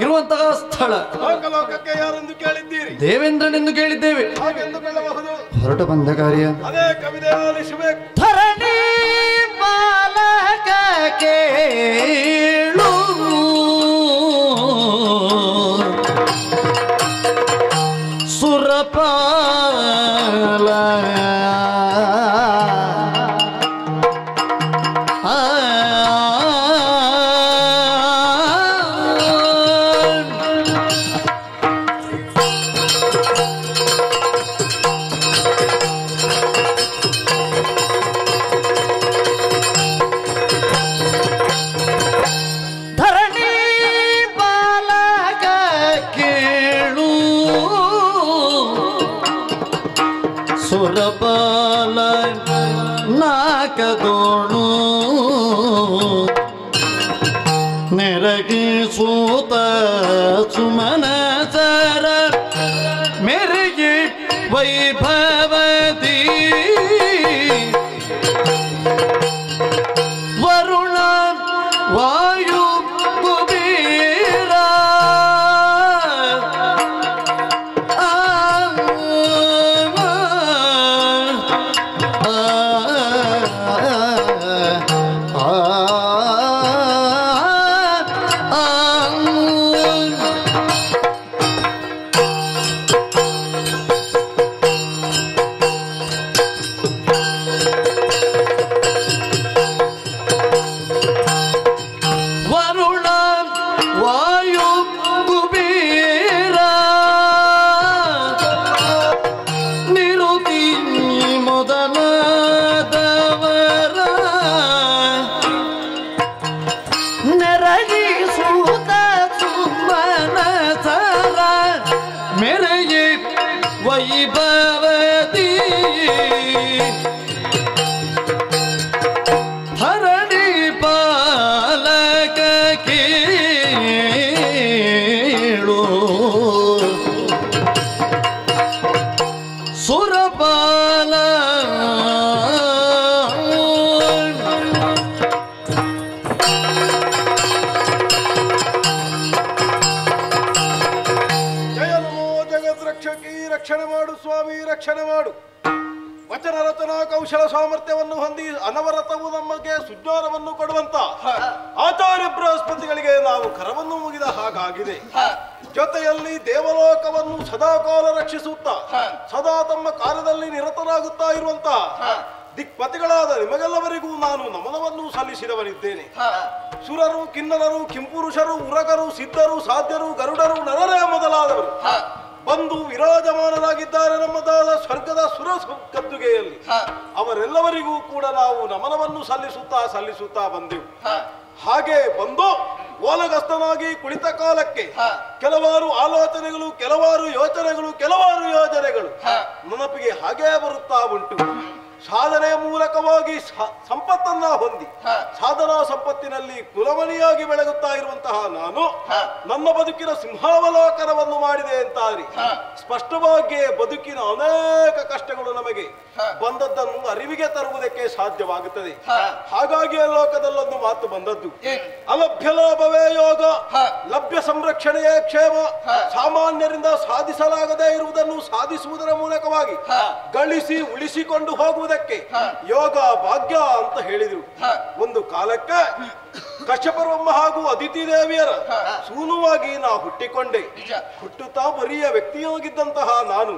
ಇರುವಂತಹ ಸ್ಥಳ ದೇವೇಂದ್ರನೆಂದು ಕೇಳಿದ್ದೇವೆ. ಹೊರಟು ಬಂದ ಕಾರ್ಯ ಧರಣಿ ಪಾಲಕ ಕೇಳು ಸುರಪಾಲ ಸುರಪಾಲ ನಾಕದೋಣು ನೆರಗಿ ಸೂತ ಸುಮನಸರ ಮೆರಗಿ ವೈಭವದಿ ವರುಣ ವಾಯು ಕುಬೇರ ವೈಭವದಿ ಹರಣಿ ಪಾಲಕ ಕೇಳು ಸುರಪಾಲ ರಕ್ಷಣೆ ಮಾಡು ಸ್ವಾಮಿ, ರಕ್ಷಣೆ ಮಾಡು. ವಚನ ರಚನಾ ಕೌಶಲ ಸಾಮರ್ಥ್ಯವನ್ನು ಹೊಂದಿ ಅನವರತವು ನಮಗೆ ಸುಜ್ಞಾನವನ್ನು ಕೊಡುವಂತ ಆಚಾರ್ಯ ಬೃಹಸ್ಪತಿಗಳಿಗೆ ನಾವು ಕರವನ್ನು ಮುಗಿದ ಹಾಗಾಗಿದೆ. ಜೊತೆಯಲ್ಲಿ ದೇವಲೋಕವನ್ನು ಸದಾಕಾಲ ರಕ್ಷಿಸುತ್ತಾ ಸದಾ ತಮ್ಮ ಕಾರ್ಯದಲ್ಲಿ ನಿರತರಾಗುತ್ತಾ ಇರುವಂತ ದಿಕ್ಪತಿಗಳಾದ ನಿಮಗೆಲ್ಲವರಿಗೂ ನಾನು ನಮನವನ್ನು ಸಲ್ಲಿಸಿದವನಿದ್ದೇನೆ. ಸುರರು, ಕಿನ್ನರರು, ಕಿಂಪುರುಷರು, ಉರಗರು, ಸಿದ್ಧರು, ಸಾಧ್ಯರು, ಗರುಡರು, ನರರೇ ಮೊದಲಾದವರು ಬಂದು ವಿರಾಜಮಾನರಾಗಿದ್ದಾರೆ ನಮ್ಮದಾದ ಸ್ವರ್ಗದ ಸುರ ಗದ್ದುಗೆಯಲ್ಲಿ. ಅವರೆಲ್ಲವರಿಗೂ ಕೂಡ ನಾವು ನಮನವನ್ನು ಸಲ್ಲಿಸುತ್ತಾ ಬಂದೆವು. ಹಾಗೆ ಬಂದು ಓಲಗಸ್ತನಾಗಿ ಕುಳಿತ ಕಾಲಕ್ಕೆ ಕೆಲವಾರು ಆಲೋಚನೆಗಳು, ಕೆಲವಾರು ಯೋಜನೆಗಳು ನೆನಪಿಗೆ ಹಾಗೇ ಬರುತ್ತಾ ಉಂಟು. ಸಾಧನೆಯ ಮೂಲಕವಾಗಿ ಸಂಪತ್ತನ್ನ ಹೊಂದಿ ಸಾಧನಾ ಸಂಪತ್ತಿನಲ್ಲಿ ಕುಲಮಣಿಯಾಗಿ ಬೆಳಗುತ್ತಾ ಇರುವಂತಹ ನಾನು ನನ್ನ ಬದುಕಿನ ಸಿಂಹಾವಲೋಕನವನ್ನು ಮಾಡಿದೆ ಅಂತಾರಿ ಸ್ಪಷ್ಟವಾಗಿ ಬದುಕಿನ ಅನೇಕ ಕಷ್ಟಗಳು ನಮಗೆ ಬಂದದ್ದನ್ನು ಅರಿವಿಗೆ ತರುವುದಕ್ಕೆ ಸಾಧ್ಯವಾಗುತ್ತದೆ. ಹಾಗಾಗಿ ಲೋಕದಲ್ಲೊಂದು ಮಾತು ಬಂದದ್ದು, ಅಲಭ್ಯ ಲಾಭವೇ ಯೋಗ, ಲಭ್ಯ ಸಂರಕ್ಷಣೆಯೇ ಕ್ಷೇಮ. ಸಾಮಾನ್ಯರಿಂದ ಸಾಧಿಸಲಾಗದೇ ಇರುವುದನ್ನು ಸಾಧಿಸುವುದರ ಮೂಲಕವಾಗಿ ಗಳಿಸಿ ಉಳಿಸಿಕೊಂಡು ಹೋಗುವುದಕ್ಕೆ ಯೋಗ ಭಾಗ್ಯ ಅಂತ ಹೇಳಿದ್ರು. ಒಂದು ಕಾಲಕ್ಕೆ ಕಶ್ಯಪರಮ್ಮ ಹಾಗೂ ಅದಿತಿ ದೇವಿಯರ ಸೂನುವಾಗಿ ನಾ ಹುಟ್ಟಿಕೊಂಡೆ. ಹುಟ್ಟುತ್ತಾ ಬರಿಯ ವ್ಯಕ್ತಿಯಾಗಿದ್ದಂತಹ ನಾನು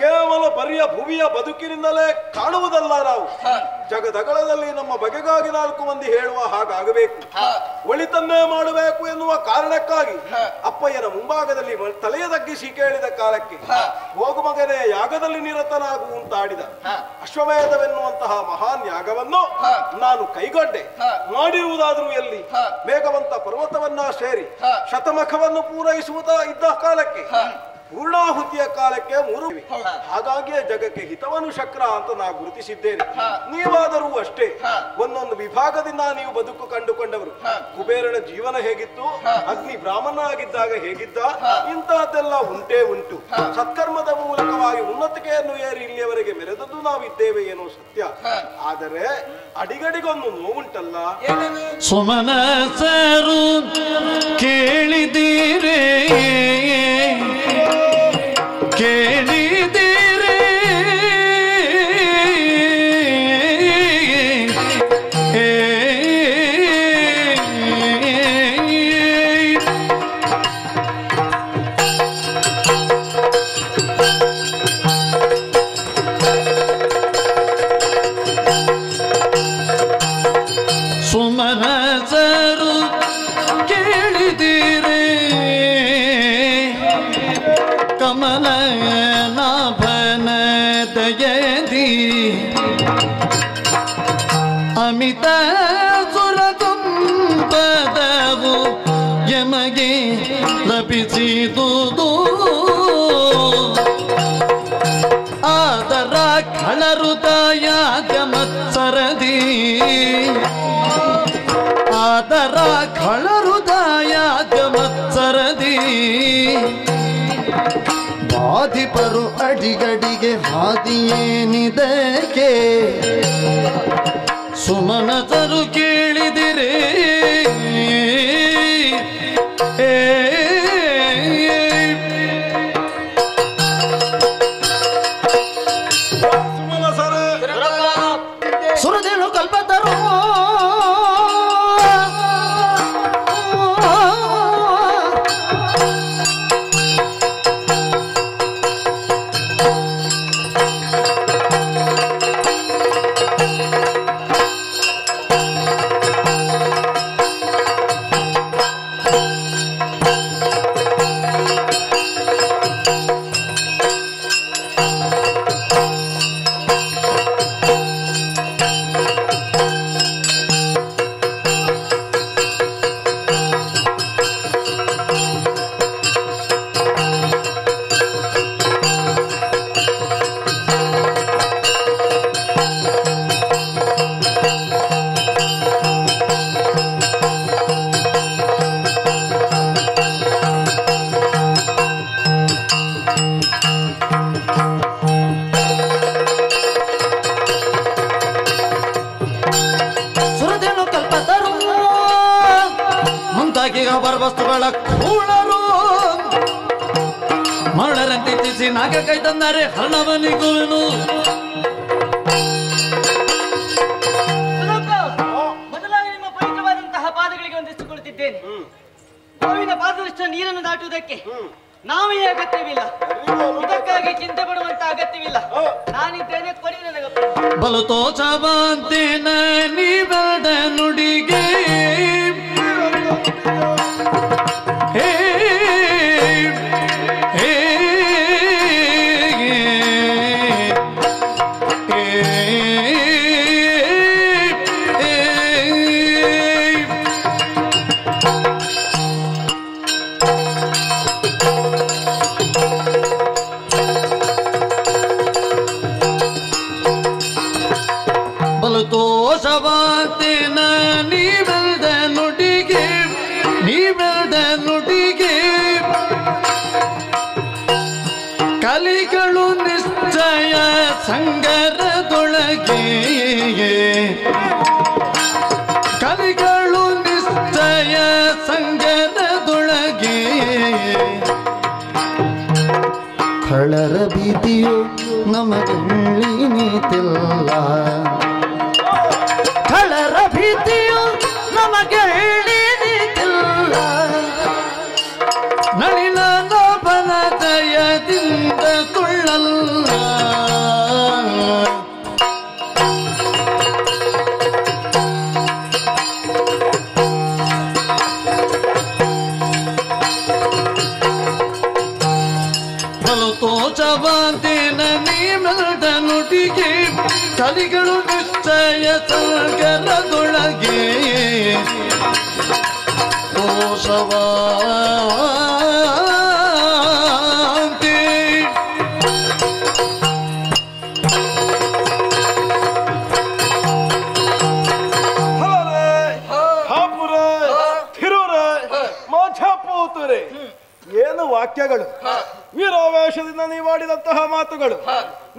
ಕೇವಲ ಬರಿಯ ಭೂಮಿಯ ಬದುಕಿನಿಂದಲೇ ಕಾಣುವುದಲ್ಲ, ನಾವು ಜಗದಗಳದಲ್ಲಿ ನಮ್ಮ ಬಗೆಗಾಗಿ 4 ಮಂದಿ ಹೇಳುವ ಹಾಗಾಗಬೇಕು, ಒಳಿತನ್ನೇ ಮಾಡಬೇಕು ಎನ್ನುವ ಕಾರಣಕ್ಕಾಗಿ ಅಪ್ಪಯ್ಯನ ಮುಂಭಾಗದಲ್ಲಿ ತಲೆಯ ತಗ್ಗಿಸಿ ಕೇಳಿದ ಕಾಲಕ್ಕೆ ಹೋಗು ಮಗನೇ ಯಾಗದಲ್ಲಿ ನಿರತನಾಗು ಅಂತಾಡಿದ. ಅಶ್ವಮೇಧವೆನ್ನುವಂತಹ ಮಹಾನ್ ಯಾಗವನ್ನು ನಾನು ಕೈಗೊಂಡೆ. ಮಾಡಿರುವುದಾದರೂ ಎಲ್ಲಿ? ಮೇಘವಂತ ಪರ್ವತವನ್ನ ಸೇರಿ ಶತಮಖವನ್ನು ಪೂರೈಸುವುದ ಇದ್ದ ಕಾಲಕ್ಕೆ, ಪೂರ್ಣಾಹುತಿಯ ಕಾಲಕ್ಕೆ 3. ಹಾಗಾಗಿಯೇ ಜಗಕ್ಕೆ ಹಿತವನು ಶಕ್ರ ಅಂತ ನಾ ಗುರುತಿಸಿದ್ದೇನೆ. ನೀವಾದರೂ ಅಷ್ಟೇ ಒಂದೊಂದು ವಿಭಾಗದಿಂದ ನೀವು ಬದುಕು ಕಂಡುಕೊಂಡವರು. ಕುಬೇರನ ಜೀವನ ಹೇಗಿತ್ತು, ಅಗ್ನಿ ಬ್ರಾಹ್ಮಣ ಆಗಿದ್ದಾಗ ಹೇಗಿದ್ದ, ಇಂತಹದ್ದೆಲ್ಲ ಉಂಟು. ಸತ್ಕರ್ಮದ ಮೂಲಕವಾಗಿ ಉನ್ನತಿಕೆಯನ್ನು ಏರಿ ಇಲ್ಲಿಯವರೆಗೆ ಮೆರೆದದ್ದು ನಾವಿದ್ದೇವೆ ಏನೋ ಸತ್ಯ. ಆದರೆ ಅಡಿಗಡಿಗೊಂದು ನೋವುಂಟಲ್ಲ. ಸುಮನಸರು ಕೇಳಿದ್ದೀರೇ ಕೇಳಿದಿರೆ ಸುಮನಸರು ಕೇಳಿದಿರೆ ಕಮಲ ನಾಭನ ದಯದಿ ಅಮಿತ ಸುರಗುಂಬದವು ಯಮಗೆ ಲಭಿಸಿದುದು. ಆದರ ಖಳರುದಯಾದ ಮತ್ಸರದಿ, ಆದರ ಖಳರುದಯಾದ ಮತ್ಸರದಿ ಬಾಧಿಪರು ಅಡಿಗಡಿಗೆ ಹಾದಿಯೇನಿದಕ್ಕೆ. ಸುಮನಸರು ಕೇಳಿದಿರೆ ಸುರದೇನು ಕಲ್ಪತರು ವಸ್ತುಗಳ ಕೂಳರು ಮರಳರಂತೆ ತಿಸಿ ನಾಗ ಕೈ ತಂದರೆ ಹರಣವನಿಗುವನು. ಮೊದಲಾಗಿ ನಿಮ್ಮ ಪವಿತ್ರವಾದಂತಹ ಪಾದಗಳಿಗೆ ವಂದಿಸಿಕೊಳ್ಳುತ್ತಿದ್ದೇನೆ. ಗೋವಿನ ಪಾದದಷ್ಟು ನೀರನ್ನು ದಾಟುವುದಕ್ಕೆ ನಾವೇ ಅಗತ್ಯವಿಲ್ಲ, ಇದಕ್ಕಾಗಿ ಚಿಂತೆ ಪಡುವಂತ ಅಗತ್ಯವಿಲ್ಲ. ನಾನಿದ್ದೇನೆ, ಕೊಡಿ ನನಗೆ. ಬಲು ತೋಚವಂತೇನ ನೀ ಬೇಡ ನುಡಿಗೆ ಹೇ ಹೇ ತೋಷವಾತೇನ ನೀವೆಲ್ದ ನುಡಿಗೆ ನೀವೆಲ್ದ ನುಡಿಗೆ ಕಲಿಗಳು ನಿಶ್ಚಯ ಸಂಗರದೊಳಗೆ ಕಲಿಗಳು ನಿಶ್ಚಯ ಸಂಗರದೊಳಗೆ ಕಳರ ಭೀತಿಯು ನಮಗಳ್ಳಿ ನೀತಿಲ್ಲ ಕಳರ ಭೀತಿಯು ನಮಗೆ ಹೇಳಿದಿಲ್ಲ ನಳಿನ ಬಲ ದಯದಿಂದ ತುಳ್ಳಲ್ಲ ಬಲು ತೋಚವಂತೇನ ನೀವೆಲ್ದ ನುಡಿಗೆ ಕಲಿಗಳು ನಿಶ್ಚಯ ಸಂಗರದೊಳಗೆ ತೋಷವಂತೆ ಮಾಛಾಪೂತುರೆ ಏನು ವಾಕ್ಯಗಳು! ವೀರಾವೇಶದಿಂದ ನೀವಾಡಿದಂತಹ ಮಾತುಗಳು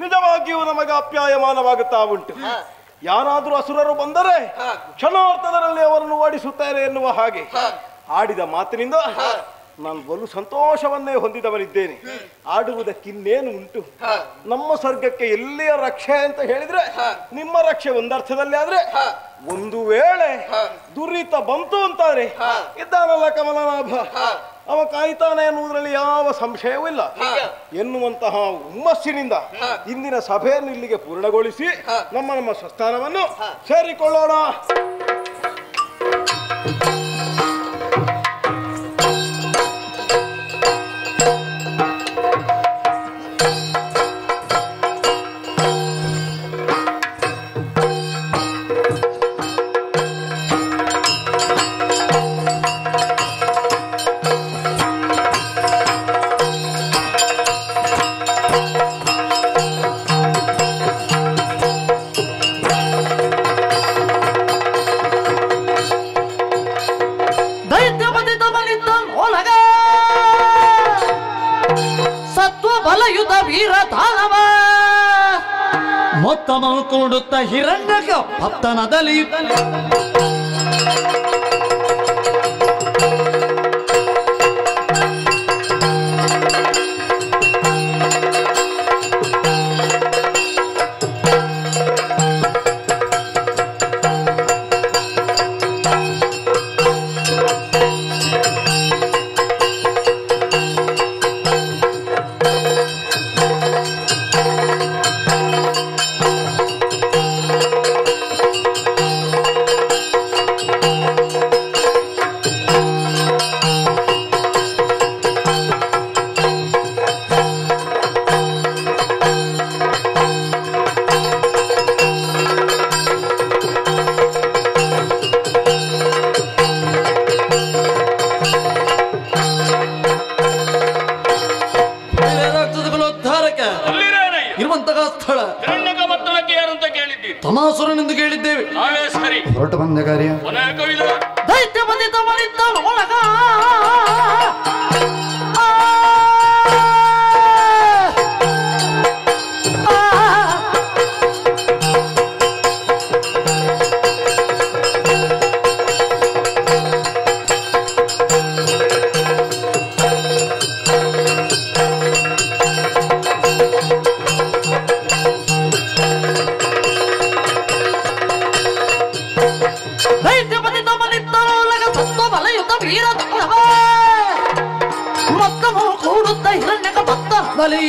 ನಿಜವಾಗಿಯೂ ನಮಗೆ ಅಪ್ಯಾಯಮಾನವಾಗುತ್ತಾ ಉಂಟು. ಯಾರಾದರೂ ಅಸುರರು ಬಂದರೆ ಕ್ಷಣಾರ್ಥದಲ್ಲಿ ಅವರನ್ನು ಓಡಿಸುತ್ತಾರೆ ಎನ್ನುವ ಹಾಗೆ ಆಡಿದ ಮಾತಿನಿಂದ ನಾನು ಬಲು ಸಂತೋಷವನ್ನೇ ಹೊಂದಿದವನಿದ್ದೇನೆ. ಆಡುವುದಕ್ಕಿನ್ನೇನು ಉಂಟು? ನಮ್ಮ ಸ್ವರ್ಗಕ್ಕೆ ಎಲ್ಲಿಯ ರಕ್ಷೆ ಅಂತ ಹೇಳಿದ್ರೆ ನಿಮ್ಮ ರಕ್ಷೆ ಒಂದರ್ಥದಲ್ಲಿ ಆದ್ರೆ, ಒಂದು ವೇಳೆ ದುರಿತ ಬಂತು ಅಂತಾರೆ ಇದ್ದಾನಲ್ಲ ಕಮಲನಾಭ, ಅವ ಕಾಯ್ತಾನೆ ಎನ್ನುವುದರಲ್ಲಿ ಯಾವ ಸಂಶಯವೂ ಇಲ್ಲ ಎನ್ನುವಂತಹ ಹುಮ್ಮಸ್ಸಿನಿಂದ ಇಂದಿನ ಸಭೆಯನ್ನು ಇಲ್ಲಿಗೆ ಪೂರ್ಣಗೊಳಿಸಿ ನಮ್ಮ ನಮ್ಮ ಸ್ವಸ್ಥಾನವನ್ನು ಸೇರಿಕೊಳ್ಳೋಣ. ಮೊತ್ತ ಕೊಡುತ್ತ ಹಿರಣ್ಯಕ ಪತ್ತನದಲ್ಲಿ ತಮಾಸುರನೆಂದು ಕೇಳಿದ್ದೇವೆ. ಹೊರಟು ಬಂದ ಕಾರ್ಯ ದೈತ್ಯ ಬಂದಿದ್ದ ಮಾಡಿದ್ದ ಒಳಗ ಬಲಿ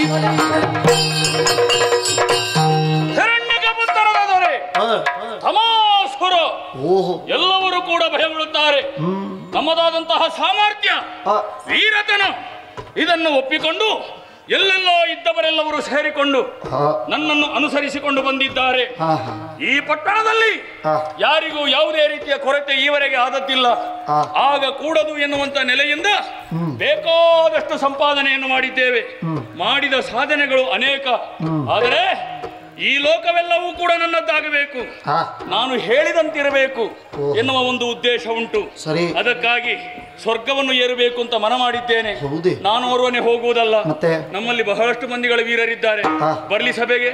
ಹಿರಣ್ಯಕಪುತ್ರರ ದೊರೆ ತಮಾಸುರ ಓಹೋ ಎಲ್ಲವರು ಕೂಡ ಭಯಗೊಳ್ಳುತ್ತಾರೆ. ನಮ್ಮದಾದಂತಹ ಸಾಮರ್ಥ್ಯ ವೀರತನ ಇದನ್ನು ಒಪ್ಪಿಕೊಂಡು ಎಲ್ಲೆಲ್ಲೋ ಇದ್ದವರೆಲ್ಲವರು ಸೇರಿಕೊಂಡು ನನ್ನನ್ನು ಅನುಸರಿಸಿಕೊಂಡು ಬಂದಿದ್ದಾರೆ. ಈ ಪಟ್ಟಣದಲ್ಲಿ ಯಾರಿಗೂ ಯಾವುದೇ ರೀತಿಯ ಕೊರತೆ ಈವರೆಗೆ ಆದದ್ದಿಲ್ಲ. ಆಗ ಕೂಡದು ಎನ್ನುವಂತ ನೆಲೆಯಿಂದ ಬೇಕಾದಷ್ಟು ಸಂಪಾದನೆಯನ್ನು ಮಾಡಿದ್ದೇವೆ. ಮಾಡಿದ ಸಾಧನೆಗಳು ಅನೇಕ. ಆದರೆ ಈ ಲೋಕವೆಲ್ಲವೂ ಕೂಡ ನನ್ನದ್ದಾಗಬೇಕು, ನಾನು ಹೇಳಿದಂತಿರಬೇಕು ಎನ್ನುವ ಒಂದು ಉದ್ದೇಶ ಉಂಟು. ಅದಕ್ಕಾಗಿ ಸ್ವರ್ಗವನ್ನು ಏರಬೇಕು ಅಂತ ಮನ ಮಾಡಿದ್ದೇನೆ. ನಾನು ಓರ್ವನೇ ಹೋಗುವುದಲ್ಲ, ನಮ್ಮಲ್ಲಿ ಬಹಳಷ್ಟು ಮಂದಿಗಳ ವೀರರಿದ್ದಾರೆ. ಬರ್ಲಿ ಸಭೆಗೆ.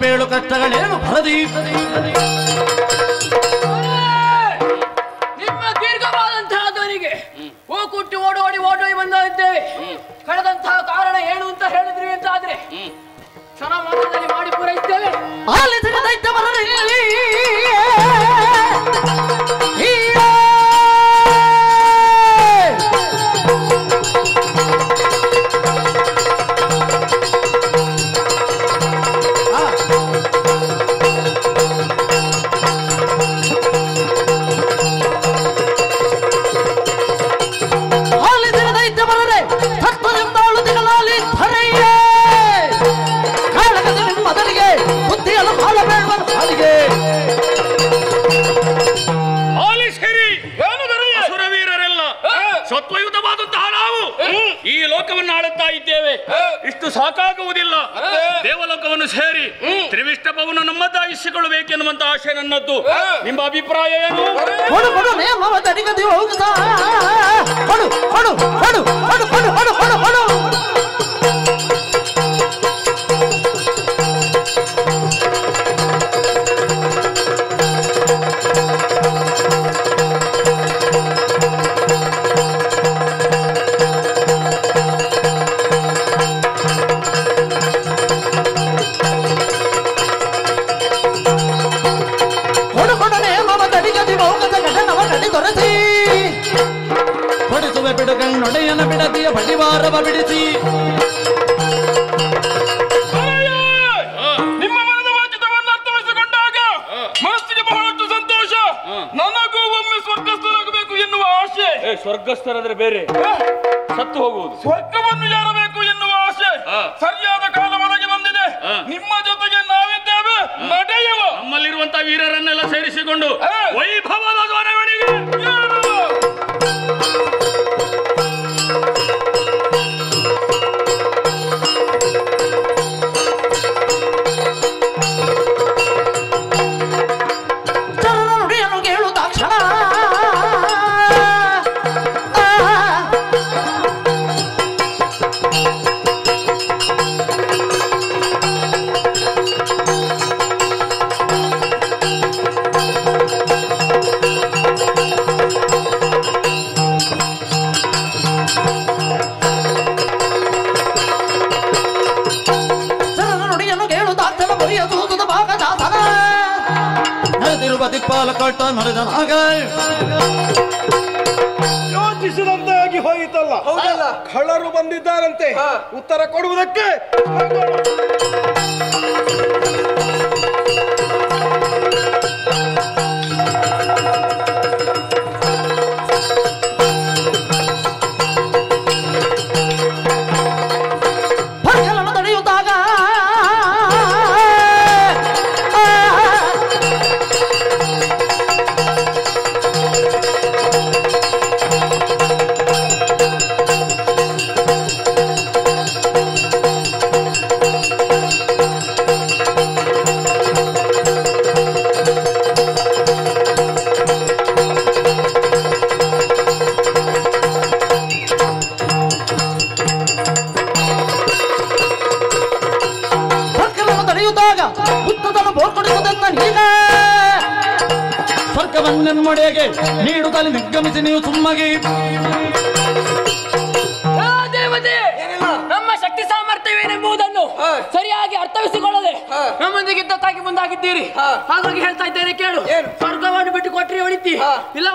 ಬೇಳು ಕಷ್ಟಗಳೇನು ಭರದಿ ನಿಮ್ಮ ದೀರ್ಘವಾದಂತಹ ಧ್ವನಿಗೆ ಹೂ ಕುಟ್ಟಿ ಓಡೋಡಿ ಬಂದಿದ್ದೇವೆ. ಕಳೆದಂತಹ ಕಾರಣ ಏನು ಅಂತ ಹೇಳಿದ್ರಿ ಅಂತ ಆದ್ರೆ ಕ್ಷಣ ಮಾತ್ರದಲ್ಲಿ ಮಾಡಿ ಪೂರೈಸ್ತೇವೆ. ಈ ಲೋಕವನ್ನು ಆಳುತ್ತಾ ಇದ್ದೇವೆ, ಇಷ್ಟು ಸಾಕಾಗುವುದಿಲ್ಲ. ದೇವಲೋಕವನ್ನು ಸೇರಿ ತ್ರಿವಿಷ್ಟಪವನ್ನು ನಮ್ಮದಾಗಿಸಿಕೊಳ್ಳಬೇಕೆನ್ನುವಂತ ಆಶೆ ನನ್ನದ್ದು. ನಿಮ್ಮ ಅಭಿಪ್ರಾಯ ಏನು? ನೊಡೆಯನ ಬಿಡದಿಯ ಬಡಿವಾರವ ಬಿಡಿಸಿ ನಿಮ್ಮ ಮನದ ವಾಚಿತವನ್ನು ಅರ್ಥವಿಸಿಕೊಂಡಾಗ ಮನಸ್ಸಿಗೆ ಬಹಳಷ್ಟು ಸಂತೋಷ. ನನಗೂ ಒಮ್ಮೆ ಸ್ವರ್ಗಸ್ಥರಾಗಬೇಕು ಎನ್ನುವ ಆಸೆ. ಸ್ವರ್ಗಸ್ಥರಾದ್ರೆ ಬೇರೆ, ಸತ್ತು ಹೋಗುವುದು. ಸ್ವರ್ಗವನ್ನು ಏರಬೇಕು ಎನ್ನುವ ಆಸೆ ಸರಿಯಾದ ಕಾಲ ಒಳಗೆ ಬಂದಿದೆ. ನಿಮ್ಮ ಜೊತೆಗೆ ನಾವಿದ್ದೇವೆ, ನಡೆಯುವ. ನಮ್ಮಲ್ಲಿರುವಂತಹ ವೀರರನ್ನೆಲ್ಲ ಸೇರಿಸಿಕೊಂಡು ವೈಭವದ ಮೆರವಣಿಗೆ ಪಾಲಕಟ್ಟ ನಡೆದನಾಗ ಯೋಚಿಸಿದಂತಾಗಿ ಹೋಯಿತಲ್ಲ. ಕಳ್ಳರು ಬಂದಿದ್ದಾರಂತೆ, ಉತ್ತರ ಕೊಡುವುದಕ್ಕೆ ನಡೆಯುತ್ತಾಗ ಸ್ವರ್ಗವನ್ನೆಮ್ಮಡೆಗೆ ನೀಡುತ್ತಲೇ ನಿರ್ಗಮಿಸಿ ನೀವು ಸುಮ್ಮಗೆ. ದೇವತೆ ನಮ್ಮ ಶಕ್ತಿ ಸಾಮರ್ಥ್ಯವೇನೆಂಬುದನ್ನು ಸರಿಯಾಗಿ ಅರ್ಥವಿಸಿಕೊಳ್ಳದೆ ನಮ್ಮೊಂದಿಗೆ ಯುದ್ಧಕ್ಕಾಗಿ ಮುಂದಾಗಿದ್ದೀರಿ. ಹಾಗಾಗಿ ಹೇಳ್ತಾ ಇದ್ದೇನೆ ಕೇಳು. ಸ್ವರ್ಗವನ್ನು ಬಿಟ್ಟು ಕೊಟ್ಟರೆ ಉಳಿತಿ, ಇಲ್ಲ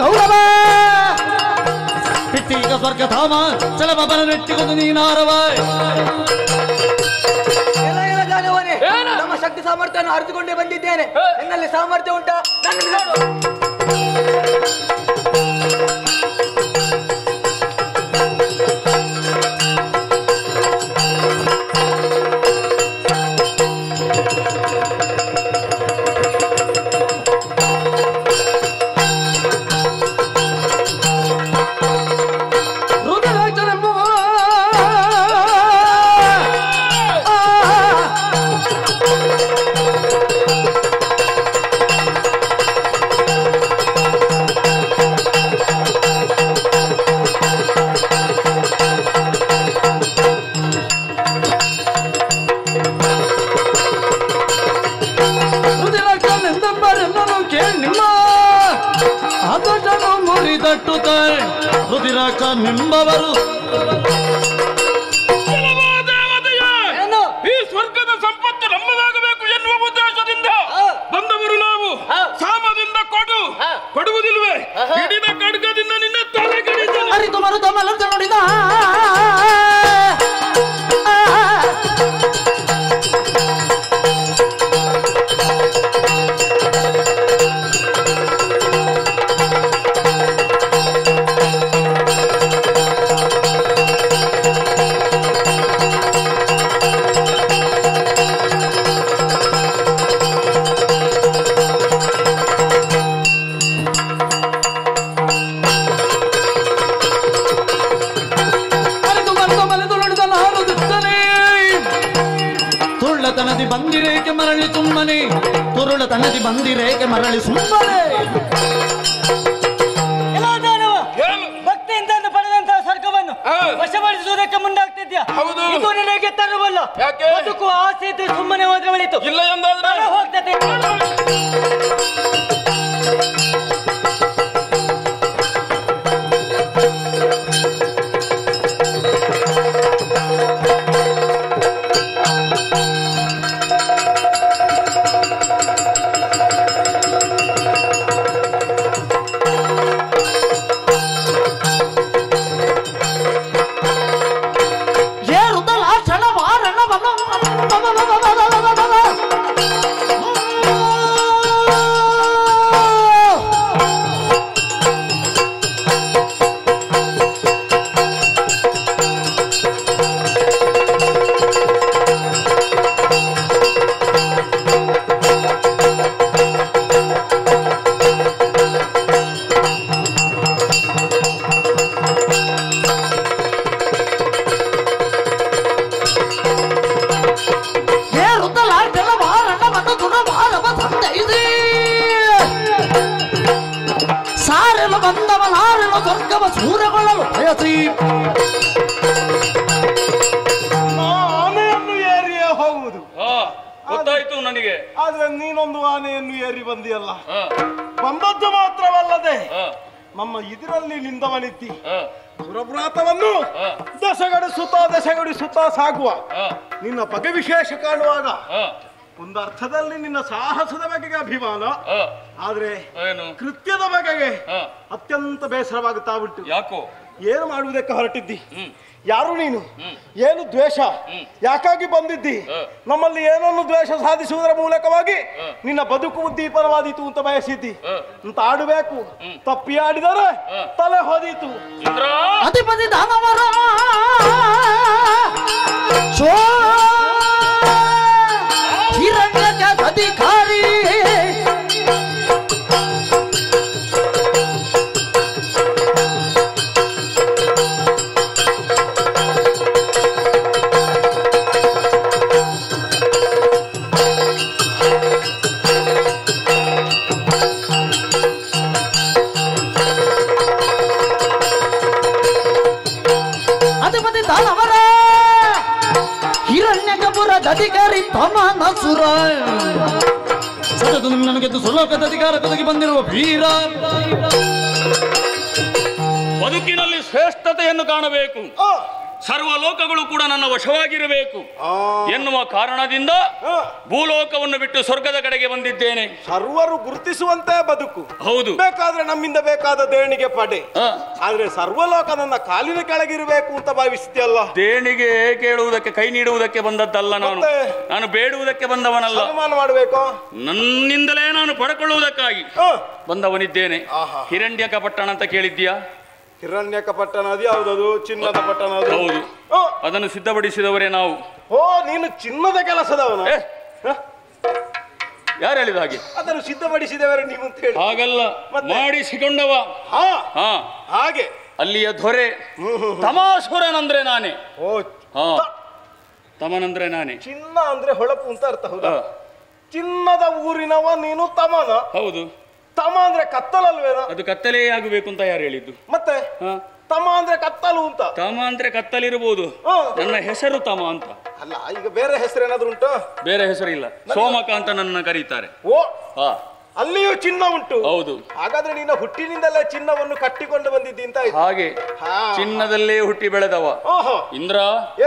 ಗೌರವ ಬಿಟ್ಟೀಗ ಸ್ವರ್ಗಧಾಮ ಚಲಬಲ ನೆಟ್ಟಿಗೊಂದು ನೀನಾರವ. ನಮ್ಮ ಶಕ್ತಿ ಸಾಮರ್ಥ್ಯವನ್ನು ಅರಿತುಕೊಂಡೇ ಬಂದಿದ್ದೇನೆ. ನಿನ್ನಲ್ಲಿ ಸಾಮರ್ಥ್ಯ ಉಂಟಾ? ರುದಿರಾಕ್ಷ ನಿಂಬವರು ಈ ಸ್ವರ್ಗದ ಸಂಪತ್ತು ನಮ್ಮದಾಗಬೇಕು ಎನ್ನುವ ಉದ್ದೇಶದಿಂದ ಬಂದವರು ನಾವು. ಸಾಮದಿಂದ ಕೊಡುವುದಿಲ್ವೇ? ಹಿಡಿದ ಖಡ್ಗದಿಂದ ನಿನ್ನ ತಲೆ ಅರಿತು ಮರುತ ಮಲರ್ಜ ನೋಡಿದ ತನದಿ ಬಂದಿರೇಕೆ ಮರಳಿ ಸುಮ್ಮನೆ, ತುರುಳ ತನದಿ ಬಂದಿರೇಕೆ ಮರಳಿ ಸುಮ್ಮನೆ. ಭಕ್ತಿಯಿಂದ ಪಡೆದಂತಹ ಸ್ವರ್ಗವನ್ನು ವಶಪಡಿಸುವುದಕ್ಕೆ ಮುಂದಾಗ್ತಿದ್ಯಾ? ಇದು ನಿನಗೆ ತರಬಲ್ಲ. ಬದುಕು ಆಸೆ ಇದ್ದು ಸುಮ್ಮನೆ ಹೋದ್ರೆ ಒಳಿತು, ಇಲ್ಲ ಎಂದಾದ್ರೆ ಹೋಗ್ತದೆ. ಆದ್ರೆ ನೀನೊಂದು ಆನೆಯನ್ನು ಏರಿ ಬಂದಿಯಲ್ಲ. ಬಂದದ್ದು ಮಾತ್ರವಲ್ಲದೆ ನಮ್ಮ ಇದರಲ್ಲಿ ನಿಂದವನಿದ್ದಿ ಸುರಭ್ರಾತವನ್ನು ದಶಗಡಿಸುತ್ತಾ ಸಾಗುವ ನಿನ್ನ ಬಗೆ ವಿಶೇಷ ಕಾಣುವಾಗ ಒಂದು ಅರ್ಥದಲ್ಲಿ ನಿನ್ನ ಸಾಹಸದ ಬಗೆಗೆ ಅಭಿಮಾನ, ಆದ್ರೆ ಕೃತ್ಯದ ಬಗೆಗೆ ಅತ್ಯಂತ ಬೇಸರವಾಗುತ್ತಾ ಉಂಟು. ಯಾಕೋ? ಏನು ಮಾಡುವುದಕ್ಕೆ ಹೊರಟಿದ್ದಿ? ಯಾರು ನೀನು? ಏನು ದ್ವೇಷ? ಯಾಕಾಗಿ ಬಂದಿದ್ದಿ? ನಮ್ಮಲ್ಲಿ ಏನನ್ನು ದ್ವೇಷ ಸಾಧಿಸುವುದರ ಮೂಲಕವಾಗಿ ನಿನ್ನ ಬದುಕು ಉದ್ದೀಪನವಾದೀತು ಅಂತ ಬಯಸಿದ್ದಿ ಅಂತ ಆಡಬೇಕು. ತಪ್ಪಿ ಆಡಿದರೆ ತಲೆ ಹೋದೀತು. ಅಧಿಪತಿ ದಾನವರ ಅಧಿಕಾರಿ ಅಧಿಕಾರಿ ತಮಾನ ಸುರ ಸದದು ನನಗೆ ಸುಲೋಕದ ಅಧಿಕಾರ ಕೊದಗಿ ಬಂದಿರುವ ವೀರ. ಬದುಕಿನಲ್ಲಿ ಶ್ರೇಷ್ಠತೆಯನ್ನು ಕಾಣಬೇಕು, ಸರ್ವ ಲೋಕಗಳು ಕೂಡ ನನ್ನ ವಶವಾಗಿರಬೇಕು ಎನ್ನುವ ಕಾರಣದಿಂದ ಭೂಲೋಕವನ್ನು ಬಿಟ್ಟು ಸ್ವರ್ಗದ ಕಡೆಗೆ ಬಂದಿದ್ದೇನೆ. ಸರ್ವರು ಗುರುತಿಸುವಂತೆ ಬದುಕು. ಹೌದು. ಬೇಕಾದ್ರೆ ನಮ್ಮಿಂದ ಬೇಕಾದ ದೇಣಿಗೆ ಪಡೆ, ಆದ್ರೆ ಸರ್ವಲೋಕ ನನ್ನ ಕಾಲಿನ ಕೆಳಗಿರಬೇಕು ಅಂತ ಭಾವಿಸ್ತೀಯಲ್ಲ. ದೇಣಿಗೆ ಕೇಳುವುದಕ್ಕೆ ಕೈ ನೀಡುವುದಕ್ಕೆ ಬಂದದ್ದಲ್ಲ, ನಾನು ಬೇಡುವುದಕ್ಕೆ ಬಂದವನಲ್ಲ. ಸನ್ಮಾನ ಮಾಡಬೇಕು, ನನ್ನಿಂದಲೇ ನಾನು ಪಡ್ಕೊಳ್ಳುವುದಕ್ಕಾಗಿ ಬಂದವನಿದ್ದೇನೆ. ಹಿರಣ್ಯಕ ಪಟ್ಟಣ ಅಂತ ಕೇಳಿದ್ಯಾ? ಹಿರಣ್ಯಕ ಪಟ್ಟಣ ಅದು ಯಾವುದದು? ಚಿನ್ನದ ಪಟ್ಟಣ. ಹೌದು, ಅದನ್ನು ಸಿದ್ಧಪಡಿಸಿದವರೇ ನಾವು. ಓ, ನೀನು ಚಿನ್ನದ ಕೆಲಸದವನು? ಯಾರು ಹೇಳಿದ ಹಾಗೆ? ಅದನ್ನು ಸಿದ್ಧಪಡಿಸಿದವರೇ ನೀವು ಅಂತ ಹೇಳಿ. ಹಾಗಲ್ಲ, ಮಾಡಿಸಿಕೊಂಡವ. ಹಾಗೆ ಅಲ್ಲಿಯ ದೊರೆ ತಮಾಸುರನಂದ್ರೆ ನಾನೇ. ಓ, ತಮನಂದ್ರೆ ನಾನೇ. ಚಿನ್ನ ಅಂದ್ರೆ ಹೊಳಪು ಅಂತ ಅರ್ಥ. ಹೌದಾ? ಚಿನ್ನದ ಊರಿನವ ನೀನು ತಮನ? ಹೌದು. ತಮ ಅಂದ್ರೆ ಕತ್ತಲಲ್ವೇನೋ? ಅದು ಕತ್ತಲೇ ಆಗಬೇಕು ಅಂತ ಯಾರು ಹೇಳಿದ್ದು? ಮತ್ತೆ ತಮ ಅಂದ್ರೆ ಕತ್ತಲು ಅಂತ. ತಮ ಅಂದ್ರೆ ಕತ್ತಲಿರಬಹುದು, ನನ್ನ ಹೆಸರು ತಮ ಅಂತ ಅಲ್ಲ. ಈಗ ಬೇರೆ ಹೆಸರು ಏನಾದ್ರು ಉಂಟು? ಬೇರೆ ಹೆಸರು ಇಲ್ಲ, ಸೋಮಕ ಅಂತ ನನ್ನ ಕರೀತಾರೆ. ಓ, ಅಲ್ಲಿಯೂ ಚಿನ್ನ ಉಂಟು? ಹೌದು. ಹಾಗಾದ್ರೆ ನೀನು ಹುಟ್ಟಿನಿಂದಲೇ ಚಿನ್ನವನ್ನು ಕಟ್ಟಿಕೊಂಡು ಬಂದಿದ್ದಿ ಅಂತ? ಹಾಗೆ ಚಿನ್ನದಲ್ಲೇ ಹುಟ್ಟಿ ಬೆಳೆದವ ಇಂದ್ರ.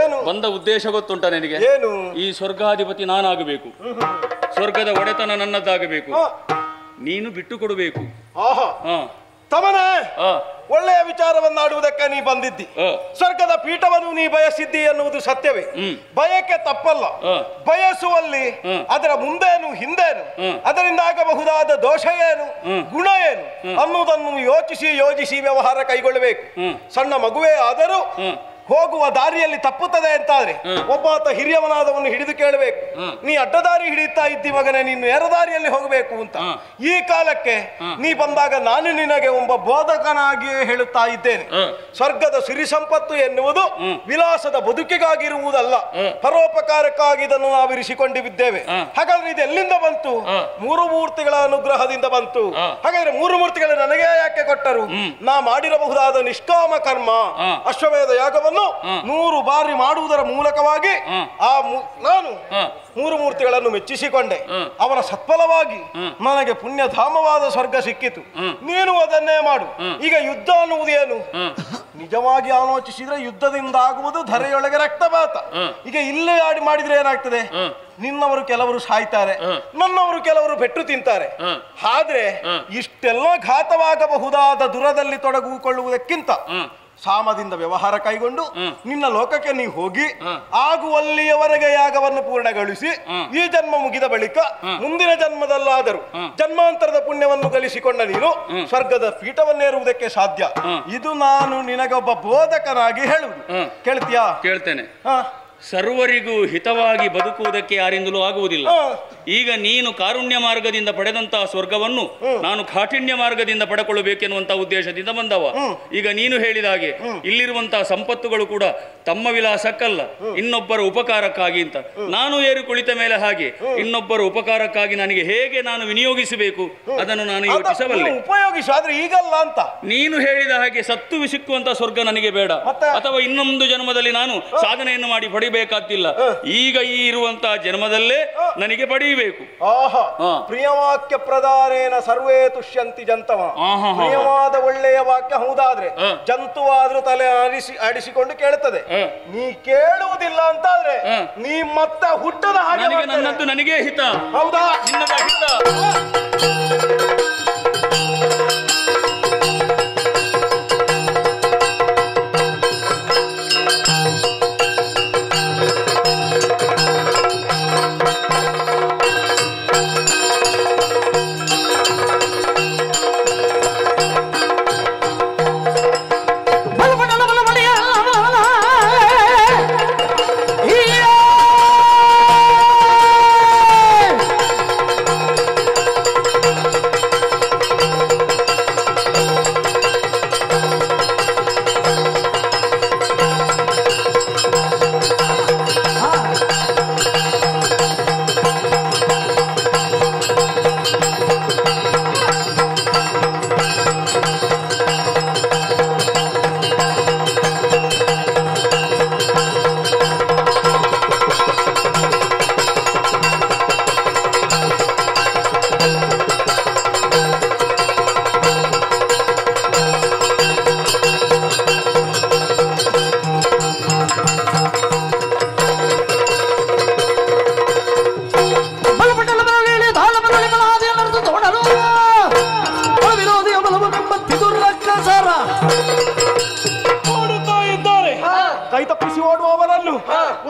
ಏನು ಬಂದ ಉದ್ದೇಶ ಗೊತ್ತುಂಟ ನಿನಗೆ? ಏನು? ಈ ಸ್ವರ್ಗಾಧಿಪತಿ ನಾನಾಗಬೇಕು, ಸ್ವರ್ಗದ ಒಡೆತನ ನನ್ನದಾಗಬೇಕು, ನೀನು ಬಿಟ್ಟು ಕೊಡಬೇಕು. ತಮನೇ, ಒಳ್ಳೆಯ ವಿಚಾರವನ್ನಾಡುವುದಕ್ಕೆ ನೀ ಬಂದಿದ್ದಿ. ಸ್ವರ್ಗದ ಪೀಠವನ್ನು ನೀ ಬಯಸಿದ್ದಿ ಎನ್ನುವುದು ಸತ್ಯವೇ. ಬಯಕೆ ತಪ್ಪಲ್ಲ. ಬಯಸುವಲ್ಲಿ ಅದರ ಮುಂದೇನು ಹಿಂದೇನು, ಅದರಿಂದ ಆಗಬಹುದಾದ ದೋಷ ಏನು, ಗುಣ ಏನು ಅನ್ನುವುದನ್ನು ಯೋಜಿಸಿ ವ್ಯವಹಾರ ಕೈಗೊಳ್ಳಬೇಕು. ಸಣ್ಣ ಮಗುವೇ ಆದರೂ ಹೋಗುವ ದಾರಿಯಲ್ಲಿ ತಪ್ಪುತ್ತದೆ ಅಂತಾದ್ರೆ ಒಬ್ಬಾತ ಹಿರಿಯವನಾದವನ್ನು ಹಿಡಿದು ಕೇಳಬೇಕು, ನೀ ಅಡ್ಡದಾರಿ ಹಿಡಿಯುತ್ತಾ ಇದ್ದಿ ಮಗನೇ, ನೀನು ನೇರ ದಾರಿಯಲ್ಲಿ ಹೋಗಬೇಕು ಅಂತ. ಈ ಕಾಲಕ್ಕೆ ನೀ ಬಂದಾಗ ನಾನು ನಿನಗೆ ಒಬ್ಬ ಬೋಧಕನಾಗಿಯೇ ಹೇಳುತ್ತಾ ಇದ್ದೇನೆ. ಸ್ವರ್ಗದ ಸಿರಿ ಸಂಪತ್ತು ಎನ್ನುವುದು ವಿಲಾಸದ ಬದುಕಿಗಾಗಿರುವುದಲ್ಲ, ಪರೋಪಕಾರಕ್ಕಾಗಿ ಇದನ್ನು ನಾವು ಇರಿಸಿಕೊಂಡಿದ್ದೇವೆ. ಹಾಗಾದ್ರೆ ಇದು ಎಲ್ಲಿಂದ ಬಂತು? ಮೂರು ಮೂರ್ತಿಗಳ ಅನುಗ್ರಹದಿಂದ ಬಂತು. ಹಾಗಾದ್ರೆ ಮೂರು ಮೂರ್ತಿಗಳು ನನಗೆ ಯಾಕೆ ಕೊಟ್ಟರು? ನಾ ಮಾಡಿರಬಹುದಾದ ನಿಷ್ಕಾಮ ಕರ್ಮ ಅಶ್ವಮೇಧ ಯಾಗವನ್ನು 100 ಬಾರಿ ಮಾಡುವುದರ ಮೂಲಕವಾಗಿ ನಾನು ಮೂರು ಮೂರ್ತಿಗಳನ್ನು ಮೆಚ್ಚಿಸಿಕೊಂಡೆ. ಅವರ ಸತ್ಫಲವಾಗಿ ನನಗೆ ಪುಣ್ಯಧಾಮವಾದ ಸ್ವರ್ಗ ಸಿಕ್ಕಿತು. ನೀನು ಅದನ್ನೇ ಮಾಡು. ಈಗ ಯುದ್ಧ ಅನ್ನುವುದೇನು? ನಿಜವಾಗಿ ಆಲೋಚಿಸಿದ್ರೆ ಯುದ್ಧದಿಂದ ಆಗುವುದು ಧರೆಯೊಳಗೆ ರಕ್ತಪಾತ. ಈಗ ಇಲ್ಲೇ ಮಾಡಿದ್ರೆ ಏನಾಗ್ತದೆ? ನಿನ್ನವರು ಕೆಲವರು ಸಾಯ್ತಾರೆ, ನನ್ನವರು ಕೆಲವರು ಪೆಟ್ಟು ತಿಂತಾರೆ. ಆದ್ರೆ ಇಷ್ಟೆಲ್ಲ ಘಾತವಾಗಬಹುದಾದ ದುರದಲ್ಲಿ ತೊಡಗಿಕೊಳ್ಳುವುದಕ್ಕಿಂತ ಸಾಮದಿಂದ ವ್ಯವಹಾರ ಕೈಗೊಂಡು ನಿನ್ನ ಲೋಕಕ್ಕೆ ನೀವು ಹೋಗಿ ಆಗುವಲ್ಲಿಯವರೆಗೆ ಯಾಗವನ್ನು ಪೂರ್ಣಗೊಳಿಸಿ ಈ ಜನ್ಮ ಮುಗಿದ ಬಳಿಕ ಮುಂದಿನ ಜನ್ಮದಲ್ಲಾದರೂ ಜನ್ಮಾಂತರದ ಪುಣ್ಯವನ್ನು ಗಳಿಸಿಕೊಂಡ ನೀನು ಸ್ವರ್ಗದ ಪೀಠವನ್ನೇರುವುದಕ್ಕೆ ಸಾಧ್ಯ. ಇದು ನಾನು ನಿನಗೊಬ್ಬ ಬೋಧಕನಾಗಿ ಹೇಳುವುದು. ಕೇಳ್ತೀಯಾ? ಕೇಳ್ತೇನೆ. ಸರ್ವರಿಗೂ ಹಿತವಾಗಿ ಬದುಕುವುದಕ್ಕೆ ಯಾರಿಂದಲೂ ಆಗುವುದಿಲ್ಲ. ಈಗ ನೀನು ಕಾರುಣ್ಯ ಮಾರ್ಗದಿಂದ ಪಡೆದಂತಹ ಸ್ವರ್ಗವನ್ನು ನಾನು ಕಾಠಿಣ್ಯ ಮಾರ್ಗದಿಂದ ಪಡೆಕೊಳ್ಳಬೇಕೆನ್ನುವಂತಹ ಉದ್ದೇಶದಿಂದ ಬಂದವ. ಈಗ ನೀನು ಹೇಳಿದ ಹಾಗೆ ಇಲ್ಲಿರುವಂತಹ ಸಂಪತ್ತುಗಳು ಕೂಡ ತಮ್ಮ ವಿಲಾಸಕ್ಕಲ್ಲ, ಇನ್ನೊಬ್ಬರ ಉಪಕಾರಕ್ಕಾಗಿ ಅಂತ. ನಾನು ಏರು ಕುಳಿತ ಮೇಲೆ ಹಾಗೆ ಇನ್ನೊಬ್ಬರ ಉಪಕಾರಕ್ಕಾಗಿ ನನಗೆ ಹೇಗೆ ನಾನು ವಿನಿಯೋಗಿಸಬೇಕು ಅದನ್ನು ನಾನು ಯೋಚಿಸಬಲ್ಲೆ. ಉಪಯೋಗಿಸಾದ್ರೆ ಈಗಲ್ಲ ಅಂತ ನೀನು ಹೇಳಿದ ಹಾಗೆ ಸತ್ತು ಸಿಕ್ಕುವಂತಹ ಸ್ವರ್ಗ ನನಗೆ ಬೇಡ. ಅಥವಾ ಇನ್ನೊಂದು ಜನ್ಮದಲ್ಲಿ ನಾನು ಸಾಧನೆಯನ್ನು ಮಾಡಿ ಪಡಿಬೇಕಾತಿಲ್ಲ. ಈಗ ಈ ಇರುವಂತಹ ಜನ್ಮದಲ್ಲೇ ನನಗೆ ಪಡೆಯಬೇಕು. ಪ್ರಿಯವಾಕ್ಯ ಪ್ರಧಾನೇನ ಸರ್ವೇ ತುಷ್ಯಂತಿ ಜಂತವ. ಪ್ರಿಯವಾದ ಒಳ್ಳೆಯ ವಾಕ್ಯ ಹೌದಾದ್ರೆ ಜಂತುವಾದ್ರೂ ತಲೆ ಆಡಿಸಿಕೊಂಡು ಕೇಳುತ್ತದೆ. ನೀ ಕೇಳುವುದಿಲ್ಲ ಅಂತಾದ್ರೆ ನೀ ಮತ್ತೆ ಹುಟ್ಟದ ಹಾಗೆ ನನ್ನದ್ದು ನನಗೆ ಹಿತ. ಹೌದಾ? ನಿನ್ನದ ಹಿತ.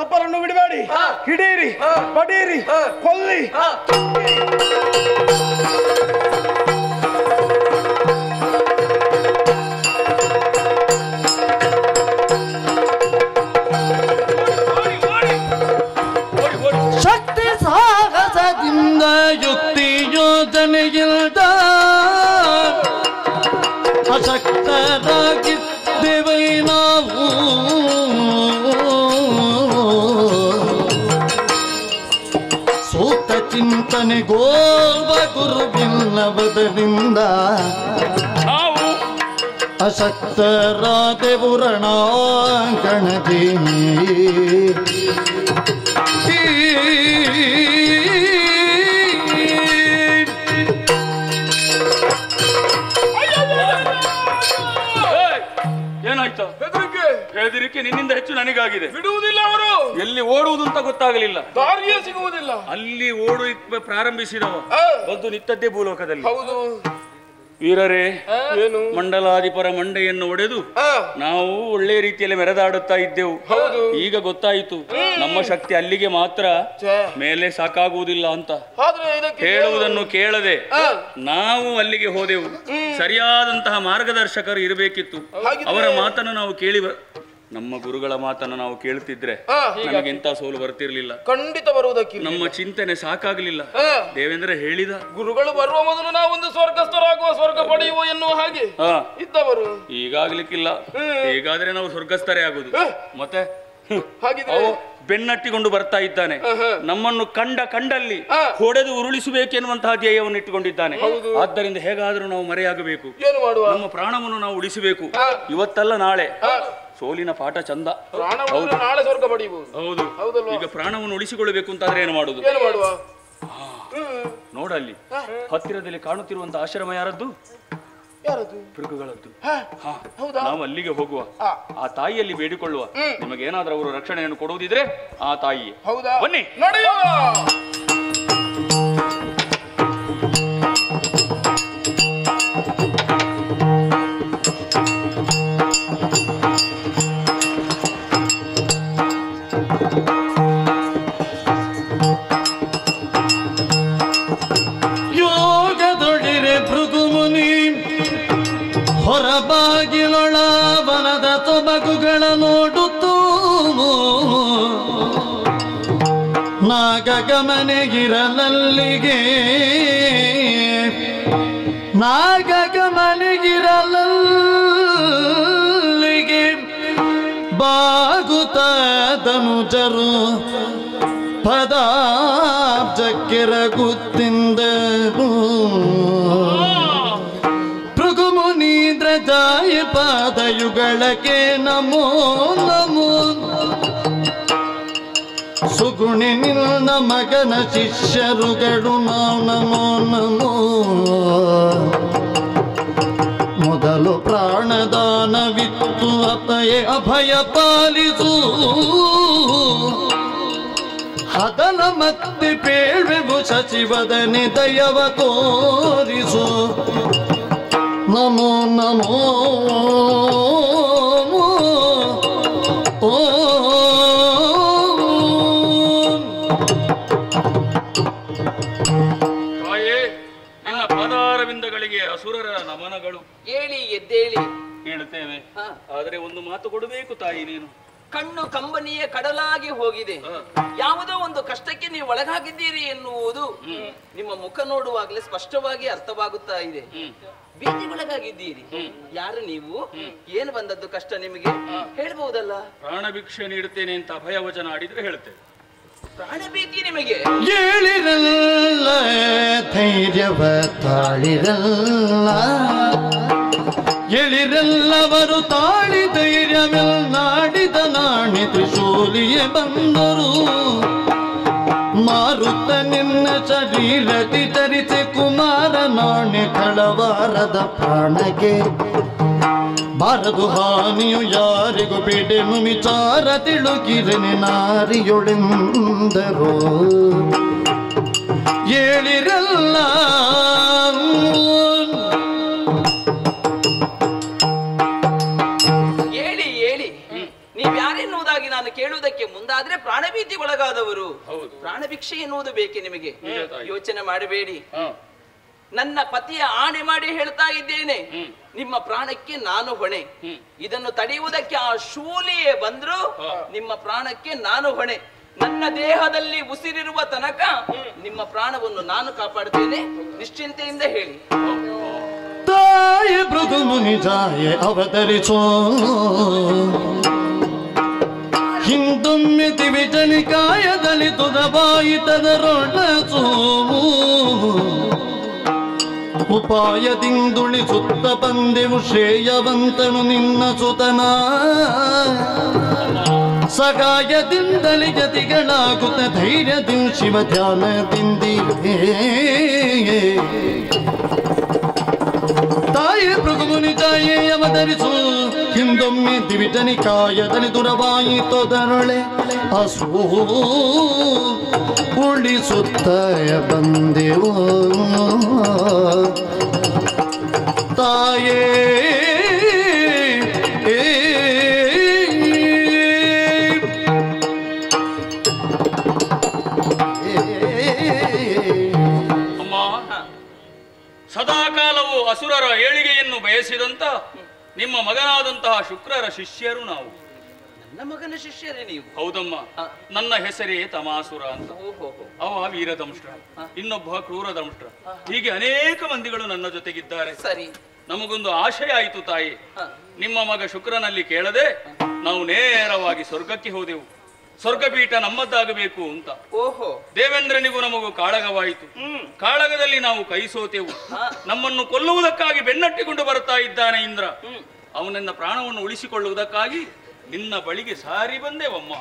ಒಬ್ಬರನ್ನು ಬಿಡಬೇಡಿ, ಹಿಡೀರಿ, ಬಡೀರಿ, ಕೊಲ್ಲಿ. ಶಕ್ತಿ ಸಾಹಸದಿಂದ ಯುಕ್ತಿ ಯೋಜನೆಯಿಲ್ದ ಅಶಕ್ತರಾಗಿದ್ದೇವೆ ನಾವು. ಸೂಕ್ತ ಚಿಂತನೆ ಗೋಲ್ವ ಗುರುವಿಲ್ಲವದರಿಂದ ನಾವು ಅಶಕ್ತರಾದೆವು ರಣಾಂಗಣದಿ. ಏನಾಯ್ತು? ಹೆದರಿಕೆ ನಿನ್ನಿಂದ ಹೆಚ್ಚು ನನಗಾಗಿದೆ. ಬಿಡುವುದಿಲ್ಲ ಅವರು. ಎಲ್ಲಿ ಓಡುವುದು ಅಂತ ಗೊತ್ತಾಗಲಿಲ್ಲ, ದಾರಿಯೇ ಸಿಗುವುದಿಲ್ಲ. ಅಲ್ಲಿ ಓಡು ಪ್ರಾರಂಭಿಸಿದವ ಬಂದು ನಿಂತದ್ದೇ ಭೂಲೋಕದಲ್ಲಿ. ಹೌದು ವೀರರೇ, ಏನು ಮಂಡಲಾಧಿಪರ ಮಂಡೆಯನ್ನು ಒಡೆದು ನಾವು ಒಳ್ಳೆ ರೀತಿಯಲ್ಲಿ ಮೆರೆದಾಡುತ್ತಾ ಇದ್ದೆವು. ಈಗ ಗೊತ್ತಾಯಿತು ನಮ್ಮ ಶಕ್ತಿ ಅಲ್ಲಿಗೆ ಮಾತ್ರ, ಮೇಲೆ ಸಾಕಾಗುವುದಿಲ್ಲ ಅಂತ. ಹೇಳುವುದನ್ನು ಕೇಳದೆ ನಾವು ಅಲ್ಲಿಗೆ ಹೋದೆವು. ಸರಿಯಾದಂತಹ ಮಾರ್ಗದರ್ಶಕರು ಇರಬೇಕಿತ್ತು. ಅವರ ಮಾತನ್ನು ನಾವು ಕೇಳಿ ನಮ್ಮ ಗುರುಗಳ ಮಾತನ್ನು ನಾವು ಕೇಳುತ್ತಿದ್ರೆ ನಮಗೆಂತ ಸೋಲು ಬರ್ತಿರ್ಲಿಲ್ಲ. ಖಂಡಿತ ಬರುವುದಕ್ಕೆ ನಮ್ಮ ಚಿಂತನೆ ಸಾಕಾಗಲಿಲ್ಲ. ದೇವೇಂದ್ರ ಹೇಳಿದ, ಗುರುಗಳು ಬರುವ ಮೊದಲು ನಾವೊಂದು ಸ್ವರ್ಗಸ್ಥರಾಗುವ, ಸ್ವರ್ಗ ಪಡೆಯುವ ಎನ್ನುವ ಹಾಗೆ ಇದ್ದವರು. ಈಗಾಗ್ಲಿಕ್ಕಿಲ್ಲ. ಹೀಗಾದ್ರೆ ನಾವು ಸ್ವರ್ಗಸ್ಥರೇ ಆಗುದು. ಮತ್ತೆ ಹಾಗಿದ್ರೆ ಬೆನ್ನಟ್ಟಿಕೊಂಡು ಬರ್ತಾ ಇದ್ದಾನೆ. ನಮ್ಮನ್ನು ಕಂಡಲ್ಲಿ ಹೊಡೆದು ಉರುಳಿಸಬೇಕೆನ್ನುವಂತಹ ಧ್ಯೇಯವನ್ನು ಇಟ್ಟುಕೊಂಡಿದ್ದಾನೆ. ಆದ್ದರಿಂದ ಹೇಗಾದ್ರೂ ನಾವು ಮರೆಯಾಗಬೇಕು. ನಮ್ಮ ಪ್ರಾಣವನ್ನು ನಾವು ಉಳಿಸಬೇಕು. ಇವತ್ತಲ್ಲ ನಾಳೆ. ಸೋಲಿನ ಪಾಠ ಚಂದ. ನಾಳೆ ಸ್ವರ್ಗ ಪಡೆಯಬಹುದು. ಹೌದು. ಈಗ ಪ್ರಾಣವನ್ನು ಉಳಿಸಿಕೊಳ್ಳಬೇಕು ಅಂತಾದ್ರೆ ಏನು ಮಾಡುದು? ನೋಡಲ್ಲಿ ಹತ್ತಿರದಲ್ಲಿ ಕಾಣುತ್ತಿರುವಂತಹ ಆಶ್ರಮ ಯಾರದ್ದು? ಭೃಗುಗಳದ್ದು. ನಾವು ಅಲ್ಲಿಗೆ ಹೋಗುವ, ಆ ತಾಯಿಯಲ್ಲಿ ಬೇಡಿಕೊಳ್ಳುವ. ನಿಮಗೇನಾದ್ರೂ ಅವರು ರಕ್ಷಣೆಯನ್ನು ಕೊಡುವುದಿದ್ರೆ ಆ ತಾಯಿ. ಬನ್ನಿ. ಯೋಗದೊಡಿರೆ ಭೃಗುಮುನಿ ಹೊರಬಾಗಿಲೊಳ ವನದ ತೊಬಗುಗಳ ನೋಡುತ್ತೂ ನಾಗಗಮನೆಗಿರಲಲ್ಲಿಗೆ ಬಾಗುತ್ತದನುಜರು ಪದಾಬ್ಜಕ್ಕಿರಗುತ್ತಿಂದರು. ಪಾದಯುಗಳಕ್ಕೆ ನಮೋ ನಮೋ. ಸುಗುಣಿ ನಿನ್ನ ಮಗನ ಶಿಷ್ಯರುಗಳು ನಾವು ನಮೋ ನಮೋ. ಮೊದಲು ಪ್ರಾಣದಾನವಿತ್ತು ಅಪಯೇ ಅಭಯ ಪಾಲಿಸು. ಅದಲ ಮತ್ತೆ ಪೇಳ್ವೆವು ಸಚಿವದನೆ ದಯವ ತೋರಿಸು. ನಮೋ ನಮೋ ತಾಯೇ, ನಿನ್ನ ಪಾದಾರವಿಂದಗಳಿಗೆ ಅಸುರರ ನಮನಗಳು. ಹೇಳಿ ಎದ್ದೇಳಿ ಹೇಳ್ತೇವೆ, ಆದರೆ ಒಂದು ಮಾತು ಕೊಡಬೇಕು ತಾಯಿ. ನೀನು ಕಣ್ಣು ಕಂಬನಿಯ ಕಡಲಾಗಿ ಹೋಗಿದೆ. ಯಾವುದೋ ಒಂದು ಕಷ್ಟಕ್ಕೆ ನೀವು ಒಳಗಾಗಿದ್ದೀರಿ ಎನ್ನುವುದು ನಿಮ್ಮ ಮುಖ ನೋಡುವಾಗಲೇ ಸ್ಪಷ್ಟವಾಗಿ ಅರ್ಥವಾಗುತ್ತಾ ಇದೆ. ಭೀತಿಗೊಳಗಾಗಿದ್ದೀರಿ. ಯಾರು ನೀವು? ಏನು ಬಂದದ್ದು ಕಷ್ಟ ನಿಮಗೆ ಹೇಳ್ಬಹುದಲ್ಲ? ಪ್ರಾಣ ಭಿಕ್ಷೆ ನೀಡುತ್ತೇನೆ ಅಂತ ಅಭಯವಚನ ಆಡಿದ್ರೆ ಹೇಳ್ತೇವೆ. ಪ್ರಾಣ ಭೀತಿ ನಿಮಗೆ? ಹೇಳಿರಲ್ಲ ಧೈರ್ಯವ ತಾಳಿರಲ್ಲ. ಎಳಿರೆಲ್ಲವರು ತಾಳಿ ಧೈರ್ಯವೆಲ್ಲಾಡಿದ ನಾಣಿ ತ್ರಿಶೂಲಿಯೇ ಬಂದರು. ಮಾರುತ್ತ ನಿನ್ನ ಶರೀರತಿ ಚರಿಸಿ ಕುಮಾರ ನಾಣೆ ಕಳವಾರದ ಪ್ರಾಣಗೆ. ಬಾರದು ಹಾನಿಯು ಯಾರಿಗೂ ಬಿಡೆನು ವಿಚಾರ ತಿಳುಗಿರನೆ ನಾರಿಯೊಳೆಂದರು. ಹೇಳಿರಲ್ಲ ನೀವ್ಯಾರೆನ್ನುವುದಾಗಿ ನಾನು ಕೇಳುವುದಕ್ಕೆ ಮುಂದಾದ್ರೆ ಪ್ರಾಣಭೀತಿಗೊಳಗಾದವರು. ಪ್ರಾಣ ಭಿಕ್ಷೆ ಎನ್ನುವುದು ಬೇಕೆ ನಿಮಗೆ? ಯೋಚನೆ ಮಾಡಬೇಡಿ. ನನ್ನ ಪತಿಯ ಆಣೆ ಮಾಡಿ ಹೇಳ್ತಾ ಇದ್ದೇನೆ, ನಿಮ್ಮ ಪ್ರಾಣಕ್ಕೆ ನಾನು ಹೊಣೆ. ಇದನ್ನು ತಡೆಯುವುದಕ್ಕೆ ಆ ಶೂಲಿಯೇ ಬಂದ್ರು, ನಿಮ್ಮ ಪ್ರಾಣಕ್ಕೆ ನಾನು ಹೊಣೆ. ನನ್ನ ದೇಹದಲ್ಲಿ ಉಸಿರಿರುವ ತನಕ ನಿಮ್ಮ ಪ್ರಾಣವನ್ನು ನಾನು ಕಾಪಾಡುತ್ತೇನೆ. ನಿಶ್ಚಿಂತೆಯಿಂದ ಹೇಳಿ. ತಾಯ ಭೃಗು ಮುನಿಜಾಯೆ ಅವತರಿಸೋ. ಹಿಂದೊಮ್ಮೆ ದಿವಿಜನಿಕಾಯದಲ್ಲಿ ತುದಬಾಯಿತದರೊಳ ಸೋಮು. ಉಪಾಯದಿಂದುಳಿಸುತ್ತ ಬಂದೆವು ಶ್ರೇಯವಂತನು ನಿನ್ನ ಸುತನ. ಸಗಾಯದಿಂದಲೇ ಗತಿಗಳಾಗುತ್ತ ಧೈರ್ಯದಿಂದ ಶಿವ ಧ್ಯಾನದಿಂದಿರೇ. ತಾಯೇ ಭೃಗುಮುನಿ ಜಾಯೇ ಅವತರಿಸು. ಹಿಂದೊಮ್ಮೆ ದಿವಿಜನಿಕಾಯದಲ್ಲಿ ದುರವಾಯಿತೊದರೊಳೆ ಹಸು ಉಳಿಸುತ್ತ ಬಂದೆವು ತಾಯೇ. ಸದಾಕಾಲವು ಅಸುರರ ಏಳಿಗೆಯನ್ನು ಬಯಸಿದಂತ ನಿಮ್ಮ ಮಗನಾದಂತಹ ಶುಕ್ರರ ಶಿಷ್ಯರು ನಾವು. ನನ್ನ ಮಗನ ಶಿಷ್ಯರೇ ನೀವು? ಹೌದಮ್ಮ. ನನ್ನ ಹೆಸರೇ ತಮಾಸುರ ಅಂತ. ಅವ ವೀರದಂಷ್ಟ್ರ, ಇನ್ನೊಬ್ಬ ಕ್ರೂರದಂಷ್ಟ್ರ. ಹೀಗೆ ಅನೇಕ ಮಂದಿಗಳು ನನ್ನ ಜೊತೆಗಿದ್ದಾರೆ. ಸರಿ, ನಮಗೊಂದು ಆಶಯ ಆಯಿತು ತಾಯಿ. ನಿಮ್ಮ ಮಗ ಶುಕ್ರನಲ್ಲಿ ಕೇಳದೆ ನಾವು ನೇರವಾಗಿ ಸ್ವರ್ಗಕ್ಕೆ ಹೋದೆವು. ಸ್ವರ್ಗಪೀಠ ನಮ್ಮದ್ದಾಗಬೇಕು ಅಂತ. ಓಹೋ. ದೇವೇಂದ್ರನಿಗೂ ನಮಗೂ ಕಾಳಗವಾಯಿತು. ಕಾಳಗದಲ್ಲಿ ನಾವು ಕೈ ಸೋತೆವು. ನಮ್ಮನ್ನು ಕೊಲ್ಲುವುದಕ್ಕಾಗಿ ಬೆನ್ನಟ್ಟಿಕೊಂಡು ಬರ್ತಾ ಇದ್ದಾನೆ ಇಂದ್ರ. ಅವನನ್ನ ಪ್ರಾಣವನ್ನು ಉಳಿಸಿಕೊಳ್ಳುವುದಕ್ಕಾಗಿ ನಿನ್ನ ಬಳಿಗೆ ಸಾರಿ ಬಂದೆವಮ್ಮ.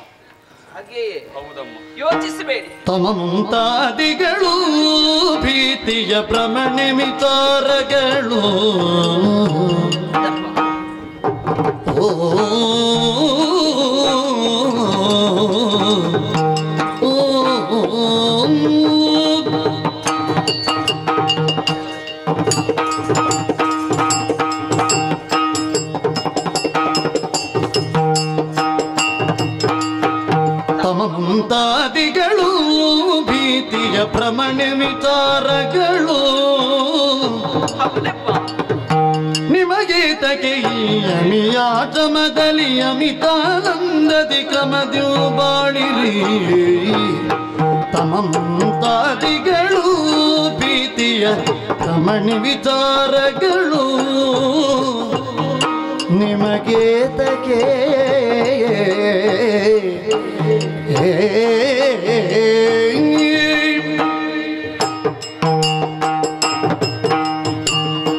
ಹಾಗೆಯೇ? ಹೌದಮ್ಮ. ಯೋಚಿಸಬೇಡಿ. ತಮ ಮುಂತಾದಿಗಳು ಭೀತಿಯ ಪ್ರಮಣೆ ವಿಚಾರಗಳು. ಓ ಮುಂತಾದಿಗಳು ಭೀತಿಯ ಪ್ರಮಣೆ ವಿಚಾರಗಳು. ನಿಮಗೆ ತಗೆ ಈ ಅಮಿಯಾಟಮದಲ್ಲಿ ಅಮಿತಾನಂದದಿ ಕ್ರಮದ್ಯೂ ಬಾಳಿರಿ. ತಮ ಮುಂತಾದಿಗಳು ಭೀತಿಯ ಪ್ರಮಣೆ ವಿಚಾರಗಳು. ನಿಮಗೆ ತಗೆ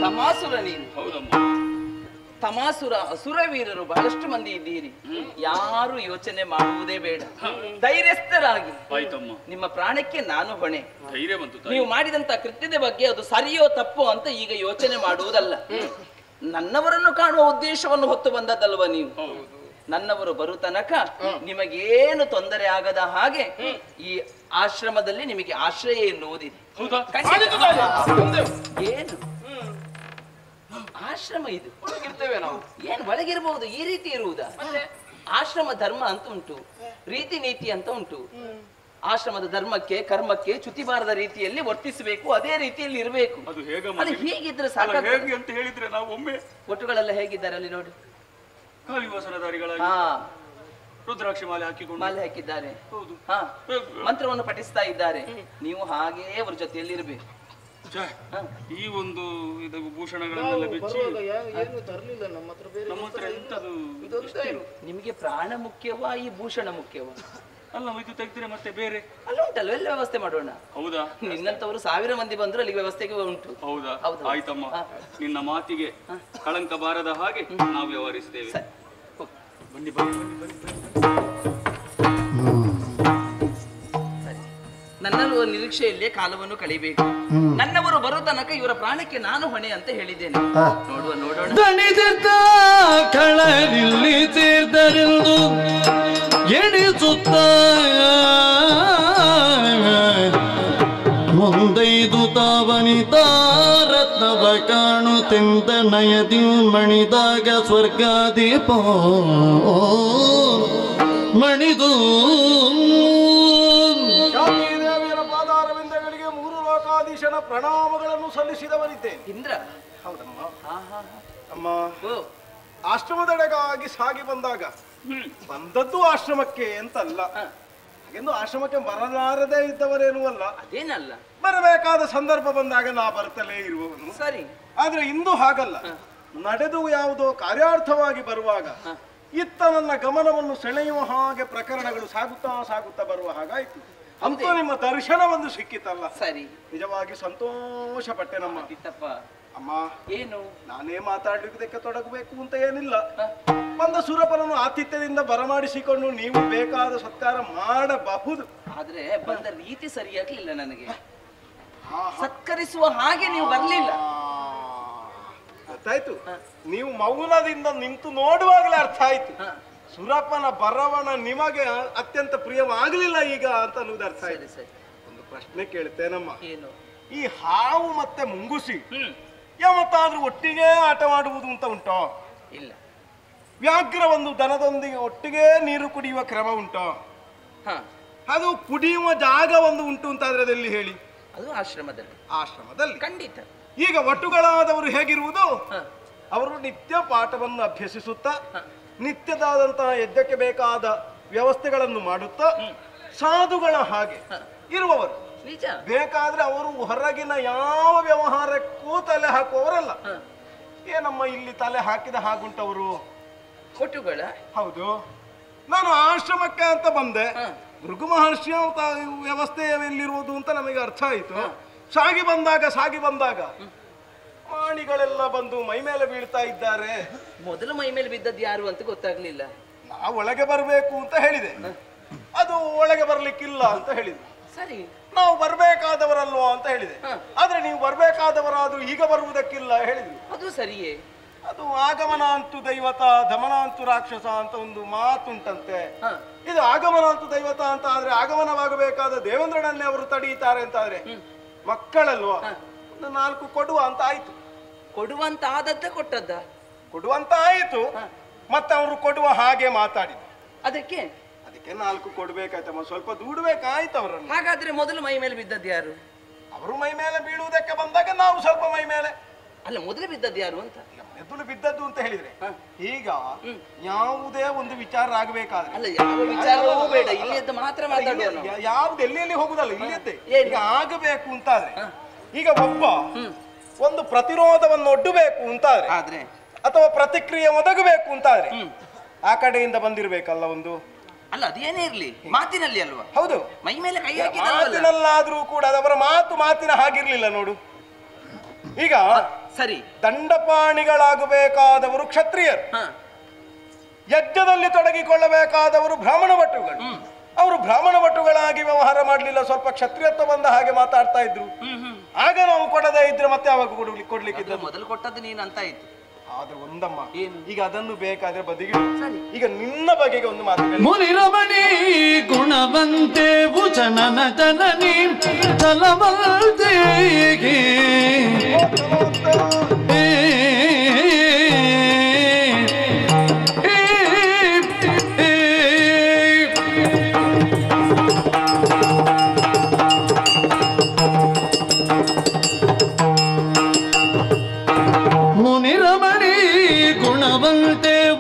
ತಮಾಸುರ ನೀನು. ಹೌದಮ್ಮ. ಭಸ್ಮಾಸುರ ಅಸುರ ವೀರರು ಬಹಳಷ್ಟು ಮಂದಿ ಇದ್ದೀರಿ. ಯಾರು ಯೋಚನೆ ಮಾಡುವುದೇ ಬೇಡ. ಧೈರ್ಯಸ್ಥರಾಗಿ ಆಯ್ತಮ್ಮ, ನಿಮ್ಮ ಪ್ರಾಣಕ್ಕೆ ನಾನು ಹೊಣೆ. ಧೈರ್ಯ ಬಂತು ತಾಯಿ. ನೀವು ಮಾಡಿದಂತ ಕೃತ್ಯದ ಬಗ್ಗೆ ಅದು ಸರಿಯೋ ತಪ್ಪೋ ಅಂತ ಈಗ ಯೋಚನೆ ಮಾಡುವುದಲ್ಲ. ನನ್ನವರನ್ನು ಕಾಣುವ ಉದ್ದೇಶವನ್ನು ಹೊತ್ತು ಬಂದದ್ದಲ್ವ ನೀವು. ನನ್ನವರು ಬರು ತನಕ ನಿಮಗೇನು ತೊಂದರೆ ಆಗದ ಹಾಗೆ ಈ ಆಶ್ರಮದಲ್ಲಿ ನಿಮಗೆ ಆಶ್ರಯ ಎನ್ನುವುದಿದೆ. ಹೌದಾ? ಏನು ಆಶ್ರಮ ಇದು? ಏನು ಒಳಗಿರಬಹುದು, ಈ ರೀತಿ ಇರುವುದಾ? ಆಶ್ರಮ ಧರ್ಮ ಅಂತ ಉಂಟು, ರೀತಿ ನೀತಿ ಅಂತ ಉಂಟು. ಆಶ್ರಮದ ಧರ್ಮಕ್ಕೆ ಕರ್ಮಕ್ಕೆ ಚ್ಯುತಿ ಬಾರದ ರೀತಿಯಲ್ಲಿ ವರ್ತಿಸಬೇಕು, ಅದೇ ರೀತಿಯಲ್ಲಿ ಇರಬೇಕು. ಅದು ಹೇಗೆ ಅದು ಹೀಗಿದ್ರೆ ಹೇಗೆ ಸಾಕಾಗ್ತದೆ. ಅಂತ ಹೇಳಿದ್ರೆ ನಾವು ಒಮ್ಮೆ ಒಟ್ಟುಗಳೆಲ್ಲ ಹೇಗಿದ್ದಾರೆ ಅಲ್ಲಿ ನೋಡಿ. ಕಾಲಿವಾಸನಧಾರಿಗಳಾಗಿ ಹಾ, ರುದ್ರಾಕ್ಷಿ ಮಾಲೆ ಹಾಕಿಕೊಂಡು ಮಾಲೆ ಹಾಕಿದ್ದಾರೆ. ಹೌದು. ಹಾ, ಮಂತ್ರವನ್ನು ಪಠಿಸ್ತಾ ಇದ್ದಾರೆ. ನೀವು ಹಾಗೇ ಅವ್ರ ಜೊತೆಯಲ್ಲಿ ಇರಬೇಕು. ಈ ಒಂದು ಇದು ಭೂಷಣಗಳನ್ನೆಲ್ಲ ಬೆಚ್ಚಿ ಏನು ತರಲಿಲ್ಲ ನಮ್ಮ ಹತ್ರ. ಬೇರೆ ನಮ್ಮ ಹತ್ರ ಎಂತದು ನಿಮಗೆ ಪ್ರಾಣ ಮುಖ್ಯವಾ ಈ ಭೂಷಣ ಮುಖ್ಯವಾ? ಅಲ್ಲ, ಇದು ತೆಗ್ದ್ರೆ ಮತ್ತೆ ಬೇರೆ ಅಲ್ಲ ಉಂಟಲ್ಲ, ಎಲ್ಲ ವ್ಯವಸ್ಥೆ ಮಾಡೋಣ. ಹೌದಾ? ನಿನ್ನಂತವರು 1000 ಮಂದಿ ಬಂದ್ರು ಅಲ್ಲಿಗೆ ವ್ಯವಸ್ಥೆಗೆ ಉಂಟು. ಹೌದಾ? ಹೌದು. ಆಯ್ತಮ್ಮ, ನಿನ್ನ ಮಾತಿಗೆ ಕಳಂಕ ಬಾರದ ಹಾಗೆ ನಾವು ವ್ಯವಹರಿಸ್ತೇವೆ. ಸರಿ. ಬನ್ನಿ ಬನ್ನಿ ಬನ್ನಿ ಬನ್ನಿ ಬನ್ನಿ. ಸರಿ, ನನ್ನಲ್ಲೂ ನಿರೀಕ್ಷೆಯಲ್ಲೇ ಕಾಲವನ್ನು ಕಳಿಬೇಕು. ನನ್ನವರು ಬರೋ ತನಕ ಇವರ ಪ್ರಾಣಕ್ಕೆ ನಾನು ಹೊಣೆ ಅಂತ ಹೇಳಿದ್ದೇನೆ. ನೋಡುವ ನೋಡೋಣ. ದಣಿದ ಕಳರಿಲ್ಲಿ ಸೇರ್ದರೆಂದು ಎಣಿಸುತ್ತ ಮುಂದೈದು ತಾವನಿತ ರತ್ನವ ಕಾಣುತ್ತೆಂದ ನಯದಿ ಮಣಿದಾಗ ಸ್ವರ್ಗಾದೀಪ ಮಣಿದು ದೇವಿಯರ ಪಾದಾರವಿಂದಗಳಿಗೆ 3 ಲೋಕಾಧೀಶನ ಪ್ರಣಾಮಗಳನ್ನು ಸಲ್ಲಿಸಿದವನಿದ್ದೇನೆ. ಇಂದ್ರ. ಹೌದಮ್ಮ. ಹಾ ಹಾ ಅಮ್ಮ, ಓ, ಆಶ್ರಮದೆಡೆಗಾಗಿ ಸಾಗಿ ಬಂದಾಗ ಬಂದದ್ದು ಆಶ್ರಮಕ್ಕೆ ಅಂತಲ್ಲ, ಹಾಗೆಂದು ಆಶ್ರಮಕ್ಕೆ ಬರಲಾರದೇ ಇದ್ದವರೇನೂ ಅಲ್ಲ. ಅದೇನಲ್ಲ. ಬರಬೇಕಾದ ಸಂದರ್ಭ ಬಂದಾಗ ನಾ ಬರ್ತಲೇ ಇರುವವನು. ಸರಿ. ಆದ್ರೆ ಇಂದು ಹಾಗಲ್ಲ. ನಡೆದು ಯಾವುದೋ ಕಾರ್ಯಾರ್ಥವಾಗಿ ಬರುವಾಗ ಇತ್ತ ನನ್ನ ಗಮನವನ್ನು ಸೆಳೆಯುವ ಹಾಗೆ ಪ್ರಕರಣಗಳು ಸಾಗುತ್ತಾ ಸಾಗುತ್ತಾ ಬರುವ ಹಾಗಾಯ್ತು. ಅಂತೂ ನಿಮ್ಮ ದರ್ಶನ ಒಂದು ಸಿಕ್ಕಿತಲ್ಲ, ಸರಿ. ನಿಜವಾಗಿ ಸಂತೋಷ ಪಟ್ಟೆ ನಮ್ಮ ಕಿತ್ತಪ್ಪ. ಅಮ್ಮ. ಏನು? ನಾನೇ ಮಾತಾಡ್ಲಿಕ್ಕೆ ತೊಡಗಬೇಕು ಅಂತ ಏನಿಲ್ಲ. ಬಂದ ಸುರಪನನ್ನು ಆತಿಥ್ಯದಿಂದ ಬರಮಾಡಿಸಿಕೊಂಡು ನೀವು ಬೇಕಾದ ಸತ್ಕಾರ ಮಾಡಬಹುದು. ಆದ್ರೆ ಬಂದ ರೀತಿ ಸರಿಯಾಗ್ಲಿಲ್ಲ ನನಗೆ. ಸತ್ಕರಿಸುವ ಹಾಗೆ ನೀವು ಬರ್ಲಿಲ್ಲ. ಗೊತ್ತಾಯ್ತು. ನೀವು ಮೌನದಿಂದ ನಿಂತು ನೋಡುವಾಗಲೇ ಅರ್ಥ ಆಯ್ತು. ಸುರಪನ ಬರವಣ ನಿಮಗೆ ಅತ್ಯಂತ ಪ್ರಿಯವಾಗಲಿಲ್ಲ ಈಗ ಅಂತ ಅನ್ನೋದು ಅರ್ಥ ಆಯ್ತು. ಒಂದು ಪ್ರಶ್ನೆ ಕೇಳ್ತೇನಮ್ಮ. ಏನು? ಈ ಹಾವು ಮತ್ತೆ ಮುಂಗುಸಿ ಯಾವತ್ತಾದ್ರೂ ಒಟ್ಟಿಗೆ ಆಟ ಮಾಡುವುದು ಅಂತ ಉಂಟೋ? ಇಲ್ಲ. ವ್ಯಾಘ್ರ ಒಂದು ದನದೊಂದಿಗೆ ಒಟ್ಟಿಗೆ ನೀರು ಕುಡಿಯುವ ಕ್ರಮ ಉಂಟೋ? ಅದು ಕುಡಿಯುವ ಜಾಗ ಒಂದು ಉಂಟು ಅಂತಾದ್ರೆ ಅದೆಲ್ಲಿ ಹೇಳಿ? ಅದು ಆಶ್ರಮದಲ್ಲಿ. ಆಶ್ರಮದಲ್ಲಿ ಖಂಡಿತ. ಈಗ ಒಟ್ಟುಗಳಾದವರು ಹೇಗಿರುವುದು? ಅವರು ನಿತ್ಯ ಪಾಠವನ್ನು ಅಭ್ಯಸಿಸುತ್ತಾ ನಿತ್ಯದಾದಂತಹ ಯಜ್ಞಕ್ಕೆ ಬೇಕಾದ ವ್ಯವಸ್ಥೆಗಳನ್ನು ಮಾಡುತ್ತಾ ಸಾಧುಗಳ ಹಾಗೆ ಇರುವವರು. ನಿಜ. ಬೇಕಾದ್ರೆ ಅವರು ಹೊರಗಿನ ಯಾವ ವ್ಯವಹಾರಕ್ಕೂ ತಲೆ ಹಾಕುವವರಲ್ಲ. ಏನಮ್ಮ ಇಲ್ಲಿ ತಲೆ ಹಾಕಿದ ಹಾಗುಂಟವರು? ಒಟ್ಟುಗಳ. ಹೌದು. ನಾನು ಆಶ್ರಮಕ್ಕೆ ಅಂತ ಬಂದೆ. ಭೃಗು ಮಹರ್ಷಿ ಅಂತ ವ್ಯವಸ್ಥೆ ಎಲ್ಲಿರುವುದು ಅಂತ ನಮಗೆ ಅರ್ಥ ಆಯ್ತು. ಸಾಗಿ ಬಂದಾಗ ಪ್ರಾಣಿಗಳೆಲ್ಲ ಬಂದು ಮೈ ಮೇಲೆ ಬೀಳ್ತಾ ಇದ್ದಾರೆ. ಮೊದಲು ಮೈ ಮೇಲೆ ಬಿದ್ದದ್ದು ಯಾರು ಅಂತ ಗೊತ್ತಾಗ್ಲಿಲ್ಲ. ನಾವು ಒಳಗೆ ಬರಬೇಕು ಅಂತ ಹೇಳಿದೆ, ಅದು ಒಳಗೆ ಬರ್ಲಿಕ್ಕಿಲ್ಲ ಅಂತ ಹೇಳಿದೆ. ಸರಿ. ನಾವು ಬರ್ಬೇಕಾದವರಲ್ವ ಅಂತ ಹೇಳಿದೆ. ಆದ್ರೆ ನೀವು ಬರ್ಬೇಕಾದವರಾದ್ರೂ ಈಗ ಬರುವುದಕ್ಕಿಲ್ಲ ಹೇಳಿದ್ರು. ಅದು ಸರಿಯೇ. ಅದು ಆಗಮನ ಅಂತೂ ದೈವತ ದಮನ ಅಂತೂ ರಾಕ್ಷಸ ಅಂತ ಒಂದು ಮಾತುಂಟಂತೆ. ಇದು ಆಗಮನ ಅಂತೂ ದೈವತ ಅಂತ ಆದ್ರೆ ಆಗಮನವಾಗಬೇಕಾದ ದೇವೇಂದ್ರನನ್ನೇ ಅವರು ತಡೆಯುತ್ತಾರೆ ಅಂತ ಆದ್ರೆ ಮಕ್ಕಳಲ್ವಾ, ಒಂದು 4 ಕೊಡುವ ಅಂತ ಆಯ್ತು. ಕೊಡುವಂತ ಆದದ್ದ ಕೊಟ್ಟದ್ದ? ಕೊಡುವಂತ ಆಯ್ತು. ಮತ್ತೆ ಅವರು ಕೊಡುವ ಹಾಗೆ ಮಾತಾಡಿದ. ಅದಕ್ಕೆ 4 ಕೊಡ್ಬೇಕಾಯ್ತಮ್ಮ, ಸ್ವಲ್ಪ ದೂಡ್ಬೇಕಾಯ್ತು ಅವರನ್ನು. ಹಾಗಾದ್ರೆ ಮೊದಲು ಮೈ ಮೇಲೆ ಬಿದ್ದದ್ದು ಯಾರು? ಅವರು ಮೈ ಮೇಲೆ ಬೀಳುವುದಕ್ಕೆ ಬಂದಾಗ ನಾವು ಸ್ವಲ್ಪ ಮೈ ಮೇಲೆ. ಅಲ್ಲ, ಮೊದಲು ಬಿದ್ದದ್ದು ಯಾರು ಅಂತ? ಎದುರು ಬಿದ್ದದ್ದು ಅಂತ ಹೇಳಿದ್ರೆ ಈಗ ಯಾವುದೇ ಒಂದು ವಿಚಾರ ಆಗಬೇಕಾದ್ರೆ ಅಲ್ಲ, ಯಾವ ವಿಚಾರವೂ ಬೇಡ, ಇಲ್ಲಿಯದ್ದು ಮಾತ್ರ ಮಾತಾಡೋಣ. ಯಾವ್ದು ಎಲ್ಲಿ ಹೋಗುದಲ್ಲ, ಇಲ್ಲಿಯದ್ದೇ ಈಗ ಆಗಬೇಕು ಅಂತಾದ್ರೆ. ಈಗ ಒಬ್ಬ ಒಂದು ಪ್ರತಿರೋಧವನ್ನು ಒಡ್ಡಬೇಕು ಅಂತಾದ್ರೆ, ಆದ್ರೆ ಅಥವಾ ಪ್ರತಿಕ್ರಿಯೆ ಒದಗಬೇಕು ಅಂತಾದ್ರೆ ಆ ಕಡೆಯಿಂದ ಬಂದಿರ್ಬೇಕಲ್ಲ ಒಂದು. ಅಲ್ಲ, ಅದೇನೇ ಇರ್ಲಿ, ಮಾತಿನಲ್ಲಿ ಅಲ್ವಾ? ಹೌದು, ಮೈ ಮೇಲೆ ಕೈ ಮಾತಿನಲ್ಲಾದ್ರೂ ಕೂಡ ಅವರ ಮಾತಿನ ಹಾಗಿರ್ಲಿಲ್ಲ ನೋಡು. ಈಗ ಸರಿ, ದಂಡಪಾಣಿಗಳಾಗಬೇಕಾದವರು ಕ್ಷತ್ರಿಯರು, ಯಜ್ಞದಲ್ಲಿ ತೊಡಗಿಕೊಳ್ಳಬೇಕಾದವರು ಬ್ರಾಹ್ಮಣ ಭಟ್ಟುಗಳು. ಅವರು ಬ್ರಾಹ್ಮಣ ಭಟ್ಟುಗಳಾಗಿ ವ್ಯವಹಾರ ಮಾಡಲಿಲ್ಲ, ಸ್ವಲ್ಪ ಕ್ಷತ್ರಿಯತ್ವ ಬಂದ ಹಾಗೆ ಮಾತಾಡ್ತಾ ಇದ್ರು. ಆಗ ನಾವು ಕೊಡದೇ ಇದ್ರೆ ಮತ್ತೆ ಅವಾಗ ಕೊಡ್ಲಿಕ್ಕಿದ್ದ. ಮೊದಲು ಕೊಟ್ಟದ್ದು ನೀನು ಅಂತ ಆಯ್ತು. ಆದ್ರೆ ಒಂದಮ್ಮ, ಈಗ ಅದನ್ನು ಬೇಕಾದ್ರೆ ಬದಿಗಿಡು. ಈಗ ನಿನ್ನ ಬಗೆಗೆ ಒಂದು ಮಾತು. ಮುನಿರಮಣಿ ಗುಣವಂತೆ ಭುಜನನ ಜನನಿ ಚಲವಂತೆಗೆ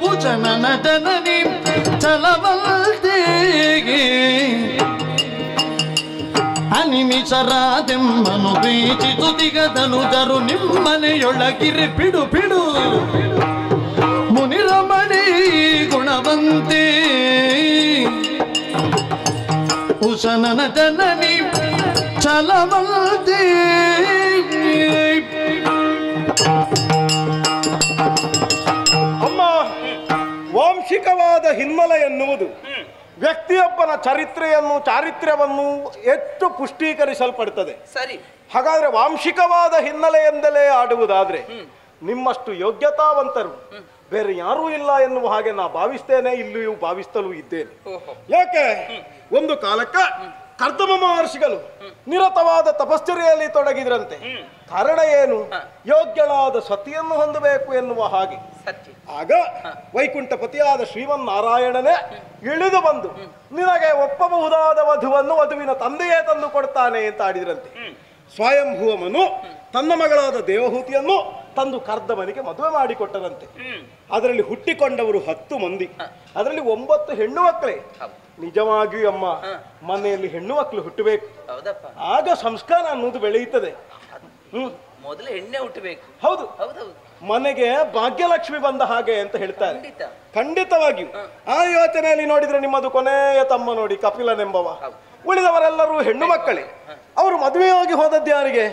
ಭುಜನನ ಜನನಿ ಚಲವಲ್ತೆಗೆ ಅನಿಮಿಷರಾದೆಮ್ಮನು ಪ್ರೀತಿಸು ದಿಗದನುಜರು ನಿಮ್ಮನೆಯೊಳಗಿರಿ ಪಿಡು ಪಿಡು ಮುನಿರಮಣಿ ಗುಣವಂತೆ ಭುಜನನ ಜನನಿ ಚಲವಲ್ತೆಗೆ. ವಾಂಶಿಕವಾದ ಹಿನ್ನೆಲೆ ಎನ್ನುವುದು ವ್ಯಕ್ತಿಯೊಬ್ಬನ ಚಾರಿತ್ರ್ಯವನ್ನು ಹೆಚ್ಚು ಪುಷ್ಟೀಕರಿಸಲ್ಪಡುತ್ತದೆ. ಸರಿ, ಹಾಗಾದ್ರೆ ವಾಂಶಿಕವಾದ ಹಿನ್ನೆಲೆಯಿಂದಲೇ ಆಡುವುದಾದ್ರೆ ನಿಮ್ಮಷ್ಟು ಯೋಗ್ಯತಾವಂತರು ಬೇರೆ ಯಾರೂ ಇಲ್ಲ ಎನ್ನುವ ಹಾಗೆ ನಾ ಭಾವಿಸ್ತೇನೆ, ಇಲ್ಲಿಯೂ ಭಾವಿಸ್ತಲೂ ಇದ್ದೇನೆ. ಯಾಕೆ ಒಂದು ಕಾಲಕ್ಕ ಕರ್ದಮ ಮಹರ್ಷಿಗಳು ನಿರತವಾದ ತಪಶ್ಚರ್ಯೆಯಲ್ಲಿ ತೊಡಗಿದ್ರಂತೆ. ಕಾರಣ ಏನು? ಯೋಗ್ಯಳಾದ ಸತಿಯನ್ನು ಹೊಂದಬೇಕು ಎನ್ನುವ ಹಾಗೆ. ಆಗ ವೈಕುಂಠಪತಿಯಾದ ಶ್ರೀಮನ್ನಾರಾಯಣನೇ ಇಳಿದು ಬಂದು ನಿನಗೆ ಒಪ್ಪಬಹುದಾದ ವಧುವನ್ನು ವಧುವಿನ ತಂದೆಯೇ ತಂದು ಕೊಡ್ತಾನೆ ಅಂತ ಆಡಿದ್ರಂತೆ. ಸ್ವಯಂಭುವಮನು ತನ್ನ ಮಗಳಾದ ದೇವಹೂತಿಯನ್ನು ತಂದು ಕರ್ದಮನಿಗೆ ಮದುವೆ ಮಾಡಿಕೊಟ್ಟರಂತೆ. ಅದರಲ್ಲಿ ಹುಟ್ಟಿಕೊಂಡವರು 10 ಮಂದಿ, ಅದರಲ್ಲಿ 9 ಹೆಣ್ಣು ಮಕ್ಕಳೇ. ನಿಜವಾಗಿಯೂ ಅಮ್ಮ, ಮನೆಯಲ್ಲಿ ಹೆಣ್ಣು ಮಕ್ಕಳು ಹುಟ್ಟಬೇಕು, ಆಗ ಸಂಸ್ಕಾರ ಅನ್ನೋದು ಬೆಳೆಯುತ್ತದೆ. ಮೊದಲು ಹೆಣ್ಣೆ ಹುಟ್ಟಬೇಕು. ಹೌದು, ಮನೆಗೆ ಭಾಗ್ಯಲಕ್ಷ್ಮಿ ಬಂದ ಹಾಗೆ ಅಂತ ಹೇಳ್ತಾರೆ. ಖಂಡಿತವಾಗಿಯೂ ಆ ಯೋಚನೆಯಲ್ಲಿ ನೋಡಿದ್ರೆ ನಿಮ್ಮದು ಕೊನೆಯ ತಮ್ಮ ನೋಡಿ ಕಪಿಲನೆಂಬವ, ಉಳಿದವರೆಲ್ಲರೂ ಹೆಣ್ಣು ಮಕ್ಕಳೇ. ಅವರು ಮದುವೆಯಾಗಿ ಹೋದದ್ದು ಯಾರಿಗೆ?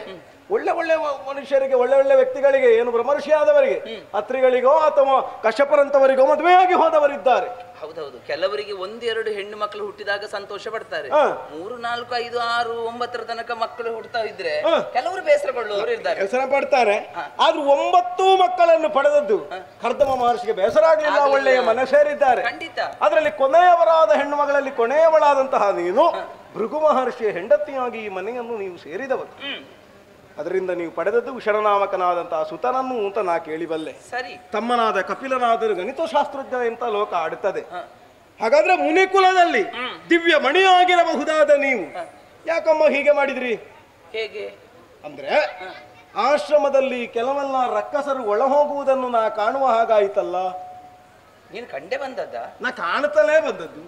ಒಳ್ಳೆ ಒಳ್ಳೆ ಮನುಷ್ಯರಿಗೆ, ಒಳ್ಳೆ ಒಳ್ಳೆ ವ್ಯಕ್ತಿಗಳಿಗೆ, ಏನು ಬ್ರಹ್ಮರ್ಷಿ ಆದವರಿಗೆ, ಅತ್ರಿಗಳಿಗೋ ಅಥವಾ ಕಶ್ಯಪರಂತವರಿಗೋ ಮದುವೆಯಾಗಿ ಹೋದವರಿದ್ದಾರೆ. ಹೌದೌದು, ಕೆಲವರಿಗೆ 1-2 ಹೆಣ್ಣು ಮಕ್ಕಳು ಹುಟ್ಟಿದಾಗ ಸಂತೋಷ ಪಡ್ತಾರೆ. 3, 4, 5, 6, 9ರ ತನಕ ಮಕ್ಕಳು ಹುಟ್ಟುತ್ತಾ ಇದ್ರೆ ಕೆಲವರು ಬೇಸರಗೊಳ್ಳುವವರು ಇದ್ದಾರೆ, ಬೇಸರ ಪಡ್ತಾರೆ. ಆದ್ರೂ 9 ಮಕ್ಕಳನ್ನು ಪಡೆದದ್ದು ಕರ್ದಮ ಮಹರ್ಷಿಗೆ ಬೇಸರ ಆಗಲಿಲ್ಲ, ಒಳ್ಳೆಯ ಮನೆ ಸೇರಿದ್ದಾರೆ. ಖಂಡಿತ. ಅದರಲ್ಲಿ ಕೊನೆಯವರಾದ ಹೆಣ್ಣು ಮಗಳಲ್ಲಿ ಕೊನೆಯವಳಾದಂತಹ ನೀನು ಭೃಗು ಮಹರ್ಷಿಯ ಹೆಂಡತಿಯಾಗಿ ಈ ಮನೆಯನ್ನು ನೀವು ಸೇರಿದವರು. ಅದರಿಂದ ನೀವು ಪಡೆದದ್ದು ವಿಷಣನಾಮಕನಾದಂತಹ ಸುತನನ್ನು ಅಂತ ನಾ ಕೇಳಿಬಲ್ಲೆ. ಸರಿ, ತಮ್ಮನಾದ ಕಪಿಲನಾದರೂ ಗಣಿತಶಾಸ್ತ್ರಜ್ಞ ಅಂತ ಲೋಕ ಆಡುತ್ತದೆ. ಹಾಗಾದ್ರೆ ಮುನಿಕುಲದಲ್ಲಿ ದಿವ್ಯ ಮಣಿಯಾಗಿರಬಹುದಾದ ನೀವು ಯಾಕಮ್ಮ ಹೀಗೆ ಮಾಡಿದ್ರಿ? ಹೇಗೆ ಅಂದ್ರೆ ಆಶ್ರಮದಲ್ಲಿ ಕೆಲವೆಲ್ಲ ರಕ್ಕಸರು ಒಳ ಹೋಗುವುದನ್ನು ನಾ ಕಾಣುವ ಹಾಗಾಯಿತಲ್ಲ. ನೀನು ಕಂಡೇ ಬಂದದ್ದ? ನಾ ಕಾಣುತ್ತಲೇ ಬಂದದ್ದು.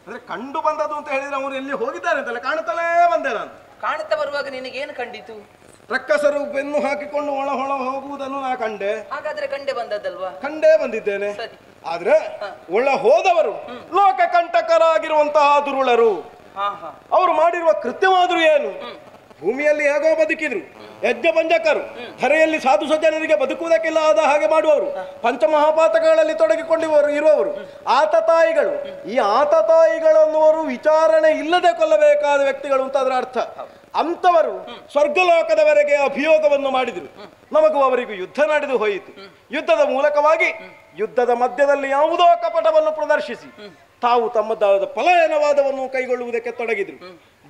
ಅಂದ್ರೆ ಕಂಡು ಬಂದದ್ದು ಅಂತ ಹೇಳಿದ್ರೆ ಅವರು ಎಲ್ಲಿ ಹೋಗಿದ್ದಾರೆ ಅಂತಲ್ಲ, ಕಾಣುತ್ತಲೇ ಬಂದೆ ನಾನು. ಕಾಣುತ್ತಾ ಬರುವಾಗ ನಿನಗೇನು ಕಂಡಿತು? ರಕ್ಕಸರು ಬೆನ್ನು ಹಾಕಿಕೊಂಡು ಒಳ ಹೋಗುವುದನ್ನು ನಾ ಕಂಡೆ. ಹಾಗಾದ್ರೆ ಕಂಡೆ ಬಂದದ್ದಲ್ವಾ? ಕಂಡೇ ಬಂದಿದ್ದೇನೆ. ಆದ್ರೆ ಒಳ ಹೋದವರು ಲೋಕ ಕಂಟಕರಾಗಿರುವಂತಹ ದುರುಳರು. ಅವರು ಮಾಡಿರುವ ಕೃತ್ಯವಾದರೂ ಏನು? ಭೂಮಿಯಲ್ಲಿ ಹೇಗೋ ಬದುಕಿದ್ರು, ಯಜ್ಞ ಪಂಜಕರು, ಧರೆಯಲ್ಲಿ ಸಾಧು ಸಜ್ಜನರಿಗೆ ಬದುಕುವುದಕ್ಕಿಲ್ಲ ಆದ ಹಾಗೆ ಮಾಡುವವರು, ಪಂಚಮಹಾಪಾತಕಗಳಲ್ಲಿ ತೊಡಗಿಕೊಂಡಿರುವವರು ಇರುವವರು, ಆತತಾಯಿಗಳು. ಈ ಆತತಾಯಿಗಳನ್ನುವರು ವಿಚಾರಣೆ ಇಲ್ಲದೆ ಕೊಲ್ಲಬೇಕಾದ ವ್ಯಕ್ತಿಗಳು ಅಂತ ಅದರ ಅರ್ಥ. ಅಂತವರು ಸ್ವರ್ಗಲೋಕದವರೆಗೆ ಅಭಿಯೋಗವನ್ನು ಮಾಡಿದರು. ನಮಗೂ ಅವರಿಗೂ ಯುದ್ಧ ನಡೆದು ಹೋಯಿತು. ಯುದ್ಧದ ಮೂಲಕವಾಗಿ ಯುದ್ಧದ ಮಧ್ಯದಲ್ಲಿ ಯಾವುದೋ ಕಪಟವನ್ನು ಪ್ರದರ್ಶಿಸಿ ತಾವು ತಮ್ಮದಾದ ಪಲಾಯನವಾದವನ್ನು ಕೈಗೊಳ್ಳುವುದಕ್ಕೆ ತೊಡಗಿದ್ರು.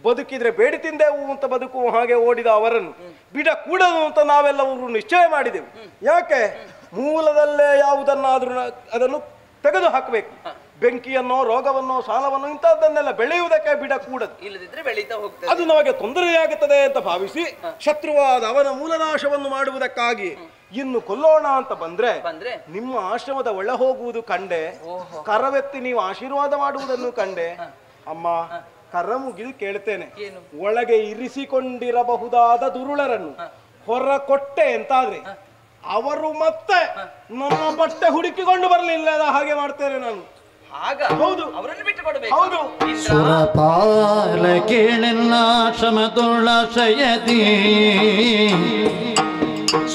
ಬದುಕಿದ್ರೆ ಬೇಡಿ ತಿಂದೆವು ಅಂತ ಬದುಕುವ ಹಾಗೆ ಓಡಿದ ಅವರನ್ನು ಬಿಡ ಕೂಡದು ಅಂತ ನಾವೆಲ್ಲರೂ ನಿಶ್ಚಯ ಮಾಡಿದೆವು. ಯಾಕೆ? ಮೂಲದಲ್ಲೇ ಯಾವುದನ್ನಾದ್ರೂ ಅದನ್ನು ತೆಗೆದು ಹಾಕಬೇಕು. ಬೆಂಕಿಯನ್ನೋ, ರೋಗವನ್ನೋ, ಸಾಲವನ್ನೋ ಇಂಥದ್ದನ್ನೆಲ್ಲ ಬೆಳೆಯುವುದಕ್ಕೆ ಬಿಡ ಕೂಡದು, ಇಲ್ಲದಿದ್ರೆ ಬೆಳೀತಾ ಹೋಗ್ತದೆ, ಅದು ನಮಗೆ ತೊಂದರೆಯಾಗುತ್ತದೆ ಅಂತ ಭಾವಿಸಿ ಶತ್ರುವಾದ ಅವನ ಮೂಲನಾಶವನ್ನು ಮಾಡುವುದಕ್ಕಾಗಿ ಇನ್ನು ಕೊಲ್ಲೋಣ ಅಂತ ಬಂದ್ರೆ ನಿಮ್ಮ ಆಶ್ರಮದ ಒಳ ಹೋಗುವುದು ಕಂಡೆ, ಕರವೆತ್ತಿ ನೀವು ಆಶೀರ್ವಾದ ಮಾಡುವುದನ್ನು ಕಂಡೆ. ಅಮ್ಮ, ಕರ ಮುಗಿದು ಕೇಳ್ತೇನೆ, ಒಳಗೆ ಇರಿಸಿಕೊಂಡಿರಬಹುದಾದ ದುರುಳರನ್ನು ಹೊರ ಕೊಟ್ಟೆ ಅಂತಾದ್ರೆ ಅವರು ಮತ್ತೆ ನಮ್ಮ ಬಟ್ಟೆ ಹುಡುಕಿಕೊಂಡು ಬರಲಿಲ್ಲ ಹಾಗೆ ಮಾಡ್ತೇನೆ ನಾನು. ಹೌದು, ಅವರನ್ನು ಬಿಟ್ಟು ಕೊಡಬೇಕು. ಹೌದು. ಸುರಪಾಲ ಕೇಳೆಲ್ಲ ಶ್ರಮದೊಳ ಶಯದಿ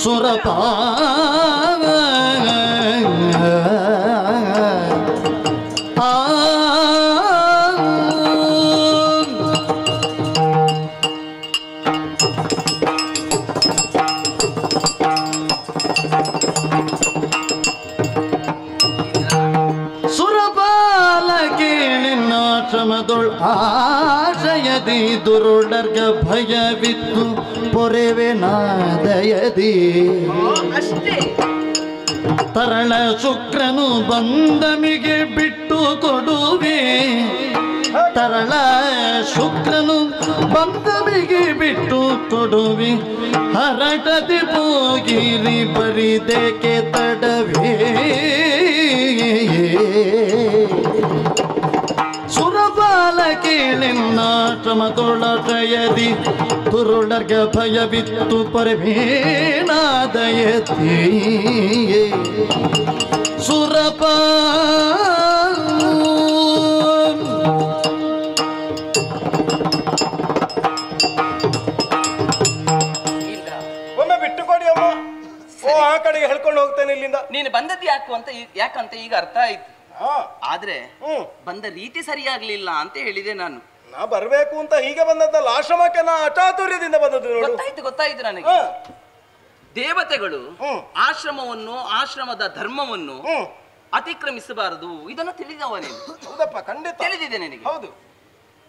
ಸುರಪಾಲ ಆಶಯದಿ ದುರುಳರ್ಗ ಭಯವಿತ್ತು ಪೊರೆವೆ ನಾದಯದಿ ತರಳ ಶುಕ್ರನು ಬಂದಮಿಗೆ ಬಿಟ್ಟು ಕೊಡುವೆ ತರಳ ಶುಕ್ರನು ಬಂದಮಿಗೆ ಬಿಟ್ಟು ಕೊಡುವೆ ಹರಟದಿ ಹೋಗಿರಿ ಬರಿದೇಕೆ ತಡವೇ ಸುರಪಾಲ ಕೇಳಿನ್ನಾಶ್ರಮದೊಳಯದಿ ತುರುಳರ್ಗ ಭಯವಿತ್ತು ಪರಮೇನಾದಯತಿ ಸುರಪಾಲ ಒಮ್ಮೆ ಬಿಟ್ಟು ಕೊಡಿ ಅಮ್ಮ. ಓ ಆ ಕಡೆಗೆ ಹೇಳ್ಕೊಂಡು ಹೋಗ್ತೇನೆ ಇಲ್ಲಿಂದ. ನೀನು ಬಂದದ್ದು ಯಾಕಂತ ಈಗ ಅರ್ಥ ಆಯ್ತು. ಆದ್ರೆ ಬಂದ ರೀತಿ ಸರಿಯಾಗ್ಲಿಲ್ಲ ಅಂತ ಹೇಳಿದೆ ನಾನು. ನಾ ಬರ್ಬೇಕು ಅಂತ ಹೀಗೆ ಬಂದದ್ದಲ್ಲ, ಆಶ್ರಮಕ್ಕೆ ನಾ ಅಚಾತುರ್ಯದಿಂದ ಬಂದದ್ದು. ಗೊತ್ತಾಯ್ತು ನನಗೆ. ದೇವತೆಗಳು ಆಶ್ರಮವನ್ನು ಆಶ್ರಮದ ಧರ್ಮವನ್ನು ಅತಿಕ್ರಮಿಸಬಾರದು, ಇದನ್ನು ತಿಳಿದವ ನೀನು. ಹೌದಪ್ಪ, ಖಂಡಿತ ತಿಳಿದಿದೆ ನನಗೆ. ಹೌದು.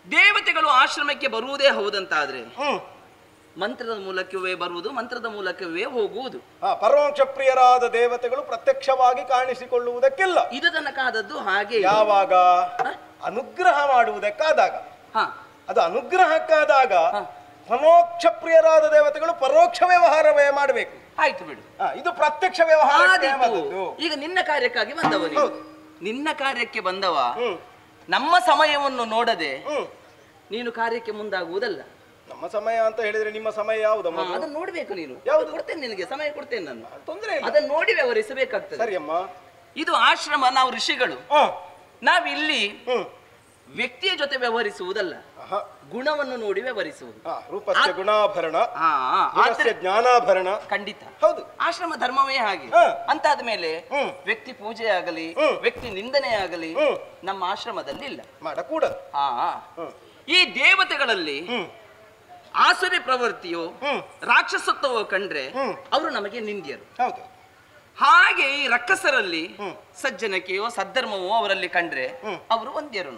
ದೇವತೆಗಳು ಆಶ್ರಮಕ್ಕೆ ಬರುವುದೇ ಹೌದಂತಾದ್ರೆ ಮಂತ್ರದ ಮೂಲಕವೇ ಬರುವುದು, ಮಂತ್ರದ ಮೂಲಕವೇ ಹೋಗುವುದು. ಪರಮೋಕ್ಷ ಪ್ರಿಯರಾದ ದೇವತೆಗಳು ಪ್ರತ್ಯಕ್ಷವಾಗಿ ಕಾಣಿಸಿಕೊಳ್ಳುವುದಕ್ಕಿಲ್ಲ. ಇದು ತನಕಾದದ್ದು ಹಾಗೆ. ಯಾವಾಗ ಅನುಗ್ರಹ ಮಾಡುವುದಕ್ಕಾದಾಗ, ಅದು ಅನುಗ್ರಹಕ್ಕಾದಾಗ ಪರೋಕ್ಷ ಪ್ರಿಯರಾದ ದೇವತೆಗಳು ಪರೋಕ್ಷ ವ್ಯವಹಾರವೇ ಮಾಡಬೇಕು. ಆಯ್ತು ಬಿಡು, ಇದು ಪ್ರತ್ಯಕ್ಷ ವ್ಯವಹಾರ. ಈಗ ನಿನ್ನ ಕಾರ್ಯಕ್ಕಾಗಿ ಬಂದವ ನೀನು. ನಿನ್ನ ಕಾರ್ಯಕ್ಕೆ ಬಂದವ ನಮ್ಮ ಸಮಯವನ್ನು ನೋಡದೆ ನೀನು ಕಾರ್ಯಕ್ಕೆ ಮುಂದಾಗುವುದಲ್ಲ. ನಮ್ಮ ಸಮಯ ಅಂತ ಹೇಳಿದ್ರೆ ನಿಮ್ಮ ಸಮಯ ಯಾವುದಮ್ಮ? ಅದನ್ನು ನೋಡ್ಬೇಕು ನೀನು. ಯಾವುದು? ಕೊಡ್ತೇನೆ ನಿನಗೆ ಸಮಯ ಕೊಡ್ತೇನೆ ನಾನು, ತೊಂದರೆ ಇಲ್ಲ. ಅದನ್ನು ನೋಡಿ ವ್ಯವಹರಿಸಬೇಕಾಗ್ತದೆ. ಸರಿ ಅಮ್ಮ. ಇದು ಆಶ್ರಮ, ನಾವು ಋಷಿಗಳು. ನಾವಿಲ್ಲಿ ವ್ಯಕ್ತಿಯ ಜೊತೆ ವ್ಯವಹರಿಸುವುದಲ್ಲ, ಗುಣವನ್ನು ನೋಡಿ ವ್ಯವಹರಿಸುವುದು. ರೂಪಸ್ಯ ಗುಣಾಭರಣ, ಜ್ಞಾನಾಭರಣ. ಖಂಡಿತ ಹೌದು, ಆಶ್ರಮ ಧರ್ಮವೇ ಹಾಗೆ. ಅಂತಾದ ಮೇಲೆ ವ್ಯಕ್ತಿ ಪೂಜೆ ಆಗಲಿ, ವ್ಯಕ್ತಿ ನಿಂದನೆ ಆಗಲಿ ನಮ್ಮ ಆಶ್ರಮದಲ್ಲಿ ಇಲ್ಲ, ಮಾಡಕೂಡದು. ಈ ದೇವತೆಗಳಲ್ಲಿ ಆಸುರಿ ಪ್ರವೃತ್ತಿಯೋ ರಾಕ್ಷಸತ್ವವೋ ಕಂಡ್ರೆ ಅವರು ನಮಗೆ ನಿಂದ್ಯರು. ಹಾಗೆ ಈ ರಕ್ಕಸರಲ್ಲಿ ಸಜ್ಜನಕೆಯೋ ಸದ್ಧರ್ಮವೋ ಅವರಲ್ಲಿ ಕಂಡ್ರೆ ಅವರು ವಂದ್ಯರು.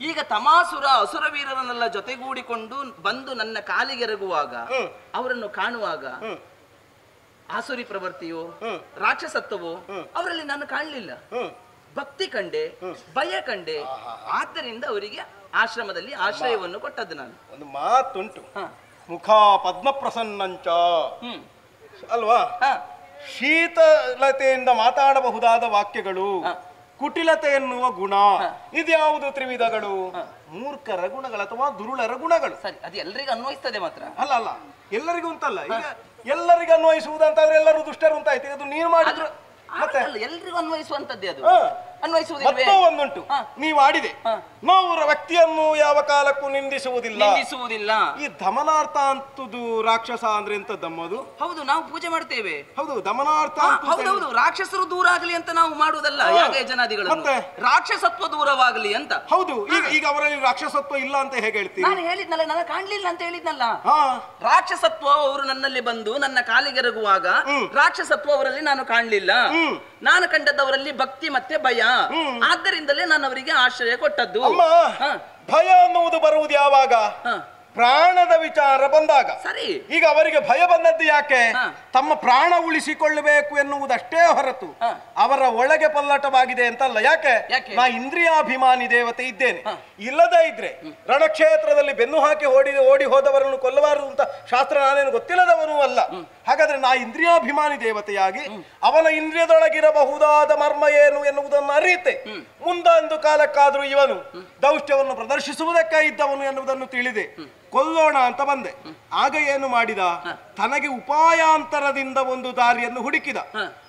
ಈಗ ತಮಾಸುರ ಅಸುರವೀರರನ್ನೆಲ್ಲ ಜೊತೆಗೂಡಿಕೊಂಡು ಬಂದು ನನ್ನ ಕಾಲಿಗೆರಗುವಾಗ ಅವರನ್ನು ಕಾಣುವಾಗ ಆಸುರಿ ಪ್ರವೃತ್ತಿಯೋ ರಾಕ್ಷಸತ್ವವೋ ಅವರಲ್ಲಿ ನಾನು ಕಾಣಲಿಲ್ಲ. ಭಕ್ತಿ ಕಂಡೆ, ಭಯ ಕಂಡೆ. ಆದ್ದರಿಂದ ಅವರಿಗೆ ಆಶ್ರಮದಲ್ಲಿ ಆಶ್ರಯವನ್ನು ಕೊಟ್ಟದ್ದು ನಾನು. ಒಂದು ಮಾತುಂಟು, ಮುಖ ಪದ್ಮ ಪ್ರಸನ್ನಂಚ ಅಲ್ವಾ? ಶೀತಲತೆಯಿಂದ ಮಾತಾಡಬಹುದಾದ ವಾಕ್ಯಗಳು, ಕುಟಿಲತೆ ಎನ್ನುವ ಗುಣ, ಇದ್ಯಾವುದು ತ್ರಿವಿಧಗಳು? ಮೂರ್ಖರ ಗುಣಗಳು ಅಥವಾ ದುರುಳರ ಗುಣಗಳು. ಸರಿ, ಅದು ಎಲ್ಲರಿಗೂ ಅನ್ವಯಿಸ್ತದೆ ಮಾತ್ರ. ಅಲ್ಲ ಎಲ್ಲರಿಗೂ ಅಂತಲ್ಲ. ಈಗ ಎಲ್ಲರಿಗೂ ಅನ್ವಯಿಸುವುದಂತಾದ್ರೆ ಎಲ್ಲರೂ ದುಷ್ಟರು ಅಂತ ಆಯ್ತು. ಅದು ನೀನು ಮಾಡಿದ್ರು ಮತ್ತೆ ಎಲ್ರಿಗೂ ಅನ್ವಯಿಸುವಂತದ್ದೇ ಅದು. ಒಂದುಂಟು, ನೀವು ಆಡಿದೆ, ನಾವು ವ್ಯಕ್ತಿಯನ್ನು ಯಾವ ಕಾಲಕ್ಕೂ ನಿಂದಿಸುವುದಿಲ್ಲ. ಈ ದಮನಾರ್ಥ ಅಂತದ್ದು ರಾಕ್ಷಸ ಅಂದ್ರೆ ಎಂತದ್ದಮ್ಮದು? ಹೌದು, ನಾವು ಪೂಜೆ ಮಾಡ್ತೇವೆ. ಹೌದು, ದಮನಾರ್ಥ. ಹೌದೌದು, ರಾಕ್ಷಸರು ದೂರ ಆಗಲಿ ಅಂತ ನಾವು ಮಾಡುವುದಲ್ಲ. ಜನಾದಿಗಳು ರಾಕ್ಷಸತ್ವ ದೂರವಾಗಲಿ ಅಂತ. ಹೌದು, ಈಗ ಅವರಲ್ಲಿ ರಾಕ್ಷಸತ್ವ ಇಲ್ಲ ಅಂತ ಹೇಗೆ ಹೇಳ್ತೀವಿ? ನಾನು ಹೇಳಿದ್ನಲ್ಲ, ನನಗೆ ಕಾಣ್ಲಿಲ್ಲ ಅಂತ ಹೇಳಿದ್ನಲ್ಲ. ರಾಕ್ಷಸತ್ವ ಅವರು ನನ್ನಲ್ಲಿ ಬಂದು ನನ್ನ ಕಾಲಿಗೆರಗುವಾಗ ರಾಕ್ಷಸತ್ವ ಅವರಲ್ಲಿ ನಾನು ಕಾಣ್ಲಿಲ್ಲ. ನಾನು ಕಂಡದ್ದವರಲ್ಲಿ ಭಕ್ತಿ ಮತ್ತೆ ಭಯ. ಆದ್ದರಿಂದಲೇ ನಾನು ಅವರಿಗೆ ಆಶ್ರಯ ಕೊಟ್ಟದ್ದು. ಭಯ ಅನ್ನುವುದು ಬರುವುದು ಯಾವಾಗ? ಪ್ರಾಣದ ವಿಚಾರ ಬಂದಾಗ. ಸರಿ, ಈಗ ಅವರಿಗೆ ಭಯ ಬಂದದ್ದು ಯಾಕೆ? ತಮ್ಮ ಪ್ರಾಣ ಉಳಿಸಿಕೊಳ್ಳಬೇಕು ಎನ್ನುವುದಷ್ಟೇ ಹೊರತು ಅವರ ಒಳಗೆ ಪಲ್ಲಟವಾಗಿದೆ ಅಂತಲ್ಲ. ಯಾಕೆ? ನಾ ಇಂದ್ರಿಯಾಭಿಮಾನಿ ದೇವತೆ ಇದ್ದೇನೆ. ಇಲ್ಲದೇ ಇದ್ರೆ ರಣಕ್ಷೇತ್ರದಲ್ಲಿ ಬೆನ್ನು ಹಾಕಿ ಓಡಿ ಹೋದವರನ್ನು ಕೊಲ್ಲಬಾರದು ಅಂತ ಶಾಸ್ತ್ರ ನಾನೇನು ಗೊತ್ತಿಲ್ಲದವನೂ ಅಲ್ಲ. ಹಾಗಾದ್ರೆ ನಾ ಇಂದ್ರಿಯಾಭಿಮಾನಿ ದೇವತೆಯಾಗಿ ಅವನ ಇಂದ್ರಿಯದೊಳಗಿರಬಹುದಾದ ಮರ್ಮ ಏನು ಎನ್ನುವುದನ್ನು ಅರಿತೆ ಮುಂದೊಂದು ಕಾಲಕ್ಕಾದ್ರೂ ಇವನು ದೌಷ್ಟ್ಯವನ್ನು ಪ್ರದರ್ಶಿಸುವುದಕ್ಕೆ ಇದ್ದವನು ಎನ್ನುವುದನ್ನು ತಿಳಿದೆ ಕೊಲ್ಲೋಣ ಅಂತ ಬಂದೆ. ಆಗ ಏನು ಮಾಡಿದ? ತನಗೆ ಉಪಾಯಾಂತರದಿಂದ ಒಂದು ದಾರಿಯನ್ನು ಹುಡುಕಿದ.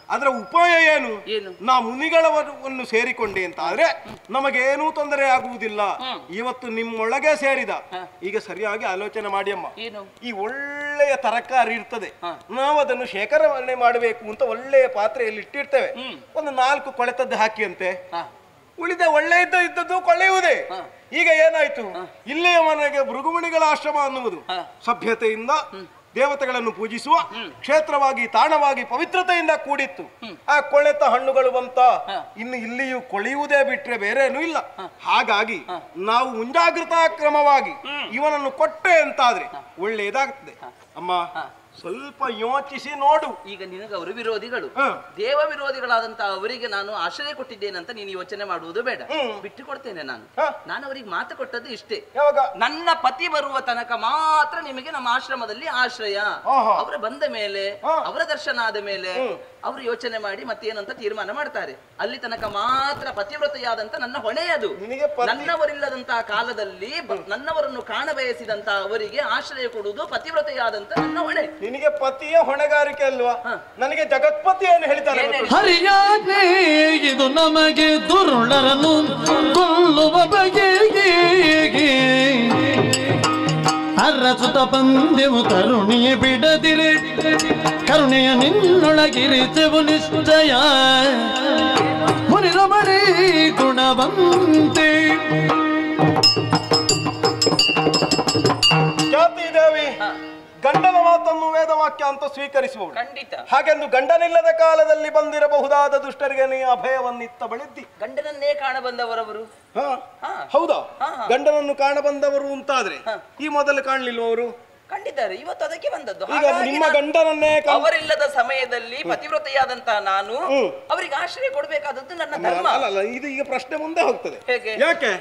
ಅದರ ಉಪಾಯ ಏನು? ಏನು? ನಾ ಮುನಿಗಳವನ್ನು ಸೇರಿಕೊಂಡೆ ಅಂತ ಆದ್ರೆ ನಮಗೇನೂ ತೊಂದರೆ ಆಗುವುದಿಲ್ಲ. ಇವತ್ತು ನಿಮ್ಮೊಳಗೆ ಸೇರಿದ ಈಗ ಸರಿಯಾಗಿ ಆಲೋಚನೆ ಮಾಡಿ ಅಮ್ಮ. ಈ ಒಳ್ಳೆಯ ತರಕಾರಿ ಇರ್ತದೆ, ನಾವು ಅದನ್ನು ಶೇಖರಣೆ ಮಾಡಬೇಕು ಅಂತ ಒಳ್ಳೆಯ ಪಾತ್ರೆಯಲ್ಲಿ ಇಟ್ಟಿರ್ತೇವೆ. ಒಂದು 4 ಕೊಳೆತದ್ದು ಹಾಕಿ ಅಂತೆ, ಉಳಿದ ಒಳ್ಳೆ ಇದ್ದದ್ದು ಕೊಳೆಯುವುದೇ. ಈಗ ಏನಾಯ್ತು, ಇಲ್ಲಿಯ ಮನೆಗೆ ಭೃಗುಮುನಿಗಳ ಆಶ್ರಮ ಅನ್ನುವುದು ಸಭ್ಯತೆಯಿಂದ ದೇವತೆಗಳನ್ನು ಪೂಜಿಸುವ ಕ್ಷೇತ್ರವಾಗಿ ತಾಣವಾಗಿ ಪವಿತ್ರತೆಯಿಂದ ಕೂಡಿತ್ತು. ಆ ಕೊಳೆತ ಹಣ್ಣುಗಳು ಬಂತ, ಇನ್ನು ಇಲ್ಲಿಯೂ ಕೊಳೆಯುವುದೇ ಬಿಟ್ರೆ ಬೇರೇನೂ ಇಲ್ಲ. ಹಾಗಾಗಿ ನಾವು ಮುಂಜಾಗ್ರತಾ ಕ್ರಮವಾಗಿ ಇವನನ್ನು ಕೊಟ್ಟೆ ಅಂತಾದ್ರೆ ಒಳ್ಳೆಯದಾಗ್ತದೆ ಅಮ್ಮ. ಸ್ವಲ್ಪ ಯೋಚಿಸಿ ನೋಡು. ಈಗ ನಿನಗೆ ಅವರು ವಿರೋಧಿಗಳು, ದೇವ ವಿರೋಧಿಗಳಾದಂತ ಅವರಿಗೆ ನಾನು ಆಶ್ರಯ ಕೊಟ್ಟಿದ್ದೇನಂತ ನೀನು ಯೋಚನೆ ಮಾಡುವುದು ಬೇಡ, ಬಿಟ್ಟು ಕೊಡ್ತೇನೆ ನಾನು ಅವರಿಗೆ ಮಾತು ಕೊಟ್ಟದ್ದು ಇಷ್ಟೇ, ನನ್ನ ಪತಿ ಬರುವ ತನಕ ಮಾತ್ರ ನಿಮಗೆ ನಮ್ಮ ಆಶ್ರಮದಲ್ಲಿ ಆಶ್ರಯ. ಅವರ ಬಂದ ಮೇಲೆ, ಅವರ ದರ್ಶನ ಆದ ಮೇಲೆ ಅವರು ಯೋಚನೆ ಮಾಡಿ ಮತ್ತೇನಂತ ತೀರ್ಮಾನ ಮಾಡ್ತಾರೆ. ಅಲ್ಲಿ ತನಕ ಮಾತ್ರ ಪತಿವ್ರತೆಯಾದಂತ ನನ್ನ ಹೊಣೆಯದು. ನನ್ನವರಿಲ್ಲದಂತಹ ಕಾಲದಲ್ಲಿ ನನ್ನವರನ್ನು ಕಾಣಬಯಸಿದಂತ ಅವರಿಗೆ ಆಶ್ರಯ ಕೊಡುವುದು ಪತಿವ್ರತೆಯಾದಂತ ನನ್ನ ಹೊಣೆ. ನಿನಗೆ ಪತಿಯ ಹೊಣೆಗಾರಿಕೆ ಅಲ್ವಾ? ನನಗೆ ಜಗತ್ಪತಿಯನ್ನು ಹೇಳ್ತಾರೆ. ಹರಿಯಾಜ್ಞೆ ಇದು ನಮಗೆ ದುರುಳರನ್ನು ಕೊಲ್ಲುವ ಬಗೆಗೆ ಅರಸುತ ಬಂದೆವು ತರುಣಿಯ ಬಿಡದಿರೆ ಕರುಣೆಯ ನಿನ್ನೊಳಗಿರಿತೆವು ನಿಶ್ಚಯ ಮುನಿರಮಣಿ ಗುಣವಂತೆ. ಜಾತಿ ದೇವಿ ಗಂಡನ ಮಾತನ್ನು ವೇದವಾಕ್ಯ ಅಂತ ಸ್ವೀಕರಿಸುವವಳು. ಖಂಡಿತ. ಹಾಗೆಂದು ಗಂಡನಿಲ್ಲದ ಕಾಲದಲ್ಲಿ ಬಂದಿರಬಹುದಾದ ದುಷ್ಟರಿಗೆ ನೀ ಅಭಯವನ್ನಿತ್ತ ಬಳಿದ್ದಿ. ಗಂಡನನ್ನೇ ಕಾಣ ಬಂದವರವರು. ಹೌದಾ? ಗಂಡನನ್ನು ಕಾಣ ಬಂದವರು ಅಂತಾದ್ರೆ ಈ ಮೊದಲು ಕಾಣಲಿಲ್ವವರು? ಕಂಡಿದ್ದಾರೆ, ಇವತ್ತು ಅದಕ್ಕೆ ಬಂದದ್ದು. ಈಗ ನಿಮ್ಮ ಗಂಡನನ್ನೇ ಅವರಿಲ್ಲದ ಸಮಯದಲ್ಲಿ ಪತಿವ್ರತೆಯಾದಂತಹ ನಾನು ಅವರಿಗೆ ಆಶ್ರಯ ಕೊಡಬೇಕಾದದ್ದು ನನ್ನ ಧರ್ಮ. ಅಲ್ಲ, ಇದು ಈಗ ಪ್ರಶ್ನೆ ಮುಂದೆ ಹೋಗ್ತದೆ. ಹೇಗೆ? ಯಾಕೆ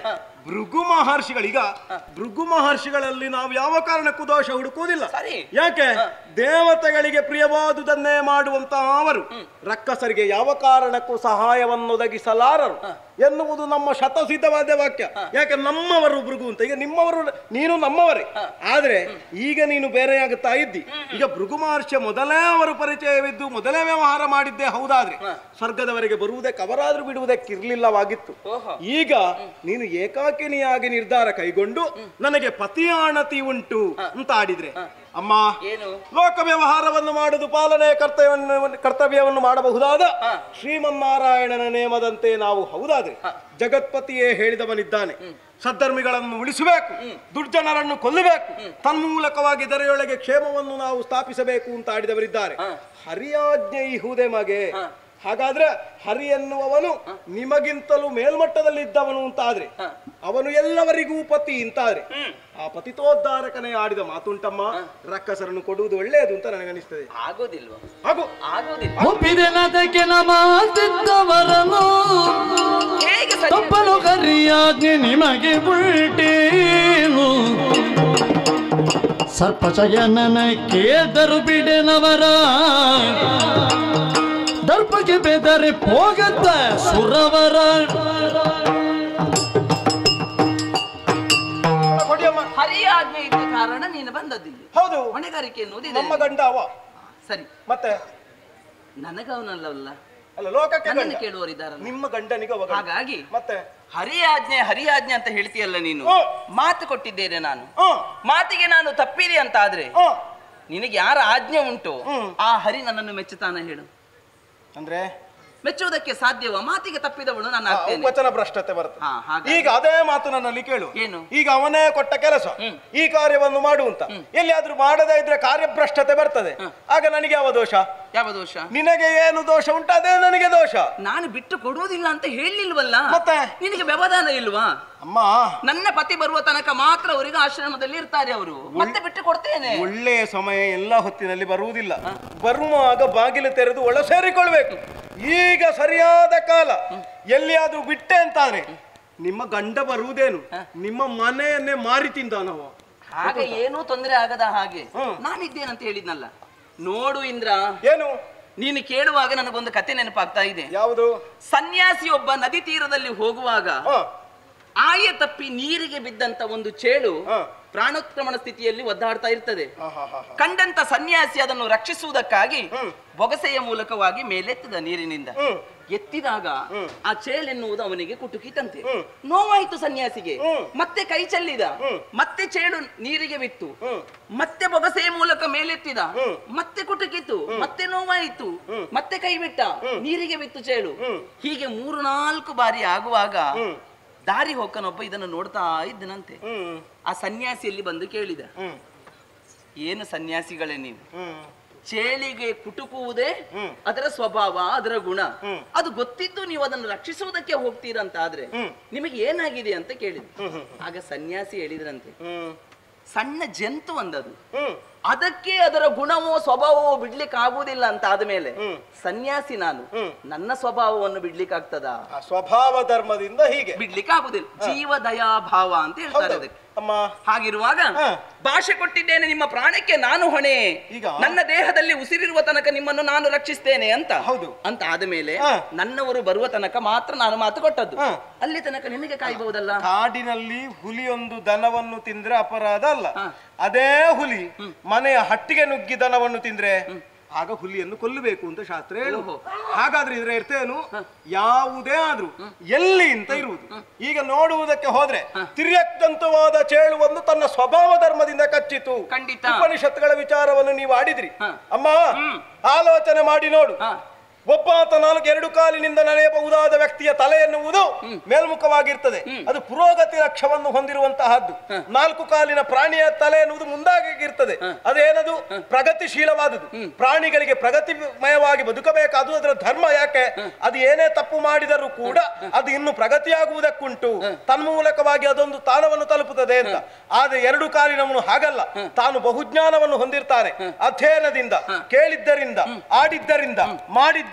ಭೃಗು ಮಹರ್ಷಿಗಳೀಗ ಭೃಗು ಮಹರ್ಷಿಗಳಲ್ಲಿ ನಾವು ಯಾವ ಕಾರಣಕ್ಕೂ ದೋಷ ಹುಡುಕುವುದಿಲ್ಲ. ಯಾಕೆ? ದೇವತೆಗಳಿಗೆ ಪ್ರಿಯವಾದುದನ್ನೇ ಮಾಡುವಂತಹ ಅವರು ರಕ್ಕಸರಿಗೆ ಯಾವ ಕಾರಣಕ್ಕೂ ಸಹಾಯವನ್ನೊದಗಿಸಲಾರರು ಎನ್ನುವುದು ನಮ್ಮ ಶತಸಿದ್ಧವಾದ ವಾಕ್ಯ. ಯಾಕೆ ನಮ್ಮವರು ಭೃಗು ಅಂತ. ಈಗ ನಿಮ್ಮವರು, ನೀನು ನಮ್ಮವರೇ, ಆದ್ರೆ ಈಗ ನೀನು ಬೇರೆಯಾಗುತ್ತಾ ಇದ್ದಿ. ಈಗ ಭೃಗು ಮಹರ್ಷಿಯ ಮೊದಲೇ ಅವರು ಪರಿಚಯವಿದ್ದು ಮೊದಲೇ ವ್ಯವಹಾರ ಮಾಡಿದ್ದೇ ಹೌದಾದ್ರೆ ಸ್ವರ್ಗದವರೆಗೆ ಬರುವುದಕ್ಕೆ ಅವರಾದ್ರೂ ಬಿಡುವುದಕ್ಕಿರ್ಲಿಲ್ಲವಾಗಿತ್ತು. ಈಗ ನೀನು ಏಕಾಕಿನಿಯಾಗಿ ನಿರ್ಧಾರ ಕೈಗೊಂಡು ನನಗೆ ಪತಿಯಾಣತಿ ಉಂಟು ಅಂತ ಆಡಿದ್ರೆ ಅಮ್ಮ, ಲೋಕ ವ್ಯವಹಾರವನ್ನು ಮಾಡುವುದು ಪಾಲನೆ ಕರ್ತವ್ಯವನ್ನು ಮಾಡಬಹುದಾದ ಶ್ರೀಮನ್ನಾರಾಯಣನ ನೇಮದಂತೆ ನಾವು ಹೌದಾದ್ರೆ ಜಗತ್ಪತಿಯೇ ಹೇಳಿದವನಿದ್ದಾನೆ, ಸದ್ಧರ್ಮಿಗಳನ್ನು ಉಳಿಸಬೇಕು, ದುರ್ಜನರನ್ನು ಕೊಲ್ಲಬೇಕು, ತನ್ಮೂಲಕವಾಗಿ ದರೆಯೊಳಗೆ ಕ್ಷೇಮವನ್ನು ನಾವು ಸ್ಥಾಪಿಸಬೇಕು ಅಂತ ಆಡಿದವರಿದ್ದಾರೆ. ಹರಿಯಾಜ್ಞೆ ಇಹುದೇ ಮಗೆ. ಹಾಗಾದ್ರೆ ಹರಿ ಎನ್ನುವವನು ನಿಮಗಿಂತಲೂ ಮೇಲ್ಮಟ್ಟದಲ್ಲಿದ್ದವನು ಅಂತಾದ್ರೆ ಅವನು ಎಲ್ಲವರಿಗೂ ಪತಿ ಅಂತಾದ್ರೆ ಆ ಪತಿತೋದ್ಧಾರಕನೇ ಆಡಿದ ಮಾತುಂಟಮ್ಮ, ರಕ್ಕಸರನ್ನು ಕೊಡುವುದು ಒಳ್ಳೆಯದು ಅಂತ ನನಗನಿಸ್ತದೆ. ಆಗೋದಿಲ್ವಾ? ಒಪ್ಪಿದೆನದಕ್ಕೆ ನಮಾತಿದ್ದವರನು ತಪ್ಪಲು ಹರಿಯಾಜ್ಞೆ ನಿಮಗೆ ಉಲ್ಟೇನು ಸರ್ಪಶಯನನ ಕೇದರು ಬಿಡೆನವರ ದರ್ಪಕ್ಕೆ ಬೆದರೆ ಹೋಗತ್ತ ಸುರವರ. ಹರಿಯಾಜ್ಞೆ ಇದ್ದ ಕಾರಣ ನೀನು ಬಂದದ್ದಿಲ್ಲ. ಹೌದು, ಹೊಣೆಗಾರಿಕೆ ಎನ್ನುವುದು ನಮ್ಮ ಗಂಡ ಅವ. ಸರಿ, ಮತ್ತೆ ನನಗವನಲ್ಲ, ಅಲ್ಲ ಲೋಕಕ್ಕೆ ಕೇಳುವರಿದ್ದಾರೆ, ನಿಮ್ಮ ಗಂಡನಿಗೆ. ಹಾಗಾಗಿ ಮತ್ತೆ ಹರಿಯಾಜ್ಞೆ ಅಂತ ಹೇಳ್ತೀಯಲ್ಲ ನೀನು. ಮಾತು ಕೊಟ್ಟಿದ್ದೇನೆ ನಾನು, ಮಾತಿಗೆ ನಾನು ತಪ್ಪಿದೆ ಅಂತ ಆದ್ರೆ ನಿನಗೆ ಯಾರ ಆಜ್ಞೆ ಉಂಟು ಆ ಹರಿ ನನ್ನನ್ನು ಮೆಚ್ಚುತ್ತಾನ ಹೇಳು. ಅಂದ್ರೆ ಮೆಚ್ಚುವುದಕ್ಕೆ ಸಾಧ್ಯವ? ಮಾತಿಗೆ ತಪ್ಪಿದವಳು ನಾನು ವಚನ ಭ್ರಷ್ಟತೆ ಬರ್ತದೆ. ಈಗ ಅದೇ ಮಾತು ನನ್ನಲ್ಲಿ ಕೇಳು. ಏನು? ಈಗ ಅವನೇ ಕೊಟ್ಟ ಕೆಲಸ, ಈ ಕಾರ್ಯವನ್ನು ಮಾಡುವಂತ ಎಲ್ಲಿಯಾದ್ರೂ ಮಾಡದೇ ಇದ್ರೆ ಕಾರ್ಯಭ್ರಷ್ಟತೆ ಬರ್ತದೆ. ಆಗ ನನಗೆ ಯಾವ ದೋಷ? ಯಾವ ದೋಷ? ನಿನಗೆ ಏನು ದೋಷ ಉಂಟು ಅದೇ ನನಗೆ ದೋಷ. ನಾನು ಬಿಟ್ಟು ಕೊಡುವುದಿಲ್ಲ ಅಂತ ಹೇಳಿಲ್ವಲ್ಲ, ಮತ್ತೆ ನಿನಗೆ ವ್ಯವಧಾನ ಇಲ್ವಾ? ಅಮ್ಮ, ನನ್ನ ಪತಿ ಬರುವ ತನಕ ಮಾತ್ರ ಅವರಿಗೆ ಆಶ್ರಮದಲ್ಲಿ ಇರ್ತಾರೆ ಅವರು, ಮತ್ತೆ ಬಿಟ್ಟು ಕೊಡ್ತೇನೆ. ಒಳ್ಳೆಯ ಸಮಯ ಎಲ್ಲ ಹೊತ್ತಿನಲ್ಲಿ ಬರುವುದಿಲ್ಲ. ಬರುವಾಗ ಬಾಗಿಲು ತೆರೆದು ಒಳ ಸೇರಿಕೊಳ್ಬೇಕು. ಈಗ ಸರಿಯಾದ ಕಾಲ. ಎಲ್ಲಿಯಾದ್ರೂ ಬಿಟ್ಟೆ ಅಂತಾದ್ರೆ ನಿಮ್ಮ ಗಂಡ ಬರುವುದೇನು? ನಿಮ್ಮ ಮನೆಯನ್ನೇ ಮಾರಿ ತಿಂದಾನವ. ಹಾಗೆ ಏನೂ ತೊಂದರೆ ಆಗದ ಹಾಗೆ ನಾನಿದ್ದೇನಂತ ಹೇಳಿದ್ನಲ್ಲ. ನೋಡು ಇಂದ್ರ, ಏನು ನೀನು ಕೇಳುವಾಗ ನನಗೊಂದು ಕತೆ ನೆನಪಾಗ್ತಾ ಇದೆ. ಯಾವುದು? ಸನ್ಯಾಸಿ ಒಬ್ಬ ನದಿ ತೀರದಲ್ಲಿ ಹೋಗುವಾಗ ಆಯ ತಪ್ಪಿ ನೀರಿಗೆ ಬಿದ್ದಂತ ಒಂದು ಚೇಳು ಪ್ರಾಣೋತ್ಕ್ರಮಣ ಸ್ಥಿತಿಯಲ್ಲಿ ಒದ್ದಾಡ್ತಾ ಇರ್ತದೆ. ಕಂಡಂತ ಸನ್ಯಾಸಿ ಅದನ್ನು ರಕ್ಷಿಸುವುದಕ್ಕಾಗಿ ಬೊಗಸೆಯ ಮೂಲಕವಾಗಿ ಮೇಲೆತ್ತಿದ ನೀರಿನಿಂದ. ಎತ್ತಿದಾಗ ಆ ಚೇಳೆನ್ನುವುದು ಅವನಿಗೆ ಕುಟುಕಿತಂತೆ. ನೋವಾಯಿತು ಸನ್ಯಾಸಿಗೆ. ಮತ್ತೆ ಕೈ ಚೆಲ್ಲಿದ, ಮತ್ತೆ ಚೇಳು ನೀರಿಗೆ ಬಿತ್ತು, ಮತ್ತೆ ಬೊಗಸೆಯ ಮೂಲಕ ಮೇಲೆತ್ತಿದ, ಮತ್ತೆ ಕುಟುಕಿತು, ಮತ್ತೆ ನೋವಾಯಿತು, ಮತ್ತೆ ಕೈ ಬಿಟ್ಟ, ನೀರಿಗೆ ಬಿತ್ತು ಚೇಳು. ಹೀಗೆ 3-4 ಬಾರಿ ಆಗುವಾಗ ದಾರಿ ಹೋಕ್ಕನೊಬ್ಬ ಇದನ್ನು ನೋಡ್ತಾ ಇದ್ದನಂತೆ. ಆ ಸನ್ಯಾಸಿಯಲ್ಲಿ ಬಂದು ಕೇಳಿದ, ಏನು ಸನ್ಯಾಸಿಗಳೇ ನೀವು, ಚೇಳಿಗೆ ಕುಟುಕುವುದೇ ಅದರ ಸ್ವಭಾವ, ಅದರ ಗುಣ, ಅದು ಗೊತ್ತಿದ್ದು ನೀವು ಅದನ್ನು ರಕ್ಷಿಸುವುದಕ್ಕೆ ಹೋಗ್ತೀರಂತ ಆದ್ರೆ ನಿಮಗೆ ಏನಾಗಿದೆ ಅಂತ ಕೇಳಿದ. ಆಗ ಸನ್ಯಾಸಿ ಹೇಳಿದ್ರಂತೆ, ಸಣ್ಣ ಜಂತು ಅಂದದು, ಅದಕ್ಕೆ ಅದರ ಗುಣವೋ ಸ್ವಭಾವವೋ ಬಿಡ್ಲಿಕ್ಕೆ ಆಗುವುದಿಲ್ಲ ಅಂತ ಆದ್ಮೇಲೆ ಸನ್ಯಾಸಿ ನಾನು, ನನ್ನ ಸ್ವಭಾವವನ್ನು ಬಿಡ್ಲಿಕ್ಕೆ ಆಗ್ತದ? ಸ್ವಭಾವ ಧರ್ಮದಿಂದ ಹೀಗೆ ಬಿಡ್ಲಿಕ್ಕೆ ಆಗುದಿಲ್ಲ. ಜೀವ ದಯಾ ಭಾವ ಅಂತ ಹೇಳ್ತಾರೆ ಅದಕ್ಕೆ. ಹಾಗಿರುವಾಗ ಭಾಷೆ ಕೊಟ್ಟಿದ್ದೇನೆ, ನಿಮ್ಮ ಪ್ರಾಣಕ್ಕೆ ನಾನು ಹೊಣೆ, ನನ್ನ ದೇಹದಲ್ಲಿ ಉಸಿರಿರುವ ತನಕ ನಿಮ್ಮನ್ನು ನಾನು ರಕ್ಷಿಸ್ತೇನೆ ಅಂತ. ಅಂತ ಆದ್ಮೇಲೆ ನನ್ನವರು ಬರುವ ತನಕ ಮಾತ್ರ ನಾನು ಮಾತು ಕೊಟ್ಟದ್ದು. ಅಲ್ಲಿ ತನಕ ನಿಮಗೆ ಕಾಯ್ಬಹುದಲ್ಲ. ಕಾಡಿನಲ್ಲಿ ಹುಲಿಯೊಂದು ದನವನ್ನು ತಿಂದ್ರೆ ಅಪರಾಧ ಅಲ್ಲ, ಅದೇ ಹುಲಿ ಮನೆಯ ಹಟ್ಟಿಗೆ ನುಗ್ಗಿ ದನವನ್ನು ತಿಂದ್ರೆ ಆಗ ಹುಲಿಯನ್ನು ಕೊಲ್ಲಬೇಕು ಅಂತ ಶಾಸ್ತ್ರ ಹೇಳು. ಹಾಗಾದ್ರೆ ಇದ್ರ ಅರ್ಥೇನು, ಯಾವುದೇ ಆದ್ರೂ ಎಲ್ಲಿ ಅಂತ ಇರುವುದು. ಈಗ ನೋಡುವುದಕ್ಕೆ ಹೋದ್ರೆ ತಿರ್ಯಕ್ದಂತವಾದ ಚೇಳು ಒಂದು ತನ್ನ ಸ್ವಭಾವ ಧರ್ಮದಿಂದ ಕಚ್ಚಿತು. ಉಪನಿಷತ್ತುಗಳ ವಿಚಾರವನ್ನು ನೀವು ಆಡಿದ್ರಿ ಅಮ್ಮ, ಆಲೋಚನೆ ಮಾಡಿ ನೋಡು. ಒಬ್ಬಾತ 4 ಕಾಲಿನಿಂದ ನಡೆಯಬಹುದಾದ ವ್ಯಕ್ತಿಯ ತಲೆ ಎನ್ನುವುದು ಮೇಲ್ಮುಖವಾಗಿರ್ತದೆ, ಅದು ಪುರೋಗತಿ ಲಕ್ಷ್ಯವನ್ನು ಹೊಂದಿರುವಂತಹದ್ದು. 4 ಕಾಲಿನ ಪ್ರಾಣಿಯ ತಲೆ ಎನ್ನುವುದು ಮುಂದಾಗಿರ್ತದೆ, ಅದೇನದು ಪ್ರಗತಿಶೀಲವಾದುದು. ಪ್ರಾಣಿಗಳಿಗೆ ಪ್ರಗತಿಮಯವಾಗಿ ಬದುಕಬೇಕಾದು ಅದರ ಧರ್ಮ. ಯಾಕೆ, ಅದು ಏನೇ ತಪ್ಪು ಮಾಡಿದರೂ ಕೂಡ ಅದು ಇನ್ನು ಪ್ರಗತಿಯಾಗುವುದಕ್ಕುಂಟು, ತನ್ಮೂಲಕವಾಗಿ ಅದೊಂದು ತಾಣವನ್ನು ತಲುಪುತ್ತದೆ ಅಂತ. ಆದ್ರೆ 2 ಕಾಲಿನವನು ಹಾಗಲ್ಲ, ತಾನು ಬಹುಜ್ಞಾನವನ್ನು ಹೊಂದಿರ್ತಾನೆ. ಅಧ್ಯಯನದಿಂದ, ಕೇಳಿದ್ದರಿಂದ, ಆಡಿದ್ದರಿಂದ, ಮಾಡಿದ್ದರಿಂದ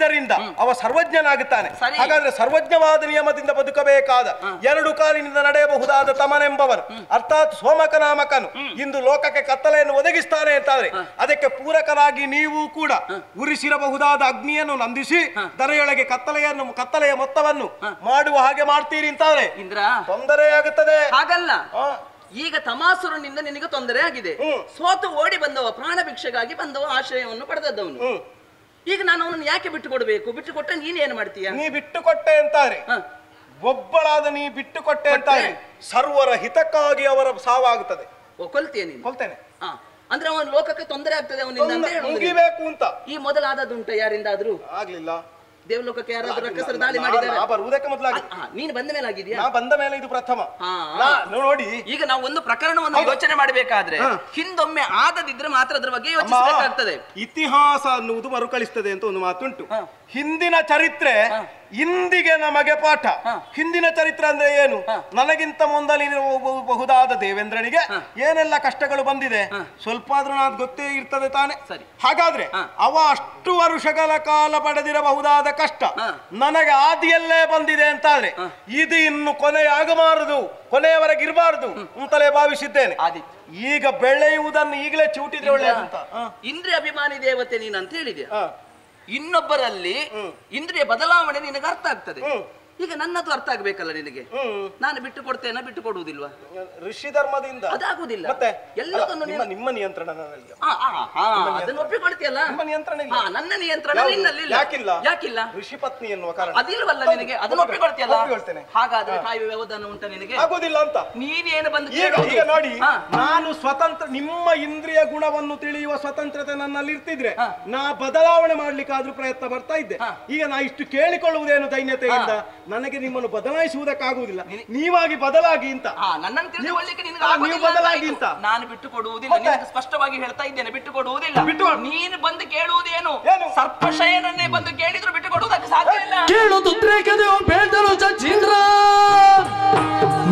ಅವ ಸರ್ವಜ್ಞನಾಗುತ್ತಾನೆ. ಹಾಗಾದ್ರೆ ಸರ್ವಜ್ಞವಾದ ನಿಯಮದಿಂದ ಬದುಕಬೇಕಾದ 2 ಕಾಲಿನಿಂದ ನಡೆಯಬಹುದಾದ ತಮನೆಂಬವನು ಅರ್ಥಾತ್ ಸೋಮಕ ನಾಮಕನು ಇಂದು ಲೋಕಕ್ಕೆ ಕತ್ತಲೆಯನ್ನು ಒದಗಿಸ್ತಾನೆ ಅಂತಾದ್ರೆ ಅದಕ್ಕೆ ಪೂರಕರಾಗಿ ನೀವು ಕೂಡ ಉರಿಸಿರಬಹುದಾದ ಅಗ್ನಿಯನ್ನು ನಂದಿಸಿ ದರೆಯೊಳಗೆ ಕತ್ತಲೆಯ ಮೊತ್ತವನ್ನು ಮಾಡುವ ಹಾಗೆ ಮಾಡ್ತೀರಿ ಅಂತಾದ್ರೆ ಇಂದ್ರ ತೊಂದರೆಯಾಗುತ್ತದೆ. ಹಾಗಲ್ಲ, ಈಗ ತಮಾಸುರನಿಂದ ನಿನಗೆ ತೊಂದರೆ ಆಗಿದೆ. ಸೋತು ಓಡಿ ಬಂದವ, ಪ್ರಾಣ ಭಿಕ್ಷೆಗಾಗಿ ಬಂದವ, ಆಶ್ರಯವನ್ನು ಪಡೆದವನು. ಈಗ ನಾನು ಅವನನ್ನು ಯಾಕೆ ಬಿಟ್ಟು ಕೊಡಬೇಕು? ಬಿಟ್ಟು ಕೊಟ್ಟ ನೀನ್ ಏನ್ ಮಾಡ್ತೀಯ? ನೀ ಬಿಟ್ಟು ಕೊಟ್ಟೆ ಅಂತಾರೆ, ಒಬ್ಬಳಾದ ನೀ ಬಿಟ್ಟು ಕೊಟ್ಟೆ ಅಂತಾರೆ ಸರ್ವರ ಹಿತಕ್ಕಾಗಿ ಅವರ ಸಾವಾಗುತ್ತದೆ. ಕೊಲ್ತೀಯ ನೀನು? ಕೊಲ್ತೇನೆ. ಅಂದ್ರೆ ಅವನ ಲೋಕಕ್ಕೆ ತೊಂದರೆ ಆಗ್ತದೆ ಅವನಿಂದ ಮುಗಿಬೇಕು ಅಂತ. ಈ ಮೊದಲಾದದುಂಟ ಯಾರಿಂದಾದ್ರೂ? ಆಗ್ಲಿಲ್ಲ. ದೇವಲೋಕಕ್ಕೆ ಯಾರಾದ್ರೂ ರಕ್ಕಸರು ದಾಳಿ ಮಾಡಿದ್ದಾರೆ? ಬರುವುದಕ್ಕೆ ಮೊದಲಾಗಿ ನೀನು ಬಂದ ಮೇಲೆ ಆಗಿದೆಯಾ? ನಾ ಬಂದ ಮೇಲೆ ಇದು ಪ್ರಥಮ. ನೋಡಿ, ಈಗ ನಾವು ಒಂದು ಪ್ರಕರಣವನ್ನು ಯೋಚನೆ ಮಾಡಬೇಕಾದ್ರೆ ಹಿಂದೊಮ್ಮೆ ಆದದಿದ್ರೆ ಮಾತ್ರ ಅದರ ಬಗ್ಗೆ ಯೋಚಿಸಬೇಕಾಗ್ತದೆ. ಇತಿಹಾಸ ಅನ್ನುವುದು ಮರುಕಳಿಸ್ತದೆ ಅಂತ ಒಂದು ಮಾತುಂಟು. ಹಿಂದಿನ ಚರಿತ್ರೆ ಇಂದಿಗೆ ನಮಗೆ ಪಾಠ. ಹಿಂದಿನ ಚರಿತ್ರೆ ಅಂದ್ರೆ ಏನು? ನನಗಿಂತ ಮುಂದಲಿರಬಹುದಾದ ದೇವೇಂದ್ರನಿಗೆ ಏನೆಲ್ಲ ಕಷ್ಟಗಳು ಬಂದಿದೆ ಸ್ವಲ್ಪ ಆದ್ರೂ ನಾದ್ ಗೊತ್ತೇ ಇರ್ತದೆ ತಾನೆ. ಹಾಗಾದ್ರೆ ಅವ ಅಷ್ಟು ವರ್ಷಗಳ ಕಾಲ ಪಡೆದಿರಬಹುದಾದ ಕಷ್ಟ ನನಗೆ ಆದಿಯಲ್ಲೇ ಬಂದಿದೆ ಅಂತಾದ್ರೆ ಇದು ಇನ್ನು ಕೊನೆಯಾಗಬಾರದು, ಕೊನೆಯವರೆಗೆ ಇರಬಾರದು ಅಂತಲೇ ಭಾವಿಸಿದ್ದೇನೆ. ಈಗ ಬೆಳೆಯುವುದನ್ನು ಈಗಲೇ ಚೂಟಿದ್ರೆ ಒಳ್ಳೆಯದಂತ. ಇಂದ್ರಿಯ ಅಭಿಮಾನಿ ದೇವತೆ ನೀನು ಅಂತ ಹೇಳಿದ್ಯಾ, ಇನ್ನೊಬ್ಬರಲ್ಲಿ ಇಂದ್ರಿಯ ಬದಲಾವಣೆ ನಿನಗೆ ಅರ್ಥ ಆಗ್ತದೆ. ಈಗ ನನ್ನದು ಅರ್ಥ ಆಗ್ಬೇಕಲ್ಲ ನಿನಗೆ. ನಾನು ಬಿಟ್ಟು ಕೊಡ್ತೇನೆ, ಬಿಟ್ಟು ಕೊಡುವುದಿಲ್ವಾ? ಋಷಿ ಧರ್ಮದಿಂದ ಅದಾಗುದಿಲ್ಲ. ಮತ್ತೆ ಎಲ್ಲದನ್ನು ನಿಮ್ಮ ನಿಯಂತ್ರಣ ಅದನ್ನು ಒಪ್ಪಿಕೊಳ್ತೀಯಲ್ಲ. ನಿಮ್ಮ ನಿಯಂತ್ರಣ ಇಲ್ಲ, ನನ್ನ ನಿಯಂತ್ರಣ ನಿನ್ನಲ್ಲಿ ಯಾಕಿಲ್ಲ? ಯಾಕಿಲ್ಲ? ಋಷಿ ಪತ್ನಿ ಎನ್ನುವ ಕಾರಣ ಅದಿಲ್ವಲ್ಲ ನಿನಗೆ, ಅದನ್ನು ಒಪ್ಪಿಕೊಳ್ತೀಯಲ್ಲ. ಹಾಗಾದ್ರೆ ಕಾಯುವ ವ್ಯವಧಾನ ಉಂಟ ನಿನಗೆ? ಆಗೋದಿಲ್ಲ ಅಂತ ನೀನೇನು ಬಂದು ಈಗ ನೋಡಿ, ನಾನು ಸ್ವತಂತ್ರ, ನಿಮ್ಮ ಇಂದ್ರಿಯ ಗುಣವನ್ನು ತಿಳಿಯುವ ಸ್ವತಂತ್ರತೆ ನನ್ನಲ್ಲಿ ಇರ್ತಿದ್ರೆ ನಾ ಬದಲಾವಣೆ ಮಾಡ್ಲಿಕ್ಕಾದ್ರೂ ಪ್ರಯತ್ನ ಬರ್ತಾ ಇದ್ದೆ. ಈಗ ನಾ ಇಷ್ಟು ಕೇಳಿಕೊಳ್ಳುವುದೇನು ದೈನ್ಯತೆಯಿಂದ? ನನಗೆ ನಿಮ್ಮನ್ನು ಬದಲಾಯಿಸುವುದಕ್ಕಾಗುವುದಿಲ್ಲ, ನೀವಾಗಿ ಬದಲಾಗಿ ಅಂತ. ನನ್ನನ್ನು ತಿಳುವಳಿಕೆ ನೀವು ಬದಲಾಗಿ ಅಂತ. ನಾನು ಬಿಟ್ಟು ಕೊಡುವುದಿಲ್ಲ, ಸ್ಪಷ್ಟವಾಗಿ ಹೇಳ್ತಾ ಇದ್ದೇನೆ, ಬಿಟ್ಟು ಕೊಡುವುದಿಲ್ಲ. ನೀನು ಬಂದು ಕೇಳುವುದೇನು? ಸರ್ಪಶಯನನ್ನೇ ಬಂದು ಕೇಳಿದ್ರು ಬಿಟ್ಟು ಕೊಡುವುದಕ್ಕೆ ಸಾಧ್ಯ ಇಲ್ಲ.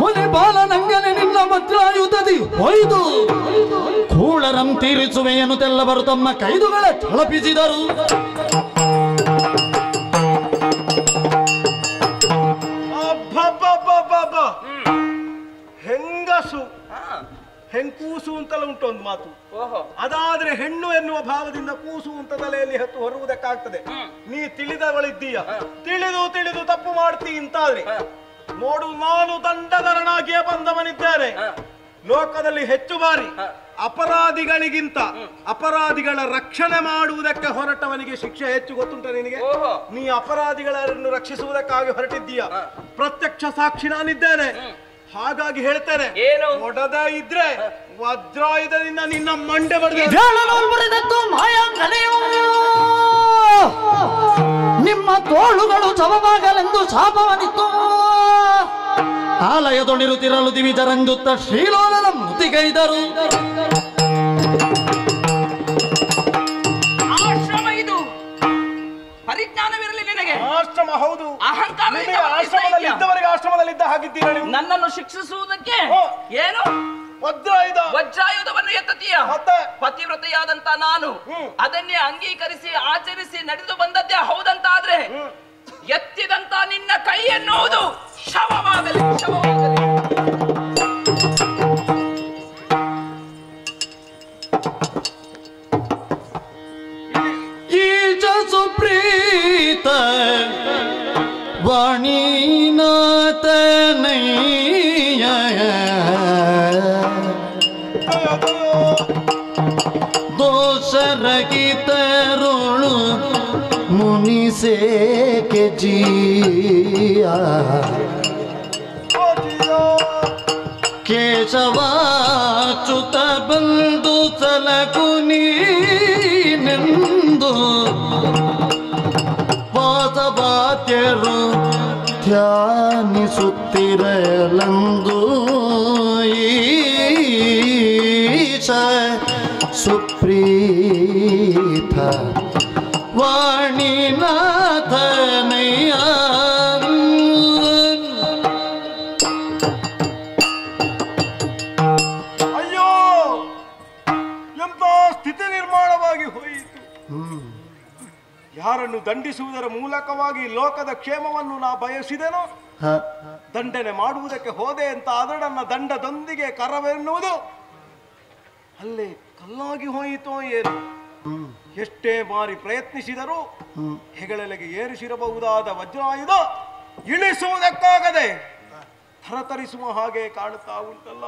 ಮುನಿ ಬಾಲ ನಂಗನೆ ನಿನ್ನ ಮಧ್ರಾಯುಧದಿ ಹೊಯ್ದು ಕೂಳರಂ ತೀರಿಸುವೆಯನು ತೆಲ್ಲವರು ತಮ್ಮ ಕೈದುಗಳ ಛಳಪಿಸಿದರು. ಹೆಂಗಸು ಹೆಂಕೂಸು ಅಂತಲೂ ಉಂಟು ಒಂದು ಮಾತು. ಅದಾದ್ರೆ ಹೆಣ್ಣು ಎನ್ನುವ ಭಾವದಿಂದ ಕೂಸು ಅಂತ ತಲೆಯಲ್ಲಿ ಹತ್ತು ಹೊರುವುದಕ್ಕಾಗ್ತದೆ. ನೀ ತಿಳಿದವಳಿದ್ದೀಯ, ತಿಳಿದು ತಪ್ಪು ಮಾಡ್ತಿ ಅಂತಾದ್ರೆ ನೋಡು, ನಾನು ದಂಡಧರನಾಗಿಯೇ ಬಂದವನಿದ್ದೇನೆ. ಲೋಕದಲ್ಲಿ ಹೆಚ್ಚು ಬಾರಿ ಅಪರಾಧಿಗಳಿಗಿಂತ ಅಪರಾಧಿಗಳ ರಕ್ಷಣೆ ಮಾಡುವುದಕ್ಕೆ ಹೊರಟವನಿಗೆ ಶಿಕ್ಷೆ ಹೆಚ್ಚು. ಗೊತ್ತುಂಟ ನಿನಗೆ? ನೀ ಅಪರಾಧಿಗಳನ್ನು ರಕ್ಷಿಸುವುದಕ್ಕಾಗಿ ಹೊರಟಿದ್ದೀಯ. ಪ್ರತ್ಯಕ್ಷ ಸಾಕ್ಷಿ ನಾನಿದ್ದೇನೆ. ಹಾಗಾಗಿ ಹೇಳ್ತೇನೆ, ಹೊಡೆದ ಇದ್ರೆ ವಜ್ರಾಯುಧದಿಂದ ನಿನ್ನ ಮಂಡೆ ಬಡಿದ ನಿಮ್ಮ ತೋಳುಗಳು ಶವವಾಗಲೆಂದು ಶಾಪವನಿತ್ತು. ಆಲಯದೊಳಿರುತ್ತಿರಲು ದಿವಿಜರಂಜುತ್ತ ಶ್ರೀಲೋಲನ ಮೃತಿಗೈದರು. ಆಶ್ರಮ ಇದು, ಪರಿಜ್ಞಾನವಿರಲಿ ನಿನಗೆ. ಆಶ್ರಮ ಹೌದು, ಅಹಂಕಾರ ಆಶ್ರಮದಲ್ಲಿ ಇದ್ದವರಿಗೆ ಆಶ್ರಮದಲ್ಲಿದ್ದ ಹಾಗಿದ್ದೀರ ನೀವು. ನನ್ನನ್ನು ಶಿಕ್ಷಿಸುವುದಕ್ಕೆ ಏನು ವಜ್ರಾಯುಧವನ್ನು ಎತ್ತತೀಯ? ಪತಿವ್ರತೆಯಾದಂತ ನಾನು ಅದನ್ನೇ ಅಂಗೀಕರಿಸಿ ಆಚರಿಸಿ ನಡೆದು ಬಂದದ್ದೇ ಹೌದಂತಾದ್ರೆ ಎತ್ತಿದಂತ ನಿನ್ನ ಕೈ ಎನ್ನುವುದು ಶವವಾಗಲಿ, ಶವವಾಗಲಿ. ಈಜ ಸುಪ್ರೀತ ವಾಣಿನಾಥನಯ್ಯ ದೋಷರಗಿತರುಳು ಮುನಿಸೇಕೆ ಜಿಯ ಕೇಶವಾಚ್ಯುತ ಬಂದು ಸಲಕು ನೀನೆಂದು ವಾಸವಾದ್ಯರು ಧ್ಯಾನಿಸುತ್ತಿರಲೆಂದು ಈಶ ಸುಪ್ರೀತ ವಾಣಿನಾಥನಯ್ಯ. ಅಯ್ಯೋ, ಎಂತ ಸ್ಥಿತಿ ನಿರ್ಮಾಣವಾಗಿ ಹೋಯಿತು. ಯಾರನ್ನು ದಂಡಿಸುವುದರ ಮೂಲಕವಾಗಿ ಲೋಕದ ಕ್ಷೇಮವನ್ನು ನಾ ಬಯಸಿದೆನೋ, ದಂಡನೆ ಮಾಡುವುದಕ್ಕೆ ಹೋದೆ ಅಂತ ಆದ್ರೆ ನನ್ನ ದಂಡದೊಂದಿಗೆ ಕರವೆನ್ನುವುದು ಅಲ್ಲೇ ಕಲ್ಲಾಗಿ ಹೋಯಿತೋ ಏನು. ಎಷ್ಟೇ ಬಾರಿ ಪ್ರಯತ್ನಿಸಿದರೂ ಹೆಗಲೆಲೆಗೆ ಏರಿಸಿರಬಹುದಾದ ವಜ್ರಾಯುಧ ಇಳಿಸುವುದಕ್ಕಾಗದೆ ಥರಥರಿಸುವ ಹಾಗೆ ಕಾಣುತ್ತಾ ಉಂಟಲ್ಲ.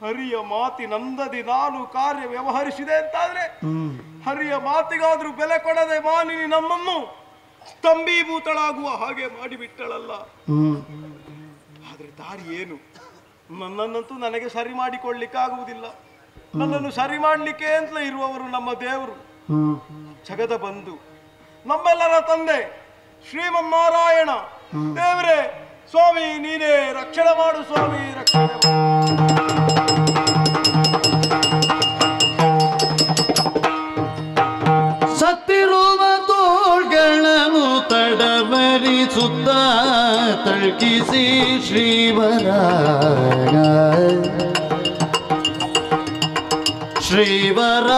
ಹರಿಯ ಮಾತಿನಂದದಿ ನಾನು ಕಾರ್ಯ ವ್ಯವಹರಿಸಿದೆ ಅಂತಾದ್ರೆ ಹರಿಯ ಮಾತಿಗಾದ್ರೂ ಬೆಲೆ ಕೊಡದೆ ಮಾನಿನಿ ನಮ್ಮನ್ನು ಸ್ತಂಭೀಭೂತಳಾಗುವ ಹಾಗೆ ಮಾಡಿಬಿಟ್ಟಳಲ್ಲ. ಆದ್ರೆ ದಾರಿ ಏನು? ನನ್ನನ್ನಂತೂ ನನಗೆ ಸರಿ ಮಾಡಿಕೊಳ್ಳಿಕ್ಕಾಗುವುದಿಲ್ಲ. ನನ್ನನ್ನು ಸರಿ ಮಾಡಲಿಕ್ಕೆ ಅಂತಲೇ ಇರುವವರು ನಮ್ಮ ದೇವರು, ಜಗದ ಬಂಧು, ನಮ್ಮೆಲ್ಲರ ತಂದೆ ಶ್ರೀಮನ್ನಾರಾಯಣ. ದೇವರೇ, ಸ್ವಾಮಿ ನೀನೇ ರಕ್ಷಣೆ ಮಾಡು, ಸ್ವಾಮಿ ರಕ್ಷಣೆ ಮಾಡು. ಸತ್ತಿರುವ ತೋಳ್ಗಳನ್ನು ತಡವರಿಸುತ್ತ ತಳ್ಕಿಸಿ ಶ್ರೀವರ ಶ್ರೀವರ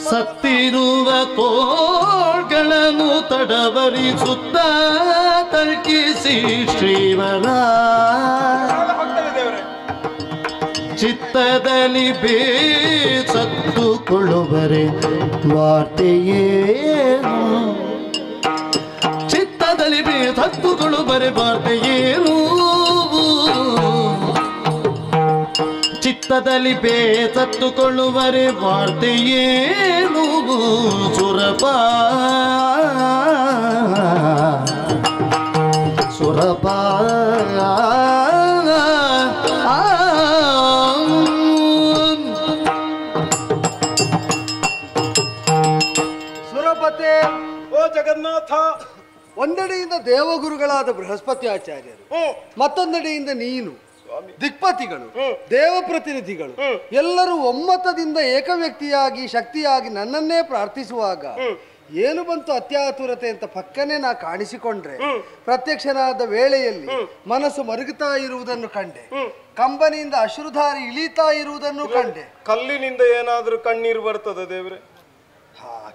ಸತ್ತಿರುವ ತೋಳ್ಗಳನ್ನು ತಡವರಿಸುತ್ತ ತಳ್ಕಿಸಿ ಶ್ರೀವರ ಚಿತ್ತದಲ್ಲಿ ಬೇಸತ್ತುಕೊಳ್ಳುವರೆ ವಾರ್ತೆಯೇನು? ಚಿತ್ತದಲ್ಲಿ ಬೇಸತ್ತುಕೊಳ್ಳುವರೆ ವಾರ್ತೆಯೇನು? ಚಿತ್ತದಲ್ಲಿ ಬೇಸತ್ತುಕೊಳ್ಳುವರೆ ವಾರ್ತೆಯೇನು? ಸುರಪ ಸುರಪ ಸುರಪತೆ. ಓ ಜಗನ್ನಾಥ, ಒಂದೆಡೆಯಿಂದ ದೇವಗುರುಗಳಾದ ಬೃಹಸ್ಪತಿ ಆಚಾರ್ಯರು, ಮತ್ತೊಂದೆಡೆಯಿಂದ ನೀನು, ದಿಕ್ಪತಿಗಳು, ದೇವಪ್ರತಿನಿಧಿಗಳು ಎಲ್ಲರೂ ಒಮ್ಮತದಿಂದ ಏಕವ್ಯಕ್ತಿಯಾಗಿ ಶಕ್ತಿಯಾಗಿ ನನ್ನನ್ನೇ ಪ್ರಾರ್ಥಿಸುವಾಗ ಏನು ಬಂತು ಅತ್ಯಾತುರತೆ ಅಂತ ಪಕ್ಕನೆ ನಾ ಕಾಣಿಸಿಕೊಂಡ್ರೆ ಪ್ರತ್ಯಕ್ಷನಾದ ವೇಳೆಯಲ್ಲಿ ಮನಸ್ಸು ಮರುಗುತ್ತಾ ಇರುವುದನ್ನು ಕಂಡೆ. ಕಂಬನಿಯಿಂದ ಅಶ್ರುಧಾರಿ ಇಳಿತಾ ಇರುವುದನ್ನು ಕಂಡೆ. ಕಲ್ಲಿನಿಂದ ಏನಾದ್ರೂ ಕಣ್ಣೀರು ಬರ್ತದೆ ದೇವ್ರೆ?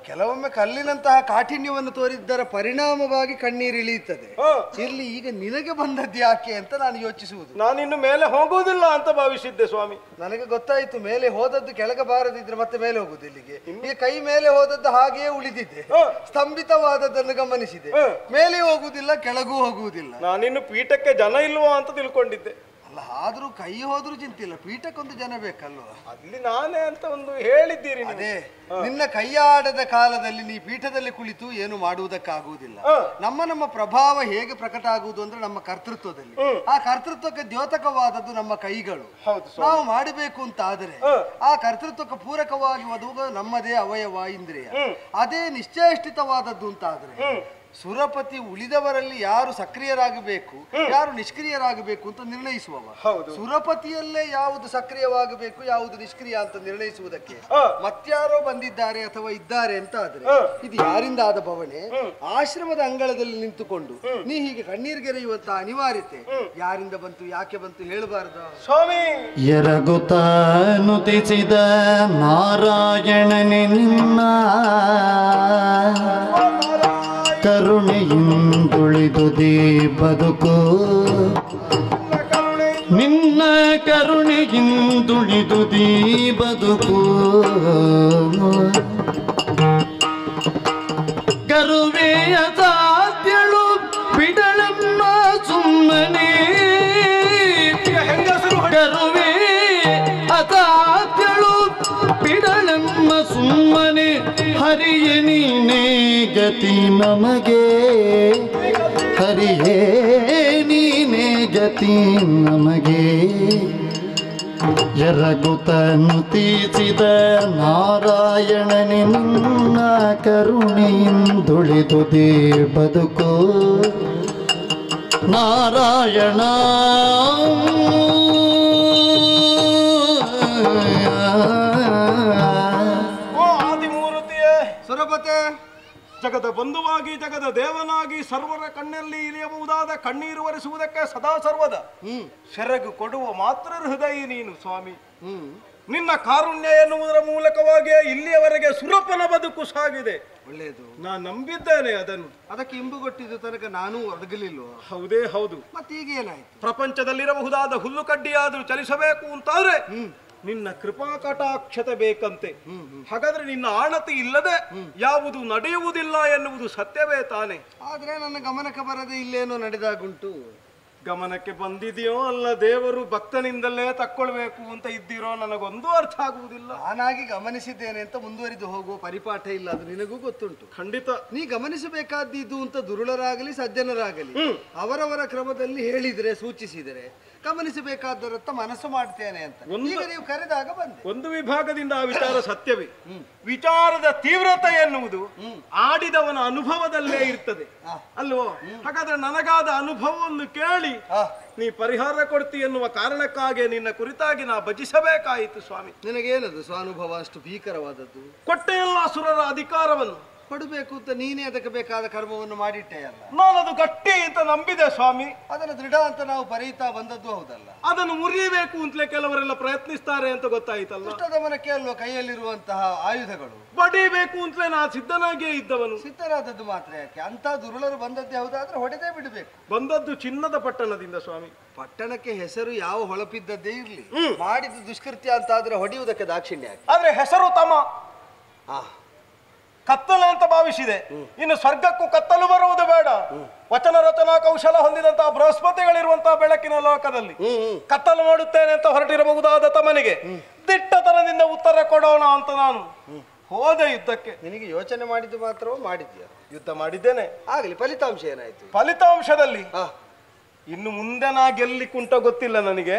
ಕೆಲವೊಮ್ಮೆ ಕಲ್ಲಿನಂತಹ ಕಾಠಿಣ್ಯವನ್ನು ತೋರಿದ್ದರ ಪರಿಣಾಮವಾಗಿ ಕಣ್ಣೀರು ಇಳಿಯುತ್ತದೆ. ಇಲ್ಲಿ ಈಗ ನಿನಗೆ ಬಂದದ್ದು ಯಾಕೆ ಅಂತ ನಾನು ಯೋಚಿಸುವುದು. ನಾನಿನ್ನು ಮೇಲೆ ಹೋಗುವುದಿಲ್ಲ ಅಂತ ಭಾವಿಸಿದ್ದೆ ಸ್ವಾಮಿ. ನನಗೆ ಗೊತ್ತಾಯ್ತು, ಮೇಲೆ ಹೋದದ್ದು ಕೆಳಗೆ ಬಾರದಿದ್ರೆ ಮತ್ತೆ ಮೇಲೆ ಹೋಗುದು. ಇಲ್ಲಿಗೆ ಈಗ ಕೈ ಮೇಲೆ ಹೋದದ್ದು ಹಾಗೆಯೇ ಉಳಿದಿದೆ, ಸ್ತಂಭಿತವಾದದ್ದನ್ನು ಗಮನಿಸಿದೆ. ಮೇಲೆ ಹೋಗುವುದಿಲ್ಲ, ಕೆಳಗೂ ಹೋಗುವುದಿಲ್ಲ. ನಾನಿನ್ನು ಪೀಠಕ್ಕೆ ಜನ ಇಲ್ವಾ ಅಂತ ತಿಳ್ಕೊಂಡಿದ್ದೆ. ಅಲ್ಲ, ಆದ್ರೂ ಕೈ ಹೋದ್ರೂ ಚಿಂತಿಲ್ಲ, ಪೀಠಕ್ಕೊಂದು ಜನ ಬೇಕಲ್ವ? ಅಲ್ಲಿ ನಾನೇ ಅಂತ ಒಂದು ಹೇಳಿದ್ದೀರಿ. ಅದೇ ನಿನ್ನ ಕೈಯಾಡದ ಕಾಲದಲ್ಲಿ ನೀ ಪೀಠದಲ್ಲಿ ಕುಳಿತು ಏನು ಮಾಡುವುದಕ್ಕಾಗುವುದಿಲ್ಲ. ನಮ್ಮ ಪ್ರಭಾವ ಹೇಗೆ ಪ್ರಕಟ ಆಗುವುದು ಅಂದ್ರೆ ನಮ್ಮ ಕರ್ತೃತ್ವದಲ್ಲಿ. ಆ ಕರ್ತೃತ್ವಕ್ಕೆ ದ್ಯೋತಕವಾದದ್ದು ನಮ್ಮ ಕೈಗಳು. ನಾವು ಮಾಡಬೇಕು ಅಂತ ಆದರೆ ಆ ಕರ್ತೃತ್ವಕ್ಕೆ ಪೂರಕವಾಗಿ ಒದಗುವ ನಮ್ಮದೇ ಅವಯವ ಇಂದ್ರಿಯ. ಅದೇ ನಿಶ್ಚಯಷ್ಟಿತವಾದದ್ದು ಅಂತ ಆದ್ರೆ ಸುರಪತಿ ಉಳಿದವರಲ್ಲಿ ಯಾರು ಸಕ್ರಿಯರಾಗಬೇಕು, ಯಾರು ನಿಷ್ಕ್ರಿಯರಾಗಬೇಕು ಅಂತ ನಿರ್ಣಯಿಸುವವ. ಸುರಪತಿಯಲ್ಲೇ ಯಾವುದು ಸಕ್ರಿಯವಾಗಬೇಕು, ಯಾವುದು ನಿಷ್ಕ್ರಿಯ ಅಂತ ನಿರ್ಣಯಿಸುವುದಕ್ಕೆ ಮತ್ಯಾರೋ ಬಂದಿದ್ದಾರೆ ಅಥವಾ ಇದ್ದಾರೆ ಅಂತ ಆದ್ರೆ ಇದು ಯಾರಿಂದ ಆದ ಭವನೆ? ಆಶ್ರಮದ ಅಂಗಳದಲ್ಲಿ ನಿಂತುಕೊಂಡು ನೀ ಹೀಗೆ ಕಣ್ಣೀರ್ಗೆರೆಯುವಂತಹ ಅನಿವಾರ್ಯತೆ ಯಾರಿಂದ ಬಂತು, ಯಾಕೆ ಬಂತು ಹೇಳಬಾರದು ಸ್ವಾಮಿ? ಎರಗುತ್ತಾನುತಿಸಿದ ನಾರಾಯಣನೆ ನಿನ್ನ ಕರುಣೆಯಿಂದುಳಿದುದೇ ಬದುಕು, ನಿನ್ನ ಕರುಣೆಯಿಂದುಳಿದುದೇ ಬದುಕು. ಕರುವೆಯ ಸಾಧ್ಯಳು ಬಿಡಳಮ್ಮ ಸುಮ್ಮನೆ, ಕರುವೆ ಅಸಾಧ್ಯಳು ಬಿಡಳಮ್ಮ ಸುಮ್ಮನೆ. ಹರಿಯೇ ನೀನೇ ಗತಿ ನಮಗೆ, ಹರಿಯೇ ನೀನೇ ಗತಿ ನಮಗೆ. ಎರಗುತ್ತನು ತೀಸಿದ ನಾರಾಯಣನೆ ನಿನ್ನ ಕರುಣೆಯಿಂದುಳಿದುದೇ ಬದುಕು. ನಾರಾಯಣ ಸುರಪತೆ, ಜಗದ ಬಂಧುವಾಗಿ ಜಗದ ದೇವನಾಗಿ ಸರ್ವರ ಕಣ್ಣಲ್ಲಿ ಇಳಿಯಬಹುದಾದ ಕಣ್ಣೀರು ಒರೆಸುವುದಕ್ಕೆ ಸದಾ ಸರ್ವದ ಸೆರಗು ಕೊಡುವ ಮಾತ್ರ ಹೃದಯ ನೀನು ಸ್ವಾಮಿ. ನಿನ್ನ ಕಾರುಣ್ಯ ಎನ್ನುವುದರ ಮೂಲಕವಾಗಿಯೇ ಇಲ್ಲಿಯವರೆಗೆ ಸುರಪನ ಬದುಕು ಸಾಗಿದೆ. ಒಳ್ಳೆಯದು, ನಾನು ನಂಬಿದ್ದೇನೆ ಅದನ್ನು. ಅದಕ್ಕೆ ಇಂಬುಗೊಟ್ಟಿದ್ದು ತನಕ ನಾನು ಒದಗಲಿಲ್ವ? ಹೌದೇ ಹೌದು. ಮತ್ತೀಗ ಏನಾಯ್ತು? ಪ್ರಪಂಚದಲ್ಲಿರಬಹುದಾದ ಹುಲ್ಲು ಕಡ್ಡಿಯಾದ್ರೂ ಚಲಿಸಬೇಕು ಅಂತಾದ್ರೆ ನಿನ್ನ ಕೃಪಾ ಕಟಾಕ್ಷತೆ ಬೇಕಂತೆ. ಹಾಗಾದ್ರೆ ನಿನ್ನ ಆಣತಿ ಇಲ್ಲದೆ ಯಾವುದು ನಡೆಯುವುದಿಲ್ಲ ಎನ್ನುವುದು ಸತ್ಯವೇ ತಾನೆ? ಆದ್ರೆ ನನ್ನ ಗಮನಕ್ಕೆ ಬರದೆ ಇಲ್ಲೇನೋ ನಡೆದಾಗುಂಟು. ಗಮನಕ್ಕೆ ಬಂದಿದೆಯೋ ಅಲ್ಲ ದೇವರು ಭಕ್ತನಿಂದಲೇ ತಕ್ಕೊಳ್ಬೇಕು ಅಂತ ಇದ್ದೀರೋ ನನಗೊಂದು ಅರ್ಥ ಆಗುವುದಿಲ್ಲ. ನಾನಾಗಿ ಗಮನಿಸಿದ್ದೇನೆ ಅಂತ ಮುಂದುವರಿದು ಹೋಗುವ ಪರಿಪಾಠ ಇಲ್ಲ, ಅದು ನಿನಗೂ ಗೊತ್ತುಂಟು. ಖಂಡಿತ ನೀ ಗಮನಿಸಬೇಕಾದ್ದು ಅಂತ ದುರುಳರಾಗಲಿ ಸಜ್ಜನರಾಗಲಿ ಅವರವರ ಕ್ರಮದಲ್ಲಿ ಹೇಳಿದ್ರೆ ಸೂಚಿಸಿದರೆ ಗಮನಿಸಬೇಕಾದರತ್ತ ಮನಸ್ಸು ಮಾಡ್ತೇನೆ ಅಂತ ಈಗ ನೀವು ಕರೆದಾಗ ಬಂದೆ. ಒಂದು ವಿಭಾಗದಿಂದ ಆ ವಿಚಾರ ಸತ್ಯವೇ. ವಿಚಾರದ ತೀವ್ರತೆ ಎನ್ನುವುದು ಆಡಿದವನ ಅನುಭವದಲ್ಲೇ ಇರ್ತದೆ ಅಲ್ವೋ? ಹಾಗಾದ್ರೆ ನನಗಾದ ಅನುಭವವನ್ನು ಕೇಳಿ ನೀ ಪರಿಹಾರ ಕೊಡ್ತಿ ಎನ್ನುವ ಕಾರಣಕ್ಕಾಗಿ ನಿನ್ನ ಕುರಿತಾಗಿ ನಾ ಭಜಿಸಬೇಕಾಯಿತು ಸ್ವಾಮಿ. ನಿನಗೇನದು ಸ್ವಾನುಭವ ಅಷ್ಟು ಭೀಕರವಾದದ್ದು? ಕೊಟ್ಟೆಯಲ್ಲ ಸುರರ ಅಧಿಕಾರವನ್ನು ಕೊಡಬೇಕು ಅಂತ ನೀನೇ ಅದಕ್ಕೆ ಬೇಕಾದ ಕರ್ಮವನ್ನು ಮಾಡಿಟ್ಟೆ ಅಲ್ಲ. ನಾನದು ಗಟ್ಟಿ ಅಂತ ನಂಬಿದೆ ಸ್ವಾಮಿ. ಅದನ್ನು ದೃಢ ಅಂತ ನಾವು ಬರೀತಾ ಬಂದದ್ದು ಹೌದಲ್ಲ. ಅದನ್ನು ಮುರಿಯಬೇಕು ಅಂತಲೇ ಕೆಲವರೆಲ್ಲ ಪ್ರಯತ್ನಿಸ್ತಾರೆ ಅಂತ ಗೊತ್ತಾಯ್ತಲ್ಲ. ದುಷ್ಟದಮನಕ್ಕೆ ಅಲ್ವ ಕೈಯಲ್ಲಿರುವಂತಹ ಆಯುಧಗಳು. ಬಡಿಬೇಕು ಅಂತಲೇ ನಾ ಸಿದ್ಧನಾಗಿಯೇ ಇದ್ದವನು. ಸಿದ್ಧರಾದದ್ದು ಮಾತ್ರ ಯಾಕೆ? ಅಂತ ದುರುಳರು ಬಂದದ್ದೇ ಹೌದಾದ್ರೆ ಹೊಡೆದೇ ಬಿಡಬೇಕು. ಬಂದದ್ದು ಚಿನ್ನದ ಪಟ್ಟಣದಿಂದ ಸ್ವಾಮಿ. ಪಟ್ಟಣಕ್ಕೆ ಹೆಸರು ಯಾವ ಹೊಳಪಿದ್ದದ್ದೇ ಇರ್ಲಿ, ಮಾಡಿದ ದುಷ್ಕೃತ್ಯ ಅಂತಾದ್ರೆ ಹೊಡೆಯುವುದಕ್ಕೆ ದಾಕ್ಷಿಣ್ಯ. ಆದ್ರೆ ಹೆಸರು ತಮ ಕತ್ತಲು ಅಂತ ಭಾವಿಸಿದೆ. ಇನ್ನು ಸ್ವರ್ಗಕ್ಕೂ ಕತ್ತಲು ಬರುವುದು ಬೇಡ. ವಚನ ರಚನಾ ಕೌಶಲ ಹೊಂದಿದಂತಹ ಬೃಹಸ್ಪತಿಗಳಿರುವಂತಹ ಬೆಳಕಿನ ಲೋಕದಲ್ಲಿ ಕತ್ತಲು ಮಾಡುತ್ತೇನೆ ಅಂತ ಹೊರಟಿರಬಹುದಾದ ತಮನಿಗೆ ದಿಟ್ಟತನದಿಂದ ಉತ್ತರ ಕೊಡೋಣ ಅಂತ ನಾನು ಹೋದೆ ಯುದ್ಧಕ್ಕೆ. ನಿನಗೆ ಯೋಚನೆ ಮಾಡಿದ್ದು ಮಾತ್ರವೋ ಮಾಡಿದ್ಯಾ? ಯುದ್ಧ ಮಾಡಿದ್ದೇನೆ. ಆಗಲಿ, ಫಲಿತಾಂಶ ಏನಾಯ್ತು? ಫಲಿತಾಂಶದಲ್ಲಿ ಇನ್ನು ಮುಂದೆ ನಾ ಗೆಲ್ಲಿಕ್ಕುಂಟ ಗೊತ್ತಿಲ್ಲ ನನಗೆ.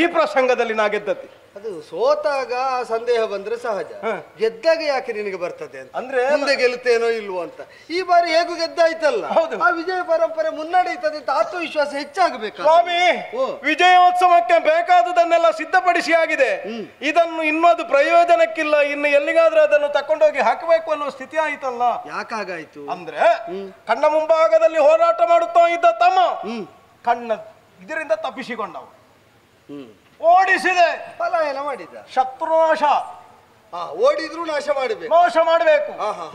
ಈ ಪ್ರಸಂಗದಲ್ಲಿ ನಾ ಗೆದ್ದತಿ. ಅದು ಸೋತಾಗ ಸಂದೇಹ ಬಂದ್ರೆ ಸಹಜ, ಗೆದ್ದಾಗ ಯಾಕೆ ನಿನಗೆ ಬರ್ತದೆ ಅಂತ. ಅಂದ್ರೆ ಮುಂದೆ ಗೆಲ್ಲುತ್ತೇನೋ ಇಲ್ವೋ ಅಂತ. ಈ ಬಾರಿ ಹೇಗೂ ಗೆದ್ದಾಯ್ತಲ್ಲ, ಆ ವಿಜಯ ಪರಂಪರೆ ಮುನ್ನಡೆಯುತ್ತದೆ ಅಂತ ಆತ್ಮವಿಶ್ವಾಸ ಹೆಚ್ಚಾಗಬೇಕು ಸ್ವಾಮಿ. ವಿಜಯೋತ್ಸವಕ್ಕೆ ಬೇಕಾದುದನ್ನೆಲ್ಲ ಸಿದ್ಧಪಡಿಸಿ ಆಗಿದೆ. ಇದನ್ನು ಇನ್ನೊಂದು ಪ್ರಯೋಜನಕ್ಕಿಲ್ಲ, ಇನ್ನು ಎಲ್ಲಿಗಾದ್ರೂ ಅದನ್ನು ತಕೊಂಡೋಗಿ ಹಾಕಬೇಕು ಅನ್ನೋ ಸ್ಥಿತಿ ಆಯ್ತಲ್ಲ. ಯಾಕಾಗಾಯ್ತು ಅಂದ್ರೆ ಕಣ್ಣ ಮುಂಭಾಗದಲ್ಲಿ ಹೋರಾಟ ಮಾಡುತ್ತಾ ಇದ್ದ ತಮ್ಮ ಕಣ್ಣ ಇದರಿಂದ ತಪ್ಪಿಸಿಕೊಂಡವು, ಓಡಿಸಿದೆ, ಪಲಾಯನ ಮಾಡಿದ, ಶತ್ರುನಾಶ. ಓಡಿದ್ರು ನಾಶ ಮಾಡಬೇಕು. ನಾಶ ಮಾಡಬೇಕು.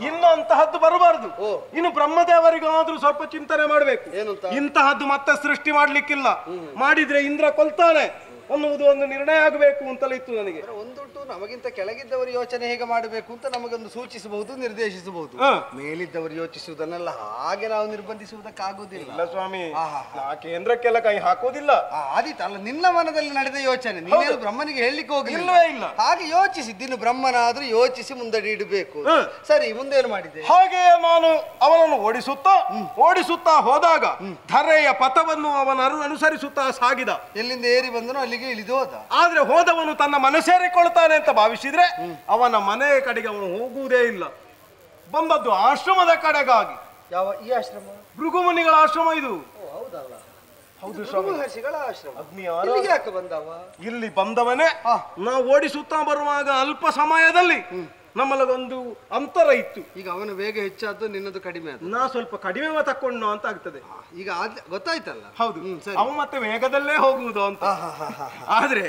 ಇನ್ನು ಅಂತಹದ್ದು ಬರಬಾರದು. ಇನ್ನು ಬ್ರಹ್ಮದೇವರಿಗಾದ್ರೂ ಸ್ವಲ್ಪ ಚಿಂತನೆ ಮಾಡಬೇಕು. ಇಂತಹದ್ದು ಮತ್ತೆ ಸೃಷ್ಟಿ ಮಾಡ್ಲಿಕ್ಕಿಲ್ಲ. ಮಾಡಿದ್ರೆ ಇಂದ್ರ ಕೊಲ್ತಾನೆ ಅನ್ನುವುದು ಒಂದು ನಿರ್ಣಯ ಆಗಬೇಕು ಅಂತಲೇ ಇತ್ತು ನನಗೆ. ಒಂದುಂಟು, ನಮಗಿಂತ ಕೆಳಗಿದ್ದವರು ಯೋಚನೆ ಹೇಗೆ ಮಾಡಬೇಕು ಅಂತ ನಮಗೊಂದು ಸೂಚಿಸಬಹುದು, ನಿರ್ದೇಶಿಸಬಹುದು. ಮೇಲಿದ್ದವರು ಯೋಚಿಸುವುದನ್ನೆಲ್ಲ ಹಾಗೆ ನಾವು ನಿರ್ಬಂಧಿಸುವುದಕ್ಕಾಗುವುದಿಲ್ಲ ಸ್ವಾಮಿ. ಕೇಂದ್ರಕ್ಕೆಲ್ಲ ಕೈ ಹಾಕುವುದಿಲ್ಲ. ಆದೀತಲ್ಲ, ನಿನ್ನ ಮನದಲ್ಲಿ ನಡೆದ ಯೋಚನೆ ನೀನೇನು ಬ್ರಹ್ಮನಿಗೆ ಹೇಳಲಿಕ್ಕೆ ಹೋಗಿಲ್ಲ. ಹಾಗೆ ಯೋಚಿಸಿದ್ದು ಬ್ರಹ್ಮನಾದ್ರೂ ಯೋಚಿಸಿ ಮುಂದಡಿ ಇಡಬೇಕು. ಸರಿ, ಮುಂದೇನು ಮಾಡಿದೆ? ಹಾಗೆಯೇ ನಾನು ಅವನನ್ನು ಓಡಿಸುತ್ತಾ ಹೋದಾಗ ಧರೆಯ ಪಥವನ್ನು ಅವನ ಅನುಸರಿಸುತ್ತಾ ಸಾಗಿದ. ಎಲ್ಲಿಂದ ಏರಿ ಬಂದನೋ ಅಲ್ಲಿಗೆ ಇಳಿದು ಹೋದ. ಆದ್ರೆ ಹೋದವನು ತನ್ನ ಮನೆ ಸೇರಿಕೊಳ್ತಾನೆ ಅಂತ ಭಾವಿಸಿದ್ರೆ ಅವನ ಮನೆಯ ಕಡೆಗೆ ಅವನು ಹೋಗುವುದೇ ಇಲ್ಲ. ಬಂದದ್ದು ಆಶ್ರಮದ ಕಡೆಗಾಗಿ. ಯಾವ ಈ ಆಶ್ರಮ? ಭೃಗುಮುನಿಗಳ ಆಶ್ರಮ ಇದು. ಹೌದಲ್ಲ? ಹೌದು ಸ್ವಾಮಿ, ಮಹರ್ಷಿಗಳ ಆಶ್ರಮ. ಯಾಕೆ ಬಂದವ? ಇಲ್ಲಿ ಬಂದವನೇ. ನಾವು ಓಡಿಸುತ್ತಾ ಬರುವಾಗ ಅಲ್ಪ ಸಮಯದಲ್ಲಿ ನಮ್ಮಲ್ಲೊಂದು ಅಂತರ ಇತ್ತು. ಈಗ ಅವನ ವೇಗ ಹೆಚ್ಚಾದ್ದು, ನಿನ್ನದು ಕಡಿಮೆ ಆದ. ನಾ ಸ್ವಲ್ಪ ಕಡಿಮೆ ತಕೊಂಡು ಅಂತ ಆಗ್ತದೆ. ಈಗ ಗೊತ್ತಾಯ್ತಲ್ಲ. ಹೌದು, ಅವ ಮತ್ತೆ ವೇಗದಲ್ಲೇ ಹೋಗುವುದು ಅಂತ. ಆದ್ರೆ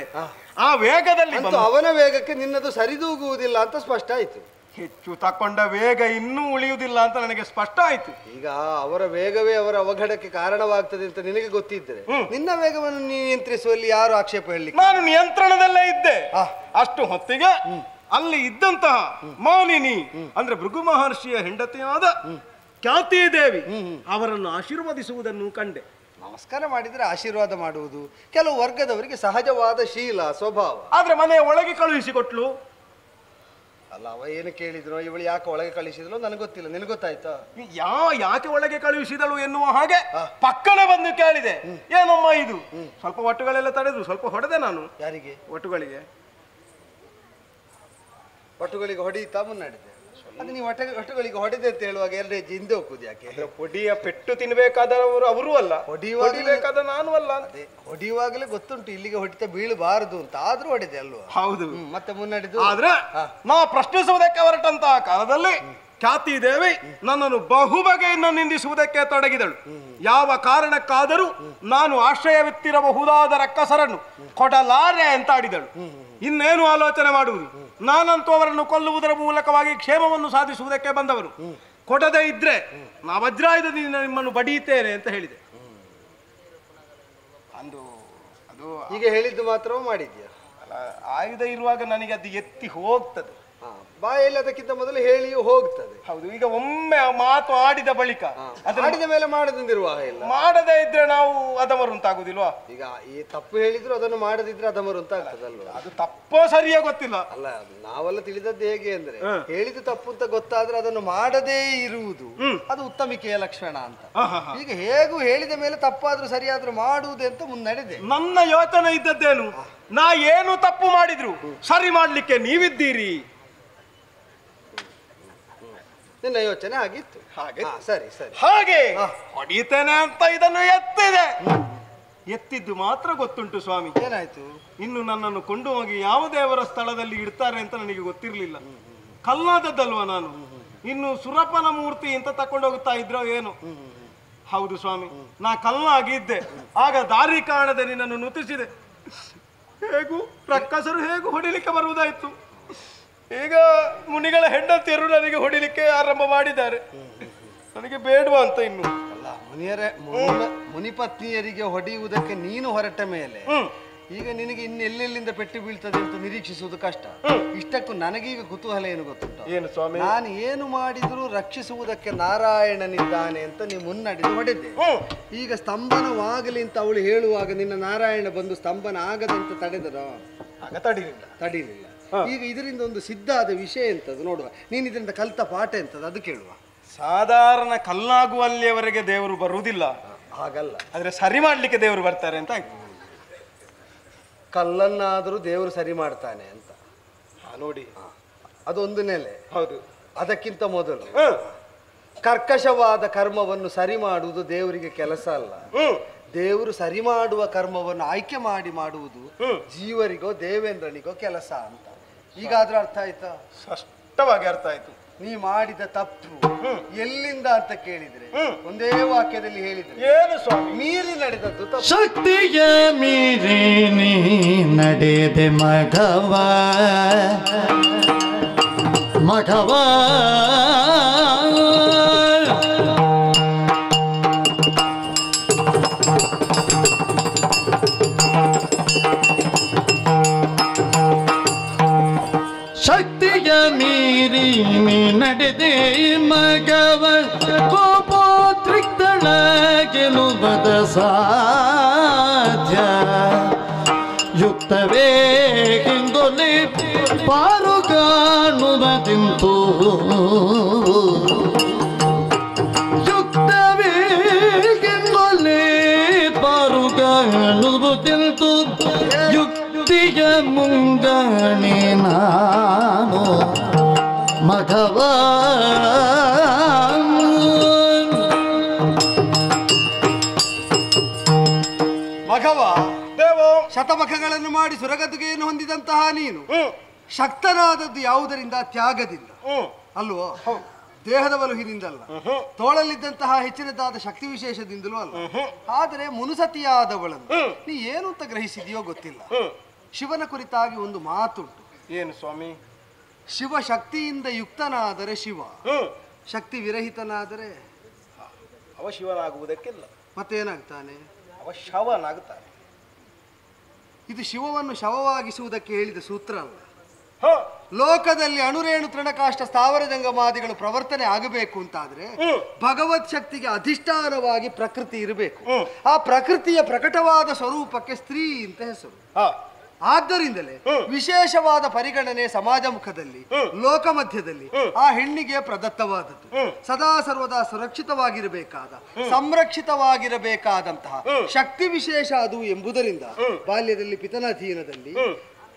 ಆ ವೇಗದಲ್ಲಿ ಅವನ ವೇಗಕ್ಕೆ ನಿನ್ನದು ಸರಿದೂಗುವುದಿಲ್ಲ ಅಂತ ಸ್ಪಷ್ಟ ಆಯ್ತು. ಹೆಚ್ಚು ತಕೊಂಡ ವೇಗ ಇನ್ನೂ ಉಳಿಯುವುದಿಲ್ಲ ಅಂತ ನನಗೆ ಸ್ಪಷ್ಟ ಆಯ್ತು. ಈಗ ಅವರ ವೇಗವೇ ಅವರ ಅವಘಡಕ್ಕೆ ಕಾರಣವಾಗ್ತದೆ ಅಂತ ನಿನಗೆ ಗೊತ್ತಿದ್ದರೆ ನಿನ್ನ ವೇಗವನ್ನು ನಿಯಂತ್ರಿಸುವಲ್ಲಿ ಯಾರು ಆಕ್ಷೇಪ ಹೇಳಲಿಕ್ಕೆ? ನಾನು ನಿಯಂತ್ರಣದಲ್ಲೇ ಇದ್ದೆ. ಅಷ್ಟು ಹೊತ್ತಿಗೆ ಅಲ್ಲಿ ಇದ್ದಂತಹ ಮಾನಿನಿ ಅಂದ್ರೆ ಭೃಗು ಮಹರ್ಷಿಯ ಹೆಂಡತಿಯಾದ ಖ್ಯಾತಿ ದೇವಿ ಅವರನ್ನು ಆಶೀರ್ವದಿಸುವುದನ್ನು ಕಂಡೆ. ನಮಸ್ಕಾರ ಮಾಡಿದ್ರೆ ಆಶೀರ್ವಾದ ಮಾಡುವುದು ಕೆಲವು ವರ್ಗದವರಿಗೆ ಸಹಜವಾದ ಶೀಲ, ಸ್ವಭಾವ. ಆದ್ರೆ ಮನೆಯ ಒಳಗೆ ಕಳುಹಿಸಿಕೊಟ್ಲು ಅಲ್ಲ. ಅವ ಏನು ಕೇಳಿದ್ರು, ಇವಳು ಯಾಕೆ ಒಳಗೆ ಕಳಿಸಿದ್ಲು ನನಗೆ ಗೊತ್ತಿಲ್ಲ. ನಿನಗೆ ಗೊತ್ತಾಯ್ತಾ? ಯಾಕೆ ಒಳಗೆ ಕಳುಹಿಸಿದಳು ಎನ್ನುವ ಹಾಗೆ ಪಕ್ಕನೆ ಬಂದು ಕೇಳಿದೆ. ಏನಮ್ಮ ಇದು? ಸ್ವಲ್ಪ ಒಟ್ಟುಗಳೆಲ್ಲ ತಡೆದು ಸ್ವಲ್ಪ ಹೊಡೆದೆ ನಾನು. ಯಾರಿಗೆ? ಒಟ್ಟುಗಳಿಗೆ. ಒಟ್ಟುಗಳಿಗೆ ಹೊಡೆಯುತ್ತಾ ಮುನ್ನಡೆದೆ. ಅದು ನೀವು ಒಟ್ಟುಗಳಿಗೆ ಹೊಡೆದೆ ಅಂತ ಹೇಳುವಾಗ 2 ಹೆಜ್ಜೆ ಹಿಂದೆ ಹೋಗುದು ಯಾಕೆ? ಹೊಡಿಯ ಪೆಟ್ಟು ತಿನ್ಬೇಕಾದವರು ಅವರೂ ಅಲ್ಲ, ಹೊಡಿಬೇಕಾದ ನಾನು ಅಲ್ಲ. ಹೊಡೆಯುವಾಗಲೇ ಗೊತ್ತುಂಟು ಇಲ್ಲಿಗೆ ಹೊಡಿತ ಬೀಳಬಾರದು ಅಂತ, ಆದ್ರೂ ಹೊಡೆದೆ ಅಲ್ವಾ? ಹೌದು. ಮತ್ತೆ ಮುನ್ನಡೆದು. ಆದ್ರೆ ನಾ ಪ್ರಶ್ನಿಸುವುದಕ್ಕೆ ಹೊರಟಂತಹ ಕಾಲದಲ್ಲಿ ಖ್ಯಾತಿ ದೇವಿ ನನ್ನನ್ನು ಬಹುಬಗೆಯನ್ನು ನಿಂದಿಸುವುದಕ್ಕೆ ತೊಡಗಿದಳು. ಯಾವ ಕಾರಣಕ್ಕಾದರೂ ನಾನು ಆಶ್ರಯವಿತ್ತಿರಬಹುದಾದ ರಕ್ಕಸರನ್ನು ಕೊಡಲಾರೆ ಅಂತ ಆಡಿದಳು. ಇನ್ನೇನು ಆಲೋಚನೆ ಮಾಡುವುದು? ನಾನಂತೂ ಅವರನ್ನು ಕೊಲ್ಲುವುದರ ಮೂಲಕವಾಗಿ ಕ್ಷೇಮವನ್ನು ಸಾಧಿಸುವುದಕ್ಕೆ ಬಂದವರು. ಕೊಡದೇ ಇದ್ರೆ ನಾ ವಜ್ರಾಯುಧದಿಂದ ನಿಮ್ಮನ್ನು ಬಡಿಯುತ್ತೇನೆ ಅಂತ ಹೇಳಿದೆ. ಅದು ಈಗ ಹೇಳಿದ್ದು ಮಾತ್ರ ಮಾಡಿದ್ಯಾ? ಆಯುಧ ಇರುವಾಗ ನನಗೆ ಅದು ಎತ್ತಿ ಹೋಗ್ತದೆ. ಬಾಯಲ್ಲಿ ಅದಕ್ಕಿಂತ ಮೊದಲು ಹೇಳಿಯೂ ಹೋಗ್ತದೆ. ಹೌದು. ಈಗ ಒಮ್ಮೆ ಮಾತು ಆಡಿದ ಬಳಿಕ ಆಡಿದ ಮೇಲೆ ಮಾಡದಿರುವ ಇಲ್ಲ. ಮಾಡದೇ ಇದ್ರೆ ನಾವು ಅಧಮರು ಅಂತಾಗುದಿಲ್ವಾ? ಈಗ ಈ ತಪ್ಪು ಹೇಳಿದ್ರು ಅದನ್ನು ಮಾಡದಿದ್ರೆ ಅಧಮರು ಅಂತ ಆಗ್ತದಲ್ವಾ? ಅದು ತಪ್ಪೋ ಸರಿಯೋ ಗೊತ್ತಿಲ್ಲ. ಅಲ್ಲ, ನಾವೆಲ್ಲ ತಿಳಿದದ್ದು ಹೇಗೆ ಅಂದ್ರೆ ಹೇಳಿದ್ದು ತಪ್ಪು ಅಂತ ಗೊತ್ತಾದ್ರೆ ಅದನ್ನು ಮಾಡದೇ ಇರುವುದು ಅದು ಉತ್ತಮಿಕೆಯ ಲಕ್ಷಣ ಅಂತ. ಈಗ ಹೇಗೂ ಹೇಳಿದ ಮೇಲೆ ತಪ್ಪಾದ್ರೂ ಸರಿಯಾದ್ರೂ ಮಾಡುವುದು ಅಂತ ಮುನ್ನಡೆದೆ. ನನ್ನ ಯೋಚನೆ ಇದ್ದದ್ದೇನು, ನಾ ಏನು ತಪ್ಪು ಮಾಡಿದ್ರು ಸರಿ ಮಾಡ್ಲಿಕ್ಕೆ ನೀವಿದ್ದೀರಿ. ನಿನ್ನ ಯೋಚನೆ ಆಗಿತ್ತು ಹಾಗೆ. ಸರಿ ಸರಿ, ಹಾಗೆ ಹೊಡಿತೇನೆ ಅಂತ ಇದನ್ನು ಎತ್ತಿದ್ದು ಮಾತ್ರ ಗೊತ್ತುಂಟು ಸ್ವಾಮಿ. ಏನಾಯ್ತು? ಇನ್ನು ನನ್ನನ್ನು ಕೊಂಡು ಹೋಗಿ ಯಾವ ದೇವರ ಸ್ಥಳದಲ್ಲಿ ಇಡ್ತಾರೆ ಅಂತ ನನಗೆ ಗೊತ್ತಿರ್ಲಿಲ್ಲ. ಕಲ್ಲಾದದ್ದಲ್ವಾ ನಾನು. ಇನ್ನು ಸುರಪನ ಮೂರ್ತಿ ಅಂತ ತಕೊಂಡೋಗುತ್ತಾ ಇದ್ರೋ ಏನು. ಹೌದು ಸ್ವಾಮಿ, ನಾ ಕಲ್ಲಾಗಿದ್ದೆ. ಆಗ ದಾರಿ ಕಾಣದೆ ನಿನ್ನನ್ನು ನುತಿಸಿದೆ. ಹೇಗೂ ರಕ್ಕಸರು ಹೇಗೂ ಹೊಡಿಲಿಕ್ಕೆ ಬರುವುದಾಯ್ತು. ಈಗ ಮುನಿಗಳ ಹೆಂಡತಿಯರು ನನಗೆ ಹೊಡಿಲಿಕ್ಕೆ ಆರಂಭ ಮಾಡಿದ್ದಾರೆ. ನನಗೆ ಬೇಡವಾ ಅಂತ ಇನ್ನು ಅಲ್ಲ. ಮುನಿಪತ್ನಿಯರಿಗೆ ಹೊಡೆಯುವುದಕ್ಕೆ ನೀನು ಹೊರಟ ಮೇಲೆ ಈಗ ನಿನಗೆ ಇನ್ನೆಲ್ಲೆಲ್ಲಿಂದ ಪೆಟ್ಟು ಬೀಳ್ತದೆ ಅಂತ ನಿರೀಕ್ಷಿಸುವುದು ಕಷ್ಟ. ಇಷ್ಟಕ್ಕೂ ನನಗೀಗ ಕುತೂಹಲ ಏನು ಗೊತ್ತುಂಟ? ಏನು ಸ್ವಾಮಿ? ನಾನು ಏನು ಮಾಡಿದರೂ ರಕ್ಷಿಸುವುದಕ್ಕೆ ನಾರಾಯಣನಿದ್ದಾನೆ ಅಂತ ನೀವು ಮುನ್ನಡೆದು ಹೊಡೆದೆ. ಈಗ ಸ್ತಂಭನವಾಗಲಿ ಅಂತ ಅವಳು ಹೇಳುವಾಗ ನಿನ್ನ ನಾರಾಯಣ ಬಂದು ಸ್ತಂಭನ ಆಗದಂತ ತಡೆದರ? ಆಗ ತಡಿಲಿಲ್ಲ. ಈಗ ಇದರಿಂದ ಒಂದು ಸಿದ್ಧ ಆದ ವಿಷಯ ಎಂತದ್ದು ನೋಡುವ. ನೀನು ಇದರಿಂದ ಕಲಿತ ಪಾಠ ಎಂತದ್ದು ಅದು ಕೇಳುವ. ಸಾಧಾರಣ ಕಲ್ಲಾಗುವಲ್ಲಿಯವರೆಗೆ ದೇವರು ಬರುವುದಿಲ್ಲ. ಹಾಗಲ್ಲ, ಆದ್ರೆ ಸರಿ ಮಾಡ್ಲಿಕ್ಕೆ ದೇವರು ಬರ್ತಾರೆ ಅಂತ ಆಯ್ತು. ಕಲ್ಲನ್ನಾದರೂ ದೇವರು ಸರಿ ಮಾಡ್ತಾನೆ ಅಂತ ನೋಡಿ, ಅದೊಂದು ನೆಲೆ. ಹೌದು. ಅದಕ್ಕಿಂತ ಮೊದಲು ಕರ್ಕಶವಾದ ಕರ್ಮವನ್ನು ಸರಿ ಮಾಡುವುದು ದೇವರಿಗೆ ಕೆಲಸ ಅಲ್ಲ. ದೇವರು ಸರಿ ಮಾಡುವ ಕರ್ಮವನ್ನು ಆಯ್ಕೆ ಮಾಡಿ ಮಾಡುವುದು ಜೀವರಿಗೋ ದೇವೇಂದ್ರನಿಗೋ ಕೆಲಸ ಅಂತ. ಈಗಾದ್ರೂ ಅರ್ಥ ಆಯ್ತಾ? ಸ್ಪಷ್ಟವಾಗಿ ಅರ್ಥ ಆಯ್ತು. ನೀ ಮಾಡಿದ ತಪ್ಪು ಎಲ್ಲಿಂದ ಅಂತ ಕೇಳಿದ್ರೆ ಒಂದೇ ವಾಕ್ಯದಲ್ಲಿ ಹೇಳಿದ್ರೆ ಏನು ಸ್ವಾಮಿ? ಮೀರಿ ನಡೆದದ್ದು ತಪ್ಪು. ಶಕ್ತಿಗೆ ಮೀರಿ ನೀ ನಡೆದೆ ಮಗವ, ಮಘವ ಶಕ್ತಿಯ ಮೀರಿ ನೀ ನಡೆದೆ ಮಗವ ಕೋಪೋದ್ರಿಕ್ತಳ ಗೆಲುಬದ ಸಾಧ್ಯ ಯುಕ್ತವೇ ಹಿಂದೊಲೆ ಪಾರುಗಾಣುವುದಿಂತು ಯುಕ್ತವೇ ಹಿಂದೊಲೆ ಪಾರುಗಾಣುವುದಿಂತು ಯುಕ್ತಿಯ ಮುಂಗಣಿ ನಾನು ಮಘವ ಮಘವ ದೇವೋ ಶತಮಖಗಳನ್ನು ಮಾಡಿ ಸುರಗದುಗೆಯನ್ನು ಹೊಂದಿದಂತಹ ನೀನು ಶಕ್ತನಾದದ್ದು ಯಾವುದರಿಂದ? ತ್ಯಾಗದಿಂದ ಅಲ್ವೋ? ದೇಹದ ಬಲುಹಿನಿಂದಲ್ಲ, ತೋಳಲ್ಲಿದ್ದಂತಹ ಹೆಚ್ಚಿನದಾದ ಶಕ್ತಿ ವಿಶೇಷದಿಂದಲೂ ಅಲ್ಲ. ಆದರೆ ಮುನುಸತಿಯಾದವಳನ್ನು ನೀ ಏನು ಅಂತ ಗ್ರಹಿಸಿದೆಯೋ ಗೊತ್ತಿಲ್ಲ. ಶಿವನ ಕುರಿತಾಗಿ ಒಂದು ಮಾತುಂಟು. ಏನು ಸ್ವಾಮಿ? ಶಿವ ಶಕ್ತಿಯಿಂದ ಯುಕ್ತನಾದರೆ ಶಿವ, ಶಕ್ತಿ ವಿರಹಿತನಾದರೆ ಅವ ಶಿವನಾಗುವುದಕ್ಕಿಲ್ಲ, ಮತ್ತೇನಾಗ್ತಾನೆ? ಅವ ಶವನಾಗುತ್ತಾನೆ. ಇದು ಶಿವವನ್ನು ಶವವಾಗಿಸುವುದಕ್ಕೆ ಹೇಳಿದ ಸೂತ್ರ ಅಲ್ಲ. ಲೋಕದಲ್ಲಿ ಅಣುರೇಣು ತೃಣಕಾಷ್ಟ ಸ್ಥಾವರ ಜಂಗಮಾದಿಗಳು ಪ್ರವರ್ತನೆ ಆಗಬೇಕು ಅಂತಾದ್ರೆ ಭಗವತ್ ಶಕ್ತಿಗೆ ಅಧಿಷ್ಠಾನವಾಗಿ ಪ್ರಕೃತಿ ಇರಬೇಕು. ಆ ಪ್ರಕೃತಿಯ ಪ್ರಕಟವಾದ ಸ್ವರೂಪಕ್ಕೆ ಸ್ತ್ರೀ ಅಂತ ಹೆಸರು. ಆದ್ದರಿಂದಲೇ ವಿಶೇಷವಾದ ಪರಿಗಣನೆ ಸಮಾಜ ಮುಖದಲ್ಲಿ, ಲೋಕ ಮಧ್ಯದಲ್ಲಿ ಆ ಹೆಣ್ಣಿಗೆ ಪ್ರದತ್ತವಾದದ್ದು. ಸದಾ ಸರ್ವದಾ ಸುರಕ್ಷಿತವಾಗಿರಬೇಕಾದ, ಸಂರಕ್ಷಿತವಾಗಿರಬೇಕಾದಂತಹ ಶಕ್ತಿ ವಿಶೇಷ ಅದು ಎಂಬುದರಿಂದ ಬಾಲ್ಯದಲ್ಲಿ ಪಿತನ ಅಧೀನದಲ್ಲಿ,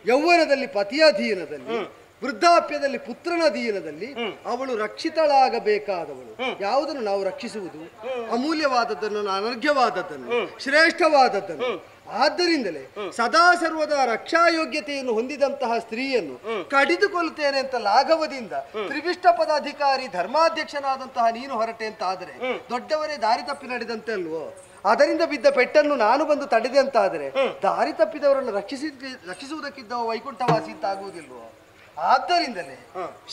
ಯೌವನದಲ್ಲಿ ಪತಿಯ ಅಧೀನದಲ್ಲಿ, ವೃದ್ಧಾಪ್ಯದಲ್ಲಿ ಪುತ್ರನ ಅಧೀನದಲ್ಲಿ ಅವಳು ರಕ್ಷಿತಳಾಗಬೇಕಾದವಳು. ಯಾವುದನ್ನು ನಾವು ರಕ್ಷಿಸುವುದು? ಅಮೂಲ್ಯವಾದದ್ದನ್ನು, ಅನರ್ಘ್ಯವಾದದ್ದನ್ನು, ಶ್ರೇಷ್ಠವಾದದ್ದನ್ನು. ಆದ್ದರಿಂದಲೇ ಸದಾ ಸರ್ವದಾ ರಕ್ಷಾಯೋಗ್ಯತೆಯನ್ನು ಹೊಂದಿದಂತಹ ಸ್ತ್ರೀಯನ್ನು ಕಡಿದುಕೊಳ್ಳುತ್ತೇನೆ ಅಂತ ಲಾಘವದಿಂದ ತ್ರಿವಿಷ್ಟ ಪದಾಧಿಕಾರಿ ಧರ್ಮಾಧ್ಯಕ್ಷನಾದಂತಹ ನೀನು ಹೊರಟೆ ಅಂತ ಆದರೆ ದೊಡ್ಡವರೇ ದಾರಿ ತಪ್ಪಿ ನಡೆದಂತೆ ಅಲ್ವೋ? ಅದರಿಂದ ಬಿದ್ದ ಪೆಟ್ಟನ್ನು ನಾನು ಬಂದು ತಡೆದೆ ಅಂತಾದರೆ ದಾರಿ ತಪ್ಪಿದವರನ್ನು ರಕ್ಷಿಸುವುದಕ್ಕಿದ್ದ ವೈಕುಂಠವಾಸಿ ಅಂತ ಆಗುವುದಿಲ್ವೋ? ಆದ್ದರಿಂದಲೇ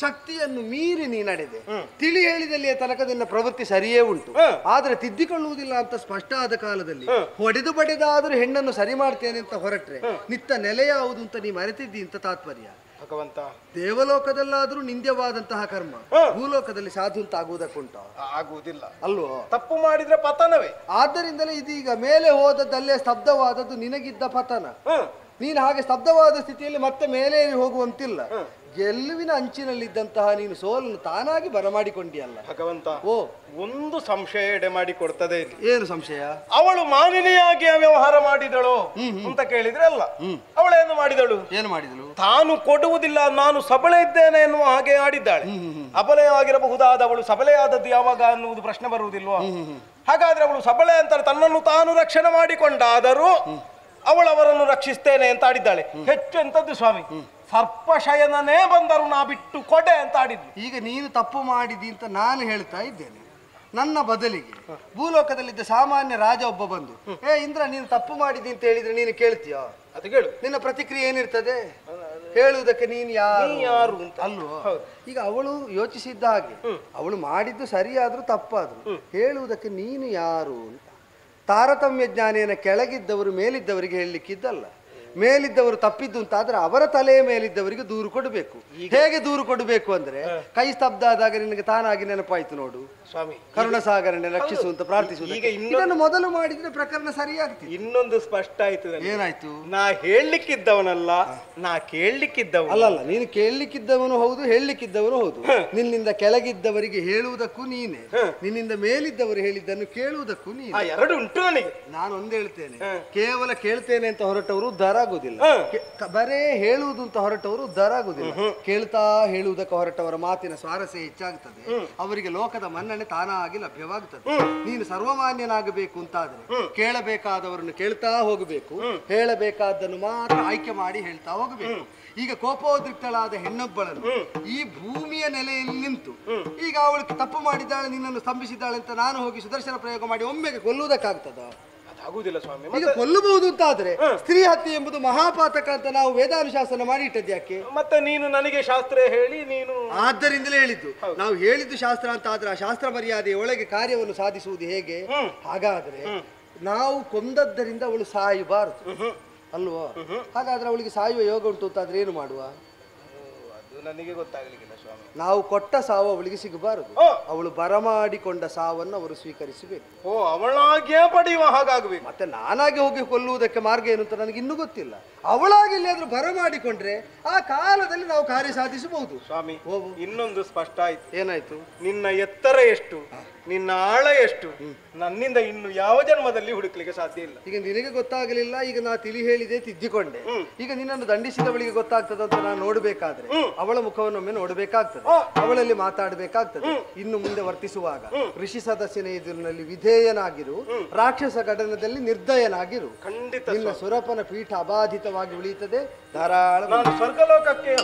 ಶಕ್ತಿಯನ್ನು ಮೀರಿ ನೀ ನಡೆದೆ. ತಿಳಿ ಹೇಳಿದಲ್ಲಿಯ ತನಕ ನಿನ್ನ ಪ್ರವೃತ್ತಿ ಸರಿಯೇ ಉಂಟು, ಆದ್ರೆ ತಿದ್ದಿಕೊಳ್ಳುವುದಿಲ್ಲ ಅಂತ ಸ್ಪಷ್ಟ ಆದ ಕಾಲದಲ್ಲಿ ಹೊಡೆದು ಬಡೆದಾದರೂ ಹೆಣ್ಣನ್ನು ಸರಿ ಮಾಡ್ತೇನೆ ಅಂತ ಹೊರಟ್ರೆ ನಿತ್ತ ನೆಲೆ ಯಾವುದು ಅಂತ ನೀ ಮರೆತಿದ್ದಿ ಅಂತ ತಾತ್ಪರ್ಯ. ಭಗವಂತ, ದೇವಲೋಕದಲ್ಲಾದ್ರೂ ನಿಂದ್ಯವಾದಂತಹ ಕರ್ಮ ಭೂಲೋಕದಲ್ಲಿ ಸಾಧು ಅಂತ ಆಗುವುದಕ್ಕುಂಟ? ಆಗುವುದಿಲ್ಲ ಅಲ್ವೋ? ತಪ್ಪು ಮಾಡಿದ್ರೆ ಪತನವೇ. ಆದ್ದರಿಂದಲೇ ಇದೀಗ ಮೇಲೆ ಹೋದದ್ದಲ್ಲೇ ಸ್ತಬ್ಧವಾದದ್ದು ನಿನಗಿದ್ದ ಪತನ. ನೀನು ಹಾಗೆ ಸ್ತಬ್ಧವಾದ ಸ್ಥಿತಿಯಲ್ಲಿ ಮತ್ತೆ ಮೇಲೆ ಹೋಗುವಂತಿಲ್ಲ. ಗೆಲುವಿನ ಅಂಚಿನಲ್ಲಿದ್ದಂತಹ ನೀನು ಸೋಲನ್ನು ತಾನಾಗಿ ಬರಮಾಡಿಕೊಂಡಿಯಲ್ಲ. ಭಗವಂತ, ಓ ಒಂದು ಸಂಶಯ ಎಡೆ ಮಾಡಿ ಕೊಡ್ತದೆ ಇಲ್ಲಿ. ಏನು ಸಂಶಯ? ಅವಳು ಮಾನಿನಿಯಾಗಿ ವ್ಯವಹಾರ ಮಾಡಿದಳು ಅಂತ ಕೇಳಿದ್ರೆ ಅಲ್ಲ, ಅವಳೇನು ಮಾಡಿದಳು? ಏನು ಮಾಡಿದಳು? ತಾನು ಕೊಡುವುದಿಲ್ಲ, ನಾನು ಸಬಳೆ ಇದ್ದೇನೆ ಎನ್ನುವ ಹಾಗೆ ಆಡಿದ್ದಾಳೆ. ಅಬಲೆಯಾಗಿರಬಹುದಾದ ಅವಳು ಸಬಲೆಯಾದದ್ದು ಯಾವಾಗ ಅನ್ನುವುದು ಪ್ರಶ್ನೆ ಬರುವುದಿಲ್ವಾ? ಹಾಗಾದ್ರೆ ಅವಳು ಸಬಳೆ ಅಂತ ತನ್ನನ್ನು ತಾನು ರಕ್ಷಣೆ ಮಾಡಿಕೊಂಡಾದರೂ ಅವಳವರನ್ನು ರಕ್ಷಿಸ್ತೇನೆ ಅಂತ ಆಡಿದ್ದಾಳೆ. ಹೆಚ್ಚು ಎಂತದ್ದು ಸ್ವಾಮಿ, ಸರ್ಪಶಯನನೇ ಬಂದರು ನಾ ಬಿಟ್ಟು ಕೊಡೆ ಅಂತ ಆಡಿದ್ಲು. ಈಗ ನೀನು ತಪ್ಪು ಮಾಡಿದಿ ಅಂತ ನಾನು ಹೇಳ್ತಾ ಇದ್ದೇನೆ. ನನ್ನ ಬದಲಿಗೆ ಭೂಲೋಕದಲ್ಲಿದ್ದ ಸಾಮಾನ್ಯ ರಾಜ ಒಬ್ಬ ಬಂದು ಇಂದ್ರ ನೀನು ತಪ್ಪು ಮಾಡಿದಿ ಅಂತ ಹೇಳಿದ್ರೆ ನೀನು ಕೇಳ್ತೀಯೋ? ಅದು ಕೇಳು. ನಿನ್ನ ಪ್ರತಿಕ್ರಿಯೆ ಏನಿರ್ತದೆ? ಹೇಳುವುದಕ್ಕೆ ನೀನು ಯಾರು ಅಂತ ಅಲ್ವೋ? ಈಗ ಅವಳು ಯೋಚಿಸಿದ್ದ ಹಾಗೆ ಅವಳು ಮಾಡಿದ್ದು ಸರಿಯಾದ್ರೂ ತಪ್ಪಾದ್ರು ಹೇಳುವುದಕ್ಕೆ ನೀನು ಯಾರು ಅಂತ. ತಾರತಮ್ಯ ಜ್ಞಾನೇನ ಕೆಳಗಿದ್ದವರು ಮೇಲಿದ್ದವರಿಗೆ ಹೇಳಲಿಕ್ಕಿದ್ದಲ್ಲ. ಮೇಲಿದ್ದವರು ತಪ್ಪಿದ್ದು ಅಂತಾದ್ರೆ ಅವರ ತಲೆಯ ಮೇಲಿದ್ದವರಿಗೆ ದೂರು ಕೊಡಬೇಕು. ಹೇಗೆ ದೂರು ಕೊಡಬೇಕು ಅಂದ್ರೆ, ಕೈ ಸ್ತಬ್ಧ ಆದಾಗ ನಿನಗೆ ತಾನಾಗಿ ನೆನಪಾಯ್ತು ನೋಡು ಸ್ವಾಮಿ, ಕರುಣಸಾಗರನೆ ರಕ್ಷಿಸು ಅಂತ ಪ್ರಾರ್ಥಿಸುವುದು. ಇದನ್ನು ಮೊದಲು ಮಾಡಿದ್ರೆ ಪ್ರಕರಣ ಸರಿಯಾಗ್ತದೆ. ಇನ್ನೊಂದು ಸ್ಪಷ್ಟ ಆಯ್ತು. ಏನಾಯ್ತು? ನಾ ಹೇಳಲಿಕ್ಕಿದ್ದವನಲ್ಲ, ನಾ ಕೇಳಲಿಕ್ಕಿದ್ದವ. ಅಲ್ಲಲ್ಲ, ನೀನು ಕೇಳಲಿಕ್ಕಿದ್ದವನು ಹೌದು, ಹೇಳಲಿಕ್ಕಿದ್ದವನು ಹೌದು. ನಿನ್ನಿಂದ ಕೆಳಗಿದ್ದವರಿಗೆ ಹೇಳುವುದಕ್ಕೂ ನೀನೆ, ನಿನ್ನಿಂದ ಮೇಲಿದ್ದವರು ಹೇಳಿದ್ದನ್ನು ಕೇಳುವುದಕ್ಕೂ ನೀನೆ. ಎರಡು ಉಂಟು ನನಗೆ. ನಾನು ಒಂದು ಹೇಳ್ತೇನೆ, ಕೇವಲ ಕೇಳ್ತೇನೆ ಅಂತ ಹೊರಟವರು ಉದ್ಧಾರ ಆಗುದಿಲ್ಲ, ಬರೇ ಹೇಳುವುದು ಅಂತ ಹೊರಟವರು ಉದ್ಧಾರ ಆಗುದಿಲ್ಲ. ಕೇಳ್ತಾ ಹೇಳುವುದಕ್ಕೆ ಹೊರಟವರ ಮಾತಿನ ಸ್ವಾರಸ್ಯ ಹೆಚ್ಚಾಗ್ತದೆ, ಅವರಿಗೆ ಲೋಕದ ಮನ್ನಣೆ ತಾನಾಗಿ ಲಭ್ಯವಾಗ್ತದೆ. ನೀನು ಸರ್ವಮಾನ್ಯನಾಗಬೇಕು ಅಂತಾದ್ರೆ ಕೇಳಬೇಕಾದವರನ್ನು ಕೇಳ್ತಾ ಹೋಗಬೇಕು, ಹೇಳಬೇಕಾದ್ದನ್ನು ಮಾತ್ರ ಆಯ್ಕೆ ಮಾಡಿ ಹೇಳ್ತಾ ಹೋಗಬೇಕು. ಈಗ ಕೋಪೋದ್ರಿಕ್ತಳಾದ ಹೆಣ್ಣೊಬ್ಬಳನ್ನು ಈ ಭೂಮಿಯ ನೆಲೆಯಲ್ಲಿ ನಿಂತು ಈಗ ಅವಳು ತಪ್ಪು ಮಾಡಿದ್ದಾಳೆ, ನಿನ್ನನ್ನು ಸ್ತಂಭಿಸಿದ್ದಾಳೆ ಅಂತ ನಾನು ಹೋಗಿ ಸುದರ್ಶನ ಪ್ರಯೋಗ ಮಾಡಿ ಒಮ್ಮೆಗೆ ಕೊಲ್ಲುವುದಕ್ಕಾಗ್ತದ? ಆಗುದಿಲ್ಲ ಸ್ವಾಮಿ. ಈಗ ಕೊಲ್ಲಬಹುದು ಅಂತ ಆದ್ರೆ ಸ್ತ್ರೀ ಹತ್ಯೆ ಎಂಬುದು ಮಹಾಪಾತಕ ಅಂತ ನಾವು ವೇದಾನುಶಾಸನ ಮಾಡಿ ಇಟ್ಟದ್ದು ಯಾಕೆ? ಮತ್ತೆ ನೀನು ನನಗೆ ಶಾಸ್ತ್ರ ಹೇಳಿ ನೀನು ಆದ್ದರಿಂದಲೇ ಹೇಳಿದ್ದು. ನಾವು ಹೇಳಿದ್ದು ಶಾಸ್ತ್ರ ಅಂತ ಆದ್ರೆ ಆ ಶಾಸ್ತ್ರ ಮರ್ಯಾದೆಯ ಒಳಗೆ ಕಾರ್ಯವನ್ನು ಸಾಧಿಸುವುದು ಹೇಗೆ? ಹಾಗಾದ್ರೆ ನಾವು ಕೊಂದದ್ದರಿಂದ ಅವಳು ಸಾಯಬಾರದು ಅಲ್ವಾ? ಹಾಗಾದ್ರೆ ಅವಳಿಗೆ ಸಾಯುವ ಯೋಗ ಉಂಟು ಅಂತಾದ್ರೆ ಏನು ಮಾಡುವ? ಅದು ನನಗೆ ಗೊತ್ತಾಗ್ಲಿಕ್ಕಿಲ್ಲ ಸ್ವಾಮಿ. ನಾವು ಕೊಟ್ಟ ಸಾವು ಅವಳಿಗೆ ಸಿಗಬಾರದು. ಅವಳು ಬರಮಾಡಿಕೊಂಡ ಸಾವನ್ನು ಅವರು ಸ್ವೀಕರಿಸಬೇಕು. ಓ, ಅವಳಾಗಿಯೇ ಪಡೆಯುವ ಹಾಗಾಗಬೇಕು. ಮತ್ತೆ ನಾನಾಗಿ ಹೋಗಿ ಕೊಲ್ಲುವುದಕ್ಕೆ ಮಾರ್ಗ ಏನು ಅಂತ ನನಗೆ ಇನ್ನೂ ಗೊತ್ತಿಲ್ಲ. ಅವಳಾಗಿ ಎಲ್ಲಿಯಾದ್ರೂ ಬರಮಾಡಿಕೊಂಡ್ರೆ ಆ ಕಾಲದಲ್ಲಿ ನಾವು ಕಾರ್ಯ ಸಾಧಿಸಬಹುದು. ಸ್ವಾಮಿ, ಇನ್ನೊಂದು ಸ್ಪಷ್ಟ ಆಯ್ತು. ಏನಾಯ್ತು? ನಿನ್ನ ಎತ್ತರ ಎಷ್ಟು, ನಿನ್ನ ಆಳ ಎಷ್ಟು, ನನ್ನಿಂದ ಇನ್ನು ಯಾವ ಜನ್ಮದಲ್ಲಿ ಹುಡುಕ್ಲಿಕ್ಕೆ ಸಾಧ್ಯ ಇಲ್ಲ. ಈಗ ನಿನಗೆ ಗೊತ್ತಾಗಲಿಲ್ಲ, ಈಗ ನಾ ತಿಳಿ ಹೇಳಿದೆ, ತಿದ್ದಿಕೊಂಡೆ. ಈಗ ನಿನ್ನನ್ನು ದಂಡಿಸಿದವಳಿಗೆ ಗೊತ್ತಾಗ್ತದೆ ಅಂತ ನಾನು ನೋಡ್ಬೇಕಾದ್ರೆ ಅವಳ ಮುಖವನ್ನೊಮ್ಮೆ ನೋಡ್ಬೇಕಾಗ್ತದೆ, ಅವಳಲ್ಲಿ ಮಾತಾಡ್ಬೇಕಾಗ್ತದೆ. ಇನ್ನು ಮುಂದೆ ವರ್ತಿಸುವಾಗ ಋಷಿ ಸದಸ್ಯನ ಎದುರಿನಲ್ಲಿ ವಿಧೇಯನಾಗಿರು, ರಾಕ್ಷಸ ಘಟನದಲ್ಲಿ ನಿರ್ದಯನಾಗಿರು. ಖಂಡಿತ ನಿನ್ನ ಸುರಪನ ಪೀಠ ಅಬಾಧಿತವಾಗಿ ಉಳಿಯುತ್ತದೆ. ಧಾರಾಳ ನಾನು ಸ್ವರ್ಗಲೋಕಕ್ಕೆ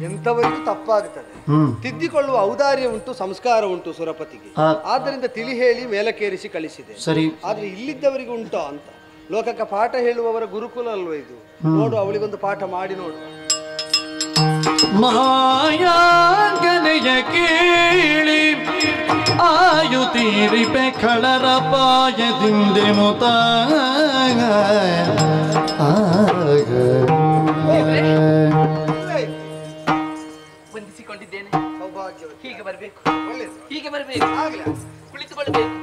ಎಂತವರಿಗೂ ತಪ್ಪಾಗುತ್ತದೆ. ತಿದ್ದಿಕೊಳ್ಳುವ ಔದಾರ್ಯ ಉಂಟು, ಸಂಸ್ಕಾರ ಉಂಟು ಸುರಪತಿಗೆ. ಆದ್ದರಿಂದ ತಿಳಿ ಹೇಳಿ ಮೇಲಕ್ಕೇರಿಸಿ ಕಳಿಸಿದೆ. ಸರಿ. ಆದ್ರೆ ಇಲ್ಲಿದ್ದವರಿಗೆ ಉಂಟೋ ಅಂತ ಲೋಕಕ್ಕೆ ಪಾಠ ಹೇಳುವವರ ಗುರುಕುಲ ಅಲ್ವ ಇದು? ನೋಡು, ಅವಳಿಗೊಂದು ಪಾಠ ಮಾಡಿ ನೋಡು. ಮಾಯಾಗನೆಯ ಕೇಳಿ ಆಯುತೀರಿಪೆ ಖಳರ ಪಾಯದಿಂದೆನುತ ವಂದಿಸಿಕೊಂಡಿದ್ದೇನೆ. ಸೌಭಾಗ್ಯ. ಹೀಗೆ ಬರಬೇಕು, ಒಳ್ಳೆಯದು. ಹೀಗೆ ಬರಬೇಕು, ಕುಳಿತುಕೊಳ್ಬೇಕು.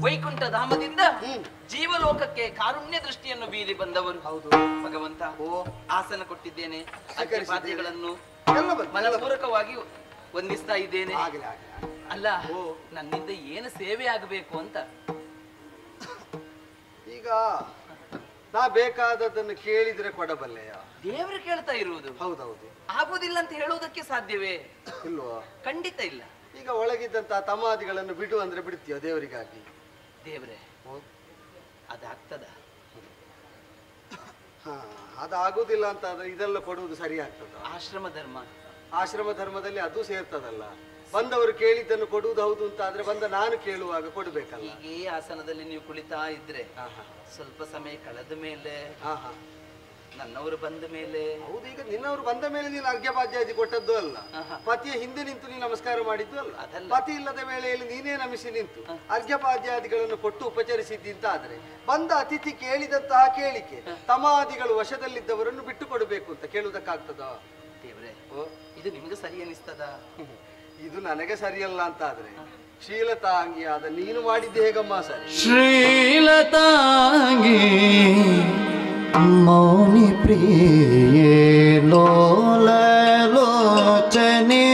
ವೈಕುಂಠ ಧಾಮದಿಂದ ಜೀವಲೋಕಕ್ಕೆ ಕಾರುಣ್ಯ ದೃಷ್ಟಿಯನ್ನು ಬೀರಿ ಬಂದವರು. ಹೌದು ಭಗವಂತ, ಆಸನ ಕೊಟ್ಟಿದ್ದೇನೆ, ಅರ್ಘ್ಯಪಾದ್ಯಗಳನ್ನು ಎಲ್ಲ ಬಂತು. ಮನಪೂರ್ವಕವಾಗಿ ವಂದಿಸ್ತಾ ಇದ್ದೇನೆ. ಆಗ್ಲಿ, ಆಗ್ಲಿ. ಅಲ್ಲ, ನನ್ನಿಂದ ಏನು ಸೇವೆ ಆಗಬೇಕು ಅಂತ. ಈಗ ನಾ ಬೇಕಾದದನ್ನು ಕೇಳಿದ್ರೆ ಕೊಡಬಲ್ಲೆಯ? ದೇವರು ಕೇಳ್ತಾ ಇರುವುದು. ಹೌದೌದು. ಆಗುದಿಲ್ಲ ಅಂತ ಹೇಳುವುದಕ್ಕೆ ಸಾಧ್ಯವೇ? ಇಲ್ವಾ? ಖಂಡಿತ ಇಲ್ಲ. ಈಗ ಒಳಗಿದ್ದಂತ ತಮಾದಿಗಳನ್ನು ಬಿಡು ಅಂದ್ರೆ ಬಿಡ್ತೀಯ ದೇವರಿಗಾಗಿ? ದೇವ್ರೆ, ಅದಾಗ್ತದ? ಅದಾಗುದಿಲ್ಲ ಅಂತ ಆದ್ರೆ ಇದೆಲ್ಲ ಕೊಡುವುದು ಸರಿ ಆಗ್ತದ? ಆಶ್ರಮ ಧರ್ಮ, ಆಶ್ರಮ ಧರ್ಮದಲ್ಲಿ ಅದು ಸೇರ್ತದಲ್ಲ. ಬಂದವರು ಕೇಳಿದ್ದನ್ನು ಕೊಡುವುದು ಹೌದು ಅಂತ ಆದ್ರೆ ಬಂದ ನಾನು ಕೇಳುವಾಗ ಕೊಡ್ಬೇಕಲ್ಲ. ಹೀಗೆ ಆಸನದಲ್ಲಿ ನೀವು ಕುಳಿತಾ ಇದ್ರೆ ಸ್ವಲ್ಪ ಸಮಯ ಕಳೆದ ಮೇಲೆ, ನನ್ನವರು ಬಂದ ಮೇಲೆ. ಹೌದು, ಈಗ ನಿನ್ನವರು ಬಂದ ಮೇಲೆ ನೀನು ಅರ್ಘ್ಯಪಾದ್ಯಾದಿ ಕೊಟ್ಟದ್ದು ಅಲ್ಲ, ಪತಿಯ ಹಿಂದೆ ನಿಂತು ನೀನು ನಮಸ್ಕಾರ ಮಾಡಿದ್ದು ಅಲ್ಲ. ಪತಿ ಇಲ್ಲದ ವೇಳೆಯಲ್ಲಿ ನೀನೇ ನಮಿಸಿ ನಿಂತು ಅರ್ಘ್ಯಪಾದ್ಯಾದಿಗಳನ್ನು ಕೊಟ್ಟು ಉಪಚರಿಸಿದ್ದಿ ಅಂತ ಆದ್ರೆ ಬಂದ ಅತಿಥಿ ಕೇಳಿದಂತಹ ಕೇಳಿಕೆ ತಮಾದಿಗಳು ವಶದಲ್ಲಿದ್ದವರನ್ನು ಬಿಟ್ಟು ಕೊಡಬೇಕು ಅಂತ ಕೇಳುವುದಕ್ಕಾಗ್ತದ? ದೇವ್ರೆ, ಇದು ನಿಮ್ಗೆ ಸರಿ ಅನಿಸ್ತದ? ಇದು ನನಗೆ ಸರಿಯಲ್ಲ ಅಂತ ಆದ್ರೆ ಶ್ರೀಲತಾಂಗಿಯಾದ ನೀನು ಮಾಡಿದ್ದೆ ಹೇಗಮ್ಮ ಸರಿ? ಶ್ರೀಲತಾಂಗಿ ಮೌನಿ ಪ್ರಿಯೇ ಲೋಲ ಲೋಚನೆ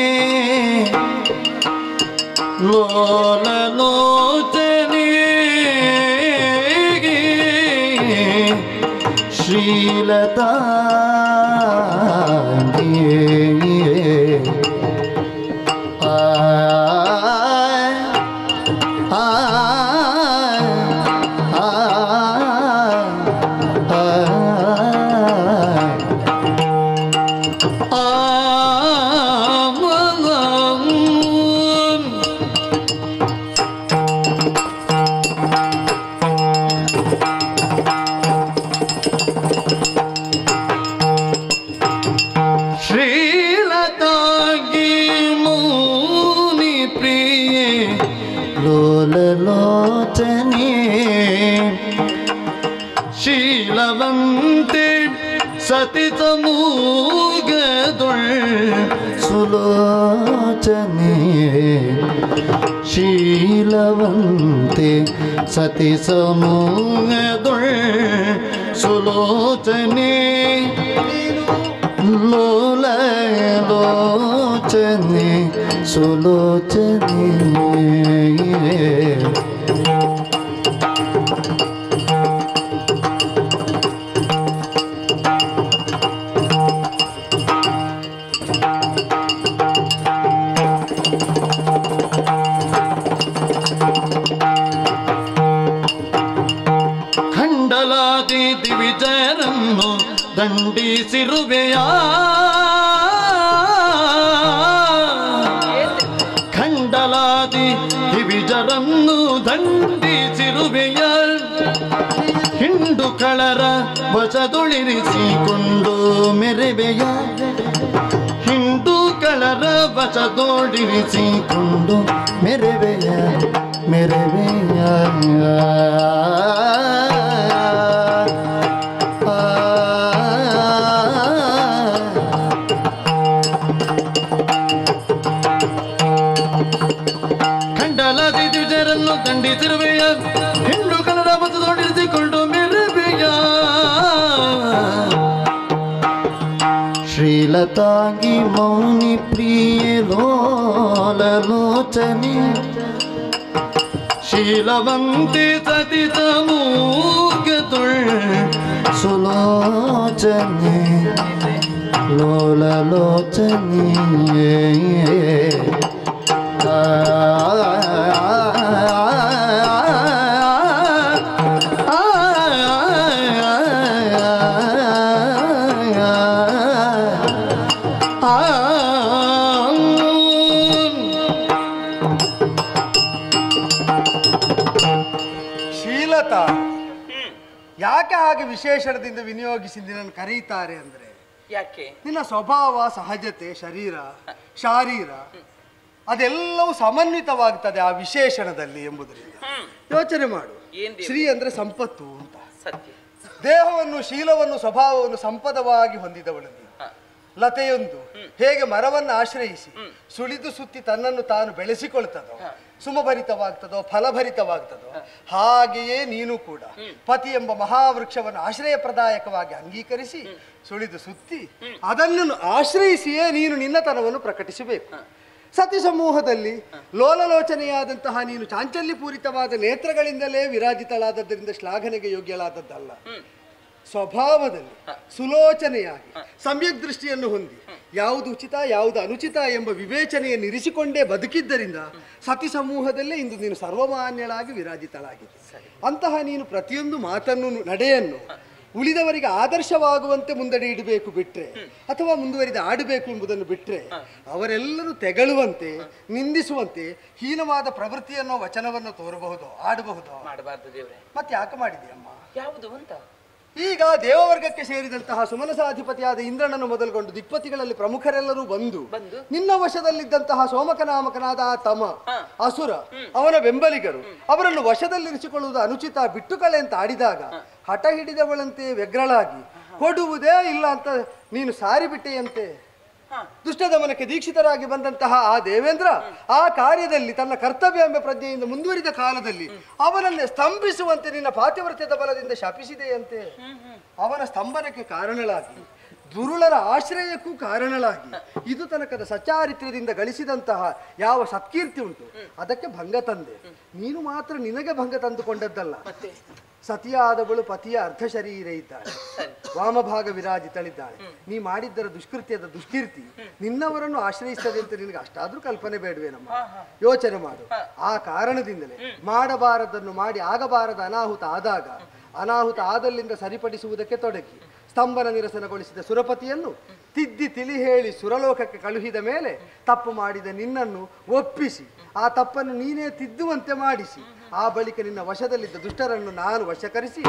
ಲೋಲ ಲೋಚನೆ ಶ್ರೀಲತಾಂಗಿ ಶೀಲವಂತೆ ಸತಿ ಸಮೂಗದೊಳ್ ಸುಲೋಚನೆ ಶೀಲವಂತೆ ಸತಿ ಸಮೂಗದೊಳ್ ಸುಲೋಚನೆ ಲೋಲ ಲೋಚನೆ ಸುಲೋಚನೆ ಖಂಡಲಾದಿ ದಿವಿಜಯರನ್ನು ದಂಡಿಸಿರುವೆಯ ಖಂಡಲಾದಿ ಹಿಂಡುಕಳರ ವಶದೊಳಿರಿಸಿಕೊಂಡು ಮೆರೆವೆಯ ಹಿಂಡುಕಳರ ವಶದೊಳಿರಿಸಿಕೊಂಡು ಮೆರೆವೆಯ ಮೆರೆವೆಯ ಖಂಡಲಾದಿ ದ್ವಿಜರನ್ನು ದಂಡಿಸಿರುವೆಯ ಹೆಣ್ಣು ಕನ್ನಡ ಬಸದೊಡಿಸಿಕೊಂಡು ಮೆರವೆಯ ಶ್ರೀಲತಾಂಗಿ ಮೌನಿ ಪ್ರಿಯ ಲೋಲಲೋಚನೆ ಶೀಲವಂತೆ ಸತಿ ಸಮೂಗತುಳ್ ಸುಲೋಚನೆ ಲೋಲಲೋಚನೆ ಶೀಲತಾ ಯಾಕೆ ಹಾಗೆ ವಿಶೇಷಣದಿಂದ ವಿನಿಯೋಗಿಸಿ ನಿನ್ನನ್ನು ಕರೀತಾರೆ ಅಂದ್ರೆ ಯಾಕೆ? ನಿನ್ನ ಸ್ವಭಾವ, ಸಹಜತೆ, ಶಾರೀರ ಅದೆಲ್ಲವೂ ಸಮನ್ವಿತವಾಗ್ತದೆ ಆ ವಿಶೇಷಣದಲ್ಲಿ ಎಂಬುದರಿಂದ ಯೋಚನೆ ಮಾಡು. ಶ್ರೀ ಅಂದ್ರೆ ಸಂಪತ್ತು ಅಂತ. ಸತ್ಯ. ದೇಹವನ್ನು, ಶೀಲವನ್ನು, ಸ್ವಭಾವವನ್ನು ಸಂಪದವಾಗಿ ಹೊಂದಿದವಳು ನೀನು. ಲತೆಯೊಂದು ಹೇಗೆ ಮರವನ್ನು ಆಶ್ರಯಿಸಿ ಸುಳಿದು ಸುತ್ತಿ ತನ್ನನ್ನು ತಾನು ಬೆಳೆಸಿಕೊಳ್ತದೋ, ಸುಮಭರಿತವಾಗ್ತದೋ, ಫಲಭರಿತವಾಗ್ತದೋ, ಹಾಗೆಯೇ ನೀನು ಕೂಡ ಪತಿ ಎಂಬ ಮಹಾವೃಕ್ಷವನ್ನು ಆಶ್ರಯಪ್ರದಾಯಕವಾಗಿ ಅಂಗೀಕರಿಸಿ ಸುಳಿದು ಸುತ್ತಿ ಅದನ್ನು ಆಶ್ರಯಿಸಿಯೇ ನೀನು ನಿನ್ನತನವನ್ನು ಪ್ರಕಟಿಸಬೇಕು. ಸತಿ ಸಮೂಹದಲ್ಲಿ ಲೋಲಲೋಚನೆಯಾದಂತಹ ನೀನು ಚಾಂಚಲ್ಯಪೂರಿತವಾದ ನೇತ್ರಗಳಿಂದಲೇ ವಿರಾಜಿತಳಾದದ್ದರಿಂದ ಶ್ಲಾಘನೆಗೆ ಯೋಗ್ಯಳಾದದ್ದಲ್ಲ. ಸ್ವಭಾವದಲ್ಲಿ ಸುಲೋಚನೆಯಾಗಿ ಸಮ್ಯಕ್ ದೃಷ್ಟಿಯನ್ನು ಹೊಂದಿ ಯಾವುದು ಉಚಿತ ಯಾವುದು ಅನುಚಿತ ಎಂಬ ವಿವೇಚನೆಯನ್ನು ಇರಿಸಿಕೊಂಡೇ ಬದುಕಿದ್ದರಿಂದ ಸತಿ ಸಮೂಹದಲ್ಲೇ ಇಂದು ನೀನು ಸರ್ವಮಾನ್ಯಳಾಗಿ ವಿರಾಜಿತಳಾಗಿದೆ. ಅಂತಹ ನೀನು ಪ್ರತಿಯೊಂದು ಮಾತನ್ನು, ನಡೆಯನ್ನು ಉಳಿದವರಿಗೆ ಆದರ್ಶವಾಗುವಂತೆ ಮುಂದಡಿ ಇಡಬೇಕು ಬಿಟ್ರೆ, ಅಥವಾ ಮುಂದುವರಿದ ಆಡಬೇಕು ಎಂಬುದನ್ನು ಬಿಟ್ರೆ, ಅವರೆಲ್ಲರೂ ತೆಗಳುವಂತೆ, ನಿಂದಿಸುವಂತೆ ಹೀನವಾದ ಪ್ರವೃತ್ತಿಯನ್ನೋ ವಚನವನ್ನು ತೋರಬಹುದು, ಆಡಬಹುದು. ಮಾಡಬಾರ್ದು ದೇವ್ರೆ. ಮತ್ತೆ ಯಾಕೆ ಮಾಡಿದೆಯಮ್ಮ? ಯಾವುದು ಅಂತ? ಈಗ ದೇವವರ್ಗಕ್ಕೆ ಸೇರಿದಂತಹ ಸುಮನಸಾಧಿಪತಿಯಾದ ಇಂದ್ರನನ್ನು ಮೊದಲುಗೊಂಡು ದಿಕ್ಪತಿಗಳಲ್ಲಿ ಪ್ರಮುಖರೆಲ್ಲರೂ ಬಂದು ನಿನ್ನ ವಶದಲ್ಲಿದ್ದಂತಹ ಸೋಮಕನಾಮಕನಾದ ಆ ತಮ ಅಸುರ, ಅವನ ಬೆಂಬಲಿಗರು ಅವರನ್ನು ವಶದಲ್ಲಿರಿಸಿಕೊಳ್ಳುವುದು ಅನುಚಿತ, ಬಿಟ್ಟುಕಳೆ ಅಂತ ಆಡಿದಾಗ ಹಠ ಹಿಡಿದವಳಂತೆ ವ್ಯಗ್ರಳಾಗಿ ಕೊಡುವುದೇ ಇಲ್ಲ ಅಂತ ನೀನು ಸಾರಿಬಿಟ್ಟೆಯಂತೆ. ದುಷ್ಟದಮನಕ್ಕೆ ದೀಕ್ಷಿತರಾಗಿ ಬಂದಂತಹ ಆ ದೇವೇಂದ್ರ ಆ ಕಾರ್ಯದಲ್ಲಿ ತನ್ನ ಕರ್ತವ್ಯ ಎಂಬ ಪ್ರಜ್ಞೆಯಿಂದ ಮುಂದುವರಿದ ಕಾಲದಲ್ಲಿ ಅವನನ್ನೇ ಸ್ತಂಭಿಸುವಂತೆ ನಿನ್ನ ಪಾತಿವ್ರತ್ಯದ ಬಲದಿಂದ ಶಾಪಿಸಿದೆಯಂತೆ. ಅವನ ಸ್ತಂಭನಕ್ಕೆ ಕಾರಣಳಾಗಿ, ದುರುಳರ ಆಶ್ರಯಕ್ಕೂ ಕಾರಣಳಾಗಿ, ಇದು ತನಕದ ಸಚ್ಚಾರಿತ್ರ್ಯದಿಂದ ಗಳಿಸಿದಂತಹ ಯಾವ ಸತ್ಕೀರ್ತಿ ಉಂಟು ಅದಕ್ಕೆ ಭಂಗ ತಂದೆ. ನೀನು ಮಾತ್ರ ನಿನಗೆ ಭಂಗ ತಂದುಕೊಂಡದ್ದಲ್ಲ, ಸತಿಯಾದವಳು ಪತಿಯ ಅರ್ಧ ಶರೀರ ಇದ್ದಾಳೆ, ವಾಮಭಾಗ ವಿರಾಜಿತಳಿದ್ದಾಳೆ. ನೀ ಮಾಡಿದ್ದರ ದುಷ್ಕೃತ್ಯದ ದುಷ್ಕೀರ್ತಿ ನಿನ್ನವರನ್ನು ಆಶ್ರಯಿಸ್ತದೆ ಅಂತ ನಿನಗೆ ಅಷ್ಟಾದ್ರೂ ಕಲ್ಪನೆ ಬೇಡವೇನಮ್ಮ? ಯೋಚನೆ ಮಾಡು. ಆ ಕಾರಣದಿಂದಲೇ ಮಾಡಬಾರದನ್ನು ಮಾಡಿ ಆಗಬಾರದ ಅನಾಹುತ ಆದಾಗ, ಅನಾಹುತ ಆದಲ್ಲಿಂದ ಸರಿಪಡಿಸುವುದಕ್ಕೆ ತೊಡಗಿ ಸ್ತಂಭನ ನಿರಸನಗೊಳಿಸಿದ ಸುರಪತಿಯನ್ನು ತಿದ್ದಿ ತಿಳಿ ಹೇಳಿ ಸುರಲೋಕಕ್ಕೆ ಕಳುಹಿದ ಮೇಲೆ ತಪ್ಪು ಮಾಡಿದ ನಿನ್ನನ್ನು ಒಪ್ಪಿಸಿ ಆ ತಪ್ಪನ್ನು ನೀನೇ ತಿದ್ದುವಂತೆ ಮಾಡಿಸಿ ಆ ಬಳಿಕ ನಿನ್ನ ವಶದಲ್ಲಿದ್ದ ದುಷ್ಟರನ್ನು ನಾನು ವಶಕರಿಸಿ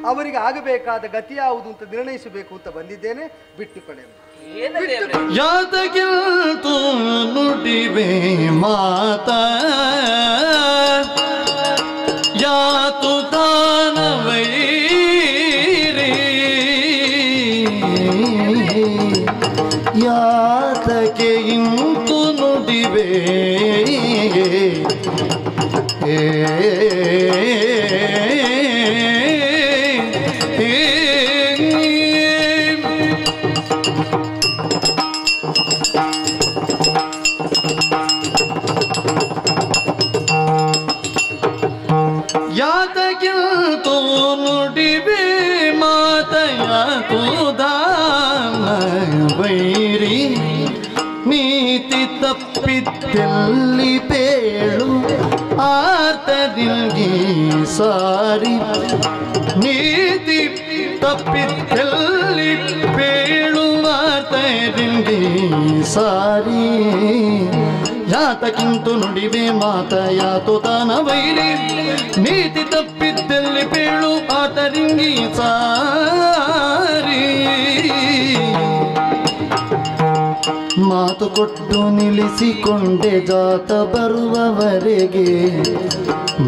ಅವರಿಗೆ ಆಗಬೇಕಾದ ಗತಿ ಯಾವುದು ಅಂತ ನಿರ್ಣಯಿಸಬೇಕು ಅಂತ ಬಂದಿದ್ದೇನೆ. ಬಿಟ್ಟು ಕಡೆ ಯಾತಗಿಲ್ತು ನುಡಿವೆ ಮಾತ ಯಾತು ತಾನವೈರಿ ಯಾತಕ್ಕೆ ಇಂತು ನುಡಿವೆ ಯಾತಗಿಲ್ತು ನುಡಿವೆ ಮಾತಯಾತು ದಾನ ವೈರಿ ನೀತಿ ತಪ್ಪಿದ್ದೆಲ್ಲಿ ಬೇಳು ಆತರಿಂಗಿ ಸಾರಿ ನೀತಿ ತಪ್ಪಿದ್ದೆಲ್ಲಿ ಬೇಳುವಾತರಿಂಗಿ ಸಾರಿ ಯಾತಕ್ಕಿಂತು ನುಡಿವೆ ಮಾತ ಯಾತು ತಾನ ವೈರಿ ನೀತಿ ತಪ್ಪಿ ಬಿದ್ದಲ್ಲಿ ಬೀಳು ಆತರಿಂಗಿ ಸಾರಿ ಮಾತು ಕೊಟ್ಟು ನಿಲ್ಲಿಸಿಕೊಂಡೆ ಜಾತ ಬರುವವರೆಗೆ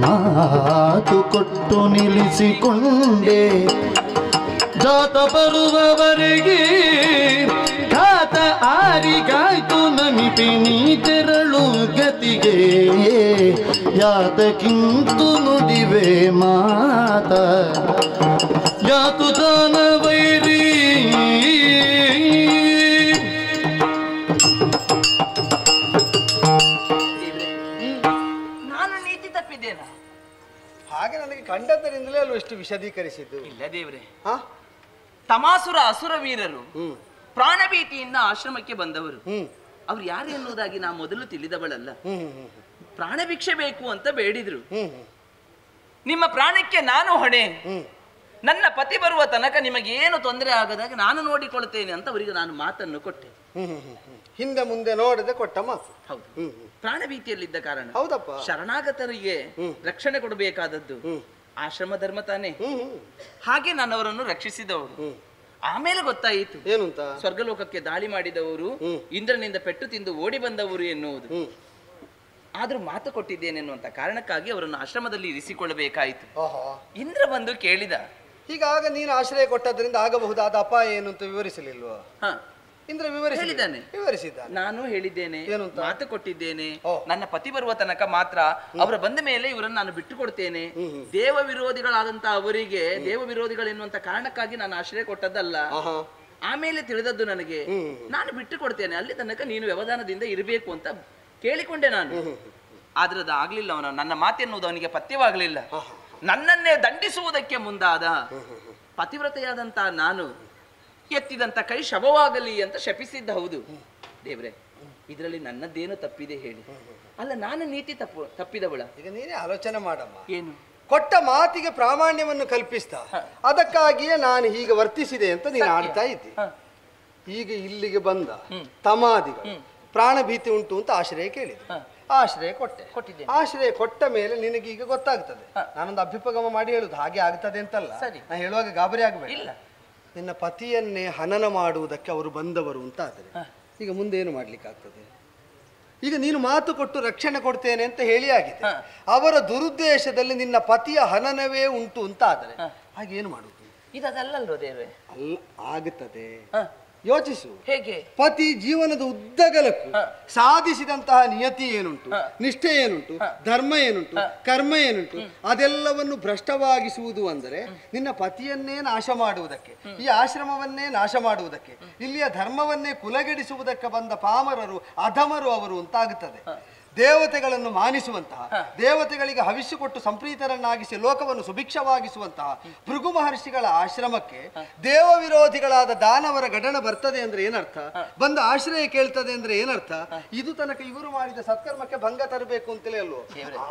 ಮಾತು ಕೊಟ್ಟು ನಿಲ್ಲಿಸಿಕೊಂಡೆ ಜಾತ ಬರುವವರೆಗೆ ಕಾತ ಆರಿಗಾಯ್ತು ನಮಿಪೆ ನೀ ತೆರಳು ಗತಿಗೆ ಯಾತಕ್ಕಿಂತು ನುಡಿವೆ ಮಾತ ಯಾತು ದಾನ ವೈರಿ ನಾನು ನೀತಿ ತಪ್ಪಿದ್ದೇನ? ಹಾಗೆ ನನಗೆ ಕಂಡದ್ದರಿಂದಲೇ ಅಲ್ವ ಎಷ್ಟು ವಿಶದೀಕರಿಸಿದ್ದು. ಇಲ್ಲ ದೇವ್ರೆ, ಹಾ ತಮಾಸುರ ಅಸುರ ವೀರರು ಪ್ರಾಣಭೀತಿಯಿಂದ ಆಶ್ರಮಕ್ಕೆ ಬಂದವರು. ಅವ್ರು ಯಾರು ಎನ್ನುವುದಾಗಿ ನಾ ಮೊದಲು ತಿಳಿದವಳಲ್ಲ. ಪ್ರಾಣ ಭಿಕ್ಷೆ ಬೇಕು ಅಂತ ಬೇಡಿದ್ರು. ನಿಮ್ಮ ಪ್ರಾಣಕ್ಕೆ ನಾನು ಹೊಣೆ, ನನ್ನ ಪತಿ ಬರುವ ತನಕ ನಿಮಗೆ ಏನು ತೊಂದರೆ ಆಗದಾಗ ನಾನು ನೋಡಿಕೊಳ್ತೇನೆ ಅಂತ ಅವರಿಗೆ ನಾನು ಮಾತನ್ನು ಕೊಟ್ಟೆ. ಹಿಂದೆ ಮುಂದೆ ನೋಡದೆ ಕೊಟ್ಟ ಮಾತು. ಹೌದು, ಪ್ರಾಣ ಭೀತಿಯಲ್ಲಿದ್ದ ಕಾರಣ. ಹೌದಪ್ಪ, ಶರಣಾಗತರಿಗೆ ರಕ್ಷಣೆ ಕೊಡಬೇಕಾದದ್ದು ಆಶ್ರಮ ಧರ್ಮ ತಾನೇ. ಹಾಗೆ ನಾನು ಅವರನ್ನು ರಕ್ಷಿಸಿದವರು. ಆಮೇಲೆ ಗೊತ್ತಾಯಿತು ಏನು ಅಂತ, ಸ್ವರ್ಗಲೋಕಕ್ಕೆ ದಾಳಿ ಮಾಡಿದವರು ಇಂದ್ರನಿಂದ ಪೆಟ್ಟು ತಿಂದು ಓಡಿ ಬಂದವರು ಎನ್ನುವುದು. ಆದ್ರೂ ಮಾತು ಕೊಟ್ಟಿದ್ದೇನೆ ಎನ್ನುವಂತ ಕಾರಣಕ್ಕಾಗಿ ಅವರನ್ನು ಆಶ್ರಮದಲ್ಲಿ ಇರಿಸಿಕೊಳ್ಳಬೇಕಾಯಿತು. ಇಂದ್ರ ಬಂದು ಕೇಳಿದ, ಹೀಗಾಗ ನೀನು ಆಶ್ರಯ ಕೊಟ್ಟದ್ರಿಂದ ಆಗಬಹುದಾದ ಅಪಾಯ ಏನು ಅಂತ ವಿವರಿಸಲಿಲ್ವಾ? ಇಂದ್ರ ಹೇಳಿದ್ದಾನೆ, ವಿವರಿಸಿದ. ನಾನು ಹೇಳಿದ್ದೇನೆ, ಏನಂತ? ಮಾತು ಕೊಟ್ಟಿದ್ದೇನೆ, ನನ್ನ ಪತಿ ಬರುವ ತನಕ ಮಾತ್ರ ಅವರ ಬಂದ ಮೇಲೆ ಇವರನ್ನು ನಾನು ಬಿಟ್ಟು ಕೊಡ್ತೇನೆ. ದೇವ ವಿರೋಧಿಗಳಾದಂತ ಅವರಿಗೆ ದೇವ ವಿರೋಧಿಗಳೆನ್ನುವಂತ ಕಾರಣಕ್ಕಾಗಿ ನಾನು ಆಶ್ರಯ ಕೊಟ್ಟದ್ದಲ್ಲ. ಆಮೇಲೆ ತಿಳಿದದ್ದು ನನಗೆ, ನಾನು ಬಿಟ್ಟು ಕೊಡ್ತೇನೆ, ಅಲ್ಲಿ ತನಕ ನೀನು ವ್ಯವಧಾನದಿಂದ ಇರಬೇಕು ಅಂತ ಕೇಳಿಕೊಂಡೆ ನಾನು. ಆದ್ರೆ ಅದು ಆಗ್ಲಿಲ್ಲ. ಅವನ ನನ್ನ ಮಾತೆನ್ನುವುದು ಅವನಿಗೆ ಪಥ್ಯವಾಗಲಿಲ್ಲ. ನನ್ನನ್ನೇ ದಂಡಿಸುವುದಕ್ಕೆ ಮುಂದಾದ. ಪತಿವ್ರತೆಯಾದಂತ ನಾನು ಎತ್ತಿದಂತ ಕೈ ಶವವಾಗಲಿ ಅಂತ ಶಪಿಸಿದ್ದ. ಹೌದು ದೇವ್ರೆ, ಇದರಲ್ಲಿ ನನ್ನದೇನು ತಪ್ಪಿದೆ ಹೇಳಿ? ಅಲ್ಲ, ನಾನು ನೀತಿ ತಪ್ಪಿದವಳ? ಈಗ ನೀನೇ ಆಲೋಚನೆ ಮಾಡಮ್ಮ. ಏನು? ಕೊಟ್ಟ ಮಾತಿಗೆ ಪ್ರಾಮಾಣ್ಯವನ್ನು ಕಲ್ಪಿಸ್ತಾ ಅದಕ್ಕಾಗಿಯೇ ನಾನು ಹೀಗೆ ವರ್ತಿಸಿದೆ ಅಂತ ನೀನು ಆಡ್ತಾ ಇದ್ದಿ. ಈಗ ಇಲ್ಲಿಗೆ ಬಂದ ತಮಾದಿಗಳು ಪ್ರಾಣ ಭೀತಿ ಉಂಟು ಅಂತ ಆಶ್ರಯ ಕೇಳಿದ್ರು. ಆಶ್ರಯ ಕೊಟ್ಟಿದ್ದೆ. ಆಶ್ರಯ ಕೊಟ್ಟ ಮೇಲೆ ನಿನಗೆ ಈಗ ಗೊತ್ತಾಗ್ತದೆ. ನಾನೊಂದು ಅಭ್ಯುಪಗಮ ಮಾಡಿ ಹೇಳುದು, ಹಾಗೆ ಆಗ್ತದೆ ಅಂತಲ್ಲ. ನಾ ಹೇಳುವಾಗ ಗಾಬರಿ ಆಗಬೇಡ. ನಿನ್ನ ಪತಿಯನ್ನೇ ಹನನ ಮಾಡುವುದಕ್ಕೆ ಅವರು ಬಂದವರು ಅಂತ ಆದರೆ ಈಗ ಮುಂದೆ ಏನು ಮಾಡ್ಲಿಕ್ಕಾಗ್ತದೆ? ಈಗ ನೀನು ಮಾತು ಕೊಟ್ಟು ರಕ್ಷಣೆ ಕೊಡ್ತೇನೆ ಅಂತ ಹೇಳಿ ಆಗಿದೆ. ಅವರ ದುರುದ್ದೇಶದಲ್ಲಿ ನಿನ್ನ ಪತಿಯ ಹನನವೇ ಉಂಟು ಅಂತ ಆದರೆ ಹಾಗೇನು ಮಾಡುದು? ಇದಲ್ಲಲ್ವ ದೇವ್ರೆ? ಅಲ್ಲ, ಆಗುತ್ತದೆ. ಯೋಚಿಸು. ಹೇಗೆ? ಪತಿ ಜೀವನದ ಉದ್ದಗಲಕ್ಕೂ ಸಾಧಿಸಿದಂತಹ ನಿಯತಿ ಏನುಂಟು, ನಿಷ್ಠೆ ಏನುಂಟು, ಧರ್ಮ ಏನುಂಟು, ಕರ್ಮ ಏನುಂಟು, ಅದೆಲ್ಲವನ್ನು ಭ್ರಷ್ಟವಾಗಿಸುವುದು ಅಂದರೆ ನಿನ್ನ ಪತಿಯನ್ನೇ ನಾಶ ಮಾಡುವುದಕ್ಕೆ, ಈ ಆಶ್ರಮವನ್ನೇ ನಾಶ ಮಾಡುವುದಕ್ಕೆ, ಇಲ್ಲಿಯ ಧರ್ಮವನ್ನೇ ಕುಲಗೆಡಿಸುವುದಕ್ಕೆ ಬಂದ ಪಾಮರರು ಅಧಮರು ಅವರು ಅಂತಾಗುತ್ತದೆ. ದೇವತೆಗಳನ್ನು ಮಾನಿಸುವಂತಹ, ದೇವತೆಗಳಿಗೆ ಹವಿಷ್ಯ ಕೊಟ್ಟು ಸಂಪ್ರೀತರನ್ನಾಗಿಸಿ ಲೋಕವನ್ನು ಸುಭಿಕ್ಷವಾಗಿಸುವಂತಹ ಭೃಗು ಮಹರ್ಷಿಗಳ ಆಶ್ರಮಕ್ಕೆ ದೇವ ವಿರೋಧಿಗಳಾದ ದಾನವರ ಗಡಣ ಬರ್ತದೆ ಅಂದ್ರೆ ಏನರ್ಥ? ಬಂದ ಆಶ್ರಯ ಕೇಳ್ತದೆ ಅಂದ್ರೆ ಏನರ್ಥ? ಇದು ತನಕ ಇವರು ಮಾಡಿದ ಸತ್ಕರ್ಮಕ್ಕೆ ಭಂಗ ತರಬೇಕು ಅಂತಲೇ ಅಲ್ವೋ?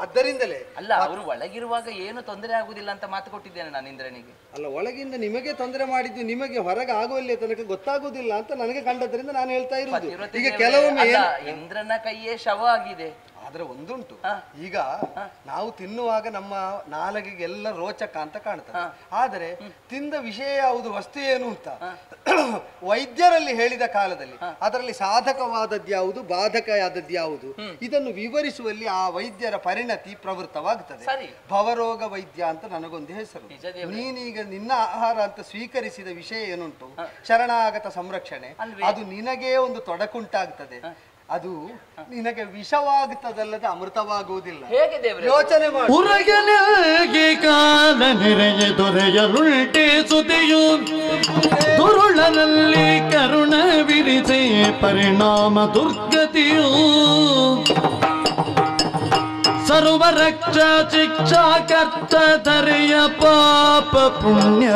ಆದ್ದರಿಂದಲೇ ಅಲ್ಲ, ಅವರು ಒಳಗಿರುವಾಗ ಏನು ತೊಂದರೆ ಆಗುದಿಲ್ಲ ಅಂತ ಮಾತು ಕೊಟ್ಟಿದ್ದೇನೆ ನಾನು ಇಂದ್ರನಿಗೆ. ಅಲ್ಲ, ಒಳಗಿಂದ ನಿಮಗೆ ತೊಂದರೆ ಮಾಡಿದ್ದು ನಿಮಗೆ ಹೊರಗೆ ಆಗುವಲ್ಲಿ ತನಕ ಗೊತ್ತಾಗುದಿಲ್ಲ ಅಂತ ನನಗೆ ಕಂಡದ್ರಿಂದ ನಾನು ಹೇಳ್ತಾ ಇರುವುದು. ಈಗ ಕೆಲವೊಮ್ಮೆ ಇಂದ್ರನ ಕೈಯೇ ಶವ ಆಗಿದೆ. ಆದ್ರೆ ಒಂದುಂಟು, ಈಗ ನಾವು ತಿನ್ನುವಾಗ ನಮ್ಮ ನಾಲಗೆಗೆ ಎಲ್ಲ ರೋಚಕ ಅಂತ ಕಾಣ್ತದೆ. ಆದರೆ ತಿಂದ ವಿಷಯ ಯಾವುದು, ವಸ್ತು ಏನು ಅಂತ ವೈದ್ಯರಲ್ಲಿ ಹೇಳಿದ ಕಾಲದಲ್ಲಿ ಅದರಲ್ಲಿ ಸಾಧಕವಾದದ್ದು ಯಾವುದು, ಬಾಧಕ ಆದದ್ದು ಯಾವುದು, ಇದನ್ನು ವಿವರಿಸುವಲ್ಲಿ ಆ ವೈದ್ಯರ ಪರಿಣತಿ ಪ್ರವೃತ್ತವಾಗುತ್ತದೆ. ಭವರೋಗ ವೈದ್ಯ ಅಂತ ನನಗೊಂದು ಹೆಸರು. ನೀನೀಗ ನಿನ್ನ ಆಹಾರ ಅಂತ ಸ್ವೀಕರಿಸಿದ ವಿಷಯ ಏನುಂಟು, ಶರಣಾಗತ ಸಂರಕ್ಷಣೆ, ಅದು ನಿನಗೇ ಒಂದು ತೊಡಕುಂಟಾಗ್ತದೆ. ಅದು ನಿನಗೆ ವಿಷವಾಗುತ್ತದಲ್ಲದೆ ಅಮೃತವಾಗುವುದಿಲ್ಲ. ಯೋಚನೆ ಮಾಡಿ. ಉರಗಲಿಗೆ ಕಾಲ ನೆರೆಯ ದೊರೆಯಲುಲ್ಟೆ ಸುದೆಯು ದುರುಳನಲ್ಲಿ ಕರುಣ ವಿರಿಸೆ ಪರಿಣಾಮ ದುರ್ಗತಿಯು ಸರ್ವ ರಕ್ಷಾ ಶಿಕ್ಷಾ ಕರ್ತ ಧರೆಯ ಪಾಪ ಪುಣ್ಯ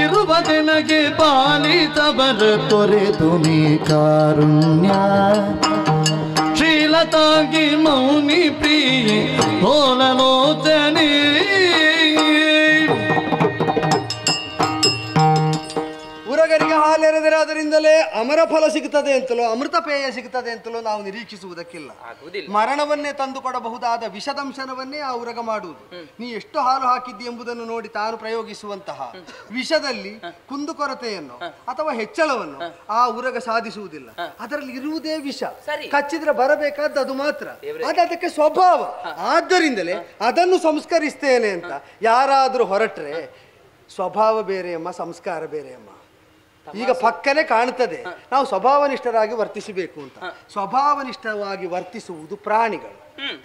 ಇರುವುದೆನಗೆ ಪಾಲಿತವರ ತೊರೆದು ನೀ ಕಾರುಣ್ಯ ಶ್ರೀಲತಾಗಿ ಮೌನಿ ಪ್ರಿಯ ಹೋಲಲೋಚನೆ ಉರಗರಿಗೆ ಹಾಲೆರೆದರೆ ಅದರಿಂದಲೇ ಅಮರ ಫಲ ಸಿಗುತ್ತದೆ ಅಂತಲೋ ಅಮೃತ ಪೇಯ ಸಿಗುತ್ತದೆ ಅಂತಲೋ ನಾವು ನಿರೀಕ್ಷಿಸುವುದಕ್ಕಿಲ್ಲ. ಮರಣವನ್ನೇ ತಂದು ಕೊಡಬಹುದಾದ ವಿಷದಂಶನವನ್ನೇ ಆ ಉರಗ ಮಾಡುವುದು. ನೀ ಎಷ್ಟು ಹಾಲು ಹಾಕಿದ್ದಿ ಎಂಬುದನ್ನು ನೋಡಿ ತಾನು ಪ್ರಯೋಗಿಸುವಂತಹ ವಿಷದಲ್ಲಿ ಕುಂದುಕೊರತೆಯನ್ನು ಅಥವಾ ಹೆಚ್ಚಳವನ್ನು ಆ ಉರಗ ಸಾಧಿಸುವುದಿಲ್ಲ. ಅದರಲ್ಲಿ ಇರುವುದೇ ವಿಷ. ಕಚ್ಚಿದ್ರೆ ಬರಬೇಕಾದ್ದು ಅದು ಮಾತ್ರ. ಅದಕ್ಕೆ ಸ್ವಭಾವ. ಆದ್ದರಿಂದಲೇ ಅದನ್ನು ಸಂಸ್ಕರಿಸ್ತೇನೆ ಅಂತ ಯಾರಾದ್ರೂ ಹೊರಟ್ರೆ ಸ್ವಭಾವ ಬೇರೆಯಮ್ಮ, ಸಂಸ್ಕಾರ ಬೇರೆಯಮ್ಮ. ಈಗ ಪಕ್ಕನೆ ಕಾಣುತ್ತದೆ ನಾವು ಸ್ವಭಾವನಿಷ್ಠರಾಗಿ ವರ್ತಿಸಬೇಕು ಅಂತ. ಸ್ವಭಾವನಿಷ್ಠವಾಗಿ ವರ್ತಿಸುವುದು ಪ್ರಾಣಿಗಳು,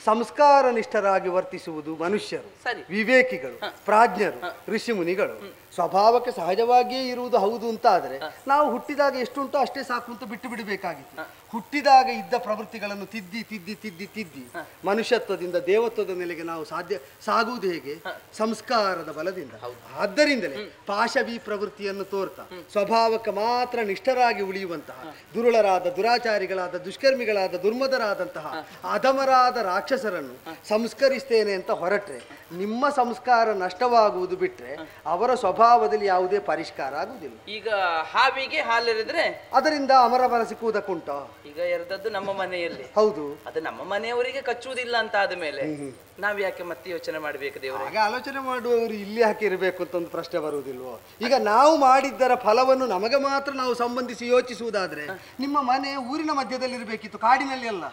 ಸಂಸ್ಕಾರನಿಷ್ಠರಾಗಿ ವರ್ತಿಸುವುದು ಮನುಷ್ಯರು, ವಿವೇಕಿಗಳು, ಪ್ರಾಜ್ಞರು, ಋಷಿ ಮುನಿಗಳು. ಸ್ವಭಾವಕ್ಕೆ ಸಹಜವಾಗಿಯೇ ಇರುವುದು ಹೌದು ಅಂತ ಆದರೆ ನಾವು ಹುಟ್ಟಿದಾಗ ಎಷ್ಟುಂಟೋ ಅಷ್ಟೇ ಸಾಕು ಅಂತ ಬಿಟ್ಟು ಬಿಡಬೇಕಾಗಿತ್ತು. ಹುಟ್ಟಿದಾಗ ಇದ್ದ ಪ್ರವೃತ್ತಿಗಳನ್ನು ತಿದ್ದಿ ತಿದ್ದಿ ತಿದ್ದಿ ತಿದ್ದಿ ಮನುಷ್ಯತ್ವದಿಂದ ದೇವತ್ವದ ನೆಲೆಗೆ ನಾವು ಸಾಗುವುದು ಹೇಗೆ? ಸಂಸ್ಕಾರದ ಬಲದಿಂದ. ಆದ್ದರಿಂದಲೇ ಪಾಶವಿ ಪ್ರವೃತ್ತಿಯನ್ನು ತೋರ್ತಾ ಸ್ವಭಾವಕ್ಕೆ ಮಾತ್ರ ನಿಷ್ಠರಾಗಿ ಉಳಿಯುವಂತಹ ದುರುಳರಾದ, ದುರಾಚಾರಿಗಳಾದ, ದುಷ್ಕರ್ಮಿಗಳಾದ, ದುರ್ಮದರಾದಂತಹ ಅಧಮರಾದ ರಾಕ್ಷಸರನ್ನು ಸಂಸ್ಕರಿಸ್ತೇನೆ ಅಂತ ಹೊರಟ್ರೆ ನಿಮ್ಮ ಸಂಸ್ಕಾರ ನಷ್ಟವಾಗುವುದು ಬಿಟ್ರೆ ಅವರ ಸ್ವಭಾವದಲ್ಲಿ ಯಾವುದೇ ಪರಿಷ್ಕಾರ ಆಗುವುದಿಲ್ಲ. ಈಗ ಹಾವಿಗೆ ಹಾಲೆರೆದ್ರೆ ಅದರಿಂದ ಅಮರ ಫಲ ಸಿಕ್ಕುವುದಕ್ಕುಂಟ. ಈಗ ಎರೆದದ್ದು ನಮ್ಮ ಮನೆಯಲ್ಲಿ. ಹೌದು, ಅದು ನಮ್ಮ ಮನೆಯವರಿಗೆ ಕಚ್ಚುವುದಿಲ್ಲ ಅಂತ ಆದ ಮೇಲೆ ನಾವ್ ಯಾಕೆ ಮತ್ತೆ ಯೋಚನೆ ಮಾಡ್ಬೇಕು ದೇವರು? ಹಾಗೆ ಆಲೋಚನೆ ಮಾಡುವವರು ಇಲ್ಲಿ ಯಾಕೆ ಇರಬೇಕು ಅಂತ ಒಂದು ಪ್ರಶ್ನೆ ಬರುವುದಿಲ್ವೋ? ಈಗ ನಾವು ಮಾಡಿದ್ದರ ಫಲವನ್ನು ನಮಗೆ ಮಾತ್ರ ನಾವು ಸಂಬಂಧಿಸಿ ಯೋಚಿಸುವುದಾದ್ರೆ ನಿಮ್ಮ ಮನೆ ಊರಿನ ಮಧ್ಯದಲ್ಲಿ ಇರಬೇಕಿತ್ತು, ಕಾಡಿನಲ್ಲಿ ಅಲ್ಲ.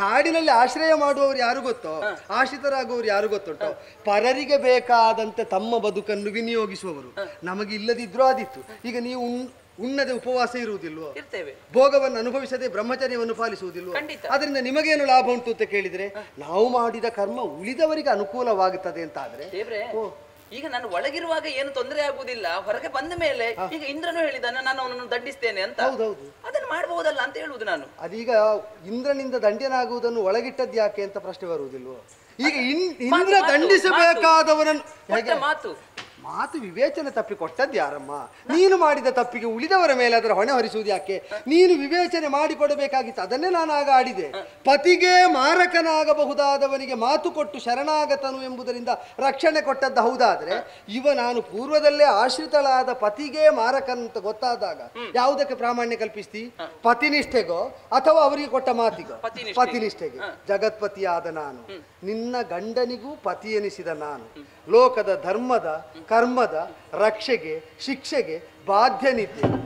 ಕಾಡಿನಲ್ಲಿ ಆಶ್ರಯ ಮಾಡುವವರು ಯಾರು ಗೊತ್ತೋ, ಆಶ್ರಿತರಾಗುವವರು ಯಾರು ಗೊತ್ತುಂಟೋ, ಪರರಿಗೆ ಬೇಕಾದಂತೆ ತಮ್ಮ ಬದುಕನ್ನು ವಿನಿಯೋಗಿಸುವವರು. ನಮಗೆ ಇಲ್ಲದಿದ್ರೂ ಆದಿತ್ತು. ಈಗ ನೀವು ಉಣ್ಣದೆ ಉಪವಾಸ ಇರುವುದಿಲ್ವೋ? ಭೋಗವನ್ನು ಅನುಭವಿಸದೆ ಬ್ರಹ್ಮಚರ್ಯವನ್ನು ಪಾಲಿಸುವುದಿಲ್ವೋ? ಅದರಿಂದ ನಿಮಗೇನು ಲಾಭ ಉಂಟು ಅಂತ ಕೇಳಿದ್ರೆ ನಾವು ಮಾಡಿದ ಕರ್ಮ ಉಳಿದವರಿಗೆ ಅನುಕೂಲವಾಗುತ್ತದೆ ಅಂತ ಆದ್ರೆ ಈಗ ನಾನು ಒಳಗಿರುವಾಗ ಏನು ತೊಂದರೆ ಆಗುವುದಿಲ್ಲ, ಹೊರಗೆ ಬಂದ ಮೇಲೆ ಈಗ ಇಂದ್ರನು ಹೇಳಿದಾನ ನಾನು ಅವನನ್ನು ದಂಡಿಸ್ತೇನೆ ಅಂತ. ಹೌದೌದು, ಅದನ್ನು ಮಾಡಬಹುದಲ್ಲ ಅಂತ ಹೇಳುವುದು ನಾನು. ಅದೀಗ ಇಂದ್ರನಿಂದ ದಂಡ್ಯನಾಗುವುದನ್ನು ಒಳಗಿಟ್ಟದ್ದು ಯಾಕೆ ಅಂತ ಪ್ರಶ್ನೆ ಬರುವುದಿಲ್ವೋ? ಈಗ ಇಂದ್ರ ದಂಡಿಸಬೇಕಾದವನನ್ನು ಮಾತು ವಿವೇಚನೆ ತಪ್ಪಿ ಕೊಟ್ಟದ್ದು ಯಾರಮ್ಮ? ನೀನು ಮಾಡಿದ ತಪ್ಪಿಗೆ ಉಳಿದವರ ಮೇಲೆ ಅದರ ಹೊಣೆ ಹೊರಿಸುವುದು ಯಾಕೆ? ನೀನು ವಿವೇಚನೆ ಮಾಡಿಕೊಡಬೇಕಾಗಿತ್ತು. ಅದನ್ನೇ ನಾನು ಆಗ ಆಡಿದೆ. ಪತಿಗೆ ಮಾರಕನಾಗಬಹುದಾದವನಿಗೆ ಮಾತು ಕೊಟ್ಟು ಶರಣಾಗತನು ಎಂಬುದರಿಂದ ರಕ್ಷಣೆ ಕೊಟ್ಟದ್ದು ಹೌದಾದ್ರೆ ನಾನು ಪೂರ್ವದಲ್ಲೇ ಆಶ್ರಿತಳಾದ ಪತಿಗೆ ಮಾರಕನಂತ ಗೊತ್ತಾದಾಗ ಯಾವುದಕ್ಕೆ ಪ್ರಾಮಾಣ್ಯ ಕಲ್ಪಿಸ್ತಿ? ಪತಿನಿಷ್ಠೆಗೋ ಅಥವಾ ಅವರಿಗೆ ಕೊಟ್ಟ ಮಾತಿಗೋ? ಪತಿನಿಷ್ಠೆಗೆ. ಜಗತ್ಪತಿಯಾದ ನಾನು, ನಿನ್ನ ಗಂಡನಿಗೂ ಪತಿ ಎನಿಸಿದ ನಾನು, ಲೋಕದ ಧರ್ಮದ ಕರ್ಮದ ರಕ್ಷೆಗೆ ಶಿಕ್ಷೆಗೆ ಬಾಧ್ಯನಿದ್ದೇನೆ,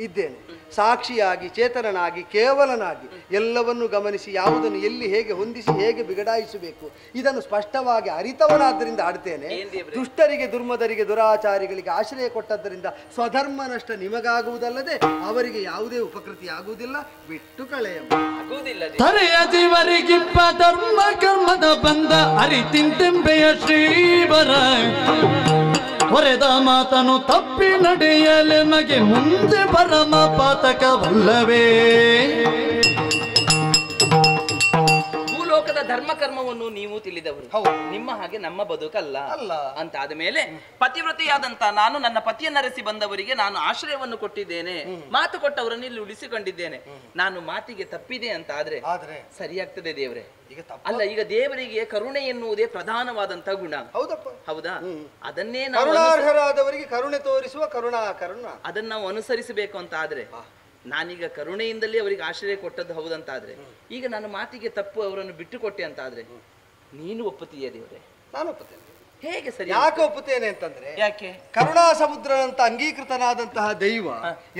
ಇದ್ದೇನೆ. ಸಾಕ್ಷಿಯಾಗಿ, ಚೇತನನಾಗಿ, ಕೇವಲನಾಗಿ ಎಲ್ಲವನ್ನು ಗಮನಿಸಿ ಯಾವುದನ್ನು ಎಲ್ಲಿ ಹೇಗೆ ಹೊಂದಿಸಿ ಹೇಗೆ ಬಿಗಡಾಯಿಸಬೇಕು ಇದನ್ನು ಸ್ಪಷ್ಟವಾಗಿ ಅರಿತವನಾದ್ದರಿಂದ ಆಡ್ತೇನೆ. ದುಷ್ಟರಿಗೆ, ದುರ್ಮದರಿಗೆ, ದುರಾಚಾರಿಗಳಿಗೆ ಆಶ್ರಯ ಕೊಟ್ಟದ್ದರಿಂದ ಸ್ವಧರ್ಮ ನಷ್ಟ ನಿಮಗಾಗುವುದಲ್ಲದೆ ಅವರಿಗೆ ಯಾವುದೇ ಉಪಕೃತಿ ಆಗುವುದಿಲ್ಲ. ಬಿಟ್ಟು ಕಳೆಯುವುದಿಲ್ಲ. ಧರ್ಮ ಕರ್ಮದ ಬಂದ ಅರಿತಿಂತೆಂಬೆಯ ಶ್ರೀವರ ಹೊರೆದ ಮಾತನು ತಪ್ಪಿ ನಡೆಯಲೆ ಮಗೆ ಮುಂದೆ ಪರಮ ಪಾತಕವಲ್ಲವೇ? ಭೂಲೋಕದ ಧರ್ಮ ಕರ್ಮವನ್ನು ನೀವು ತಿಳಿದವರು, ನಿಮ್ಮ ಹಾಗೆ ನಮ್ಮ ಬದುಕಲ್ಲ ಅಂತ ಆದ ಮೇಲೆ ಪತಿವ್ರತೆಯಾದಂತ ನಾನು ನನ್ನ ಪತಿಯನ್ನರಸಿ ಬಂದವರಿಗೆ ನಾನು ಆಶ್ರಯವನ್ನು ಕೊಟ್ಟಿದ್ದೇನೆ, ಮಾತು ಕೊಟ್ಟವರನ್ನು ಇಲ್ಲಿ ಉಳಿಸಿಕೊಂಡಿದ್ದೇನೆ. ನಾನು ಮಾತಿಗೆ ತಪ್ಪಿದೆ ಅಂತ ಆದ್ರೆ ಸರಿಯಾಗ್ತದೆ ದೇವರೇ? ಅಲ್ಲ, ಈಗ ದೇವರಿಗೆ ಕರುಣೆ ಎನ್ನುವುದೇ ಪ್ರಧಾನವಾದಂತ ಗುಣ. ಹೌದಾ? ಅದನ್ನೇ ಕರುಣಾರ್ಹರಾದವರಿಗೆ ಕರುಣೆ ತೋರಿಸುವ ಅದನ್ನ ನಾವು ಅನುಸರಿಸಬೇಕು ಅಂತ ಆದ್ರೆ ನಾನೀಗ ಕರುಣೆಯಿಂದಲೇ ಅವರಿಗೆ ಆಶ್ರಯ ಕೊಟ್ಟದ್ದು ಹೌದಂತಾದ್ರೆ ಈಗ ನನ್ನ ಮಾತಿಗೆ ತಪ್ಪು ಅವರನ್ನು ಬಿಟ್ಟು ಕೊಟ್ಟೆ ಅಂತ ಆದ್ರೆ ನೀನು ಒಪ್ಪುತ್ತೀಯ ದೇವರೇ? ನಾನು ಒಪ್ಪುತ್ತೇನೆ. ಹೇಗೆ ಸರಿ? ಯಾಕೆ ಒಪ್ಪುತ್ತೇನೆ ಅಂತಂದ್ರೆ ಯಾಕೆ? ಕರುಣಾ ಸಮುದ್ರನಂತ ಅಂಗೀಕೃತನಾದಂತಹ ದೈವ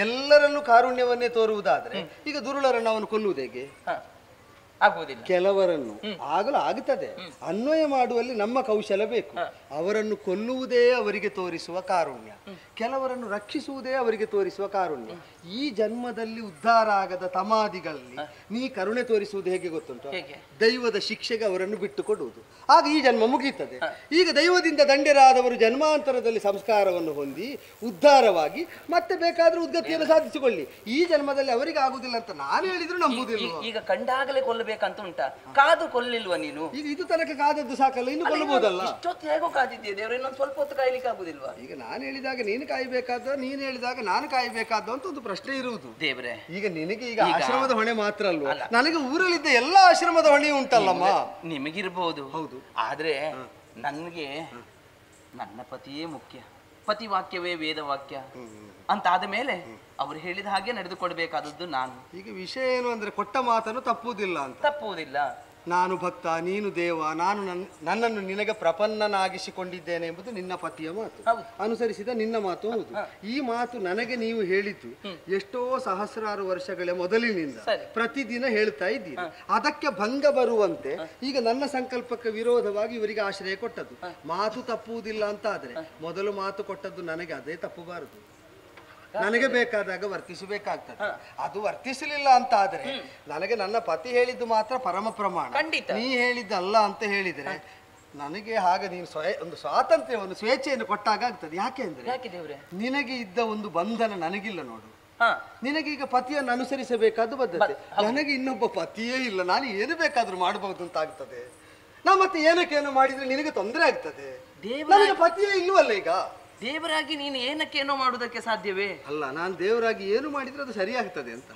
ಎಲ್ಲರಲ್ಲೂ ಕಾರುಣ್ಯವನ್ನೇ ತೋರುವುದಾದ್ರೆ ಈಗ ದುರುಳರನ್ನು ಅವನು ಕೊಲ್ಲುವುದು ಹೇಗೆ? ಆಗುವುದಿಲ್ಲ. ಕೆಲವರನ್ನು ಆಗಲು ಆಗುತ್ತದೆ, ಅನ್ವಯ ಮಾಡುವಲ್ಲಿ ನಮ್ಮ ಕೌಶಲ ಬೇಕು. ಅವರನ್ನು ಕೊಲ್ಲುವುದೇ ಅವರಿಗೆ ತೋರಿಸುವ ಕಾರುಣ್ಯ, ಕೆಲವರನ್ನು ರಕ್ಷಿಸುವುದೇ ಅವರಿಗೆ ತೋರಿಸುವ ಕಾರುಣ್ಯ. ಈ ಜನ್ಮದಲ್ಲಿ ಉದ್ಧಾರ ಆಗದ ತಮಾದಿಗಳಲ್ಲಿ ನೀ ಕರುಣೆ ತೋರಿಸುವುದು ಹೇಗೆ ಗೊತ್ತುಂಟು? ದೈವದ ಶಿಕ್ಷೆಗೆ ಅವರನ್ನು ಬಿಟ್ಟು ಕೊಡುವುದು. ಆಗ ಈ ಜನ್ಮ ಮುಗಿಯುತ್ತದೆ. ಈಗ ದೈವದಿಂದ ದಂಡ್ಯರಾದವರು ಜನ್ಮಾಂತರದಲ್ಲಿ ಸಂಸ್ಕಾರವನ್ನು ಹೊಂದಿ ಉದ್ಧಾರವಾಗಿ ಮತ್ತೆ ಬೇಕಾದ್ರೂ ಉದ್ಗತಿಯನ್ನು ಸಾಧಿಸಿಕೊಳ್ಳಿ. ಈ ಜನ್ಮದಲ್ಲಿ ಅವರಿಗೆ ಆಗುದಿಲ್ಲ ಅಂತ ನಾನು ಹೇಳಿದ್ರು ನಂಬುದಿಲ್ಲ. ಈಗ ಕಂಡಾಗಲೇ ಕೊಲ್ಲಬೇಕಂತ ಉಂಟಾ? ಕಾದು ಕೊಲ್ಲಿಲ್ವಾ ನೀನು? ಈಗ ಇದು ತನಕ ಕಾದದ್ದು ಸಾಕಲ್ಲ, ಇನ್ನು ಕೊಲ್ಲಬಹುದಲ್ಲ? ಇಷ್ಟೊತ್ತು ಹೇಗೋ ಕಾದಿದ್ದೀಯ ದೇವರು, ಇನ್ನೊಂದು ಸ್ವಲ್ಪ ಹೊತ್ತು ಕಾಯ್ಲಿಕ್ಕೆ ಆಗುದಿಲ್ವಾ? ಈಗ ನಾನು ಹೇಳಿದಾಗ ನೀನು ಕಾಯಬೇಕಾದ, ನೀನು ಹೇಳಿದಾಗ ನಾನು ಕಾಯಬೇಕಾದ ಅಂತ ಒಂದು ಪ್ರಶ್ನೆ ಇರುವುದು ದೇವ್ರೆ. ಈಗ ನಿನಗೆ ಈಗ ಆಶ್ರಮದ ಹೊಣೆ ಮಾತ್ರ ಅಲ್ವಾ, ನನಗೆ ಊರಲ್ಲಿದ್ದ ಎಲ್ಲ ಆಶ್ರಮದ ಹೊಣೆ ಉಂಟಲ್ಲಮ್ಮ. ನಿಮಗಿರ್ಬಹುದು, ಹೌದು. ಆದ್ರೆ ನನ್ಗೆ ನನ್ನ ಪತಿಯೇ ಮುಖ್ಯ. ಪತಿವಾಕ್ಯವೇ ವೇದವಾಕ್ಯ ಅಂತ ಆದ ಮೇಲೆ ಅವರು ಹೇಳಿದ ಹಾಗೆ ನಡೆದುಕೊಡ್ಬೇಕಾದದ್ದು ನಾನು. ಈಗ ವಿಷಯ ಏನು ಅಂದ್ರೆ ಕೊಟ್ಟ ಮಾತನ್ನು ತಪ್ಪುವುದಿಲ್ಲ ಅಂತ. ತಪ್ಪುವುದಿಲ್ಲ. ನಾನು ಭಕ್ತ, ನೀನು ದೇವ, ನಾನು ನನ್ನನ್ನು ನಿನಗೆ ಪ್ರಪನ್ನನಾಗಿಸಿಕೊಂಡಿದ್ದೇನೆ ಎಂಬುದು ನಿನ್ನ ಪತಿಯ ಮಾತು, ಅನುಸರಿಸಿದ ನಿನ್ನ ಮಾತು ಹೌದು. ಈ ಮಾತು ನನಗೆ ನೀವು ಹೇಳಿದ್ದು ಎಷ್ಟೋ ಸಹಸ್ರಾರು ವರ್ಷಗಳ ಮೊದಲಿನಿಂದ ಪ್ರತಿದಿನ ಹೇಳ್ತಾ ಇದ್ದೀರಿ. ಅದಕ್ಕೆ ಭಂಗ ಬರುವಂತೆ ಈಗ ನನ್ನ ಸಂಕಲ್ಪಕ್ಕೆ ವಿರೋಧವಾಗಿ ಇವರಿಗೆ ಆಶ್ರಯ ಕೊಟ್ಟದ್ದು. ಮಾತು ತಪ್ಪುವುದಿಲ್ಲ ಅಂತ ಆದ್ರೆ ಮೊದಲು ಮಾತು ಕೊಟ್ಟದ್ದು ನನಗೆ, ಅದೇ ತಪ್ಪಬಾರದು. ನನಗೆ ಬೇಕಾದಾಗ ವರ್ತಿಸಬೇಕಾಗ್ತದೆ. ಅದು ವರ್ತಿಸಲಿಲ್ಲ ಅಂತ ಆದ್ರೆ ನನಗೆ ನನ್ನ ಪತಿ ಹೇಳಿದ್ದು ಮಾತ್ರ ಪರಮ ಪ್ರಮಾಣ. ನೀ ಹೇಳಿದ್ದಲ್ಲ ಅಂತ ಹೇಳಿದ್ರೆ ನನಗೆ ಹಾಗೆ ನೀನು ಒಂದು ಸ್ವಾತಂತ್ರ್ಯವನ್ನು ಸ್ವೇಚ್ಛೆಯನ್ನು ಕೊಟ್ಟಾಗ ಆಗ್ತದೆ. ಯಾಕೆ ಅಂದ್ರೆ ನಿನಗೆ ಇದ್ದ ಒಂದು ಬಂಧನ ನನಗಿಲ್ಲ ನೋಡು. ನಿನಗೀಗ ಪತಿಯನ್ನು ಅನುಸರಿಸಬೇಕಾದ ಬದ್ಧತೆ, ನನಗೆ ಇನ್ನೊಬ್ಬ ಪತಿಯೇ ಇಲ್ಲ. ನಾನು ಏನು ಬೇಕಾದ್ರೂ ಮಾಡಬಹುದು ಅಂತ ಆಗ್ತದೆ. ನಾ ಮತ್ತೆ ಏನಕ್ಕೇನು ಮಾಡಿದ್ರೆ ನಿನಗೆ ತೊಂದರೆ ಆಗ್ತದೆ. ನನಗೆ ಪತಿಯೇ ಇಲ್ವಲ್ಲ. ಈಗ ದೇವರಾಗಿ ನೀನು ಏನಕ್ಕೇನೋ ಮಾಡುವುದಕ್ಕೆ ಸಾಧ್ಯವೇ ಅಲ್ಲ. ನಾನು ದೇವರಾಗಿ ಏನು ಮಾಡಿದ್ರೆ ಅದು ಸರಿಯಾಗ್ತದೆ ಅಂತ.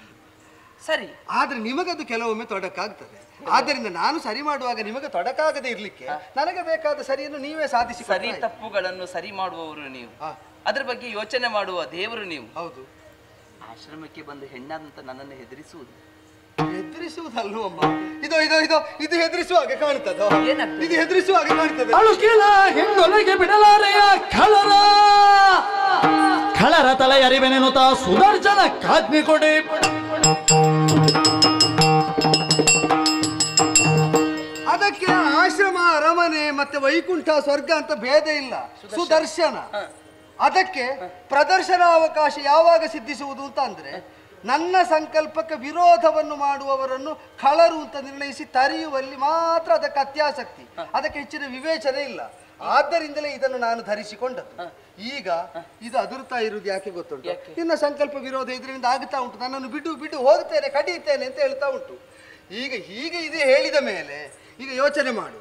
ಸರಿ, ಆದ್ರೆ ನಿಮಗದು ಕೆಲವೊಮ್ಮೆ ತೊಡಕಾಗ್ತದೆ. ಆದ್ದರಿಂದ ನಾನು ಸರಿ ಮಾಡುವಾಗ ನಿಮಗೆ ತೊಡಕಾಗದೆ ಇರ್ಲಿಕ್ಕೆ ನನಗೆ ಬೇಕಾದ ಸರಿಯನ್ನು ನೀವೇ ಸಾಧಿಸಿ. ಸರಿ ತಪ್ಪುಗಳನ್ನು ಸರಿ ಮಾಡುವವರು ನೀವು, ಅದ್ರ ಬಗ್ಗೆ ಯೋಚನೆ ಮಾಡುವ ದೇವರು ನೀವು. ಹೌದು. ಆಶ್ರಮಕ್ಕೆ ಬಂದು ಹೆಣ್ಣಾದಂತ ನನ್ನನ್ನು ಹೆದರಿಸುವುದು ಹೆದರಿಸುವುದಲ್ವಮ್ಮ. ಇದು ಇದು ಇದು ಇದು ಹೆದರಿಸುವ ಹಾಗೆ ಕಾಣ್ತದ. ಇದು ಹೆದರಿಸುವ ಹಾಗೆ ಕಾಣ್ತದೆ. ಅಳುಕಿಲ ಹಿಂದೊಲಗೆ ಬಿಡಲಾರೆಯ ಖಳರ ತಲೆ ಅರಿವೆನೆನುತ ಸುದರ್ಶನ ಕಾಜ್ಞೆ ಕೊಡಿ. ಅದಕ್ಕೆ ಆಶ್ರಮ, ಅರಮನೆ ಮತ್ತೆ ವೈಕುಂಠ, ಸ್ವರ್ಗ ಅಂತ ಭೇದ ಇಲ್ಲ. ಸುದರ್ಶನ. ಅದಕ್ಕೆ ಪ್ರದರ್ಶನಾವಕಾಶ ಯಾವಾಗ ಸಿದ್ಧಿಸುವುದು ಅಂತ ಅಂದ್ರೆ ನನ್ನ ಸಂಕಲ್ಪಕ್ಕೆ ವಿರೋಧವನ್ನು ಮಾಡುವವರನ್ನು ಖಳರು ಅಂತ ನಿರ್ಣಯಿಸಿ ತರೆಯುವಲ್ಲಿ ಮಾತ್ರ ಅದಕ್ಕೆ ಅತ್ಯಾಸಕ್ತಿ. ಅದಕ್ಕೆ ಹೆಚ್ಚಿನ ವಿವೇಚನೆ ಇಲ್ಲ. ಆದ್ದರಿಂದಲೇ ಇದನ್ನು ನಾನು ಧರಿಸಿಕೊಂಡದ್ದು. ಈಗ ಇದು ಅದುರ್ತಾ ಇರುವುದು ಯಾಕೆ ಗೊತ್ತುಂಟು? ನಿನ್ನ ಸಂಕಲ್ಪ ವಿರೋಧ ಇದರಿಂದ ಆಗ್ತಾ ಉಂಟು. ನನ್ನನ್ನು ಬಿಡು ಬಿಡು ಹೋಗ್ತೇನೆ, ಕಡಿಯುತ್ತೇನೆ ಅಂತ ಹೇಳ್ತಾ ಉಂಟು. ಈಗ ಹೀಗೆ ಇದು ಹೇಳಿದ ಮೇಲೆ ಈಗ ಯೋಚನೆ ಮಾಡು.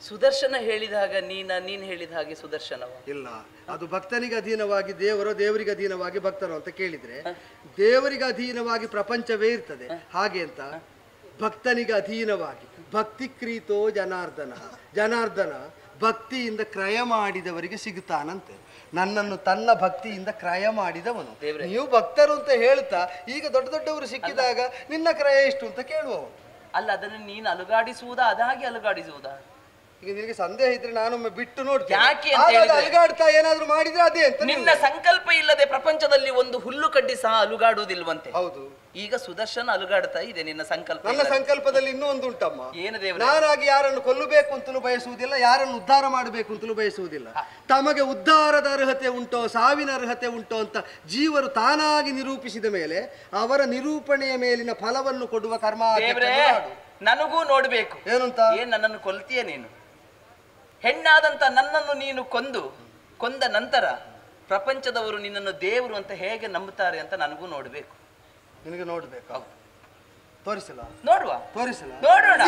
ಸುದರ್ಶನ ಹೇಳಿದಾಗ ನೀನು ಹೇಳಿದ ಹಾಗೆ ಸುದರ್ಶನವ ಇಲ್ಲ. ಅದು ಭಕ್ತನಿಗೆ ಅಧೀನವಾಗಿ ದೇವರೋ, ದೇವರಿಗೆ ಅಧೀನವಾಗಿ ಭಕ್ತರೋ ಅಂತ ಕೇಳಿದ್ರೆ ದೇವರಿಗೆ ಅಧೀನವಾಗಿ ಪ್ರಪಂಚವೇ ಇರ್ತದೆ. ಹಾಗೆ ಅಂತ ಭಕ್ತನಿಗೆ ಅಧೀನವಾಗಿ ಭಕ್ತಿ ಕ್ರೀತೋ ಜನಾರ್ದನ, ಜನಾರ್ದನ ಭಕ್ತಿಯಿಂದ ಕ್ರಯ ಮಾಡಿದವರಿಗೆ ಸಿಗುತ್ತಾನಂತೆ. ನನ್ನನ್ನು ತನ್ನ ಭಕ್ತಿಯಿಂದ ಕ್ರಯ ಮಾಡಿದವನು. ನೀವು ಭಕ್ತರು ಅಂತ ಹೇಳ್ತಾ ಈಗ ದೊಡ್ಡ ದೊಡ್ಡವರು ಸಿಕ್ಕಿದಾಗ ನಿನ್ನ ಕ್ರಯ ಎಷ್ಟು ಅಂತ ಕೇಳುವವನು. ಅಲ್ಲ, ಅದನ್ನು ನೀನು ಅಲುಗಾಡಿಸುವುದಾ ಅದಾಗಿ ಅಲುಗಾಡಿಸುವುದಾ? ಈಗ ನಿನಗೆ ಸಂದೇಹ ಇದ್ರೆ ನಾನೊಮ್ಮೆ ಬಿಟ್ಟು ನೋಡ್ತೀನಿ. ಯಾಕೆ ಅಲುಗಾಡ್ತಾ ಏನಾದ್ರೂ ಮಾಡಿದ್ರೆ ಅದೇ ಅಂತ. ನಿನ್ನ ಸಂಕಲ್ಪ ಇಲ್ಲದೆ ಪ್ರಪಂಚದಲ್ಲಿ ಒಂದು ಹುಲ್ಲು ಕಡ್ಡಿ ಸಹ ಅಲುಗಾಡುವುದಿಲ್ವಂತೆ. ಹೌದು. ಈಗ ಸುದರ್ಶನ ಅಲುಗಾಡ್ತಾ ಇದೆ ನಿನ್ನ ಸಂಕಲ್ಪ. ನನ್ನ ಸಂಕಲ್ಪದಲ್ಲಿ ಇನ್ನೂ ಒಂದು ಉಂಟಮ್ಮ. ಏನು ದೇವ? ನಾನಾಗಿ ಯಾರನ್ನು ಕೊಲ್ಲಬೇಕು ಅಂತಲೂ ಬಯಸುವುದಿಲ್ಲ, ಯಾರನ್ನು ಉದ್ಧಾರ ಮಾಡಬೇಕು ಅಂತಲೂ ಬಯಸುವುದಿಲ್ಲ. ತಮಗೆ ಉದ್ಧಾರದ ಅರ್ಹತೆ ಉಂಟೋ, ಸಾವಿನ ಅರ್ಹತೆ ಉಂಟೋ ಅಂತ ಜೀವರು ತಾನಾಗಿ ನಿರೂಪಿಸಿದ ಮೇಲೆ ಅವರ ನಿರೂಪಣೆಯ ಮೇಲಿನ ಫಲವನ್ನು ಕೊಡುವ ಕರ್ಮ. ನನಗೂ ನೋಡ್ಬೇಕು ಏನಂತ. ಏನ್ ನನ್ನನ್ನು ಕೊಲ್ತೀಯ ನೀನು? ಹೆಣ್ಣಾದಂತ ನನ್ನನ್ನು ನೀನು ಕೊಂದ ನಂತರ ಪ್ರಪಂಚದವರು ನಿನ್ನನ್ನು ದೇವರು ಅಂತ ಹೇಗೆ ನಂಬುತ್ತಾರೆ ಅಂತ ನನಗೂ ನೋಡ್ಬೇಕು. ನಿನಗೆ ನೋಡ್ಬೇಕು. ತೋರಿಸಲ್ಲ? ನೋಡುವ, ತೋರಿಸಲ್ಲ, ನೋಡೋಣ.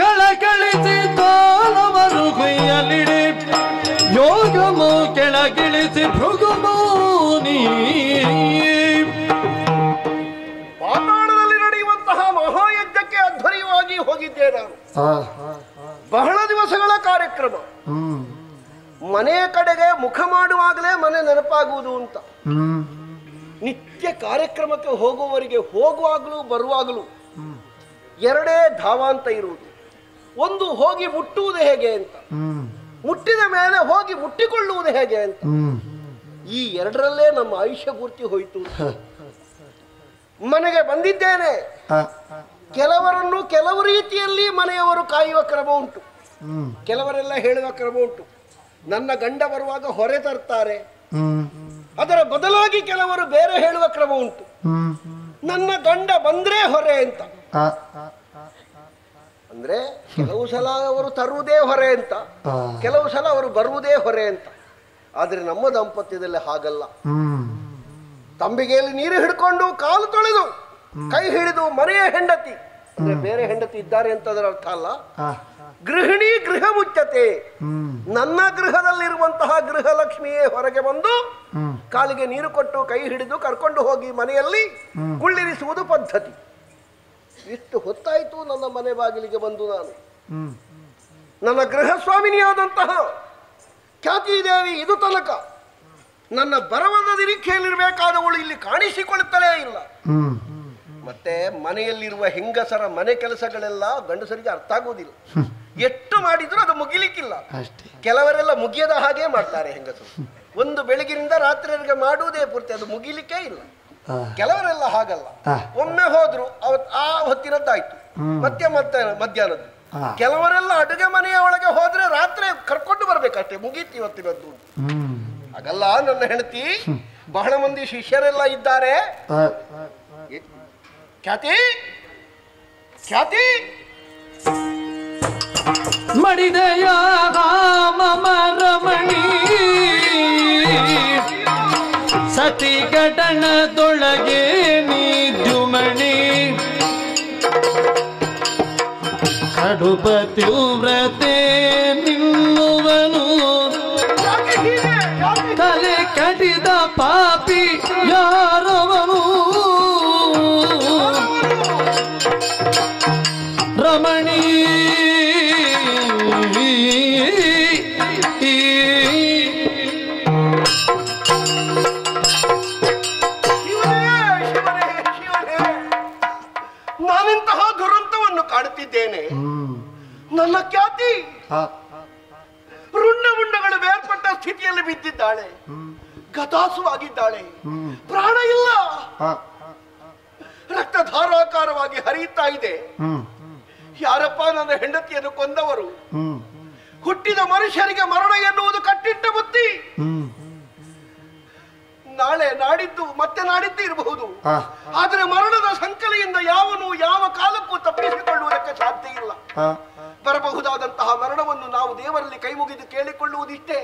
ಕಳಕಳಿಸಿ ತೋಲವರು ಕೊಯ್ಯಲಿಡಿ ಯೋಗಮು ಕೆಳಗಿಳಿಸಿ ಭೃಗುಮೂನಿ. ಪಾತಾಳದಲ್ಲಿ ನಡೆಯುವಂತಹ ಮಹಾಯಜ್ಞಕ್ಕೆ ಅಧ್ವರ್ಯವಾಗಿ ಹೋಗಿದ್ದೆ ನಾನು. ಬಹಳ ದಿವಸಗಳ ಕಾರ್ಯಕ್ರಮ. ಮನೆ ಕಡೆಗೆ ಮುಖ ಮಾಡುವಾಗಲೇ ಮನೆ ನೆನಪಾಗುವುದು ಅಂತ. ನಿತ್ಯ ಕಾರ್ಯಕ್ರಮಕ್ಕೆ ಹೋಗುವವರಿಗೆ ಹೋಗುವಾಗಲೂ ಬರುವಾಗಲೂ ಎರಡೇ ಧಾವ ಅಂತ ಇರುವುದು. ಒಂದು ಹೋಗಿ ಮುಟ್ಟುವುದು ಹೇಗೆ ಅಂತ, ಮುಟ್ಟಿದ ಮೇಲೆ ಹೋಗಿ ಮುಟ್ಟಿಕೊಳ್ಳುವುದು ಹೇಗೆ ಅಂತ. ಈ ಎರಡರಲ್ಲೇ ನಮ್ಮ ಆಯುಷ್ಯ ಪೂರ್ತಿ ಹೋಯಿತು. ಮನೆಗೆ ಬಂದಿದ್ದೇನೆ. ಕೆಲವರನ್ನು ಕೆಲವು ರೀತಿಯಲ್ಲಿ ಮನೆಯವರು ಕಾಯುವ ಕ್ರಮ ಉಂಟು, ಕೆಲವರೆಲ್ಲ ಹೇಳುವ ಕ್ರಮ ಉಂಟು. ನನ್ನ ಗಂಡ ಬರುವಾಗ ಹೊರೆ ತರ್ತಾರೆ, ಅದರ ಬದಲಾಗಿ ಕೆಲವರು ಬೇರೆ ಹೇಳುವ ಕ್ರಮ ಉಂಟು. ನನ್ನ ಗಂಡ ಬಂದ್ರೆ ಹೊರೆ ಅಂತ. ಅಂದ್ರೆ ಕೆಲವು ಸಲ ಅವರು ತರುವುದೇ ಹೊರೆ ಅಂತ, ಕೆಲವು ಸಲ ಅವರು ಬರುವುದೇ ಹೊರೆ ಅಂತ. ಆದ್ರೆ ನಮ್ಮ ದಾಂಪತ್ಯದಲ್ಲಿ ಹಾಗಲ್ಲ. ತಂಬಿಗೆಯಲ್ಲಿ ನೀರು ಹಿಡ್ಕೊಂಡು ಕಾಲು ತೊಳೆದು ಕೈ ಹಿಡಿದು ಮನೆಯ ಹೆಂಡತಿ ಅಂದ್ರೆ ಬೇರೆ ಹೆಂಡತಿ ಇದ್ದಾರೆ ಅಂತ ಅದರ ಅರ್ಥ ಅಲ್ಲ. ಗೃಹಿಣಿ ಗೃಹ ಮುಚ್ಚತೆ, ನನ್ನ ಗೃಹದಲ್ಲಿರುವಂತಹ ಗೃಹಲಕ್ಷ್ಮಿಯೇ ಹೊರಗೆ ಬಂದು ಕಾಲಿಗೆ ನೀರು ಕೊಟ್ಟು ಕೈ ಹಿಡಿದು ಕರ್ಕೊಂಡು ಹೋಗಿ ಮನೆಯಲ್ಲಿ ಕುಳ್ಳಿರಿಸುವುದು ಪದ್ಧತಿ. ಇಷ್ಟು ಹೊತ್ತಾಯಿತು ನನ್ನ ಮನೆ ಬಾಗಿಲಿಗೆ ಬಂದು ನಾನು ನನ್ನ ಗೃಹ ಸ್ವಾಮಿನಿಯಾದಂತಹ ಖ್ಯಾತಿದೇವಿ ಇದು ತನಕ ನನ್ನ ಬರವದ ನಿರೀಕ್ಷೆಯಲ್ಲಿರಬೇಕಾದವಳು ಇಲ್ಲಿ ಕಾಣಿಸಿಕೊಳ್ಳುತ್ತಲೇ ಇಲ್ಲ. ಮತ್ತೆ ಮನೆಯಲ್ಲಿರುವ ಹೆಂಗಸರ ಮನೆ ಕೆಲಸಗಳೆಲ್ಲ ಗಂಡಸರಿಗೆ ಅರ್ಥ ಆಗುವುದಿಲ್ಲ. ಎಷ್ಟು ಮಾಡಿದ್ರು ಅದು ಮುಗಿಲಿಕ್ಕಿಲ್ಲ. ಕೆಲವರೆಲ್ಲ ಮುಗಿಯದ ಹಾಗೆ ಮಾಡ್ತಾರೆ ಹೆಂಗಸರು. ಒಂದು ಬೆಳಗಿನಿಂದ ರಾತ್ರಿವರೆಗೆ ಮಾಡುವುದೇ ಪೂರ್ತಿ, ಅದು ಮುಗಿಲಿಕ್ಕೆ ಇಲ್ಲ. ಕೆಲವರೆಲ್ಲ ಹಾಗಲ್ಲ, ಒಮ್ಮೆ ಹೋದ್ರು ಆ ಹೊತ್ತಿನದ್ದಾಯ್ತು, ಮತ್ತೆ ಮಧ್ಯಾಹ್ನದ್ದು. ಕೆಲವರೆಲ್ಲ ಅಡುಗೆ ಮನೆಯ ಒಳಗೆ ಹೋದ್ರೆ ರಾತ್ರಿ ಕರ್ಕೊಂಡು ಬರ್ಬೇಕಷ್ಟೇ, ಮುಗೀತು ಇವತ್ತಿನದ್ದು. ಹಾಗಲ್ಲ ನನ್ನ ಹೆಂಡತಿ. ಬಹಳ ಮಂದಿ ಶಿಷ್ಯರೆಲ್ಲ ಇದ್ದಾರೆ. ಖ್ಯಾತಿ ಖ್ಯಾತಿ ಮಡಿದೆಯ ರಮಣಿ ಸತಿ ಘಟನದೊಳಗೆ ನೀದ್ಯುಮಣಿ ಕಡುಬ ತೀವ್ರತೆ ನಿಲ್ಲುವನು ತಲೆ ಕಡಿದ ಪಾಪಿ ಯಾರವನು ರಮಣಿ ನಾನಿಂತಹ ದುರಂತವನ್ನು ಕಾಣುತ್ತಿದ್ದೇನೆ. ನನ್ನ ಖ್ಯಾತಿ ರುಂಡ ಮುಂಡಗಳು ಬೇರ್ಪಟ್ಟ ಸ್ಥಿತಿಯಲ್ಲಿ ಬಿದ್ದಿದ್ದಾಳೆ, ಗತಾಸುವಾಗಿದ್ದಾಳೆ, ಪ್ರಾಣ ಇಲ್ಲ, ರಕ್ತ ಧಾರಾಕಾರವಾಗಿ ಹರಿಯುತ್ತಾ ಇದೆ. ಯಾರಪ್ಪ ನನ್ನ ಹೆಂಡತಿಯನ್ನು ಕೊಂದವರು? ಹುಟ್ಟಿದ ಮನುಷ್ಯರಿಗೆ ಮರಣ ಎನ್ನುವುದು ಕಟ್ಟಿಟ್ಟ ಬುತ್ತಿ. ನಾಳೆ ನಾಡಿದ್ದು ಮತ್ತೆ ನಾಡಿದ್ದು ಇರಬಹುದು, ಆದರೆ ಮರಣದ ಸಂಕಲೆಯಿಂದ ಯಾವನು ಯಾವ ಕಾಲಕ್ಕೂ ತಪ್ಪಿಸಿಕೊಳ್ಳುವುದಕ್ಕೆ ಸಾಧ್ಯ ಇಲ್ಲ. ಬರಬಹುದಾದಂತಹ ಮರಣವನ್ನು ನಾವು ದೇವರಲ್ಲಿ ಕೈ ಮುಗಿದು ಕೇಳಿಕೊಳ್ಳುವುದಿಷ್ಟೇ.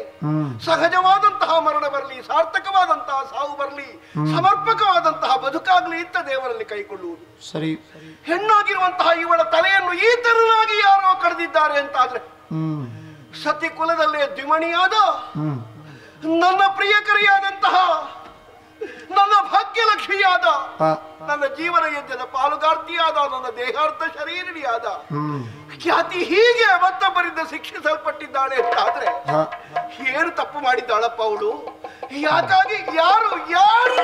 ಸಹಜವಾದಂತಹ ಮರಣ ಬರಲಿ, ಸಾರ್ಥಕವಾದಂತಹ ಸಾವು ಬರಲಿ, ಸಮರ್ಪಕವಾದಂತಹ ಬದುಕಾಗ್ಲಿ ಅಂತ ದೇವರಲ್ಲಿ ಕೈಕೊಳ್ಳುವುದು ಸರಿ. ಹೆಣ್ಣಾಗಿರುವಂತಹ ಇವಳ ತಲೆಯನ್ನು ಈ ತರನಾಗಿ ಯಾರೋ ಕಳೆದಿದ್ದಾರೆ ಅಂತಾದ್ರೆ, ಸತಿ ಕುಲದಲ್ಲೇ ದ್ವಿಮಣಿಯಾದ ನನ್ನ ಪ್ರಿಯಕರಿಯಾದಂತಹ ನನ್ನ ಭಾಗ್ಯಲಕ್ಷ್ಮಿಯಾದ ನನ್ನ ಜೀವನ ಯಜ್ಞದ ಪಾಲುಗಾರ್ತಿಯಾದ ನನ್ನ ದೇಹಾರ್ಥ ಶರೀರಿಣಿಯಾದ ಖ್ಯಾತಿ ಹೀಗೆ ಮತ್ತೊಬ್ಬರಿಂದ ಶಿಕ್ಷಿಸಲ್ಪಟ್ಟಿದ್ದಾಳೆ ಅಂತಾದ್ರೆ ಏನು ತಪ್ಪು ಮಾಡಿದ್ದಾಳಪ್ಪ ಅವಳು? ಯಾಕಾಗಿ ಯಾರು ಯಾರು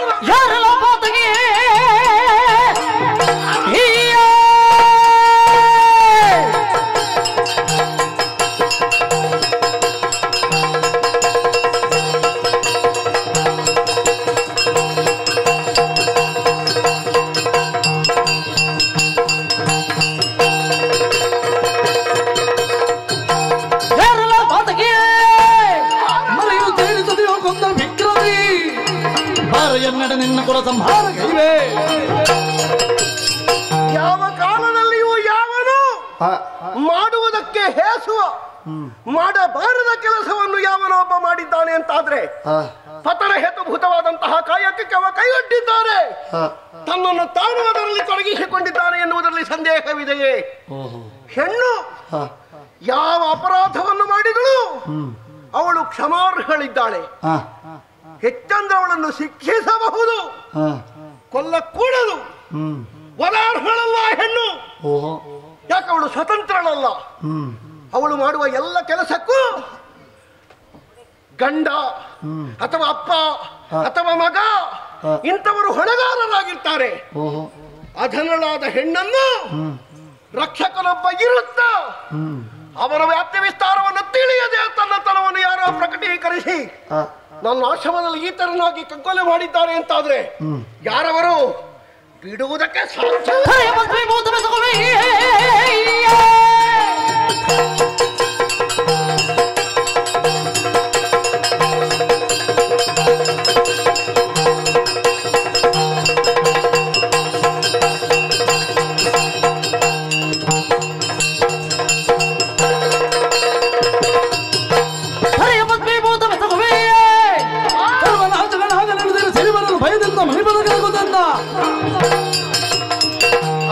ನಿನ್ನ ಕೊಡ ಸಂಹಾರ ಕೈವೇ. ಯಾವ ಕಾಲದಲ್ಲಿಯೂ ಯಾವನು ಮಾಡುವುದಕ್ಕೆ ಹೇಸುವ ಮಾಡಬಾರದ ಕೆಲಸವನ್ನು ಯಾವನೊಬ್ಬ ಮಾಡಿದ್ದಾನೆ ಅಂತಾದ್ರೆ ಪತನ ಹೇತುಭೂತವಾದಂತಹ ಕಾಯಕಕ್ಕೆ ಅವ ಕೈಯೊಡ್ಡಿದ್ದಾರೆ, ತನ್ನನ್ನು ತಾನು ಅದರಲ್ಲಿ ತೊಡಗಿಸಿಕೊಂಡಿದ್ದಾನೆ ಎನ್ನುವುದರಲ್ಲಿ ಸಂದೇಹವಿದೆಯೇ? ಹೆಣ್ಣು ಯಾವ ಅಪರಾಧವನ್ನು ಮಾಡಿದಳು ಅವಳು ಕ್ಷಮಾರ್ಹಳಿದ್ದಾಳೆ. ಹೆಚ್ಚಂದ್ರೆ ಅವಳನ್ನು ಶಿಕ್ಷಿಸಬಹುದು, ಕೊಲ್ಲಕೂಡದು. ವರಾರ್ಹಳಲ್ಲ ಹೆಣ್ಣು, ಯಾಕೆ ಅವಳು ಸ್ವತಂತ್ರಳಲ್ಲ. ಅವಳು ಮಾಡುವ ಎಲ್ಲ ಕೆಲಸಕ್ಕೂ ಗಂಡ ಅಥವಾ ಅಪ್ಪ ಅಥವಾ ಮಗ ಇಂಥವರು ಹೊಣೆಗಾರರಾಗಿರ್ತಾರೆ. ಅಧನಳಾದ ಹೆಣ್ಣನ್ನು ರಕ್ಷಕನೊಬ್ಬ ಇರುತ್ತ ಅವರ ವ್ಯಾಪ್ತಿ ವಿಸ್ತಾರವನ್ನು ತಿಳಿಯದೆ ತನ್ನತನವನ್ನು ಯಾರೋ ಪ್ರಕಟೀಕರಿಸಿ ನನ್ನ ಆಶ್ರಮದಲ್ಲಿ ಈ ತರನಾಗಿ ಕಗ್ಗೊಲೆ ಮಾಡಿದ್ದಾರೆ ಅಂತಾದ್ರೆ ಯಾರವರು ಬಿಡುವುದಕ್ಕೆ ಸಾಧ್ಯ?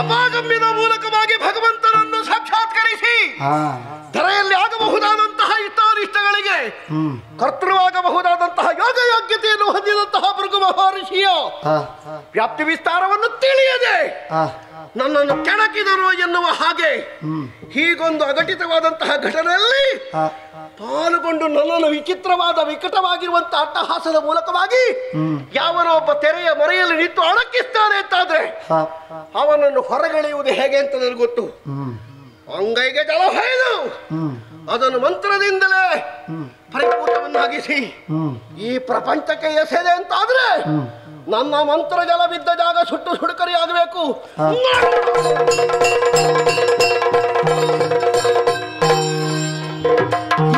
ಅಪಾಗಮ್ಯದ ಮೂಲಕವಾಗಿ ಭಗವಂತನನ್ನು ಸಾಕ್ಷಾತ್ಕರಿಸಿ ಧರೆಯಲ್ಲಿ ಆಗಬಹುದಾದಂತಹ ಇಷ್ಟಾನಿಷ್ಟಗಳಿಗೆ ಕರ್ತೃವಾಗಬಹುದಾದಂತಹ ಯೋಗ ಯೋಗ್ಯತೆಯನ್ನು ಹೊಂದಿದಂತಹ ಭೃಗು ಮಹರ್ಷಿಯ ವ್ಯಾಪ್ತಿ ವಿಸ್ತಾರವನ್ನು ತಿಳಿಯದೆ ನನ್ನನ್ನು ಕೆಣಕಿದರು ಎನ್ನುವ ಹಾಗೆ ಹೀಗೊಂದು ಅಘಟಿತವಾದಂತಹ ಘಟನೆಯಲ್ಲಿ ಪಾಲ್ಗೊಂಡು ನನ್ನನ್ನು ವಿಚಿತ್ರವಾದ ವಿಕಟವಾಗಿರುವಂತಹ ಅಟ್ಟಹಾಸದ ಮೂಲಕವಾಗಿ ಯಾವನೋ ಒಬ್ಬ ತೆರೆಯ ಮರೆಯಲ್ಲಿ ನಿಂತು ಅಣಕಿಸ್ತಾನೆ ಅಂತಾದ್ರೆ ಅವನನ್ನು ಹೊರಗೆಳೆಯುವುದು ಹೇಗೆ ಅಂತ ನನಗೆ ಗೊತ್ತು. ಅಂಗೈಗೆ ಜಲ ಹೊಯ್ದು ಅದನ್ನು ಮಂತ್ರದಿಂದಲೇ ಪರಿಪೂರ್ಣವನ್ನಾಗಿಸಿ ಈ ಪ್ರಪಂಚಕ್ಕೆ ಎಸೆದೆ ಅಂತಾದ್ರೆ ನನ್ನ ಮಂತ್ರ ಜಲ ಬಿದ್ದ ಜಾಗ ಸುಟ್ಟು ಸುಡುಕರಿ ಆಗಬೇಕು.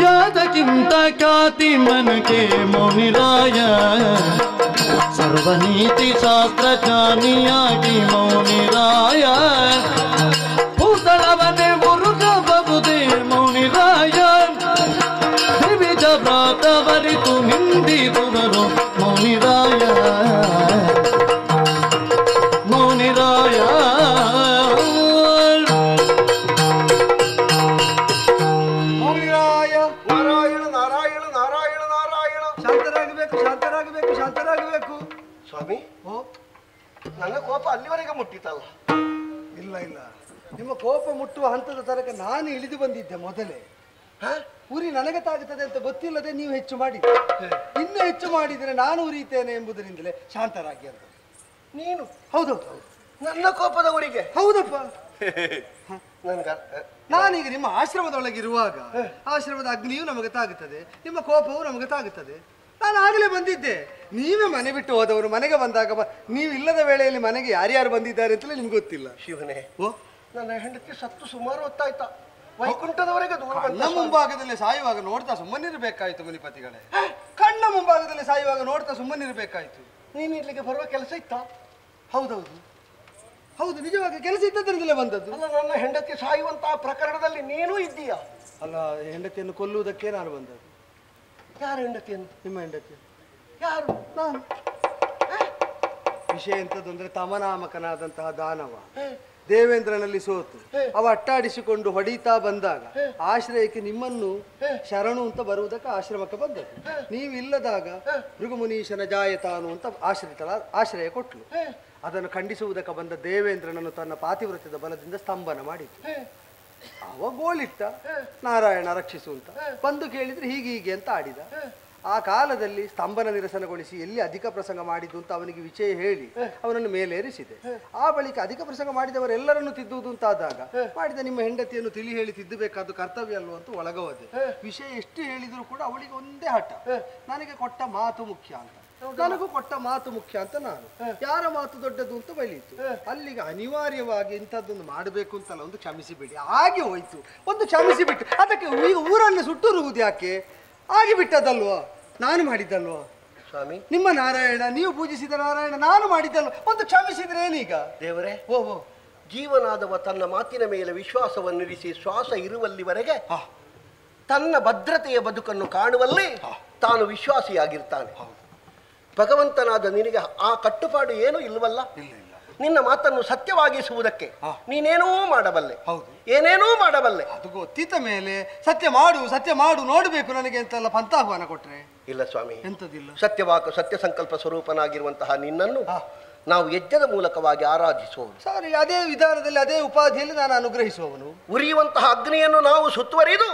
ಯಾದಕ್ಕಿಂತ ಖ್ಯಾತಿ ಮನಕೆ ಮೌನಿರಾಯ ಸರ್ವನೀತಿ ಶಾಸ್ತ್ರ ಜ್ಞಾನಿಯಾಗಿ ಮೌನಿರಾಯ ಭೂತಳವನೆ ಮುರುಗ ಬಬುದೇ ಮೌನಿರಾಯ ತ್ರಿವಿಧ ವ್ರಾತವರಿತು ನಿಂದಿರುವರು ಮೌನಿರಾಯ ಮೌನಿರಾಯ ನಾರಾಯಣ ನಾರಾಯಣ ನಾರಾಯಣ ನಾರಾಯಣ. ಶಾಂತರಾಗಬೇಕು, ಶಾಂತರಾಗಬೇಕು, ಶಾಂತರಾಗಬೇಕು. ಸ್ವಾಮಿ, ನನ್ನ ಕೋಪ ಅಲ್ಲಿವರೆಗೆ ಮುಟ್ಟಿತಲ್ಲ? ಇಲ್ಲ ಇಲ್ಲ, ನಿಮ್ಮ ಕೋಪ ಮುಟ್ಟುವ ಹಂತದ ತನಕ ನಾನು ಇಳಿದು ಬಂದಿದ್ದೆ ಮೊದಲೇ. ಉರಿ ನನಗೆ ತಾಗುತ್ತದೆ ಅಂತ ಗೊತ್ತಿಲ್ಲದೆ ನೀವು ಹೆಚ್ಚು ಮಾಡಿ, ಇನ್ನು ಹೆಚ್ಚು ಮಾಡಿದರೆ ನಾನು ಉರಿತೇನೆ ಎಂಬುದರಿಂದಲೇ ಶಾಂತರಾಗಿ ಅಂತ. ನೀನು? ಹೌದೌದು, ನನ್ನ ಕೋಪದ ಉರಿಗೆ? ಹೌದಪ್ಪ. ನನ್ಗ ನಾನೀಗ ನಿಮ್ಮ ಆಶ್ರಮದೊಳಗಿರುವಾಗ ಆಶ್ರಮದ ಅಗ್ನಿಯೂ ನಮಗೆ ತಾಗುತ್ತದೆ, ನಿಮ್ಮ ಕೋಪವೂ ನಮಗೆ ತಾಗುತ್ತದೆ. ನಾನು ಆಗಲೇ ಬಂದಿದ್ದೆ, ನೀವೇ ಮನೆ ಬಿಟ್ಟು ಹೋದವರು. ಮನೆಗೆ ಬಂದಾಗ ನೀವು ಇಲ್ಲದ ವೇಳೆಯಲ್ಲಿ ಮನೆಗೆ ಯಾರ್ಯಾರು ಬಂದಿದ್ದಾರೆ ಅಂತಲೇ ನಿಮ್ಗೆ ಗೊತ್ತಿಲ್ಲ. ಶಿವನೇ, ನನ್ನ ಹೆಂಡತಿ ಸತ್ತು ಸುಮಾರು ಹೊತ್ತಾಯ್ತಾ? ವೈಕುಂಠದವರೆಗೆ ದೂರ ಕಣ್ಣ ಮುಂಭಾಗದಲ್ಲಿ ಸಾಯುವಾಗ ನೋಡ್ತಾ ಸುಮ್ಮನಿರ್ಬೇಕಾಯ್ತು ಮುನಿಪತಿಗಳೇ. ಕಣ್ಣ ಮುಂಭಾಗದಲ್ಲಿ ಸಾಯುವಾಗ ನೋಡ್ತಾ ಸುಮ್ಮನಿರ್ಬೇಕಾಯ್ತು. ನೀನು ಇಲ್ಲಿಗೆ ಬರುವ ಕೆಲಸ ಇತ್ತಾ? ಹೌದೌದು ಹೌದು, ನಿಜವಾಗಿ ಕೆಲಸ ಇದ್ದದ್ರಿಂದಲೇ ಬಂದದ್ದು. ಅಲ್ಲ, ನನ್ನ ಹೆಂಡತಿ ಸಾಯುವಂತಹ ಪ್ರಕರಣದಲ್ಲಿ ನೀನೂ ಇದ್ದೀಯಾ? ಅಲ್ಲ, ಹೆಂಡತಿಯನ್ನು ಕೊಲ್ಲುವುದಕ್ಕೆ ನಾನು ಬಂದದ್ದು. ಯಾರ ಹೆಂಡತಿಯನ್ನು? ನಿಮ್ಮ ಹೆಂಡತಿ. ಯಾರು? ನಾನು. ವಿಷಯ ಎಂಥದ್ದು ಅಂದ್ರೆ, ತಮನಾಮಕನಾದಂತಹ ದಾನವ ದೇವೇಂದ್ರನಲ್ಲಿ ಸೋತು ಅವ ಅಟ್ಟಾಡಿಸಿಕೊಂಡು ಹೊಡಿತಾ ಬಂದಾಗ ಆಶ್ರಯಕ್ಕೆ ನಿಮ್ಮನ್ನು ಶರಣು ಅಂತ ಬರುವುದಕ್ಕೆ ಆಶ್ರಮಕ್ಕೆ ಬಂದದ್ದು. ನೀವಿಲ್ಲದಾಗ ಭೃಗುಮುನೀಶನ ಜಾಯತಾನು ಅಂತ ಆಶ್ರಯ ಕೊಟ್ಲು. ಅದನ್ನು ಖಂಡಿಸುವುದಕ್ಕೆ ಬಂದ ದೇವೇಂದ್ರನನ್ನು ತನ್ನ ಪಾತಿವ್ರತ್ಯದ ಬಲದಿಂದ ಸ್ತಂಭನ ಮಾಡಿತು. ಅವ ಗೋಳಿಟ್ಟ, ನಾರಾಯಣ ರಕ್ಷಿಸು ಅಂತ. ಬಂದು ಕೇಳಿದ್ರೆ ಹೀಗೆ ಹೀಗೆ ಅಂತ ಆಡಿದ. ಆ ಕಾಲದಲ್ಲಿ ಸ್ತಂಭನ ನಿರಸನಗೊಳಿಸಿ ಎಲ್ಲಿ ಅಧಿಕ ಪ್ರಸಂಗ ಮಾಡಿದ್ದು ಅಂತ ಅವನಿಗೆ ವಿಷಯ ಹೇಳಿ ಅವನನ್ನು ಮೇಲೇರಿಸಿದೆ. ಆ ಬಳಿಕ ಅಧಿಕ ಪ್ರಸಂಗ ಮಾಡಿದವರೆಲ್ಲರನ್ನು ತಿದ್ದುವುದು ಅಂತಾದಾಗ ಮಾಡಿದ ನಿಮ್ಮ ಹೆಂಡತಿಯನ್ನು ತಿಳಿ ಹೇಳಿ ತಿದ್ದಬೇಕಾದ್ದು ಕರ್ತವ್ಯ ಅಲ್ವ ಅಂತ ಒಳಗೋದೆ. ವಿಷಯ ಎಷ್ಟು ಹೇಳಿದ್ರು ಕೂಡ ಅವಳಿಗೆ ಒಂದೇ ಹಠ, ನನಗೆ ಕೊಟ್ಟ ಮಾತು ಮುಖ್ಯ ಅಂತ. ನನಗೂ ಕೊಟ್ಟ ಮಾತು ಮುಖ್ಯ ಅಂತ ನಾನು. ಯಾರ ಮಾತು ದೊಡ್ಡದು ಅಂತ ಬೈಲಿತ್ತು. ಅಲ್ಲಿಗೆ ಅನಿವಾರ್ಯವಾಗಿ ಇಂಥದ್ದೊಂದು ಮಾಡಬೇಕು ಅಂತಲ್ಲ, ಒಂದು ಕ್ಷಮಿಸಿಬಿಡಿ. ಹಾಗೆ ಹೋಯ್ತು, ಒಂದು ಕ್ಷಮಿಸಿಬಿಟ್ಟು ಅದಕ್ಕೆ ಈಗ ಊರನ್ನು ಸುಟ್ಟುರುವುದು ಯಾಕೆ? ಆಗಿ ಬಿಟ್ಟದಲ್ವಾ, ನಾನು ಮಾಡಿದ್ದಲ್ವಾ? ಸ್ವಾಮಿ, ನಿಮ್ಮ ನಾರಾಯಣ, ನೀವು ಪೂಜಿಸಿದ ನಾರಾಯಣ ನಾನು ಮಾಡಿದ್ದಲ್ವ, ಒಂದು ಕ್ಷಮಿಸಿದ್ರೆ ಏನೀಗ? ದೇವರೇ, ಜೀವನಾದವ ತನ್ನ ಮಾತಿನ ಮೇಲೆ ವಿಶ್ವಾಸವನ್ನಿರಿಸಿ ಶ್ವಾಸ ಇರುವಲ್ಲಿವರೆಗೆ ತನ್ನ ಭದ್ರತೆಯ ಬದುಕನ್ನು ಕಾಣುವಲ್ಲಿ ತಾನು ವಿಶ್ವಾಸಿಯಾಗಿರ್ತಾನೆ. ಭಗವಂತನಾದ ನಿನಗೆ ಆ ಕಟ್ಟುಪಾಡು ಏನೂ ಇಲ್ಲವಲ್ಲ. ನಿನ್ನ ಮಾತನ್ನು ಸತ್ಯವಾಗಿಸುವುದಕ್ಕೆ ನೀನೇನೂ ಮಾಡಬಲ್ಲೆ, ಏನೇನೂ ಮಾಡಬಲ್ಲೆ. ಅದು ಗೊತ್ತಿದ್ದ ಮೇಲೆ ಸತ್ಯ ಮಾಡು ಸತ್ಯ ಮಾಡು ನೋಡಬೇಕು ನನಗೆ ಅಂತೆಲ್ಲ ಪಂಥಾಹ್ವಾನ ಕೊಟ್ರೆ ಇಲ್ಲ ಸ್ವಾಮಿ, ಎಂತದಿಲ್ಲ. ಸತ್ಯವಾಕು ಸತ್ಯ ಸಂಕಲ್ಪ ಸ್ವರೂಪನಾಗಿರುವಂತಹ ನಿನ್ನನ್ನು ನಾವು ಯಜ್ಞದ ಮೂಲಕವಾಗಿ ಆರಾಧಿಸುವವರು. ಸರಿ, ಅದೇ ವಿಧಾನದಲ್ಲಿ ಅದೇ ಉಪಾಧಿಯಲ್ಲಿ ನಾನು ಅನುಗ್ರಹಿಸುವವನು. ಉರಿಯುವಂತಹ ಅಗ್ನಿಯನ್ನು ನಾವು ಸುತ್ತುವರಿದು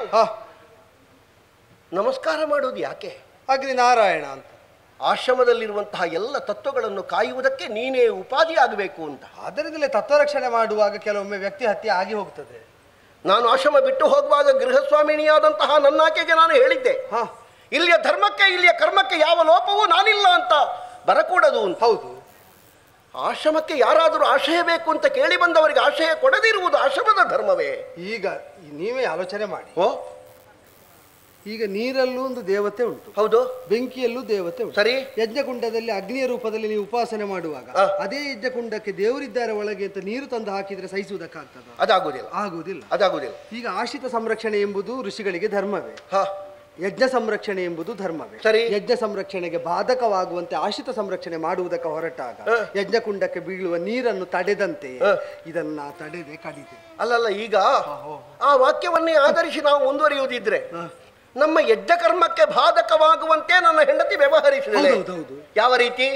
ನಮಸ್ಕಾರ ಮಾಡುವುದು ಯಾಕೆ? ಅಗ್ನಿ ನಾರಾಯಣ ಅಂತ. ಆಶ್ರಮದಲ್ಲಿರುವಂತಹ ಎಲ್ಲ ತತ್ವಗಳನ್ನು ಕಾಯುವುದಕ್ಕೆ ನೀನೇ ಉಪಾಧಿಯಾಗಬೇಕು ಅಂತ. ಅದರಿಂದಲೇ ತತ್ವರಕ್ಷಣೆ ಮಾಡುವಾಗ ಕೆಲವೊಮ್ಮೆ ವ್ಯಕ್ತಿ ಹತ್ಯೆ ಆಗಿ ಹೋಗ್ತದೆ. ನಾನು ಆಶ್ರಮ ಬಿಟ್ಟು ಹೋಗುವಾಗ ಗೃಹಸ್ವಾಮಿನಿಯಾದಂತಹ ನನ್ನಾಕೆಗೆ ನಾನು ಹೇಳಿದ್ದೆ, ಇಲ್ಲಿಯ ಧರ್ಮಕ್ಕೆ ಇಲ್ಲಿಯ ಕರ್ಮಕ್ಕೆ ಯಾವ ಲೋಪವೂ ನಾನಿಲ್ಲ ಅಂತ ಬರಕೂಡದು ಅಂತ. ಹೌದು, ಆಶ್ರಮಕ್ಕೆ ಯಾರಾದರೂ ಆಶ್ರಯ ಬೇಕು ಅಂತ ಕೇಳಿ ಬಂದವರಿಗೆ ಆಶ್ರಯ ಕೊಡದಿರುವುದು ಆಶ್ರಮದ ಧರ್ಮವೇ? ಈಗ ನೀವೇ ಆಲೋಚನೆ ಮಾಡಿ. ಈಗ ನೀರಲ್ಲೂ ಒಂದು ದೇವತೆ ಉಂಟು, ಹೌದು, ಬೆಂಕಿಯಲ್ಲೂ ದೇವತೆ ಉಂಟು. ಸರಿ, ಯಜ್ಞಕುಂಡದಲ್ಲಿ ಅಗ್ನಿಯ ರೂಪದಲ್ಲಿ ನೀವು ಉಪಾಸನೆ ಮಾಡುವಾಗ ಅದೇ ಯಜ್ಞಕುಂಡಕ್ಕೆ ದೇವರಿದ್ದಾರೆ ಒಳಗೆ ಅಂತ ನೀರು ತಂದು ಹಾಕಿದ್ರೆ ಸಹಿಸುವುದಕ್ಕಾಗ್ತದ? ಅದಾಗುವುದಿಲ್ಲ, ಆಗುವುದಿಲ್ಲ, ಅದಾಗುವುದಿಲ್ಲ. ಈಗ ಆಶ್ರಿತ ಸಂರಕ್ಷಣೆ ಎಂಬುದು ಋಷಿಗಳಿಗೆ ಧರ್ಮವೇ, ಯಜ್ಞ ಸಂರಕ್ಷಣೆ ಎಂಬುದು ಧರ್ಮವೇ. ಸರಿ, ಯಜ್ಞ ಸಂರಕ್ಷಣೆಗೆ ಬಾಧಕವಾಗುವಂತೆ ಆಶ್ರಿತ ಸಂರಕ್ಷಣೆ ಮಾಡುವುದಕ್ಕೆ ಹೊರಟಾಗ ಯಜ್ಞಕುಂಡಕ್ಕೆ ಬೀಳುವ ನೀರನ್ನು ತಡೆದಂತೆ ಇದನ್ನ ತಡೆದೆ ಕಡಿದೆ. ಅಲ್ಲಲ್ಲ, ಈಗ ಆ ವಾಕ್ಯವನ್ನೇ ಆಧರಿಸಿ ನಾವು ಮುಂದುವರಿಯುವುದಿದ್ರೆ ನಮ್ಮ ಯಜ್ಞ ಕರ್ಮಕ್ಕೆ ಬಾಧಕವಾಗುವಂತೆ ನನ್ನ ಹೆಂಡತಿ ವ್ಯವಹರಿಸಿದಳೆ. ಯಾವ ರೀತಿ?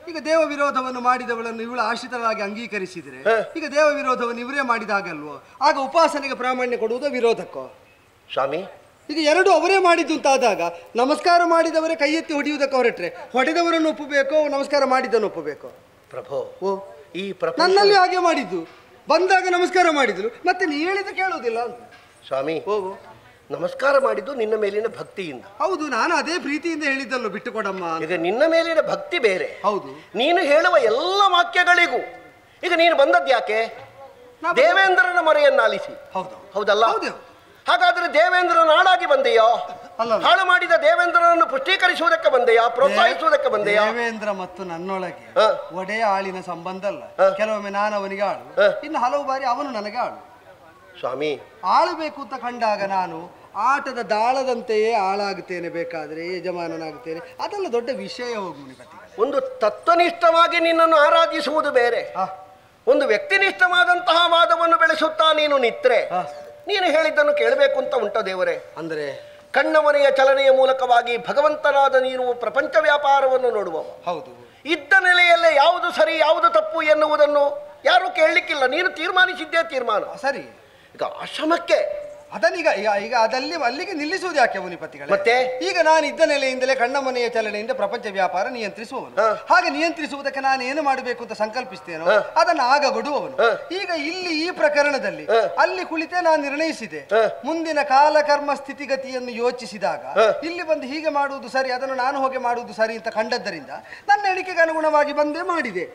ಈಗ ದೇವ ವಿರೋಧವನ್ನು ಮಾಡಿದವಳನ್ನು ಇವಳು ಆಶ್ರಿತರಾಗಿ ಅಂಗೀಕರಿಸಿದ್ರೆ ಈಗ ದೇವ ವಿರೋಧವನ್ನು ಇವರೇ ಮಾಡಿದಾಗಲ್ವೋ? ಆಗ ಉಪಾಸನೆಗೆ ಪ್ರಾಮಾಣ್ಯ ಕೊಡುವುದು ವಿರೋಧಕ್ಕೋ? ಸ್ವಾಮಿ, ಈಗ ಎರಡು ಅವರೇ ಮಾಡಿದ್ದು ಅಂತಾದಾಗ ನಮಸ್ಕಾರ ಮಾಡಿದವರೇ ಕೈ ಎತ್ತಿ ಹೊಡೆಯುವುದಕ್ಕೆ ಹೊರಟ್ರೆ ಹೊಡೆದವರನ್ನು ಒಪ್ಪಬೇಕೋ ನಮಸ್ಕಾರ ಮಾಡಿದ್ದನ್ನು ಒಪ್ಪಬೇಕೋ? ಪ್ರಭು, ಓ ಈ ಪ್ರಪಂಚ ನನ್ನಲ್ಲಿ ಹಾಗೆ ಮಾಡಿದ್ದು, ಬಂದಾಗ ನಮಸ್ಕಾರ ಮಾಡಿದ್ರು, ಮತ್ತೆ ನೀ ಹೇಳಿದ ಕೇಳುವುದಿಲ್ಲ ಅಂತ. ಸ್ವಾಮಿ, ಹೋಗು. ನಮಸ್ಕಾರ ಮಾಡಿದ್ದು ನಿನ್ನ ಮೇಲಿನ ಭಕ್ತಿಯಿಂದ. ಹೌದು, ನಾನು ಅದೇ ಪ್ರೀತಿಯಿಂದ ಹೇಳಿದ್ದಲ್ಲೋ ಬಿಟ್ಟು ಕೊಡಮ್ಮ ಅಂತ. ಈಗ ನಿನ್ನ ಮೇಲಿನ ಭಕ್ತಿ ಬೇರೆ. ಹೌದು, ನೀನು ಹೇಳುವ ಎಲ್ಲ ವಾಕ್ಯಗಳಿಗೂ ಈಗ ನೀನು ಬಂದದ್ದು ಯಾಕೆ? ದೇವೇಂದ್ರನ ಮರೆಯನ್ನಾಲಿಸಿ. ಹೌದು, ಹೌದಲ್ಲ? ಹೌದು. ಹಾಗಾದ್ರೆ ದೇವೇಂದ್ರನ ಹಾಳಾಗಿ ಬಂದೆಯೋ? ಅಲ್ಲ, ಹಾಳು ಮಾಡಿದ ದೇವೇಂದ್ರನನ್ನು ಪುಷ್ಟೀಕರಿಸುವುದಕ್ಕೆ ಬಂದೆಯಾ? ಪ್ರೋತ್ಸಾಹಿಸುವುದಕ್ಕೆ ಬಂದೆಯಾ? ದೇವೇಂದ್ರ ಮತ್ತು ನನ್ನೊಳಗೆ ಒಡೆಯ ಆಳಿನ ಸಂಬಂಧ ಅಲ್ಲ. ಕೆಲವೊಮ್ಮೆ ನಾನು ಅವನಿಗೆ ಆಳು, ಇನ್ನು ಹಲವು ಬಾರಿ ಅವನು ನನಗೆ ಆಳು. ಸ್ವಾಮಿ, ಆಳಬೇಕು ಅಂತ ಕಂಡಾಗ ನಾನು ಆಟದ ದಾಳದಂತೆಯೇ ಆಳಾಗುತ್ತೇನೆ, ಬೇಕಾದ್ರೆ ಯಜಮಾನನಾಗುತ್ತೇನೆ, ಅದೆಲ್ಲ ದೊಡ್ಡ ವಿಷಯ. ಹೋಗು ಮುನಿಪತಿ. ಒಂದು ತತ್ವನಿಷ್ಠವಾಗಿ ನಿನ್ನನ್ನು ಆರಾಧಿಸುವುದು ಬೇರೆ, ಒಂದು ವ್ಯಕ್ತಿನಿಷ್ಠವಾದಂತಹ ವಾದವನ್ನು ಬೆಳೆಸುತ್ತಾ ನೀನು ನಿತ್ರೆ ನೀನು ಹೇಳಿದ್ದನ್ನು ಕೇಳಬೇಕು ಅಂತ ಉಂಟ ದೇವರೇ. ಅಂದರೆ ಕಣ್ಣಮನೆಯ ಚಲನೆಯ ಮೂಲಕವಾಗಿ ಭಗವಂತನಾದ ನೀನು ಪ್ರಪಂಚ ವ್ಯಾಪಾರವನ್ನು ನೋಡುವವ. ಹೌದು, ಇದ್ದ ನೆಲೆಯಲ್ಲೇ ಯಾವುದು ಸರಿ ಯಾವುದು ತಪ್ಪು ಎನ್ನುವುದನ್ನು ಯಾರು ಕೇಳಲಿಕ್ಕಿಲ್ಲ. ನೀನು ತೀರ್ಮಾನಿಸಿದ್ದೇ ತೀರ್ಮಾನ. ಸರಿ. ಈಗ ಆಶ್ರಮಕ್ಕೆ ಅದನ್ನೀಗ ಈಗ ಅದಲ್ಲಿ ಅಲ್ಲಿಗೆ ನಿಲ್ಲಿಸುವುದು ಯಾಕೆ ಮುನಿಪತಿಗಳೇ? ಮತ್ತೆ ಈಗ ನಾನು ಇದ್ದ ನೆಲೆಯಿಂದಲೇ ಕಣ್ಣ ಮನೆಯ ಚಲನೆಯಿಂದ ಪ್ರಪಂಚ ವ್ಯಾಪಾರ ನಿಯಂತ್ರಿಸುವವನು. ಹಾಗೆ ನಿಯಂತ್ರಿಸುವುದಕ್ಕೆ ನಾನು ಏನು ಮಾಡಬೇಕು ಅಂತ ಸಂಕಲ್ಪಿಸ್ತೇನೋ ಅದನ್ನು ಆಗ ಕೊಡುವವನು. ಈಗ ಇಲ್ಲಿ ಈ ಪ್ರಕರಣದಲ್ಲಿ ಅಲ್ಲಿ ಕುಳಿತೇ ನಾನು ನಿರ್ಣಯಿಸಿದೆ. ಮುಂದಿನ ಕಾಲಕರ್ಮ ಸ್ಥಿತಿಗತಿಯನ್ನು ಯೋಚಿಸಿದಾಗ ಇಲ್ಲಿ ಬಂದು ಹೀಗೆ ಮಾಡುವುದು ಸರಿ, ಅದನ್ನು ನಾನು ಹೋಗಿ ಮಾಡುವುದು ಸರಿ ಅಂತ ಕಂಡದ್ದರಿಂದ ನನ್ನ ಎಣಿಕೆಗೆ ಅನುಗುಣವಾಗಿ ಬಂದೇ ಮಾಡಿದೆ.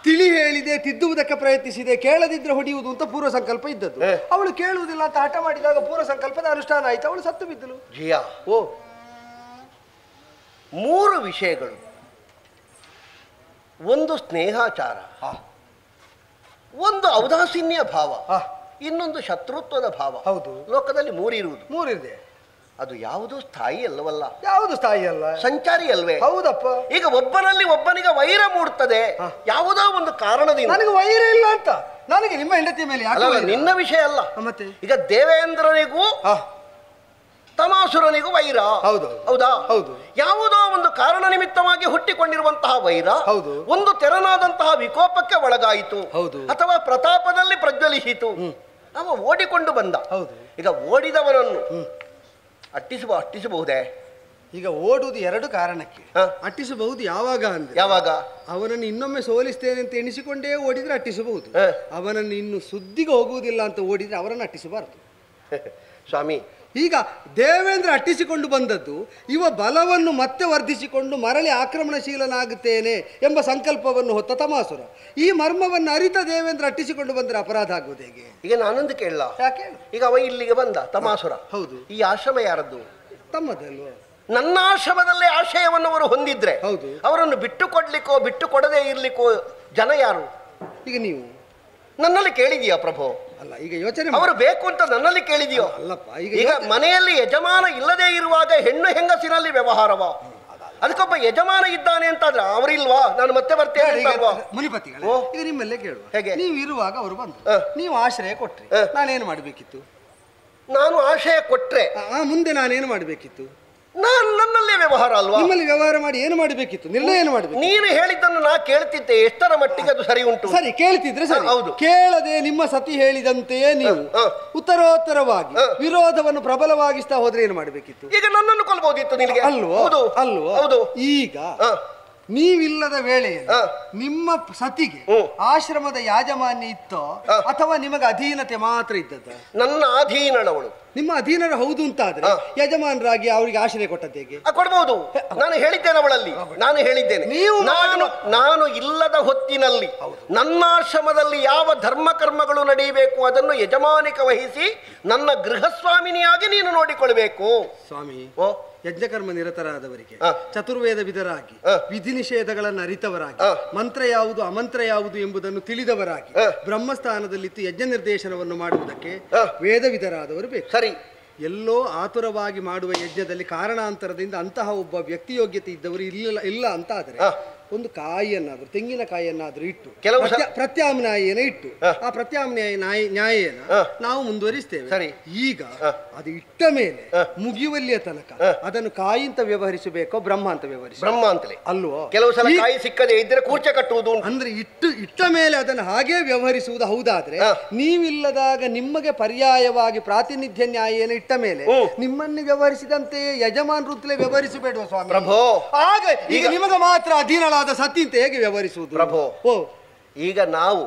ತಿಳಿ ಹೇಳಿದೆ, ತಿದ್ದುವುದಕ್ಕೆ ಪ್ರಯತ್ನಿಸಿದೆ, ಕೇಳದಿದ್ರೆ ಹೊಡೆಯುವುದು ಅಂತ ಪೂರ್ವ ಸಂಕಲ್ಪ ಇದ್ದದ್ದು. ಅವಳು ಕೇಳುವುದಿಲ್ಲ ಅಂತ ಹಠ ಮಾಡಿದಾಗ ಪೂರ್ವ ಸಂಕಲ್ಪದ ಅನುಷ್ಠಾನ ಆಯ್ತು, ಅವಳು ಸತ್ತು ಬಿದ್ದಳು. ಜಿಯಾ, ಓ 3 ವಿಷಯಗಳು. ಒಂದು ಸ್ನೇಹಾಚಾರ, ಒಂದು ಔದಾಸೀನ್ಯ ಭಾವ, ಇನ್ನೊಂದು ಶತ್ರುತ್ವದ ಭಾವ. ಹೌದು, ಲೋಕದಲ್ಲಿ 3 ಇರುವುದು. 3 ಇದೆ. ಅದು ಯಾವುದು ಸ್ಥಾಯಿ ಅಲ್ಲವಲ್ಲ, ಯಾವುದು ಸ್ಥಾಯಿ ಅಲ್ಲ, ಸಂಚಾರಿ ಅಲ್ವೇ? ಹೌದಪ್ಪ. ಈಗ ಒಬ್ಬನಲ್ಲಿ ಒಬ್ಬನಿಗೆ ವೈರ ಮೂಡ್ತದೆ ಯಾವುದೋ ಒಂದು ಕಾರಣದಿಂದ. ನನಗೆ ವೈರ ಇಲ್ಲ ಅಂತ, ನನಗೆ ನಿಮ್ಮ ಹೆಂಡತಿಯ ಮೇಲೆ ಅಲ್ಲ, ನಿನ್ನ ವಿಷಯ ಅಲ್ಲ. ಮತ್ತೆ ಈಗ ದೇವೇಂದ್ರನಿಗೂ ತಮಾಸುರನಿಗೂ ವೈರ. ಹೌದು, ಹೌದಾ? ಹೌದು. ಯಾವುದೋ ಒಂದು ಕಾರಣ ನಿಮಿತ್ತವಾಗಿ ಹುಟ್ಟಿಕೊಂಡಿರುವಂತಹ ವೈರ ಹೌದು ಒಂದು ತೆರನಾದಂತಹ ವಿಕೋಪಕ್ಕೆ ಒಳಗಾಯಿತು, ಹೌದು, ಅಥವಾ ಪ್ರತಾಪದಲ್ಲಿ ಪ್ರಜ್ವಲಿಸಿತು, ಅವ ಓಡಿಕೊಂಡು ಬಂದ. ಹೌದು. ಈಗ ಓಡಿದವನನ್ನು ಅಟ್ಟಿಸಬಹುದೇ? ಈಗ ಓಡುವುದು 2 ಕಾರಣಕ್ಕೆ. ಅಟ್ಟಿಸಬಹುದು. ಯಾವಾಗ ಅಂದ್ರೆ ಯಾವಾಗ ಅವನನ್ನು ಇನ್ನೊಮ್ಮೆ ಸೋಲಿಸ್ತೇನೆ ಅಂತ ಎಣಿಸಿಕೊಂಡೇ ಓಡಿದ್ರೆ ಅಟ್ಟಿಸಬಹುದು. ಅವನನ್ನು ಇನ್ನು ಸುದ್ದಿಗೆ ಹೋಗುವುದಿಲ್ಲ ಅಂತ ಓಡಿದ್ರೆ ಅವರನ್ನು ಅಟ್ಟಿಸಬಾರದು. ಸ್ವಾಮಿ, ಈಗ ದೇವೇಂದ್ರ ಅಟ್ಟಿಸಿಕೊಂಡು ಬಂದದ್ದು ಇವ ಬಲವನ್ನು ಮತ್ತೆ ವರ್ಧಿಸಿಕೊಂಡು ಮರಳಿ ಆಕ್ರಮಣಶೀಲನಾಗುತ್ತೇನೆ ಎಂಬ ಸಂಕಲ್ಪವನ್ನು ಹೊತ್ತ ತಮಾಸುರ. ಈ ಮರ್ಮವನ್ನು ಅರಿತ ದೇವೇಂದ್ರ ಅಟ್ಟಿಸಿಕೊಂಡು ಬಂದರೆ ಅಪರಾಧ ಆಗುವುದು ಹೇಗೆ? ಈಗ ನಾನೊಂದು ಕೇಳಲ್ಲ, ಯಾಕೆ? ಈಗ ಅವ ಇಲ್ಲಿಗೆ ಬಂದ ತಮಾಸುರ. ಹೌದು. ಈ ಆಶ್ರಮ ಯಾರದ್ದು? ತಮ್ಮದಲ್ವ? ನನ್ನ ಆಶ್ರಮದಲ್ಲೇ ಆಶಯವನ್ನು ಅವರು ಹೊಂದಿದ್ರೆ ಹೌದು, ಅವರನ್ನು ಬಿಟ್ಟು ಕೊಡ್ಲಿಕ್ಕೋ ಬಿಟ್ಟು ಕೊಡದೇ ಇರ್ಲಿಕ್ಕೋ ಜನ ಯಾರು? ಈಗ ನೀವು ನನ್ನಲ್ಲಿ ಕೇಳಿದೀಯಾ ಪ್ರಭು? ಅಲ್ಲ, ಈಗ ಯೋಚನೆ ಅವರು ಬೇಕು ಅಂತ ನನ್ನಲ್ಲಿ ಕೇಳಿದೆಯೋ? ಅಲ್ಲಪ್ಪ. ಈಗ ಮನೆಯಲ್ಲಿ ಯಜಮಾನ ಇಲ್ಲದೆ ಇರುವಾಗ ಹೆಣ್ಣು ಹೆಂಗಸಿನಲ್ಲಿ ವ್ಯವಹಾರವ. ಅದಕ್ಕೊಬ್ಬ ಯಜಮಾನ ಇದ್ದಾನೆ ಅಂತಾದ್ರೆ ಅವರಿಲ್ವಾ? ನಾನು ಮತ್ತೆ ಬರ್ತೇನೆ. ಮುನಿಪತಿಗಳೇ, ಈಗ ನಿಮ್ಮಲ್ಲೇ ಕೇಳುವ, ಹೇಗೆ? ನೀವು ಇರುವಾಗ ಅವರು ಬಂದು ನೀವು ಆಶ್ರಯ ಕೊಟ್ರಿ, ನಾನೇನು ಮಾಡಬೇಕಿತ್ತು? ನಾನು ಆಶಯ ಕೊಟ್ರೆ ಮುಂದೆ ನಾನೇನು ಮಾಡಬೇಕಿತ್ತು? ನಾನು ನನ್ನಲ್ಲೇ ವ್ಯವಹಾರ ಅಲ್ವಾ? ನಿಮ್ಮಲ್ಲಿ ವ್ಯವಹಾರ ಮಾಡಿ ಏನು ಮಾಡಬೇಕಿತ್ತು? ನಿರ್ಣಯ ಏನು ಮಾಡಬೇಕು? ನೀನು ಹೇಳಿದ್ದನ್ನು ನಾ ಕೇಳ್ತಿದ್ದೆ. ಎಷ್ಟರ ಮಟ್ಟಿಗೆ ಅದು ಸರಿ ಉಂಟು? ಸರಿ, ಕೇಳ್ತಿದ್ರೆ ಸರಿ. ಹೌದು. ಕೇಳದೆ ನಿಮ್ಮ ಸತಿ ಹೇಳಿದಂತೆಯೇ ನೀವು ಉತ್ತರೋತ್ತರವಾಗಿ ವಿರೋಧವನ್ನು ಪ್ರಬಲವಾಗಿಸ್ತಾ ಹೋದ್ರೆ ಏನು ಮಾಡಬೇಕಿತ್ತು? ಈಗ ನನ್ನನ್ನು ಕೊಲ್ಬಹುದಿತ್ತು ನಿನಗೆ. ಅಲ್ವೋ? ಹೌದು. ಈಗ ನೀವಿಲ್ಲದ ವೇಳೆಯಲ್ಲಿ ನಿಮ್ಮ ಸತಿಗೆ ಆಶ್ರಮದ ಯಾಜಮಾನ್ಯ ಇತ್ತೋ ಅಥವಾ ನಿಮಗೆ ಅಧೀನತೆ ಮಾತ್ರ ಇದ್ದದ್ದ? ನನ್ನ ಅಧೀನಳವಳು. ನಿಮ್ಮ ಅಧೀನರು ಹೌದು ಅಂತಾದ್ರೆ ಯಜಮಾನರಾಗಿ ಅವರಿಗೆ ಆಶ್ರಯ ಕೊಟ್ಟದ್ದು ಹೇಗೆ? ಕೊಡಬಹುದು. ನಾನು ಹೇಳಿದ್ದೇನೆ ಅವಳಲ್ಲಿ, ನಾನು ಹೇಳಿದ್ದೇನೆ. ನಾನು ಇಲ್ಲದ ಹೊತ್ತಿನಲ್ಲಿ ನನ್ನ ಆಶ್ರಮದಲ್ಲಿ ಯಾವ ಧರ್ಮ ಕರ್ಮಗಳು ನಡೆಯಬೇಕು ಅದನ್ನು ಯಜಮಾನಿಕ ವಹಿಸಿ ನನ್ನ ಗೃಹಸ್ವಾಮಿನಿಯಾಗಿ ನೀನು ನೋಡಿಕೊಳ್ಬೇಕು. ಸ್ವಾಮಿ, ಯಜ್ಞಕರ್ಮ ನಿರತರಾದವರಿಗೆ, ಚತುರ್ವೇದ ವಿಧರಾಗಿ, ವಿಧಿ ನಿಷೇಧಗಳನ್ನು ಅರಿತವರಾಗಿ, ಮಂತ್ರ ಯಾವುದು ಅಮಂತ್ರ ಯಾವುದು ಎಂಬುದನ್ನು ತಿಳಿದವರಾಗಿ ಬ್ರಹ್ಮಸ್ಥಾನದಲ್ಲಿತ್ತು ಯಜ್ಞ ನಿರ್ದೇಶನವನ್ನು ಮಾಡುವುದಕ್ಕೆ ವೇದ ವಿಧರಾದವರು ಬೇಕು. ಸರಿ. ಎಲ್ಲೋ ಆತುರವಾಗಿ ಮಾಡುವ ಯಜ್ಞದಲ್ಲಿ ಕಾರಣಾಂತರದಿಂದ ಅಂತಹ ಒಬ್ಬ ವ್ಯಕ್ತಿ ಯೋಗ್ಯತೆ ಇದ್ದವರು ಇಲ್ಲ ಅಂತ ಆದರೆ ಒಂದು ಕಾಯಿಯನ್ನಾದ್ರೂ ತೆಂಗಿನಕಾಯಿಯನ್ನಾದ್ರೂ ಇಟ್ಟು ಕೆಲವು ಪ್ರತ್ಯಾಮ್ನಾಯನ ಇಟ್ಟು ಆ ಪ್ರತ್ಯಾಮ್ನಾಯ ನ್ಯಾಯನ ನಾವು ಮುಂದುವರಿಸ್ತೇವೆ. ಸರಿ. ಈಗ ಅದು ಇಟ್ಟ ಮೇಲೆ ಮುಗಿಯುವಲ್ಲಿಯ ತನಕ ಅದನ್ನು ಕಾಯಿ ಅಂತ ವ್ಯವಹರಿಸಬೇಕೋ ಬ್ರಹ್ಮ ಅಂತ ಬ್ರಹ್ಮ ಅಂತಲೇ ಅಲ್ವೋ? ಕೆಲವು ಸಲ ಕಾಯಿ ಸಿಕ್ಕದೆ ಇದ್ರೆ ಕೂರ್ಚೆ ಕಟ್ಟುವುದು ಅಂದ್ರೆ ಇಟ್ಟ ಮೇಲೆ ಅದನ್ನು ಹಾಗೆ ವ್ಯವಹರಿಸುವುದು ಹೌದಾದ್ರೆ, ನೀವಿಲ್ಲದಾಗ ನಿಮಗೆ ಪರ್ಯಾಯವಾಗಿ ಪ್ರಾತಿನಿಧ್ಯ ನ್ಯಾಯನ ಇಟ್ಟ ಮೇಲೆ ನಿಮ್ಮನ್ನು ವ್ಯವಹರಿಸಿದಂತೆ ಯಜಮಾನರುತ್ತಲೇ ವ್ಯವಹರಿಸಬೇಡುವ ಸ್ವಾಮಿ ಪ್ರಭೋ. ಆಗ ಈಗ ನಿಮಗೆ ಮಾತ್ರ ಅಧೀನಳಾದ ಸತಿ ಅಂತ ಹೇಗೆ ವ್ಯವಹರಿಸುವುದು ಪ್ರಭೋ? ಓ ಈಗ ನಾವು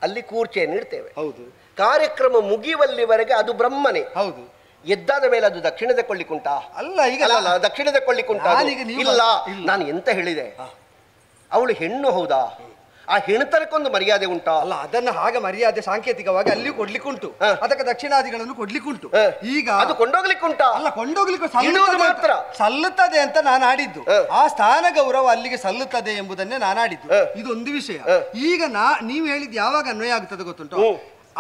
ಅಲ್ಲಿ ಕೂರ್ಚೆಯನ್ನು ಇಡ್ತೇವೆ. ಹೌದು. ಕಾರ್ಯಕ್ರಮ ಮುಗಿಯುವಲ್ಲಿವರೆಗೆ ಅದು ಬ್ರಹ್ಮನೇ. ಹೌದು. ಎದ್ದಾದ ಮೇಲೆ ಅದು ದಕ್ಷಿಣದ ಕೊಳ್ಳಿಕುಂಟಾ? ಅಲ್ಲ, ಈಗ ಅಲ್ಲ, ದಕ್ಷಿಣದ ಕೊಳ್ಳಿಕುಂಟಾ? ಇಲ್ಲ, ನಾನು ಎಂತ ಹೇಳಿದೆ, ಅವಳು ಹೆಣ್ಣು ಹೌದಾ? ಆ ಹೆಣ್ತನಕ್ಕೊಂದು ಮರ್ಯಾದೆ ಉಂಟಾ? ಅಲ್ಲ, ಅದನ್ನ ಹಾಗೆ ಮರ್ಯಾದೆ ಸಾಂಕೇತಿಕವಾಗಿ ಅಲ್ಲಿಯೂ ಕೊಡ್ಲಿಕ್ಕುಂಟು, ಅದಕ್ಕೆ ದಕ್ಷಿಣಾದಿಗಳನ್ನು ಕೊಡ್ಲಿಕ್ಕುಂಟು. ಈಗ ಅದು ಕೊಂಡೋಗ್ಲಿಕ್ಕುಂಟಾ? ಅಲ್ಲ, ಕೊಂಡೋಗ್ಲಿಕ್ಕೆ ಮಾತ್ರ ಸಲ್ಲುತ್ತದೆ ಅಂತ ನಾನು ಆಡಿದ್ದು. ಆ ಸ್ಥಾನ ಗೌರವ ಅಲ್ಲಿಗೆ ಸಲ್ಲುತ್ತದೆ ಎಂಬುದನ್ನೇ ನಾನು ಆಡಿದ್ದು. ಇದೊಂದು ವಿಷಯ. ಈಗ ನೀವು ಹೇಳಿದ್ದು ಯಾವಾಗ ಅನ್ವಯ ಆಗ್ತದೆ ಗೊತ್ತುಂಟು?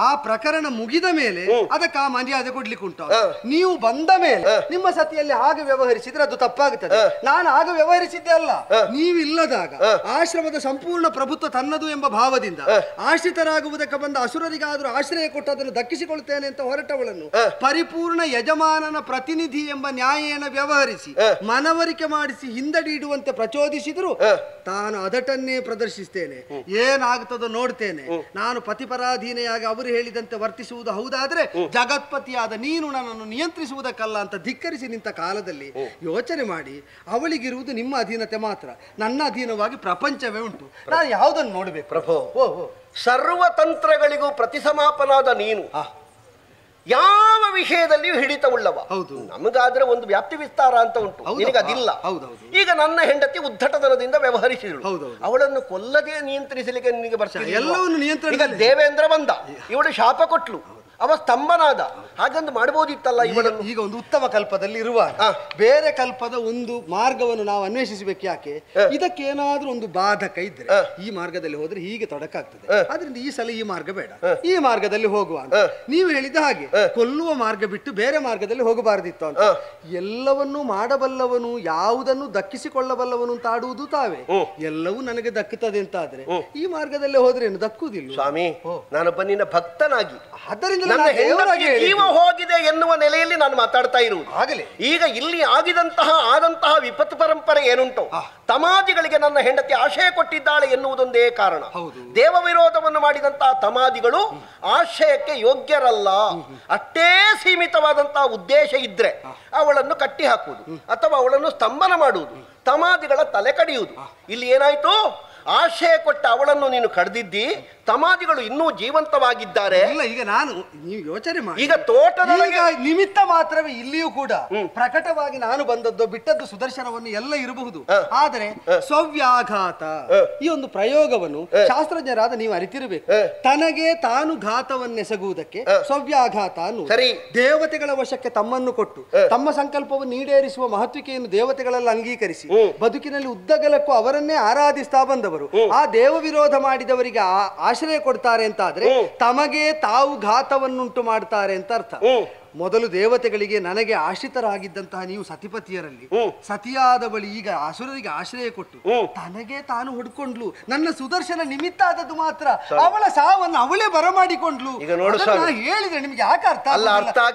ಆ ಪ್ರಕರಣ ಮುಗಿದ ಮೇಲೆ ಅದಕ್ಕೆ ಆ ಮರ್ಯಾದೆ ಕೊಡ್ಲಿಕ್ಕುಂಟು. ನೀವು ಬಂದ ಮೇಲೆ ನಿಮ್ಮ ಸತಿಯಲ್ಲಿ ಹಾಗೆ ವ್ಯವಹರಿಸಿದ್ರೆ ಅದು ತಪ್ಪಾಗುತ್ತದೆ. ನಾನು ಆಗ ವ್ಯವಹರಿಸಿದ್ದೆ ಅಲ್ಲ, ನೀವಿಲ್ಲದಾಗ ಆಶ್ರಮದ ಸಂಪೂರ್ಣ ಪ್ರಭುತ್ವ ತನ್ನದು ಎಂಬ ಭಾವದಿಂದ ಆಶ್ರಿತರಾಗುವುದಕ್ಕೆ ಬಂದ ಅಸುರರಿಗಾದರೂ ಆಶ್ರಯ ಕೊಟ್ಟು ಅದನ್ನು ದಕ್ಕಿಸಿಕೊಳ್ತೇನೆ ಅಂತ ಹೊರಟವಳನ್ನು ಪರಿಪೂರ್ಣ ಯಜಮಾನನ ಪ್ರತಿನಿಧಿ ಎಂಬ ನ್ಯಾಯನ ವ್ಯವಹರಿಸಿ ಮನವರಿಕೆ ಮಾಡಿಸಿ ಹಿಂದಡಿಡುವಂತೆ ಪ್ರಚೋದಿಸಿದ್ರು ತಾನು ಅದಟನ್ನೇ ಪ್ರದರ್ಶಿಸ್ತೇನೆ. ಏನಾಗ್ತದೋ ನೋಡ್ತೇನೆ. ನಾನು ಪತಿಪರಾಧೀನೆಯಾಗಿ ಅವರು ಹೇಳಿದಂತೆ ವರ್ತಿಸುವುದು ಹೌದಾದ್ರೆ ಜಗತ್ಪತಿಯಾದ ನೀನು ನನ್ನನ್ನು ನಿಯಂತ್ರಿಸುವುದಕ್ಕಲ್ಲ ಅಂತ ಧಿಕ್ಕರಿಸಿ ನಿಂತ ಕಾಲದಲ್ಲಿ ಯೋಚನೆ ಮಾಡಿ, ಅವಳಿಗಿರುವುದು ನಿಮ್ಮ ಅಧೀನತೆ ಮಾತ್ರ, ನನ್ನ ಅಧೀನವಾಗಿ ಪ್ರಪಂಚವೇ ಉಂಟು. ನಾನು ಯಾವುದನ್ನು ನೋಡಬೇಕು? ಪ್ರಭೋ, ಸರ್ವತಂತ್ರಗಳಿಗೂ ಪ್ರತಿಸಮಾಪನಾದ ನೀನು ಯಾವ ವಿಷಯದಲ್ಲಿಯೂ ಹಿಡಿತವುಳ್ಳವ. ಹೌದು. ನಮಗಾದ್ರೆ ಒಂದು ವ್ಯಾಪ್ತಿ ವಿಸ್ತಾರ ಅಂತ ಉಂಟು, ನಿನಗದಿಲ್ಲ. ಈಗ ನನ್ನ ಹೆಂಡತಿ ಉದ್ದಟತನದಿಂದ ವ್ಯವಹರಿಸಿದಳು. ಅವಳನ್ನು ಕೊಲ್ಲದೆ ನಿಯಂತ್ರಿಸಲಿಕ್ಕೆ ನಿನಗೆ ಬರ್ತಿಲ್ಲ. ಎಲ್ಲವನ್ನು ನಿಯಂತ್ರಣ. ಈಗ ದೇವೇಂದ್ರ ಬಂದ, ಇವಳು ಶಾಪ ಕೊಟ್ಲು, ಅವ ಸ್ತಂಭನಾದ. ಹಾಗಂದು ಮಾಡಬಹುದಿತ್ತಲ್ಲ ಇವಳನ್ನು. ಈಗ ಒಂದು ಉತ್ತಮ ಕಲ್ಪದಲ್ಲಿ ಇರುವಾಗ ಬೇರೆ ಕಲ್ಪದ ಒಂದು ಮಾರ್ಗವನ್ನು ನಾವು ಅನ್ವೇಷಿಸಬೇಕು. ಯಾಕೆ? ಇದಕ್ಕೇನಾದ್ರೂ ಒಂದು ಬಾಧಕ ಇದ್ರೆ ಈ ಮಾರ್ಗದಲ್ಲಿ ಹೋದ್ರೆ ಹೀಗೆ ತೊಡಕಾಗ್ತದೆ, ಆದ್ರಿಂದ ಈ ಸಲ ಈ ಮಾರ್ಗ ಬೇಡ, ಈ ಮಾರ್ಗದಲ್ಲಿ ಹೋಗುವ ಅಂತ ನೀವು ಹೇಳಿದ ಹಾಗೆ ಕೊಲ್ಲುವ ಮಾರ್ಗ ಬಿಟ್ಟು ಬೇರೆ ಮಾರ್ಗದಲ್ಲಿ ಹೋಗಬಾರದಿತ್ತು ಅಂತ. ಎಲ್ಲವನ್ನೂ ಮಾಡಬಲ್ಲವನು, ಯಾವುದನ್ನು ದಕ್ಕಿಸಿಕೊಳ್ಳಬಲ್ಲವನು ಅಂತ ಆಡುವುದು ತಾವೇ. ಎಲ್ಲವೂ ನನಗೆ ದಕ್ಕುತ್ತದೆ ಅಂತ ಆದ್ರೆ ಈ ಮಾರ್ಗದಲ್ಲೇ ಹೋದ್ರೇನು ದಕ್ಕುವುದಿಲ್ಲ. ಸ್ವಾಮಿ, ನಾನೊಬ್ಬ ನಿನ್ನ ಭಕ್ತನಾಗಿ ಆದ್ದರಿಂದ ಜೀವ ಹೋಗಿದೆ ಎನ್ನುವ ನೆಲೆಯಲ್ಲಿ ನಾನು ಮಾತಾಡ್ತಾ ಇರುವುದು. ಈಗ ಇಲ್ಲಿ ಆದಂತಹ ವಿಪತ್ತು ಪರಂಪರೆ ಏನುಂಟು, ತಮಾದಿಗಳಿಗೆ ನನ್ನ ಹೆಂಡತಿ ಆಶಯ ಕೊಟ್ಟಿದ್ದಾಳೆ ಎನ್ನುವುದೊಂದೇ ಕಾರಣ. ದೇವ ವಿರೋಧವನ್ನು ಮಾಡಿದಂತಹ ತಮಾದಿಗಳು ಆಶಯಕ್ಕೆ ಯೋಗ್ಯರಲ್ಲ. ಅಷ್ಟೇ ಸೀಮಿತವಾದಂತಹ ಉದ್ದೇಶ ಇದ್ರೆ ಅವಳನ್ನು ಕಟ್ಟಿ ಹಾಕುವುದು ಅಥವಾ ಅವಳನ್ನು ಸ್ತಂಭನ ಮಾಡುವುದು, ತಮಾದಿಗಳ ತಲೆ ಕಡಿಯುವುದು. ಇಲ್ಲಿ ಏನಾಯ್ತು? ಆಶಯ ಕೊಟ್ಟ ಅವಳನ್ನು ನೀನು ಕಡ್ದಿದ್ದಿ, ತಮಾದಿಗಳು ಇನ್ನೂ ಜೀವಂತವಾಗಿದ್ದಾರೆ. ಇಲ್ಲ, ಈಗ ನೀವು ಯೋಚನೆ ಮಾಡಿ, ಈಗ ತೋಟದೊಳಗೆ ನಿಮಿತ್ತ ಮಾತ್ರವೇ ಇಲ್ಲಿಯೂ ಕೂಡ ಪ್ರಕಟವಾಗಿ ನಾನು ಬಂದದ್ದು ಬಿಟ್ಟದ್ದು ಸುದರ್ಶನವನ್ನು ಎಲ್ಲ ಇರಬಹುದು. ಆದರೆ ಸ್ವವ್ಯಾಘಾತ ಈ ಒಂದು ಪ್ರಯೋಗವನ್ನು ಶಾಸ್ತ್ರಜ್ಞರಾದ ನೀವು ಅರಿತಿರಬೇಕು. ತನಗೆ ತಾನು ಘಾತವನ್ನೆಸಗುವುದಕ್ಕೆ ಸ್ವವ್ಯಾಘಾತ ಅನ್ನುವುದು. ಸರಿ. ದೇವತೆಗಳ ವಶಕ್ಕೆ ತಮ್ಮನ್ನು ಕೊಟ್ಟು ತಮ್ಮ ಸಂಕಲ್ಪವನ್ನು ಈಡೇರಿಸುವ ಮಹತ್ವಿಕೆಯನ್ನು ದೇವತೆಗಳೆಲ್ಲ ಅಂಗೀಕರಿಸಿ ಬದುಕಿನಲ್ಲಿ ಉದ್ದಗಲಕ್ಕೂ ಅವರನ್ನೇ ಆರಾಧಿಸ್ತಾ ಬಂದವರು ಆ ದೇವ ವಿರೋಧ ಮಾಡಿದವರಿಗೆ ಆಶ್ರಯ ಕೊಡ್ತಾರೆ ಅಂತ ಆದ್ರೆ ತಮಗೆ ತಾವು ಘಾತವನ್ನುಂಟು ಮಾಡ್ತಾರೆ ಅಂತ ಅರ್ಥ. ಮೊದಲು ದೇವತೆಗಳಿಗೆ ನನಗೆ ಆಶ್ರಿತರಾಗಿದ್ದಂತಹ ನೀವು ಸತಿಪತಿಯರಲ್ಲಿ ಸತಿಯಾದ ಬಳಿ ಈಗ ಅಸುರರಿಗೆ ಆಶ್ರಯ ಕೊಟ್ಟು ತನಗೆ ತಾನು ಹೊಡ್ಕೊಂಡ್ಲು. ನನ್ನ ಸುದರ್ಶನ ನಿಮಿತ್ತ ಆದದ್ದು ಮಾತ್ರ, ಅವಳ ಸಾವನ್ನು ಅವಳೇ ಬರಮಾಡಿಕೊಂಡ್ಲು. ಹೇಳಿದ್ರೆ ನಿಮ್ಗೆ ಯಾಕೆ ಅರ್ಥ ಅಲ್ಲ?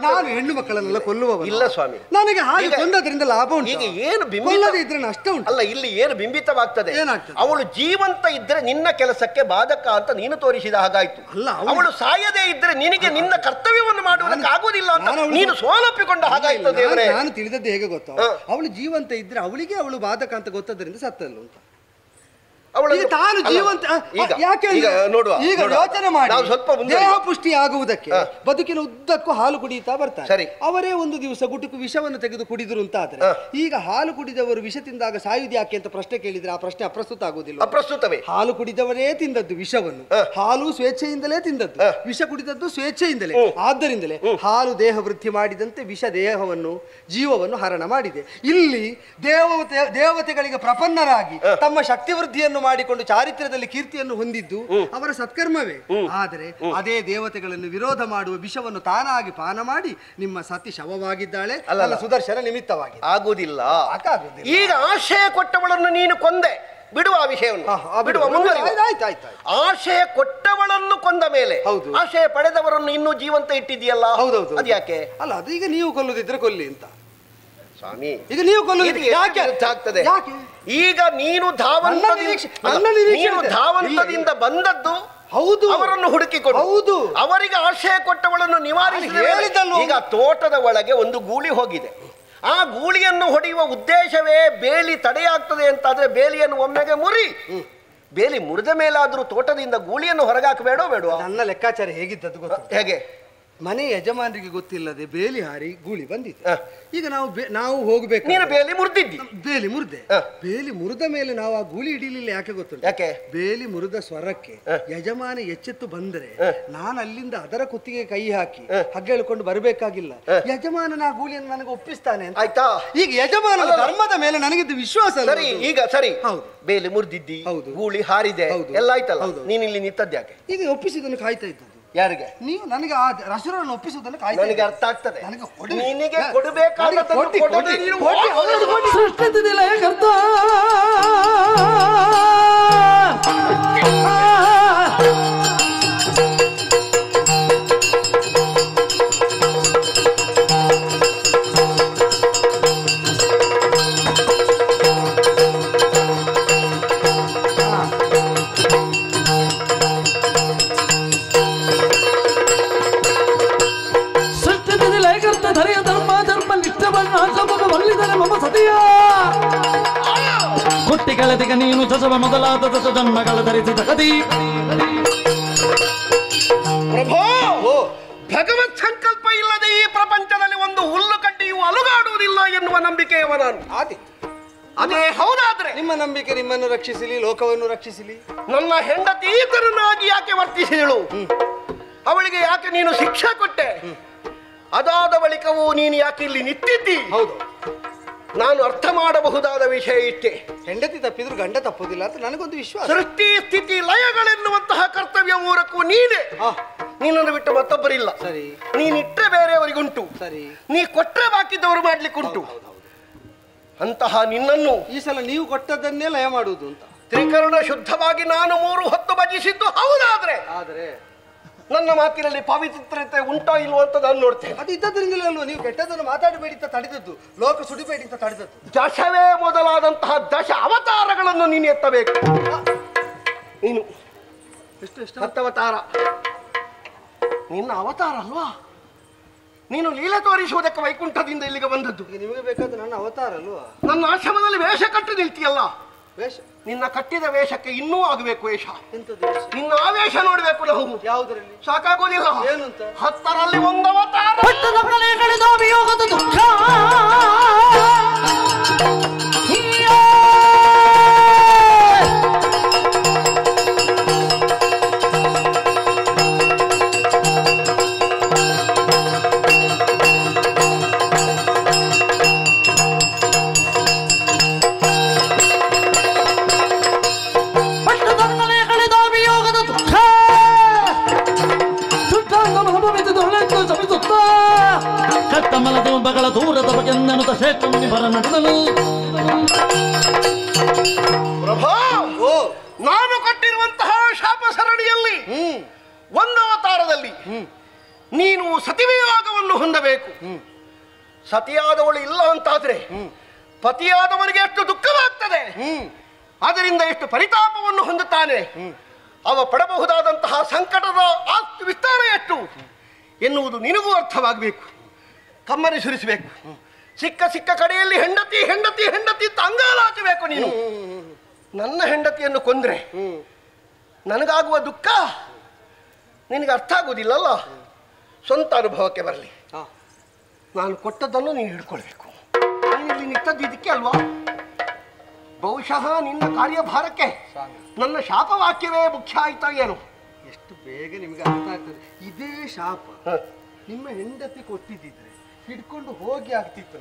ನಾನು ಹೆಣ್ಣು ಮಕ್ಕಳನ್ನೆಲ್ಲ ಕೊಲ್ಲುವ ಇಲ್ಲ ಸ್ವಾಮಿ, ನನಗೆ ಹಾಗೆ ಕೊಂದದ್ರಿಂದ ಲಾಭ ಉಂಟು. ಈಗ ಏನು ಕೊಲ್ಲದೆ ಇದ್ರೆ ನಷ್ಟ ಉಂಟು. ಅಲ್ಲ, ಇಲ್ಲಿ ಏನು ಬಿಂಬಿತವಾಗ್ತದೆ? ಏನಾಗ್ತದೆ? ಅವಳು ಜೀವಂತ ಇದ್ರೆ ನಿನ್ನ ಕೆಲಸಕ್ಕೆ ಬಾಧಕ ಅಂತ ನೀನು ತೋರಿಸಿದ ಹಾಗಾಯ್ತು. ಅಲ್ಲ, ಅವಳು ಸಾಯದೇ ಇದ್ರೆ ನಿನಗೆ ನಿನ್ನ ಕರ್ತವ್ಯವನ್ನು ಮಾಡುವುದಕ್ಕೆ ಆಗುವುದಿಲ್ಲ ಅಂತ ನೀನು ಸೋಲಪ್ಪಿಕೊಂಡ ಹಾಗಾಯ್ತು. ದೇವರೇ, ನಾನು ತಿಳಿದದ್ದು ಹೇಗೆ ಗೊತ್ತಾ? ಅವಳು ಜೀವಂತ ಇದ್ರೆ ಅವಳಿಗೆ ಅವಳು ಬಾಧಕ ಅಂತ ಗೊತ್ತದ್ರಿಂದ ಸತ್ತಲ್ಲ ಅಂತ. ತಾನು ಜೀವಂತ ಯಾಕೆ ನೋಡುವ. ಈಗ ಯೋಚನೆ ಮಾಡಿ, ದೇಹ ಪುಷ್ಟಿ ಆಗುವುದಕ್ಕೆ ಬದುಕಿನ ಉದ್ದಕ್ಕೂ ಹಾಲು ಕುಡಿಯುತ್ತಾ ಬರ್ತಾರೆ. ಅವರೇ ಒಂದು ದಿವಸ ಗುಟುಕು ವಿಷವನ್ನು ತೆಗೆದು ಕುಡಿದ್ರು ಅಂತ ಆದ್ರೆ ಈಗ ಹಾಲು ಕುಡಿದವರು ವಿಷ ತಿಂದಾಗ ಸಾಯುವುದು ಯಾಕೆ ಅಂತ ಪ್ರಶ್ನೆ ಕೇಳಿದ್ರೆ ಆ ಪ್ರಶ್ನೆ ಅಪ್ರಸ್ತುತ ಆಗುವುದಿಲ್ಲ. ಅಪ್ರಸ್ತುತವೇ. ಹಾಲು ಕುಡಿದವರೇ ತಿಂದದ್ದು ವಿಷವನ್ನು, ಹಾಲು ಸ್ವೇಚ್ಛೆಯಿಂದಲೇ ತಿಂದದ್ದು, ವಿಷ ಕುಡಿದದ್ದು ಸ್ವೇಚ್ಛೆಯಿಂದಲೇ. ಆದ್ದರಿಂದಲೇ ಹಾಲು ದೇಹ ವೃದ್ಧಿ ಮಾಡಿದಂತೆ ವಿಷ ದೇಹವನ್ನು ಜೀವವನ್ನು ಹರಣ ಮಾಡಿದೆ. ಇಲ್ಲಿ ದೇವತೆಗಳಿಗೆ ಪ್ರಪನ್ನರಾಗಿ ತಮ್ಮ ಶಕ್ತಿ ವೃದ್ಧಿಯನ್ನು ಮಾಡಿಕೊಂಡು ಚಾರಿತ್ರ್ಯದಲ್ಲಿ ಕೀರ್ತಿಯನ್ನು ಹೊಂದಿದ್ದು ಅವರ ಸತ್ಕರ್ಮವೇ. ಆದರೆ ಅದೇ ದೇವತೆಗಳನ್ನು ವಿರೋಧ ಮಾಡುವ ವಿಷವನ್ನು ತಾನಾಗಿ ಪಾನ ಮಾಡಿ ನಿಮ್ಮ ಸತಿ ಶವವಾಗಿದ್ದಾಳೆ, ಅಲ್ಲ ಸುದರ್ಶನ ನಿಮಿತ್ತವಾಗಿ ಆಗುವುದಿಲ್ಲ. ಈಗ ಆಶಯ ಕೊಟ್ಟವಳನ್ನು ನೀನು ಕೊಂದೆ, ಬಿಡುವ ಆ ವಿಷಯವನ್ನು ಬಿಡುವ ಆಯ್ತಾಯ್ತು. ಆಶಯ ಕೊಟ್ಟವಳನ್ನು ಕೊಂದ ಮೇಲೆ ಹೌದು. ಆಶಯ ಪಡೆದವರನ್ನು ಇನ್ನೂ ಜೀವಂತ ಇಟ್ಟಿದೆಯಲ್ಲ. ಹೌದೌದು. ಅದು ಯಾಕೆ? ಅಲ್ಲ ಅದು ಈಗ ನೀವು ಕೊಲ್ಲುದಿದ್ರೆ ಕೊಲ್ಲಿ ಅಂತ ಸ್ವಾಮಿ. ಈಗ ನೀವು ಕೊಲ್ಲುದಿದ್ರೆ ಯಾಕೆ ಆಗ್ತದೆ? ಯಾಕೆ? ಈಗ ನೀನು ಧಾವಂತದಿಂದ ಬಂದದ್ದು ಹೌದು, ಅವರನ್ನು ಹುಡುಕಿಕೊಂಡು ಹೌದು, ಅವರಿಗೆ ಆಶಯ ಕೊಟ್ಟವಳನ್ನು ನಿವಾರಿಸಿದ. ಈಗ ತೋಟದ ಒಳಗೆ ಒಂದು ಗೂಳಿ ಹೋಗಿದೆ. ಆ ಗೂಳಿಯನ್ನು ಹೊಡೆಯುವ ಉದ್ದೇಶವೇ ಬೇಲಿ ತಡೆಯಾಗ್ತದೆ ಅಂತಾದ್ರೆ ಬೇಲಿಯನ್ನು ಒಮ್ಮೆಗೆ ಮುರಿ. ಬೇಲಿ ಮುರಿದ ಮೇಲಾದ್ರೂ ತೋಟದಿಂದ ಗೂಳಿಯನ್ನು ಹೊರಗಾಕಬೇಡೋ ಬೇಡವಾ? ನನ್ನ ಲೆಕ್ಕಾಚಾರ ಹೇಗಿದ್ದದ್ದು ಗೊತ್ತು? ಹೇಗೆ? ಮನೆ ಯಜಮಾನರಿಗೆ ಗೊತ್ತಿಲ್ಲದೆ ಬೇಲಿ ಹಾರಿ ಗೂಳಿ ಬಂದಿದೆ. ಈಗ ನಾವು ಹೋಗ್ಬೇಕು. ನೀನು ಬೇಲಿ ಮುರಿದಿದ್ದಿ. ಬೇಲಿ ಮುರಿದೆ. ಬೇಲಿ ಮುರಿದ ಮೇಲೆ ನಾವು ಆ ಗೂಳಿ ಹಿಡಿಲಿಲ್ಲ. ಯಾಕೆ ಗೊತ್ತುಂಟು? ಯಾಕೆ? ಬೇಲಿ ಮುರಿದ ಸ್ವರಕ್ಕೆ ಯಜಮಾನ ಎಚ್ಚೆತ್ತು ಬಂದರೆ ನಾನು ಅಲ್ಲಿಂದ ಅದರ ಕುತ್ತಿಗೆ ಕೈ ಹಾಕಿ ಹಗ್ಗ ಹೇಳ್ಕೊಂಡು ಬರಬೇಕಾಗಿಲ್ಲ. ಯಜಮಾನನ ಆ ಗೂಳಿಯನ್ನು ನನಗೆ ಒಪ್ಪಿಸ್ತಾನೆ ಅಂತ. ಆಯ್ತಾ? ಈಗ ಯಜಮಾನನ ಧರ್ಮದ ಮೇಲೆ ನನಗಿದ್ದು ವಿಶ್ವಾಸ. ಸರಿ, ಈಗ ಸರಿ. ಹೌದು, ಬೇಲಿ ಮುರಿದಿದ್ದಿ, ಹೌದು, ಗೂಳಿ ಹಾರಿದೆ, ಎಲ್ಲ ಆಯ್ತಲ್ಲ. ನೀನ್ ಇಲ್ಲಿ ನಿಂತದ್ಯಾಕೆ? ಈಗ ಒಪ್ಪಿಸಿದನ್ನು ಕಾಯ್ತಾ ಇದ್ದದ್ದು ಯಾರಿಗೆ? ನೀವು ನನಗೆ ಆ ರಸರನ್ನು ಒಪ್ಪಿಸುವುದನ್ನು ಕಾಯ್ತಾ. ನನಗೆ ಅರ್ಥ ಆಗ್ತದೆ. ನನಗೆ ನಿನಗೆ ಕೊಡಬೇಕಾದದ್ದನ್ನು ಸೃಷ್ಟಿಸಿದಿಲ್ಲ ಕರ್ತ. ಕುಟ್ಟಿಗಳದಿಗ ನೀನು ಜಸವ ಮೊದಲಾದ ದಶ ಜನ್ಮಗಳ ಧರಿಸಿದ ಕದಿ. ಪ್ರಭೋ, ಭಗವತ್ ಸಂಕಲ್ಪ ಇಲ್ಲದೆ ಈ ಪ್ರಪಂಚದಲ್ಲಿ ಒಂದು ಹುಲ್ಲು ಕಡ್ಡಿಯು ಅಲುಗಾಡುವುದಿಲ್ಲ ಎನ್ನುವ ನಂಬಿಕೆಯವ ನಾನು. ಅದೇ ಹೌದಾದ್ರೆ ನಿಮ್ಮ ನಂಬಿಕೆ ನಿಮ್ಮನ್ನು ರಕ್ಷಿಸಲಿ, ಲೋಕವನ್ನು ರಕ್ಷಿಸಲಿ. ನನ್ನ ಹೆಂಡತಿ ಈತರನಾಗಿ ಯಾಕೆ ವರ್ತಿಸಿದಳು? ಅವಳಿಗೆ ಯಾಕೆ ನೀನು ಶಿಕ್ಷೆ ಕೊಟ್ಟೆ? ಅದಾದ ಬಳಿಕವೂ ನೀನು ಯಾಕೆ ಇಲ್ಲಿ ನಿಂತಿದ್ದಿ? ಹೌದು, ನಾನು ಅರ್ಥ ಮಾಡಬಹುದಾದ ವಿಷಯ ಇಷ್ಟೇ. ಹೆಂಡತಿ ತಪ್ಪಿದ್ರು ಗಂಡ ತಪ್ಪುದಿಲ್ಲ ಅಂತ ನನಗೊಂದು ವಿಶ್ವಾಸ. ಸೃಷ್ಟಿ ಸ್ಥಿತಿ ಲಯಗಳೆನ್ನುವಂತಹ ಕರ್ತವ್ಯ ಮೂರಕ್ಕೂ ನೀನೇ. ನೀನನ್ನು ಬಿಟ್ಟು ಮತ್ತೊಬ್ಬರಿಲ್ಲ. ಸರಿ, ನೀನಿಟ್ಟರೆ ಬೇರೆಯವರಿಗುಂಟು, ಸರಿ, ನೀ ಕೊಟ್ಟರೆ ಬಾಕಿದ್ದವರು ಮಾಡ್ಲಿಕ್ಕುಂಟು. ಅಂತಹ ನಿನ್ನನ್ನು ಈ ಸಲ ನೀವು ಕೊಟ್ಟದ್ದನ್ನೇ ಲಯ ಮಾಡುವುದು ಅಂತ ತ್ರಿಕರಣ ಶುದ್ಧವಾಗಿ ನಾನು 3 ಹೊತ್ತು ಭಜಿಸಿದ್ದು ಹೌದಾದ್ರೆ ನನ್ನ ಮಾತಿನಲ್ಲಿ ಪವಿತ್ರತೆ ಉಂಟೋ ಇಲ್ವೋ ಅಂತ ನಾನು ನೋಡ್ತೇನೆ. ಅದು ಇದ್ದದ್ರಿಂದಲೇ ಅಲ್ವ ನೀವು ಕೆಟ್ಟದನ್ನು ಮಾತಾಡಬೇಡಿ ಅಂತ ತಡೆದದ್ದು, ಲೋಕ ಸುಡಿಬೇಡಿ ಅಂತ ತಡೆದದ್ದು. ದಶವೇ ಮೊದಲಾದಂತಹ ದಶ ಅವತಾರಗಳನ್ನು ನೀನು ಎತ್ತಬೇಕು. ನೀನು ಎಷ್ಟು ಅವತಾರ? ನಿನ್ನ ಅವತಾರ ಅಲ್ವಾ? ನೀನು ಲೀಲೆ ತೋರಿಸುವುದಕ್ಕೆ ವೈಕುಂಠದಿಂದ ಇಲ್ಲಿಗೆ ಬಂದದ್ದು. ನಿಮಗೆ ಬೇಕಾದ ನನ್ನ ಅವತಾರ ಅಲ್ವಾ? ನನ್ನ ಆಶ್ರಮದಲ್ಲಿ ವೇಷ ಕಟ್ಟಿ ನಿಲ್ತಿಯಲ್ಲ, ವೇಷ ನಿನ್ನ ಕಟ್ಟಿದ ವೇಷಕ್ಕೆ ಇನ್ನೂ ಆಗಬೇಕು ವೇಷ. ಎಂತದ್ದು ವೇಷ? ನಿನ್ನ ಆವೇಶ ನೋಡ್ಬೇಕು ನಾವು. ಯಾವುದರಲ್ಲಿ? ಸಾಕಾಗೋದಿಲ್ಲ. ಏನು ಅಂತ? 10ರಲ್ಲಿ 1 ಅವತಾರ. ಪಟ್ಟದ ಪ್ರಳಯಗಳಿದ ವಿಯೋಗದ ದುಃಖ. ಕಮಲದೂಬಗಳ ದೂರದ ಬಗೆಂದನುತ ಶ್ರೇಷ್ಠ ಮುನಿವರ ನಡೆದನು. ಪ್ರಭಾ, ನಾನು ಕೊಟ್ಟಿರುವಂತಹ ಶಾಪ ಸರಣಿಯಲ್ಲಿ 1 ಅವತಾರದಲ್ಲಿ ನೀನು ಸತಿವಿಯೋಗವನ್ನು ಹೊಂದಬೇಕು. ಸತಿಯಾದವಳು ಇಲ್ಲ ಅಂತಾದ್ರೆ ಪತಿಯಾದವನಿಗೆ ಎಷ್ಟು ದುಃಖವಾಗ್ತದೆ, ಅದರಿಂದ ಎಷ್ಟು ಪರಿತಾಪವನ್ನು ಹೊಂದುತ್ತಾನೆ, ಅವ ಪಡಬಹುದಾದಂತಹ ಸಂಕಟದ ವಿಸ್ತಾರ ಎಷ್ಟು ಎನ್ನುವುದು ನಿನಗೂ ಅರ್ಥವಾಗಬೇಕು. ಕಮ್ಮನೆ ಸುರಿಸಬೇಕು. ಸಿಕ್ಕ ಸಿಕ್ಕ ಕಡೆಯಲ್ಲಿ ಹೆಂಡತಿ ಹೆಂಡತಿ ಹೆಂಡತಿ ತಂಗಾಲಾಚಬೇಕು. ನೀನು ನನ್ನ ಹೆಂಡತಿಯನ್ನು ಕೊಂದ್ರೆ ನನಗಾಗುವ ದುಃಖ ನಿನಗೆ ಅರ್ಥ ಆಗುವುದಿಲ್ಲಲ್ಲ. ಸ್ವಂತ ಅನುಭವಕ್ಕೆ ಬರಲಿ. ನಾನು ಕೊಟ್ಟದ್ದನ್ನು ನೀನು ಹಿಡ್ಕೊಳ್ಬೇಕು. ನೀನಿಲ್ಲಿ ನಿಂತದ್ದಿದ್ದಕ್ಕೆ ಅಲ್ವಾ? ಬಹುಶಃ ನಿನ್ನ ಕಾರ್ಯಭಾರಕ್ಕೆ ನನ್ನ ಶಾಪವಾಕ್ಯವೇ ಮುಖ್ಯ ಆಯ್ತಾ ಏನು? ಎಷ್ಟು ಬೇಗ ನಿಮಗೆ ಅರ್ಥ ಆಗ್ತದೆ. ಇದೇ ಶಾಪ ನಿಮ್ಮ ಹೆಂಡತಿ ಕೊಟ್ಟಿದ್ದಿದ್ರೆ ಹಿಡ್ಕೊಂಡು ಹೋಗಿ ಆಗ್ತಿತ್ತು.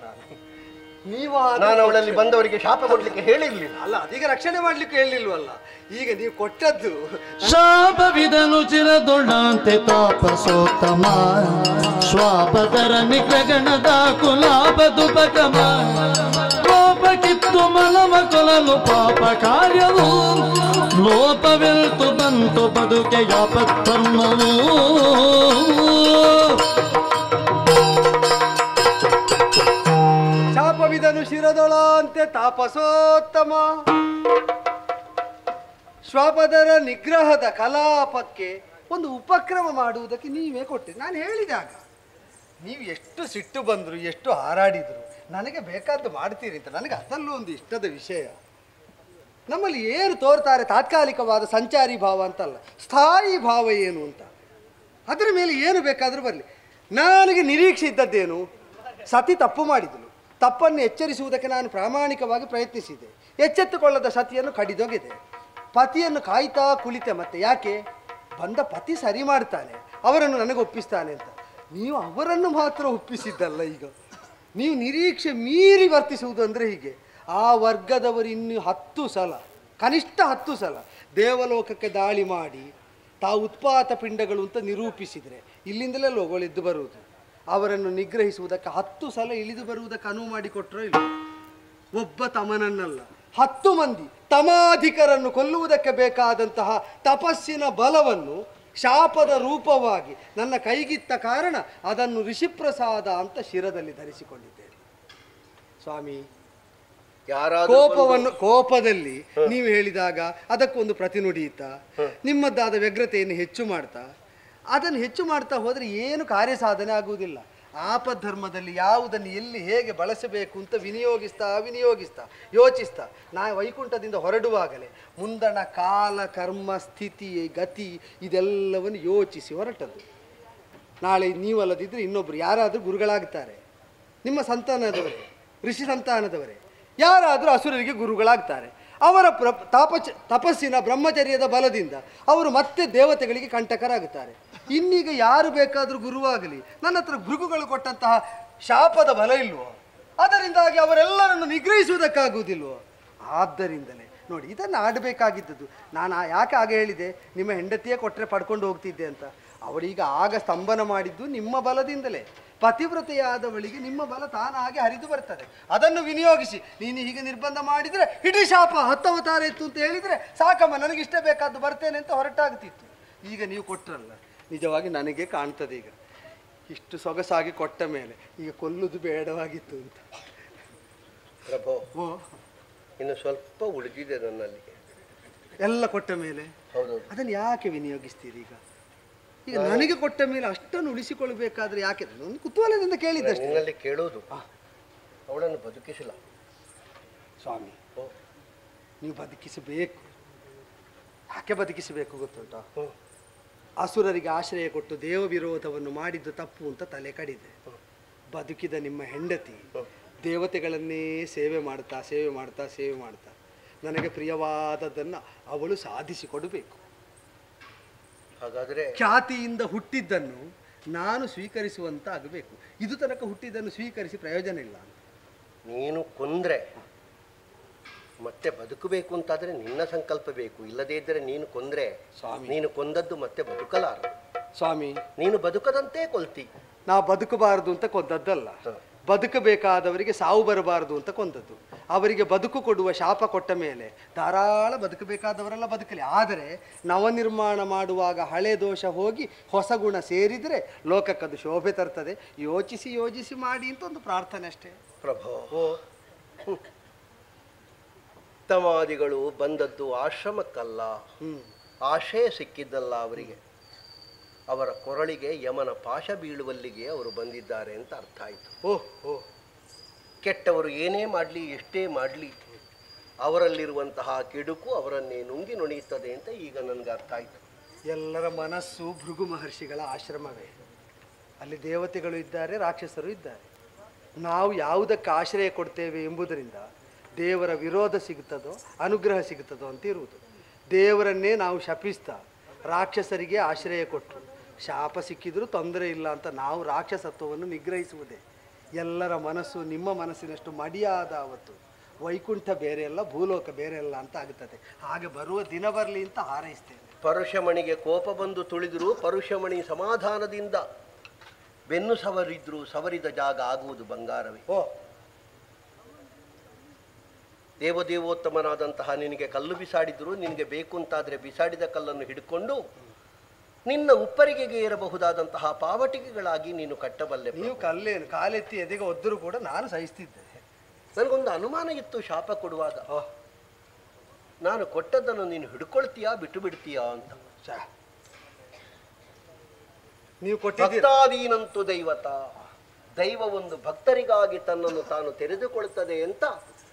ನಾನು ಅವಳಲ್ಲಿ ಬಂದವರಿಗೆ ಶಾಪ ಕೊಡ್ಲಿಕ್ಕೆ ಹೇಳಿರ್ಲಿಲ್ಲ. ಅಲ್ಲ, ಅದೀಗ ರಕ್ಷಣೆ ಮಾಡ್ಲಿಕ್ಕೆ ಹೇಳಿಲ್ವಲ್ಲ. ಈಗ ನೀವು ಕೊಟ್ಟದ್ದು ಶಾಪವಿದನು ಚಿರದೊಳ್ಳಂತೆ ತಾಪಸೋತ್ತಮ ಶ್ವಾಪದರ ನಿಗ್ರಹಣದ ಕುಲಾಪದುಪಕಮ ಕೋಪಕಿತ್ತ ತುಮಲವ ಕೊಲಲು ಪಾಪ ಕಾರ್ಯವು ಲೋಪವೆಲ್ತು ಬಂತು ಬದುಕೆ ಯಾಪತ್ತನ್ನವು ಶಾಪವಿದನು ಶಿರದೊಳಂತೆ ತಾಪಸೋತ್ತಮ ಶ್ವಾಪದರ ನಿಗ್ರಹದ ಕಲಾಪಕ್ಕೆ ಒಂದು ಉಪಕ್ರಮ ಮಾಡುವುದಕ್ಕೆ ನೀವೇ ಕೊಟ್ಟಿರಿ. ನಾನು ಹೇಳಿದಾಗ ನೀವು ಎಷ್ಟು ಸಿಟ್ಟು ಬಂದರು, ಎಷ್ಟು ಹಾರಾಡಿದರು, ನನಗೆ ಬೇಕಾದ್ದು ಮಾಡ್ತೀರಿ ಅಂತ ನನಗೆ ಅದರಲ್ಲೂ ಒಂದು ಇಷ್ಟದ ವಿಷಯ. ನಮ್ಮಲ್ಲಿ ಏನು ತೋರ್ತಾರೆ ತಾತ್ಕಾಲಿಕವಾದ ಸಂಚಾರಿ ಭಾವ ಅಂತಲ್ಲ, ಸ್ಥಾಯಿ ಭಾವ ಏನು ಅಂತ. ಅದರ ಮೇಲೆ ಏನು ಬೇಕಾದರೂ ಬರಲಿ. ನನಗೆ ನಿರೀಕ್ಷೆ ಇದ್ದದ್ದೇನು, ಸತಿ ತಪ್ಪು ಮಾಡಿದಳು, ತಪ್ಪನ್ನು ಎಚ್ಚರಿಸುವುದಕ್ಕೆ ನಾನು ಪ್ರಾಮಾಣಿಕವಾಗಿ ಪ್ರಯತ್ನಿಸಿದೆ. ಎಚ್ಚೆತ್ತುಕೊಳ್ಳದ ಸತಿಯನ್ನು ಕಡಿದೊಗೆದೆ, ಪತಿಯನ್ನು ಕಾಯ್ತಾ ಕುಳಿತೆ. ಮತ್ತೆ ಯಾಕೆ? ಬಂದ ಪತಿ ಸರಿ ಮಾಡ್ತಾನೆ, ಅವರನ್ನು ನನಗೆ ಒಪ್ಪಿಸ್ತಾನೆ ಅಂತ. ನೀವು ಅವರನ್ನು ಮಾತ್ರ ಒಪ್ಪಿಸಿದ್ದಲ್ಲ, ಈಗ ನೀವು ನಿರೀಕ್ಷೆ ಮೀರಿ ವರ್ತಿಸುವುದು ಅಂದರೆ ಹೀಗೆ. ಆ ವರ್ಗದವರು ಇನ್ನು 10 ಸಲ, ಕನಿಷ್ಠ 10 ಸಲ ದೇವಲೋಕಕ್ಕೆ ದಾಳಿ ಮಾಡಿ ತಾವು ಉತ್ಪಾತ ಪಿಂಡಗಳು ಅಂತ ನಿರೂಪಿಸಿದರೆ ಇಲ್ಲಿಂದಲೇ ಲೋಗಳಿದ್ದು ಬರುವುದು. ಅವರನ್ನು ನಿಗ್ರಹಿಸುವುದಕ್ಕೆ 10 ಸಲ ಇಳಿದು ಬರುವುದಕ್ಕೆ ಅನುವು ಮಾಡಿಕೊಟ್ರೋ ಇಲ್ಲ. ಒಬ್ಬ ತಮನನ್ನಲ್ಲ, 10 ಮಂದಿ ತಮಾಧಿಕರನ್ನು ಕೊಲ್ಲುವುದಕ್ಕೆ ಬೇಕಾದಂತಹ ತಪಸ್ಸಿನ ಬಲವನ್ನು ಶಾಪದ ರೂಪವಾಗಿ ನನ್ನ ಕೈಗಿತ್ತ ಕಾರಣ ಅದನ್ನು ಋಷಿಪ್ರಸಾದ ಅಂತ ಶಿರದಲ್ಲಿ ಧರಿಸಿಕೊಂಡಿದ್ದೇನೆ. ಸ್ವಾಮಿ, ಕೋಪದಲ್ಲಿ ನೀವು ಹೇಳಿದಾಗ ಅದಕ್ಕೊಂದು ಪ್ರತಿನುಡಿಯಿತ, ನಿಮ್ಮದ್ದಾದ ವ್ಯಗ್ರತೆಯನ್ನು ಹೆಚ್ಚು ಮಾಡ್ತಾ ಅದನ್ನು ಹೆಚ್ಚು ಮಾಡ್ತಾ ಹೋದರೆ ಏನು ಕಾರ್ಯ ಸಾಧನೆ ಆಗುವುದಿಲ್ಲ. ಆಪಧರ್ಮದಲ್ಲಿ ಯಾವುದನ್ನು ಎಲ್ಲಿ ಹೇಗೆ ಬಳಸಬೇಕು ಅಂತ ವಿನಿಯೋಗಿಸ್ತಾ ಯೋಚಿಸ್ತಾ ನಾ ವೈಕುಂಠದಿಂದ ಹೊರಡುವಾಗಲೇ ಮುಂದಣ ಕಾಲ ಕರ್ಮ ಸ್ಥಿತಿ ಗತಿ ಇದೆಲ್ಲವನ್ನು ಯೋಚಿಸಿ ಹೊರಟದ್ದು. ನಾಳೆ ನೀವಲ್ಲದಿದ್ದರೆ ಇನ್ನೊಬ್ಬರು ಯಾರಾದರೂ ಗುರುಗಳಾಗ್ತಾರೆ, ನಿಮ್ಮ ಸಂತಾನದವರೇ, ಋಷಿ ಸಂತಾನದವರೇ ಯಾರಾದರೂ ಅಸುರರಿಗೆ ಗುರುಗಳಾಗ್ತಾರೆ. ಅವರ ತಪಸ್ಸಿನ ಬ್ರಹ್ಮಚರ್ಯದ ಬಲದಿಂದ ಅವರು ಮತ್ತೆ ದೇವತೆಗಳಿಗೆ ಕಂಟಕರಾಗುತ್ತಾರೆ. ಇನ್ನೀಗ ಯಾರು ಬೇಕಾದರೂ ಗುರುವಾಗಲಿ, ನನ್ನ ಹತ್ರ ಭೃಗುಗಳು ಕೊಟ್ಟಂತಹ ಶಾಪದ ಬಲ ಇಲ್ವೋ, ಅದರಿಂದಾಗಿ ಅವರೆಲ್ಲರನ್ನು ನಿಗ್ರಹಿಸುವುದಕ್ಕಾಗುವುದಿಲ್ವೋ? ಆದ್ದರಿಂದಲೇ ನೋಡಿ, ಇದನ್ನು ಆಡಬೇಕಾಗಿದ್ದದ್ದು. ನಾನು ಯಾಕೆ ಆಗ ಹೇಳಿದೆ ನಿಮ್ಮ ಹೆಂಡತಿಯೇ ಕೊಟ್ಟರೆ ಪಡ್ಕೊಂಡು ಹೋಗ್ತಿದ್ದೆ ಅಂತ. ಅವಳೀಗ ಆಗ ಸ್ತಂಭನ ಮಾಡಿದ್ದು ನಿಮ್ಮ ಬಲದಿಂದಲೇ. ಪತಿವ್ರತೆಯಾದವಳಿಗೆ ನಿಮ್ಮ ಬಲ ತಾನಾಗೆ ಹರಿದು ಬರ್ತದೆ. ಅದನ್ನು ವಿನಿಯೋಗಿಸಿ ನೀನು ಹೀಗೆ ನಿರ್ಬಂಧ ಮಾಡಿದರೆ ಇಡೀ ಶಾಪ 10 ಅವತಾರ ಇತ್ತು ಅಂತ ಹೇಳಿದರೆ ಸಾಕಮ್ಮ, ನನಗಿಷ್ಟ ಬೇಕಾದ್ದು ಬರ್ತೇನೆ ಅಂತ ಹೊರಟಾಗ್ತಿತ್ತು. ಈಗ ನೀವು ಕೊಟ್ಟರಲ್ಲ, ನಿಜವಾಗಿ ನನಗೆ ಕಾಣ್ತದೆ ಈಗ ಇಷ್ಟು ಸೊಗಸಾಗಿ ಕೊಟ್ಟ ಮೇಲೆ ಈಗ ಕೊಲ್ಲುವುದು ಬೇಡವಾಗಿತ್ತು ಅಂತ. ಪ್ರಭೋ, ಇನ್ನು ಸ್ವಲ್ಪ ಉಳಿದಿದೆ ನನ್ನಲ್ಲಿ. ಎಲ್ಲ ಕೊಟ್ಟ ಮೇಲೆ ಹೌದು, ಅದನ್ನು ಯಾಕೆ ವಿನಿಯೋಗಿಸ್ತೀರಿ? ಈಗ ನನಗೆ ಕೊಟ್ಟ ಮೇಲೆ ಅಷ್ಟನ್ನು ಉಳಿಸಿಕೊಳ್ಳಬೇಕಾದ್ರೆ ಯಾಕೆ? ಒಂದು ಕುತೂಹಲದಿಂದ ಕೇಳಿದ್ದಷ್ಟೇ. ನಿನ್ನಲ್ಲಿ ಕೇಳುವುದು ಅವಳನ್ನು ಬದುಕಿಸಿಲ್ಲ ಸ್ವಾಮಿ. ನೀವು ಬದುಕಿಸಬೇಕು. ಯಾಕೆ ಬದುಕಿಸಬೇಕು ಗೊತ್ತುಂಟಾ? ಅಸುರರಿಗೆ ಆಶ್ರಯ ಕೊಟ್ಟು ದೇವ ವಿರೋಧವನ್ನು ಮಾಡಿದ್ದು ತಪ್ಪು ಅಂತ ತಲೆ ಕಡಿದೆ. ಬದುಕಿದ ನಿಮ್ಮ ಹೆಂಡತಿ ದೇವತೆಗಳನ್ನೇ ಸೇವೆ ಮಾಡ್ತಾ ನನಗೆ ಪ್ರಿಯವಾದದ್ದನ್ನು ಅವಳು ಸಾಧಿಸಿಕೊಡಬೇಕು. ಹಾಗಾದರೆ ಖ್ಯಾತಿಯಿಂದ ಹುಟ್ಟಿದ್ದನ್ನು ನಾನು ಸ್ವೀಕರಿಸುವಂತ ಆಗಬೇಕು. ಇದು ತನಕ ಹುಟ್ಟಿದ್ದನ್ನು ಸ್ವೀಕರಿಸಿ ಪ್ರಯೋಜನ ಇಲ್ಲ. ನೀನು ಕೊಂದ್ರೆ ಮತ್ತೆ ಬದುಕಬೇಕು ಅಂತಾದರೆ ನಿನ್ನ ಸಂಕಲ್ಪ ಬೇಕು. ಇಲ್ಲದೇ ಇದ್ದರೆ ನೀನು ಕೊಂದ್ರೆ ನೀನು ಕೊಂದದ್ದು ಮತ್ತೆ ಬದುಕಲಾರ. ಸ್ವಾಮಿ, ನೀನು ಬದುಕದಂತೆ ಕೊಲ್ತಿ. ನಾ ಬದುಕಬಾರದು ಅಂತ ಕೊಂದದ್ದಲ್ಲ, ಬದುಕಬೇಕಾದವರಿಗೆ ಸಾವು ಬರಬಾರದು ಅಂತ ಕೊಂದದ್ದು. ಅವರಿಗೆ ಬದುಕು ಕೊಡುವ ಶಾಪ ಕೊಟ್ಟ ಮೇಲೆ ಧಾರಾಳ ಬದುಕಬೇಕಾದವರೆಲ್ಲ ಬದುಕಲಿ. ಆದರೆ ನವನಿರ್ಮಾಣ ಮಾಡುವಾಗ ಹಳೆ ದೋಷ ಹೋಗಿ ಹೊಸ ಗುಣ ಸೇರಿದರೆ ಲೋಕಕ್ಕದು ಶೋಭೆ ತರ್ತದೆ. ಯೋಚಿಸಿ ಮಾಡಿ ಅಂತ ಒಂದು ಪ್ರಾರ್ಥನೆ ಅಷ್ಟೇ. ಪ್ರಭೋ, ಉತ್ತಮಾದಿಗಳು ಬಂದದ್ದು ಆಶ್ರಮಕ್ಕಲ್ಲ, ಆಶಯ ಸಿಕ್ಕಿದ್ದಲ್ಲ ಅವರಿಗೆ. ಅವರ ಕೊರಳಿಗೆ ಯಮನ ಪಾಶ ಬೀಳುವಲ್ಲಿಗೆ ಅವರು ಬಂದಿದ್ದಾರೆ ಅಂತ ಅರ್ಥ ಆಯಿತು. ಕೆಟ್ಟವರು ಏನೇ ಮಾಡಲಿ, ಎಷ್ಟೇ ಮಾಡಲಿ, ಅವರಲ್ಲಿರುವಂತಹ ಕೆಡುಕು ಅವರನ್ನೇ ನುಂಗಿ ನುಣಿಯುತ್ತದೆ ಅಂತ ಈಗ ನನಗೆ ಅರ್ಥ ಆಯಿತು. ಎಲ್ಲರ ಮನಸ್ಸು ಭೃಗು ಮಹರ್ಷಿಗಳ ಆಶ್ರಮವೇ. ಅಲ್ಲಿ ದೇವತೆಗಳು ಇದ್ದಾರೆ, ರಾಕ್ಷಸರು ಇದ್ದಾರೆ. ನಾವು ಯಾವುದಕ್ಕೆ ಆಶ್ರಯ ಕೊಡ್ತೇವೆ ಎಂಬುದರಿಂದ ದೇವರ ವಿರೋಧ ಸಿಗುತ್ತದೋ ಅನುಗ್ರಹ ಸಿಗುತ್ತದೋ ಅಂತ ಇರುವುದು. ದೇವರನ್ನೇ ನಾವು ಶಪಿಸ್ತಾ ರಾಕ್ಷಸರಿಗೆ ಆಶ್ರಯ ಕೊಟ್ಟರು, ಶಾಪ ಸಿಕ್ಕಿದರೂ ತೊಂದರೆ ಇಲ್ಲ ಅಂತ ನಾವು ರಾಕ್ಷಸತ್ವವನ್ನು ನಿಗ್ರಹಿಸುವುದೇ. ಎಲ್ಲರ ಮನಸ್ಸು ನಿಮ್ಮ ಮನಸ್ಸಿನಷ್ಟು ಮಡಿಯಾದ ಅವತ್ತು ವೈಕುಂಠ ಬೇರೆ ಅಲ್ಲ, ಭೂಲೋಕ ಬೇರೆ ಅಲ್ಲ ಅಂತ ಆಗುತ್ತದೆ. ಹಾಗೆ ಬರುವ ದಿನ ಬರಲಿ ಅಂತ ಹಾರೈಸ್ತೇನೆ. ಪರುಷಮಣಿಗೆ ಕೋಪ ಬಂದು ತುಳಿದರೂ ಪರುಷಮಣಿ ಸಮಾಧಾನದಿಂದ ಬೆನ್ನು ಸವರಿದ್ರು ಸವರಿದ ಜಾಗ ಆಗುವುದು ಬಂಗಾರವೇ. ದೇವದೇವೋತ್ತಮನಾದಂತಹ ನಿನಗೆ ಕಲ್ಲು ಬಿಸಾಡಿದ್ರು, ನಿನಗೆ ಬೇಕು ಅಂತಾದರೆ ಬಿಸಾಡಿದ ಕಲ್ಲನ್ನು ಹಿಡ್ಕೊಂಡು ನಿನ್ನ ಉಪ್ಪರಿಗೆಗೆ ಇರಬಹುದಾದಂತಹ ಪಾವಟಿಗೆಗಳಾಗಿ ನೀನು ಕಟ್ಟಬಲ್ಲೆ. ನೀವು ಕಲ್ಲೇನು ಕಾಲೆತ್ತಿ ಎದೆಗೆ ಒದ್ದರೂ ಕೂಡ ನಾನು ಸಹಿಸ್ತಿದ್ದೆ. ನನಗೊಂದು ಅನುಮಾನ ಇತ್ತು ಶಾಪ ಕೊಡುವಾಗ, ನಾನು ಕೊಟ್ಟದ್ದನ್ನು ನೀನು ಹಿಡ್ಕೊಳ್ತೀಯಾ ಬಿಟ್ಟು ಬಿಡ್ತೀಯಾ ಅಂತ. ನೀವು ಕೊಟ್ಟಿದ್ದೀರಿ. ಭಕ್ತಾದೀನಂತು ದೈವತ, ದೈವ ಒಂದು ಭಕ್ತರಿಗಾಗಿ ತನ್ನನ್ನು ತಾನು ತೆರೆದುಕೊಳ್ತದೆ ಅಂತ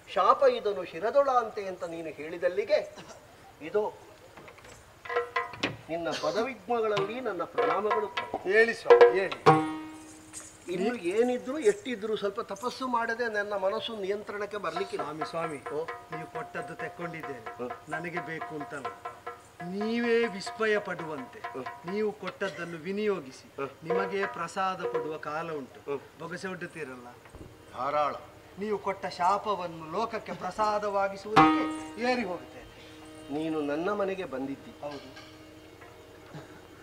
ಶಾಪ ಇದನ್ನು ಶಿರದೊಳ ಅಂತೆ ಅಂತ ನೀನು ಹೇಳಿದಲ್ಲಿಗೆ ಇದು ನಿನ್ನ ಪದವಿಜ್ಞಗಳಲ್ಲಿ ನನ್ನ ಪ್ರಣಾಮಗಳು. ಹೇಳಿ ಸ್ವಾಮಿ, ಹೇಳಿ. ಇನ್ನು ಏನಿದ್ರು ಎಷ್ಟಿದ್ರು ಸ್ವಲ್ಪ ತಪಸ್ಸು ಮಾಡದೆ ನನ್ನ ಮನಸ್ಸು ನಿಯಂತ್ರಣಕ್ಕೆ ಬರ್ಲಿಕ್ಕೆ. ಸ್ವಾಮಿ ನೀವು ಕೊಟ್ಟದ್ದು ತೆಕ್ಕೊಂಡಿದ್ದೇನೆ, ನನಗೆ ಬೇಕು ಅಂತಲ್ಲ, ನೀವೇ ವಿಸ್ಮಯ ಪಡುವಂತೆ ನೀವು ಕೊಟ್ಟದ್ದನ್ನು ವಿನಿಯೋಗಿಸಿ ನಿಮಗೆ ಪ್ರಸಾದ ಕೊಡುವ ಕಾಲ ಉಂಟು. ಬೊಗಸೆ ಒಡ್ಡುತ್ತೀರಲ್ಲ, ಧಾರಾಳ. ನೀವು ಕೊಟ್ಟ ಶಾಪವನ್ನು ಲೋಕಕ್ಕೆ ಪ್ರಸಾದವಾಗಿಸುವುದಕ್ಕೆ ಏರಿ ಹೋಗುತ್ತೇನೆ. ನೀನು ನನ್ನ ಮನೆಗೆ ಬಂದಿದ್ದಿ, ಹೌದು.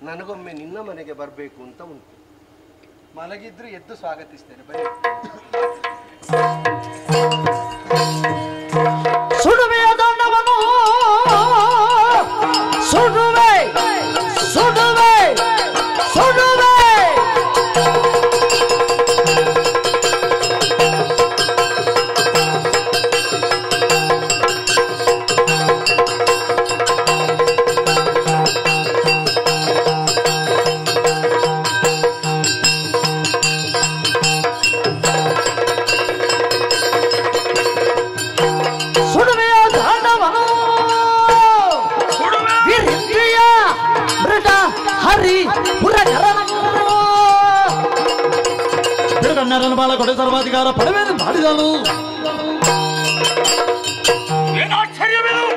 ನನಗೊಮ್ಮೆ ನಿನ್ನ ಮನೆಗೆ ಬರಬೇಕು ಅಂತ ಉಂಟು. ಮಲಗಿದ್ರು ಎದ್ದು ಸ್ವಾಗತಿಸ್ತೇನೆ. ಬನ್ನಿ. ಸುಡುವೆಯ ದಂಡವನ್ನು ಸುಡುವೆ ಸುಡುವೆ ಸುಡುವೆ. ಬಿರುಗಣ್ಣರನ್ನು ಬಾಳ ಕೊಡೆ ಸರ್ವಾಧಿಕಾರ ಪಡೆವೇನು ಮಾಡಿದನು. ಏನಾಶ್ಚರ್ಯವೇನು?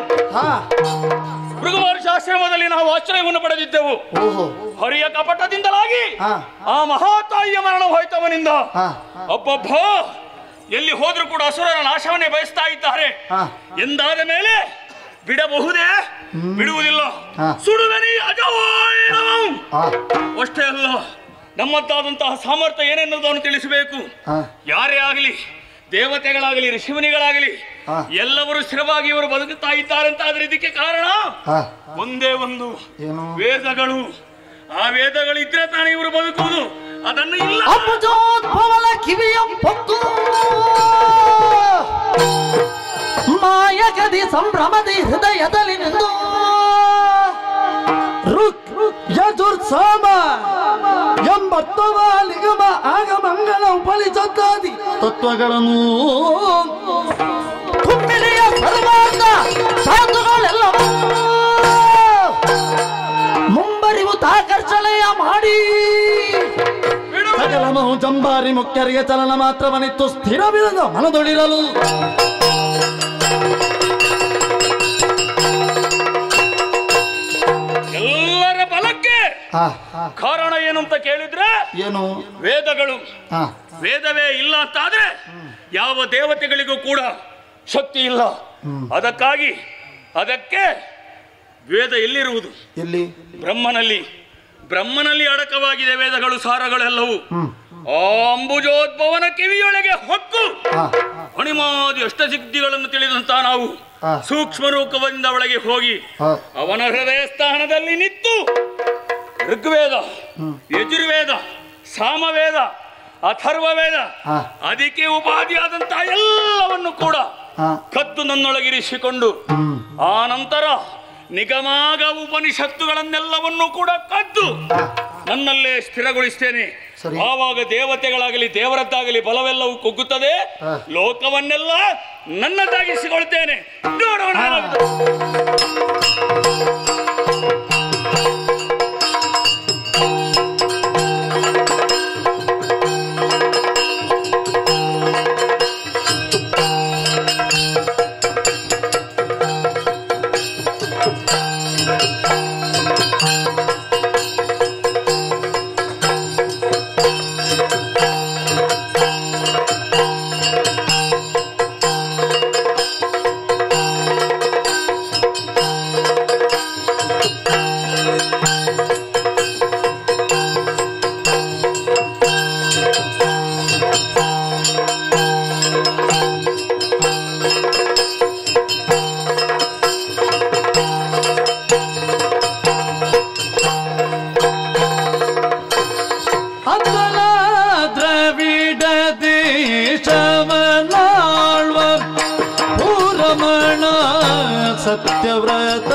ಭೃಗು ಆಶ್ರಮದಲ್ಲಿ ನಾವು ಆಶ್ರಯವನ್ನು ಪಡೆದಿದ್ದೆವು. ಹರಿಯ ಕಪಟದಿಂದಲಾಗಿ ಆ ಮಹಾತಾಯಿಯ ಮರಣ ಹೋಯ್ತವನಿಂದ ಒಬ್ಬೊಬ್ಬ ಎಲ್ಲಿ ಹೋದ್ರೂ ಕೂಡ ಅಸುರರ ನಾಶವನ್ನೇ ಬಯಸ್ತಾ ಇದ್ದಾರೆ ಎಂದಾದ ಮೇಲೆ ಬಿಡಬಹುದೇ? ಬಿಡುವುದಿಲ್ಲ. ಸುಡುವೆನಿ ಅಜವಾಯಣಂ. ಅಷ್ಟೇ ಅಲ್ಲ, ನಮ್ಮದ್ದಾದಂತಹ ಸಾಮರ್ಥ್ಯ ಏನೆನ್ನುವುದನ್ನು ತಿಳಿಸಬೇಕು. ಯಾರೇ ಆಗಲಿ, ದೇವತೆಗಳಾಗಲಿ ಋಷಿಮುನಿಗಳಾಗಲಿ ಎಲ್ಲವರು ಸ್ಥಿರವಾಗಿ ಇವರು ಬದುಕುತ್ತಾ ಇದ್ದಾರೆ ಅಂತ ಆದ್ರೆ ಇದಕ್ಕೆ ಕಾರಣ ಒಂದೇ ಒಂದು, ವೇದಗಳು. ಆ ವೇದಗಳು ಇದ್ರೆ ತಾನೇ ಇವರು ಬದುಕುವುದು. ಅದನ್ನು ಇಲ್ಲ. ಕಿವಿಯ ಪೊತ್ತು ಮಾಯಗದಿ ಸಂಭ್ರಮದಿ ಹೃದಯದಲ್ಲಿ ನಿಂದು ಯಜುರ್ಸಾಮ ಎಂಬತ್ತವ ನಿಗಮ ಆಗಮಂಗಲ ಉಪನಿಷತ್ತಾದಿ ತತ್ವಗಳನ್ನು ಕುಮ್ಮಿಡಿಯ ಸರ್ವಾಂಗ ಸಾಧುಗಳೆಲ್ಲವೂ ಮುಂಬರಿವು ತಾಕರ್ಷಣೆಯ ಮಾಡಿ ಸಕಲಮು ಜಂಬಾರಿ ಮುಖ್ಯರಿಗೆ ಚಲನ ಮಾತ್ರವನಿತ್ತು ಸ್ಥಿರವಿರದ ಮನದೊಳಿರಲು ಎಲ್ಲರ ಬಲಕ್ಕೆ ಕಾರಣ ಏನು ಅಂತ ಕೇಳಿದ್ರೆ ಏನು? ವೇದಗಳು. ವೇದವೇ ಇಲ್ಲ ಅಂತಾದ್ರೆ ಯಾವ ದೇವತೆಗಳಿಗೂ ಕೂಡ ಶಕ್ತಿ ಇಲ್ಲ. ಅದಕ್ಕೆ ವೇದ ಎಲ್ಲಿರುವುದು? ಎಲ್ಲಿ? ಬ್ರಹ್ಮನಲ್ಲಿ. ಬ್ರಹ್ಮನಲ್ಲಿ ಅಡಕವಾಗಿದೆ ವೇದಗಳು, ಸಾರಗಳೆಲ್ಲವೂ. ಆ ಅಂಬುಜೋದ್ಭವನ ಕಿವಿಯೊಳಗೆ ಹೊಕ್ಕು ಅಣಿಮಾದಿ ಅಷ್ಟಸಿದ್ಧಿಗಳನ್ನು ತಿಳಿದಂತ ನಾವು ಸೂಕ್ಷ್ಮ ರೂಪದಿಂದ ಒಳಗೆ ಹೋಗಿ ಅವನ ಹೃದಯ ಸ್ಥಾನದಲ್ಲಿ ನಿಂತು ಋಗ್ವೇದ, ಯಜುರ್ವೇದ, ಸಾಮವೇದ, ಅಥರ್ವವೇದ, ಅದಕ್ಕೆ ಉಪಾಧಿಯಾದಂತಹ ಎಲ್ಲವನ್ನು ಕೂಡ ಕತ್ತು ನನ್ನೊಳಗಿರಿಸಿಕೊಂಡು ಆ ನಂತರ ನಿಗಮಾಗ ಉಪನಿಷತ್ತುಗಳನ್ನೆಲ್ಲವನ್ನೂ ಕೂಡ ಕದ್ದು ನನ್ನಲ್ಲೇ ಸ್ಥಿರಗೊಳಿಸ್ತೇನೆ. ಆವಾಗ ದೇವತೆಗಳಾಗಲಿ ದೇವರದ್ದಾಗಲಿ ಬಲವೆಲ್ಲವೂ ಕುಗ್ಗುತ್ತದೆ. ಲೋಕವನ್ನೆಲ್ಲ ನನ್ನದಾಗಿಸಿಕೊಳ್ತೇನೆ. ನೋಡೋಣ. ಸತ್ಯವ್ರತ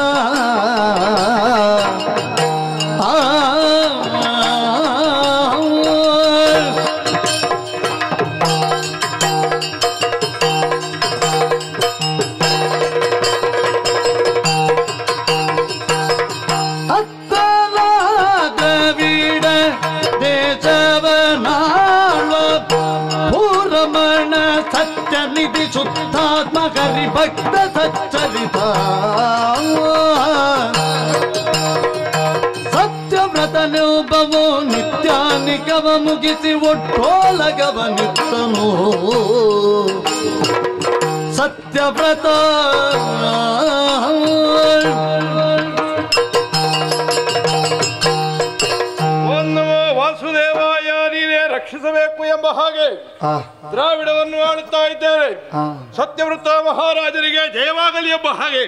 ಸತ್ಯನಿಧಿ ಶುದ್ಧಾತ್ಮ ಹರಿಭಕ್ತ ಸಚ್ಚರಿತ ಸತ್ಯವ್ರತನೊಬ್ಬವು ನಿತ್ಯಾನಿಕವ ಮುಗಿಸಿ ಒಟ್ಟೋಲಗವ ನಿತ್ತನು ಸತ್ಯವ್ರತ ವಾಸುದೇವಾಯ ನೀನೇ ರಕ್ಷಿಸಬೇಕು ಎಂಬ ಹಾಗೆ ದ್ರಾವಿಡವನ್ನು ಆಳುತ್ತಾ ಇದ್ದೇವೆ. ಸತ್ಯವ್ರತ ಮಹಾರಾಜರಿಗೆ ಜಯವಾಗಲಿ ಎಂಬ ಹಾಗೆ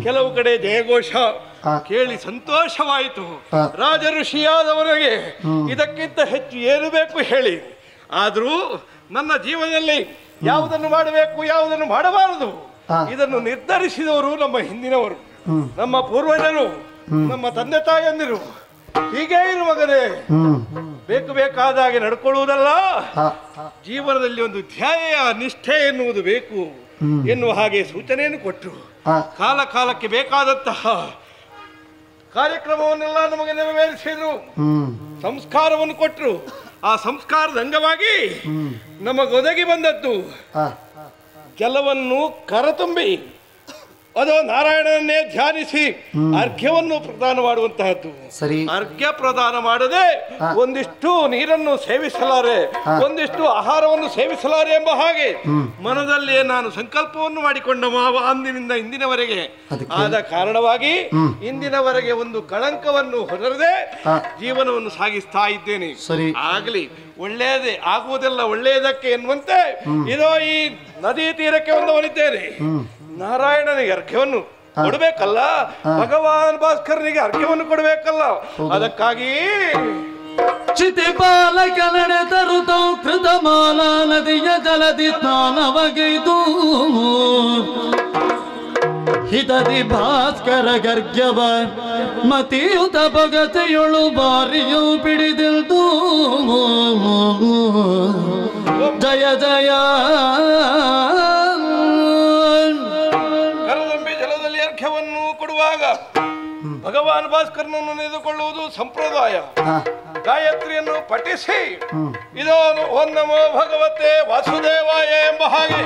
ಕೆಲವು ಕಡೆ ಜಯಘೋಷ ಕೇಳಿ ಸಂತೋಷವಾಯಿತು. ರಾಜ ಋಷಿಯಾದವನಿಗೆ ಇದಕ್ಕಿಂತ ಹೆಚ್ಚು ಏನು ಬೇಕು ಹೇಳಿ. ಆದರೂ ನನ್ನ ಜೀವನದಲ್ಲಿ ಯಾವುದನ್ನು ಮಾಡಬೇಕು ಯಾವುದನ್ನು ಮಾಡಬಾರದು ಇದನ್ನು ನಿರ್ಧರಿಸಿದವರು ನಮ್ಮ ಹಿಂದಿನವರು, ನಮ್ಮ ಪೂರ್ವಜರು, ನಮ್ಮ ತಂದೆ ತಾಯಂದಿರು. ಹೀಗೆ ಇರು ಮಗನೇ, ಬೇಕು ಬೇಕಾದ ಹಾಗೆ ನಡ್ಕೊಳ್ಳುವುದಲ್ಲ, ಜೀವನದಲ್ಲಿ ಒಂದು ಧ್ಯೇಯ ನಿಷ್ಠೆ ಎನ್ನುವುದು ಬೇಕು ಎನ್ನುವ ಹಾಗೆ ಸೂಚನೆಯನ್ನು ಕೊಟ್ಟರು. ಕಾಲ ಕಾಲಕ್ಕೆ ಬೇಕಾದಂತಹ ಕಾರ್ಯಕ್ರಮವನ್ನೆಲ್ಲ ನಮಗೆ ನೆರವೇರಿಸಿದ್ರು, ಸಂಸ್ಕಾರವನ್ನು ಕೊಟ್ಟರು. ಆ ಸಂಸ್ಕಾರದ ಅಂಗವಾಗಿ ನಮಗೊದಗಿ ಬಂದದ್ದು ಜಲವನ್ನು ಕರತುಂಬಿ ಅದು ನಾರಾಯಣನನ್ನೇ ಧ್ಯಾನಿಸಿ ಅರ್ಘ್ಯವನ್ನು ಪ್ರದಾನ ಮಾಡುವಂತಹದ್ದು. ಅರ್ಘ್ಯ ಪ್ರದಾನ ಮಾಡದೆ ಒಂದಿಷ್ಟು ನೀರನ್ನು ಸೇವಿಸಲಾರೆ, ಒಂದಿಷ್ಟು ಆಹಾರವನ್ನು ಸೇವಿಸಲಾರೆ ಎಂಬ ಹಾಗೆ ಮನದಲ್ಲಿಯೇ ನಾನು ಸಂಕಲ್ಪವನ್ನು ಮಾಡಿಕೊಂಡ ಮಾವ ಅಂದಿನಿಂದ ಇಂದಿನವರೆಗೆ. ಆದ ಕಾರಣವಾಗಿ ಇಂದಿನವರೆಗೆ ಒಂದು ಕಳಂಕವನ್ನು ಹೊರದೆ ಜೀವನವನ್ನು ಸಾಗಿಸ್ತಾ ಇದ್ದೇನೆ. ಆಗಲಿ, ಒಳ್ಳೆಯದೇ ಆಗುವುದೆಲ್ಲ ಒಳ್ಳೆಯದಕ್ಕೆ ಎನ್ನುವಂತೆ ಇದೋ ಈ ನದಿ ತೀರಕ್ಕೆ ಬಂದವನಿದ್ದೇನೆ. ನಾರಾಯಣನಿಗೆ ಅರ್ಘ್ಯವನ್ನು ಕೊಡಬೇಕಲ್ಲ, ಭಗವಾನ್ ಭಾಸ್ಕರನಿಗೆ ಅರ್ಘ್ಯವನ್ನು ಕೊಡಬೇಕಲ್ಲ. ಅದಕ್ಕಾಗಿ ಚಿತಿಪಾಲ ಕನ್ನಡ ತರುತೋ ಕೃತಮಾಲ ನದಿಯ ಜಲದಿ ಸ್ನಾನವಗೈದು ಹಿತದಿ ಭಾಸ್ಕರ ಗರ್ಗ್ಯವ ಮತಿಯುತ ಭಗತೆಯೊಳು ಬಾರಿಯು ಪಿಡಿದಿಲ್ದು ಜಯ ಜಯ. ಕರದಂಬಿ ಜಲದಲ್ಲಿ ಅರ್ಘ್ಯವನ್ನು ಕೊಡುವಾಗ ಭಗವಾನ್ ಭಾಸ್ಕರನನ್ನು ನೆನೆದುಕೊಳ್ಳುವುದು ಸಂಪ್ರದಾಯ. ಗಾಯತ್ರಿಯನ್ನು ಪಠಿಸಿ ಇದೋ ಓಂ ನಮೋ ಭಗವತೆ ವಾಸುದೇವಾಯ ಎಂಬ ಹಾಗೆ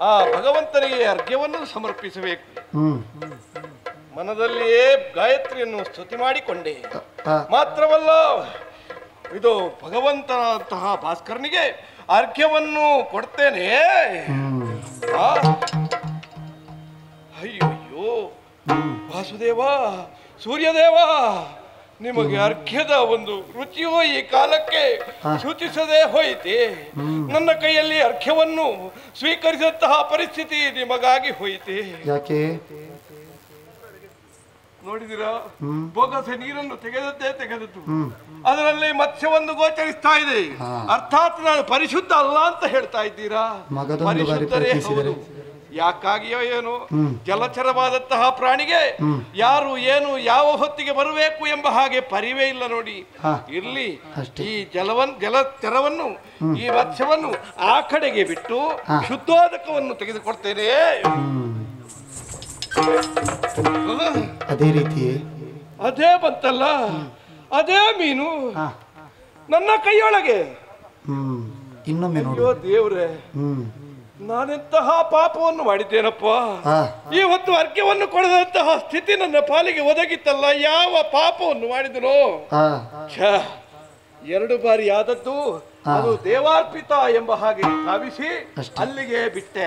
ಆ ಭಗವಂತನಿಗೆ ಅರ್ಘ್ಯವನ್ನು ಸಮರ್ಪಿಸಬೇಕು. ಮನದಲ್ಲಿಯೇ ಗಾಯತ್ರಿಯನ್ನು ಸ್ತುತಿ ಮಾಡಿಕೊಂಡೆ ಮಾತ್ರವಲ್ಲ, ಇದು ಭಗವಂತನಂತಹ ಭಾಸ್ಕರನಿಗೆ ಅರ್ಘ್ಯವನ್ನು ಕೊಡ್ತೇನೆ. ಅಯ್ಯೋ ವಾಸುದೇವ, ಸೂರ್ಯದೇವ, ನಿಮಗೆ ಅರ್ಘ್ಯದ ಒಂದು ರುಚಿಯೋ ಈ ಕಾಲಕ್ಕೆ ಸೂಚಿಸದೆ ಹೋಯಿತೆ. ನನ್ನ ಕೈಯಲ್ಲಿ ಅರ್ಘ್ಯವನ್ನು ಸ್ವೀಕರಿಸಿದಂತಹ ಪರಿಸ್ಥಿತಿ ನಿಮಗಾಗಿ ಹೋಯಿತೆ. ಯಾಕೆ ನೋಡಿದಿರಾ, ಬೊಗಸೆ ನೀರನ್ನು ತೆಗೆದದ್ದು ಅದರಲ್ಲಿ ಮತ್ಸ್ಯವೊಂದು ಗೋಚರಿಸ್ತಾ ಇದೆ. ಅರ್ಥಾತ್ ನಾನು ಪರಿಶುದ್ಧ ಅಲ್ಲ ಅಂತ ಹೇಳ್ತಾ ಇದ್ದೀರಾ? ಪರಿಶುದ್ಧರೇ ಹೌದು. ಯಾಕಾಗಿಯೋ ಏನು, ಜಲಚರವಾದಂತಹ ಪ್ರಾಣಿಗೆ ಯಾರು ಏನು ಯಾವ ಹೊತ್ತಿಗೆ ಬರಬೇಕು ಎಂಬ ಹಾಗೆ ಪರಿವೇ ಇಲ್ಲ ನೋಡಿ. ಇರ್ಲಿ, ಈ ಜಲಚರವನ್ನು ಈ ಮತ್ಸ್ಯವನ್ನು ಆ ಕಡೆಗೆ ಬಿಟ್ಟು ಶುದ್ಧೋದಕವನ್ನು ತೆಗೆದುಕೊಡ್ತೇನೆ. ಅದೇ ರೀತಿ ಅದೇ ಬಂತಲ್ಲ, ಅದೇ ಮೀನು ನನ್ನ ಕೈಯೊಳಗೆ. ಇನ್ನೊಮ್ಮೆ ಅಯ್ಯೋ ದೇವ್ರೆ, ನಾನೆಂತಹ ಪಾಪವನ್ನು ಮಾಡಿದ್ದೇನಪ್ಪ. ಈ ಹೊತ್ತು ಅರ್ಘ್ಯವನ್ನು ಕೊಡದಂತಹ ಸ್ಥಿತಿ ನನ್ನ ಪಾಲಿಗೆ ಒದಗಿತ್ತಲ್ಲ. ಯಾವ ಪಾಪವನ್ನು ಮಾಡಿದನೋ. ಎರಡು ಬಾರಿ ಆದದ್ದು ಅದು ದೇವಾರ್ಪಿತ ಎಂಬ ಹಾಗೆ ಭಾವಿಸಿ ಅಲ್ಲಿಗೆ ಬಿಟ್ಟೆ.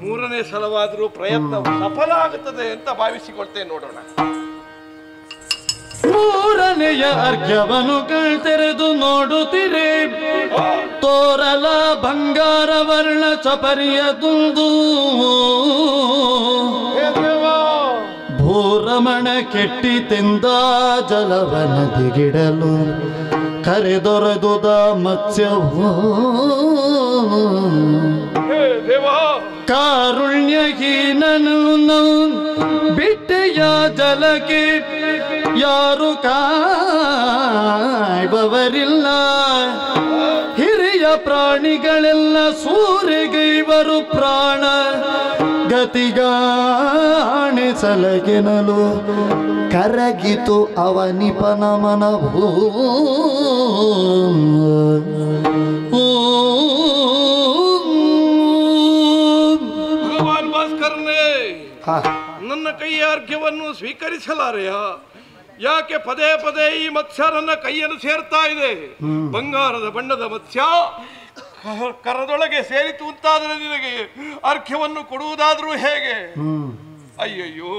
ಮೂರನೇ ಸಲವಾದರೂ ಪ್ರಯತ್ನ ಸಫಲ ಆಗುತ್ತದೆ ಅಂತ ಭಾವಿಸಿಕೊಳ್ತೇನೆ. ನೋಡೋಣ. ಮೂರನೆಯ ಅರ್ಘ್ಯವನ್ನು ಕಣ್ತೆರೆದು ನೋಡುತ್ತಿರೆ, ತೋರಲ ಬಂಗಾರ ವರ್ಣ ಚಪರಿಯ ತುಂದು ಭೂರಮಣ ಕೆಟ್ಟಿತೆಂದ ಜಲವನ ದಿಗಿಡಲು ಕರೆದೊರೆದುದ ಮತ್ಸ್ಯವು. ಕಾರುಣ್ಯಹೀನನು ಬಿಟ್ಟೆಯ ಜಲಕ್ಕೆ ಯಾರು ಕಾಯ್ಬವರಿಲ್ಲ. ಹಿರಿಯ ಪ್ರಾಣಿಗಳೆಲ್ಲ ಸೂರೆಗೈವರು ಪ್ರಾಣ ಗತಿಗಾಣಿಸಲಗೆನಲು ಕರಗಿತು ಅವನಿಪನ ಮನಭೂ. ಭಗವಾನ್ ಭಾಸ್ಕರನೇ, ನನ್ನ ಕೈಯ ಅರ್ಘ್ಯವನ್ನು ಸ್ವೀಕರಿಸಲಾರೆಯ? ಯಾಕೆ ಪದೇ ಪದೇ ಈ ಮತ್ಸ್ಯ ನನ್ನ ಕೈಯನ್ನು ಸೇರ್ತಾ ಇದೆ? ಬಂಗಾರದ ಬಣ್ಣದ ಮತ್ಸ್ಯ ಕರದೊಳಗೆ ಸೇರಿತು ಅಂತಾದರೆ ನಿನಗೆ ಅರ್ಘ್ಯವನ್ನು ಕೊಡುವುದಾದ್ರೂ ಹೇಗೆ? ಅಯ್ಯಯ್ಯೋ,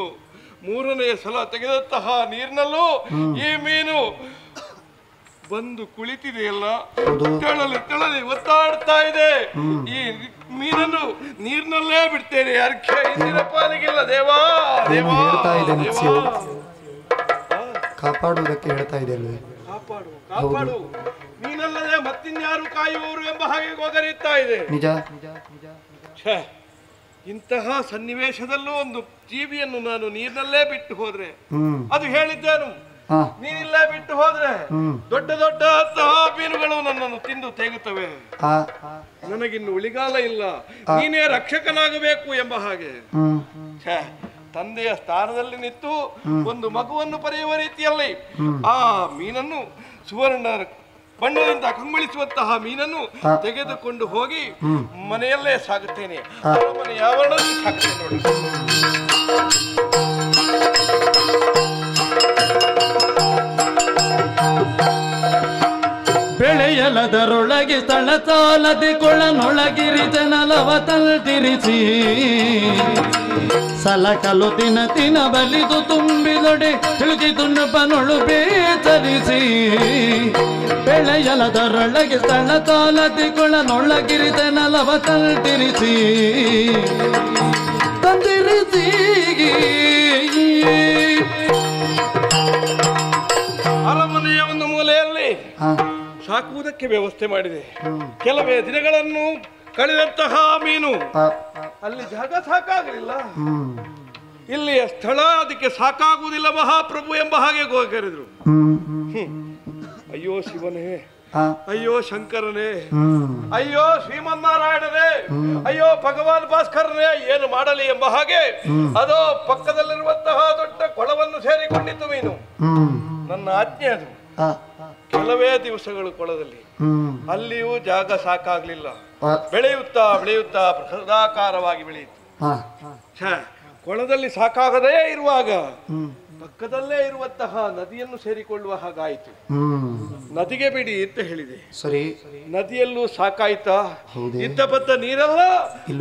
ಮೂರನೆಯ ಸಲ ತೆಗೆದಂತಹ ನೀರಿನಲ್ಲೂ ಈ ಮೀನು ಬಂದು ಕುಳಿತಿದೆಯಲ್ಲ, ತೆಳಲಿ ಒತ್ತಾಡ್ತಾ ಇದೆ. ಈ ಮೀನನ್ನು ನೀರಿನಲ್ಲೇ ಬಿಡ್ತೇನೆ, ಅರ್ಘ್ಯ ಇಂದಿನ ಪಾಲಿಗಿಲ್ಲ. ದೇವಾ ದೇವಾ, ಕಾಪಾಡುವುದಕ್ಕೆ ಹೇಳ್ತಾ ಇದೆ ಅಲ್ವೇ? ಕಾಪಾಡು ಕಾಪಾಡು, ನೀನಲ್ಲದೆ ಮತ್ತಿನ್ಯಾರು ಕಾಯುವವರು ಎಂಬ ಹಾಗೆ ಗೋಗರಿಯುತ್ತಾ ಇದೆ. ನಿಜ. ಇಂತಹ ಸನ್ನಿವೇಶದಲ್ಲೂ ಒಂದು ಜೀವಿಯನ್ನು ನಾನು ನೀರಿನಲ್ಲೇ ಬಿಟ್ಟು ಹೋದ್ರೆ, ಅದು ಹೇಳಿದ್ದೇನು, ನೀನಿಲ್ಲೇ ಬಿಟ್ಟು ಹೋದ್ರೆ ದೊಡ್ಡ ದೊಡ್ಡ ಮೀನುಗಳು ನನ್ನನ್ನು ತಿಂದು ತೆಗುತ್ತವೆ. ನನಗಿನ್ನು ಉಳಿಗಾಲ ಇಲ್ಲ, ನೀನೇ ರಕ್ಷಕನಾಗಬೇಕು ಎಂಬ ಹಾಗೆ. ತಂದೆಯ ಸ್ಥಾನದಲ್ಲಿ ನಿಂತು ಒಂದು ಮಗುವನ್ನು ಪಡೆಯುವ ರೀತಿಯಲ್ಲಿ ಆ ಮೀನನ್ನು, ಸುವರ್ಣ ಬಣ್ಣದಿಂದ ಕಂಗೊಳಿಸುವಂತಹ ಮೀನನ್ನು ತೆಗೆದುಕೊಂಡು ಹೋಗಿ ಮನೆಯಲ್ಲೇ ಸಾಗುತ್ತೇನೆ. ಮನೆಯ ಆವರಣದಲ್ಲಿ ಸಾಗುತ್ತೇನೆ ನೋಡಿ. ಬೆಳೆಯಲದರೊಳಗೆ ಸ್ಥಳ ಸಾಲದೆ ಕೊಳನೊಳಗಿರಿತನಲವ ತಲ್ತಿರಿಸಿ ಸಲಕಲು ತಿನ ಬಲಿದು ತುಂಬಿದೊಡೆ ತಿಳುಗಿ ತುಣ್ಣಪನೊಳು ಬೇತರಿಸಿ. ಬೆಳೆಯಲದರೊಳಗೆ ಸ್ಥಳ ಸಾಲದೆ ಕೊಳನೊಳಗಿರಿತನಲವ ತಲ್ತಿರಿಸಿ ತಂದಿರಿಸಿ ಅರಮನೆಯ ಒಂದು ಮೂಲೆಯಲ್ಲಿ ಸಾಕುವುದಕ್ಕೆ ವ್ಯವಸ್ಥೆ ಮಾಡಿದೆ. ಕೆಲವೇ ದಿನಗಳನ್ನು ಕಳೆದಂತಹ ಮೀನು ಅಲ್ಲಿ ಜಾಗ ಸಾಕಾಗಲಿಲ್ಲ, ಇಲ್ಲಿಯ ಸ್ಥಳ ಅದಕ್ಕೆ ಸಾಕಾಗುವುದಿಲ್ಲ ಮಹಾಪ್ರಭು ಎಂಬ ಹಾಗೆ ಗೋಗರಿದ್ರು. ಅಯ್ಯೋ ಶಿವನೇ, ಅಯ್ಯೋ ಶಂಕರನೇ, ಅಯ್ಯೋ ಶ್ರೀಮನ್ನಾರಾಯಣನೇ, ಅಯ್ಯೋ ಭಗವಾನ್ ಭಾಸ್ಕರನೇ, ಏನು ಮಾಡಲಿ ಎಂಬ ಹಾಗೆ ಅದೋ ಪಕ್ಕದಲ್ಲಿರುವಂತಹ ದೊಡ್ಡ ಕೊಳವನ್ನು ಸೇರಿಕೊಂಡಿತ್ತು ಮೀನು. ನನ್ನ ಆಜ್ಞೆ ಅದು. ಕೆಲವೇ ದಿವಸಗಳು ಕೊಳದಲ್ಲಿ, ಅಲ್ಲಿಯೂ ಜಾಗ ಸಾಕಾಗ್ಲಿಲ್ಲ. ಬೆಳೆಯುತ್ತಾ ಬೆಳೆಯುತ್ತಾ ಬೃಹದಾಕಾರವಾಗಿ ಬೆಳೆಯಿತು. ಕೊಳದಲ್ಲಿ ಸಾಕಾಗದೇ ಇರುವಾಗ ಪಕ್ಕದಲ್ಲೇ ಇರುವಂತಹ ನದಿಯನ್ನು ಸೇರಿಕೊಳ್ಳುವ ಹಾಗಾಯಿತು. ನದಿಗೆ ಬಿಡಿ ಅಂತ ಹೇಳಿದೆ. ಸರಿ, ನದಿಯಲ್ಲೂ ಸಾಕಾಯ್ತಾ? ಇದ್ದ ಬದ್ದ ನೀರೆಲ್ಲ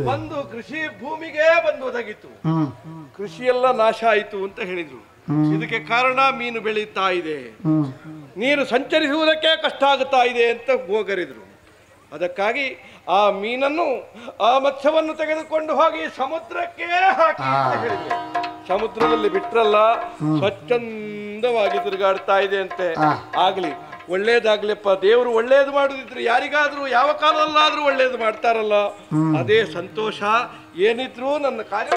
ಬಂದು ಕೃಷಿ ಭೂಮಿಗೆ ಬಂದು ಒದಗಿತು. ಕೃಷಿಯೆಲ್ಲ ನಾಶ ಆಯಿತು ಅಂತ ಹೇಳಿದ್ರು. ಇದಕ್ಕೆ ಕಾರಣ ಮೀನು ಬೆಳೀತಾ ಇದೆ, ನೀರು ಸಂಚರಿಸುವುದಕ್ಕೆ ಕಷ್ಟ ಆಗುತ್ತಾ ಇದೆ ಅಂತ ಗೋಗರಿದ್ರು. ಅದಕ್ಕಾಗಿ ಆ ಮೀನನ್ನು, ಆ ಮತ್ಸ್ಯವನ್ನು ತೆಗೆದುಕೊಂಡು ಹೋಗಿ ಸಮುದ್ರಕ್ಕೆ ಹಾಕಿ ಅಂತ ಹೇಳಿದ್ರು. ಸಮುದ್ರದಲ್ಲಿ ಬಿಟ್ರಲ್ಲ, ಸ್ವಚ್ಛಂದವಾಗಿ ತಿರುಗಾಡ್ತಾ ಇದೆ ಅಂತೆ. ಆಗ್ಲಿ, ಒಳ್ಳೇದಾಗ್ಲಿಪ್ಪ. ದೇವರು ಒಳ್ಳೇದು ಮಾಡುದಿದ್ರು ಯಾರಿಗಾದ್ರೂ ಯಾವ ಕಾಲದಲ್ಲಾದ್ರೂ ಒಳ್ಳೇದು ಮಾಡ್ತಾರಲ್ಲ, ಅದೇ ಸಂತೋಷ. ಏನಿದ್ರು ನನ್ನ ಕಾರ್ಯ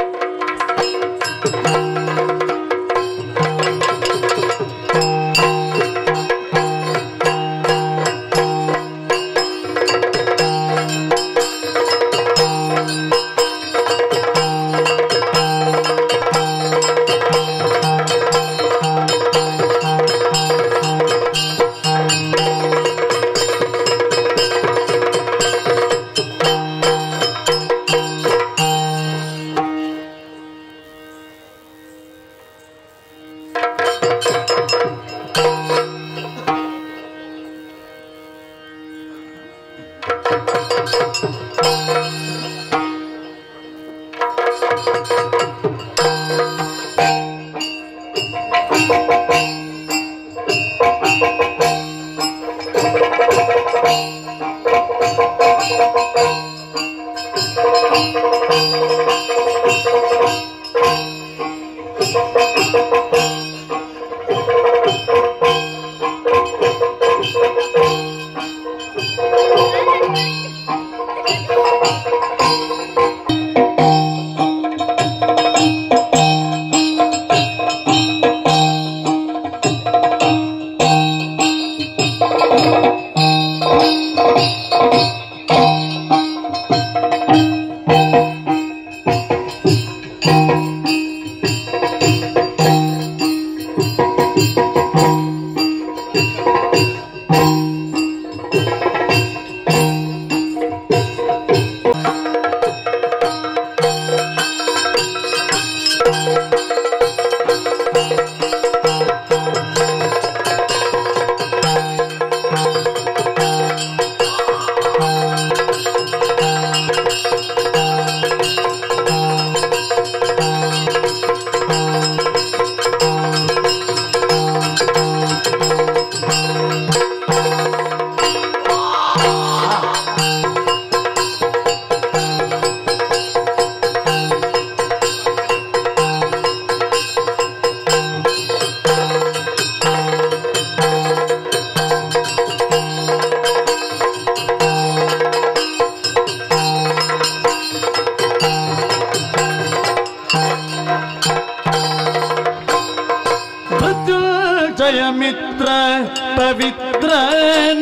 ಪವಿತ್ರ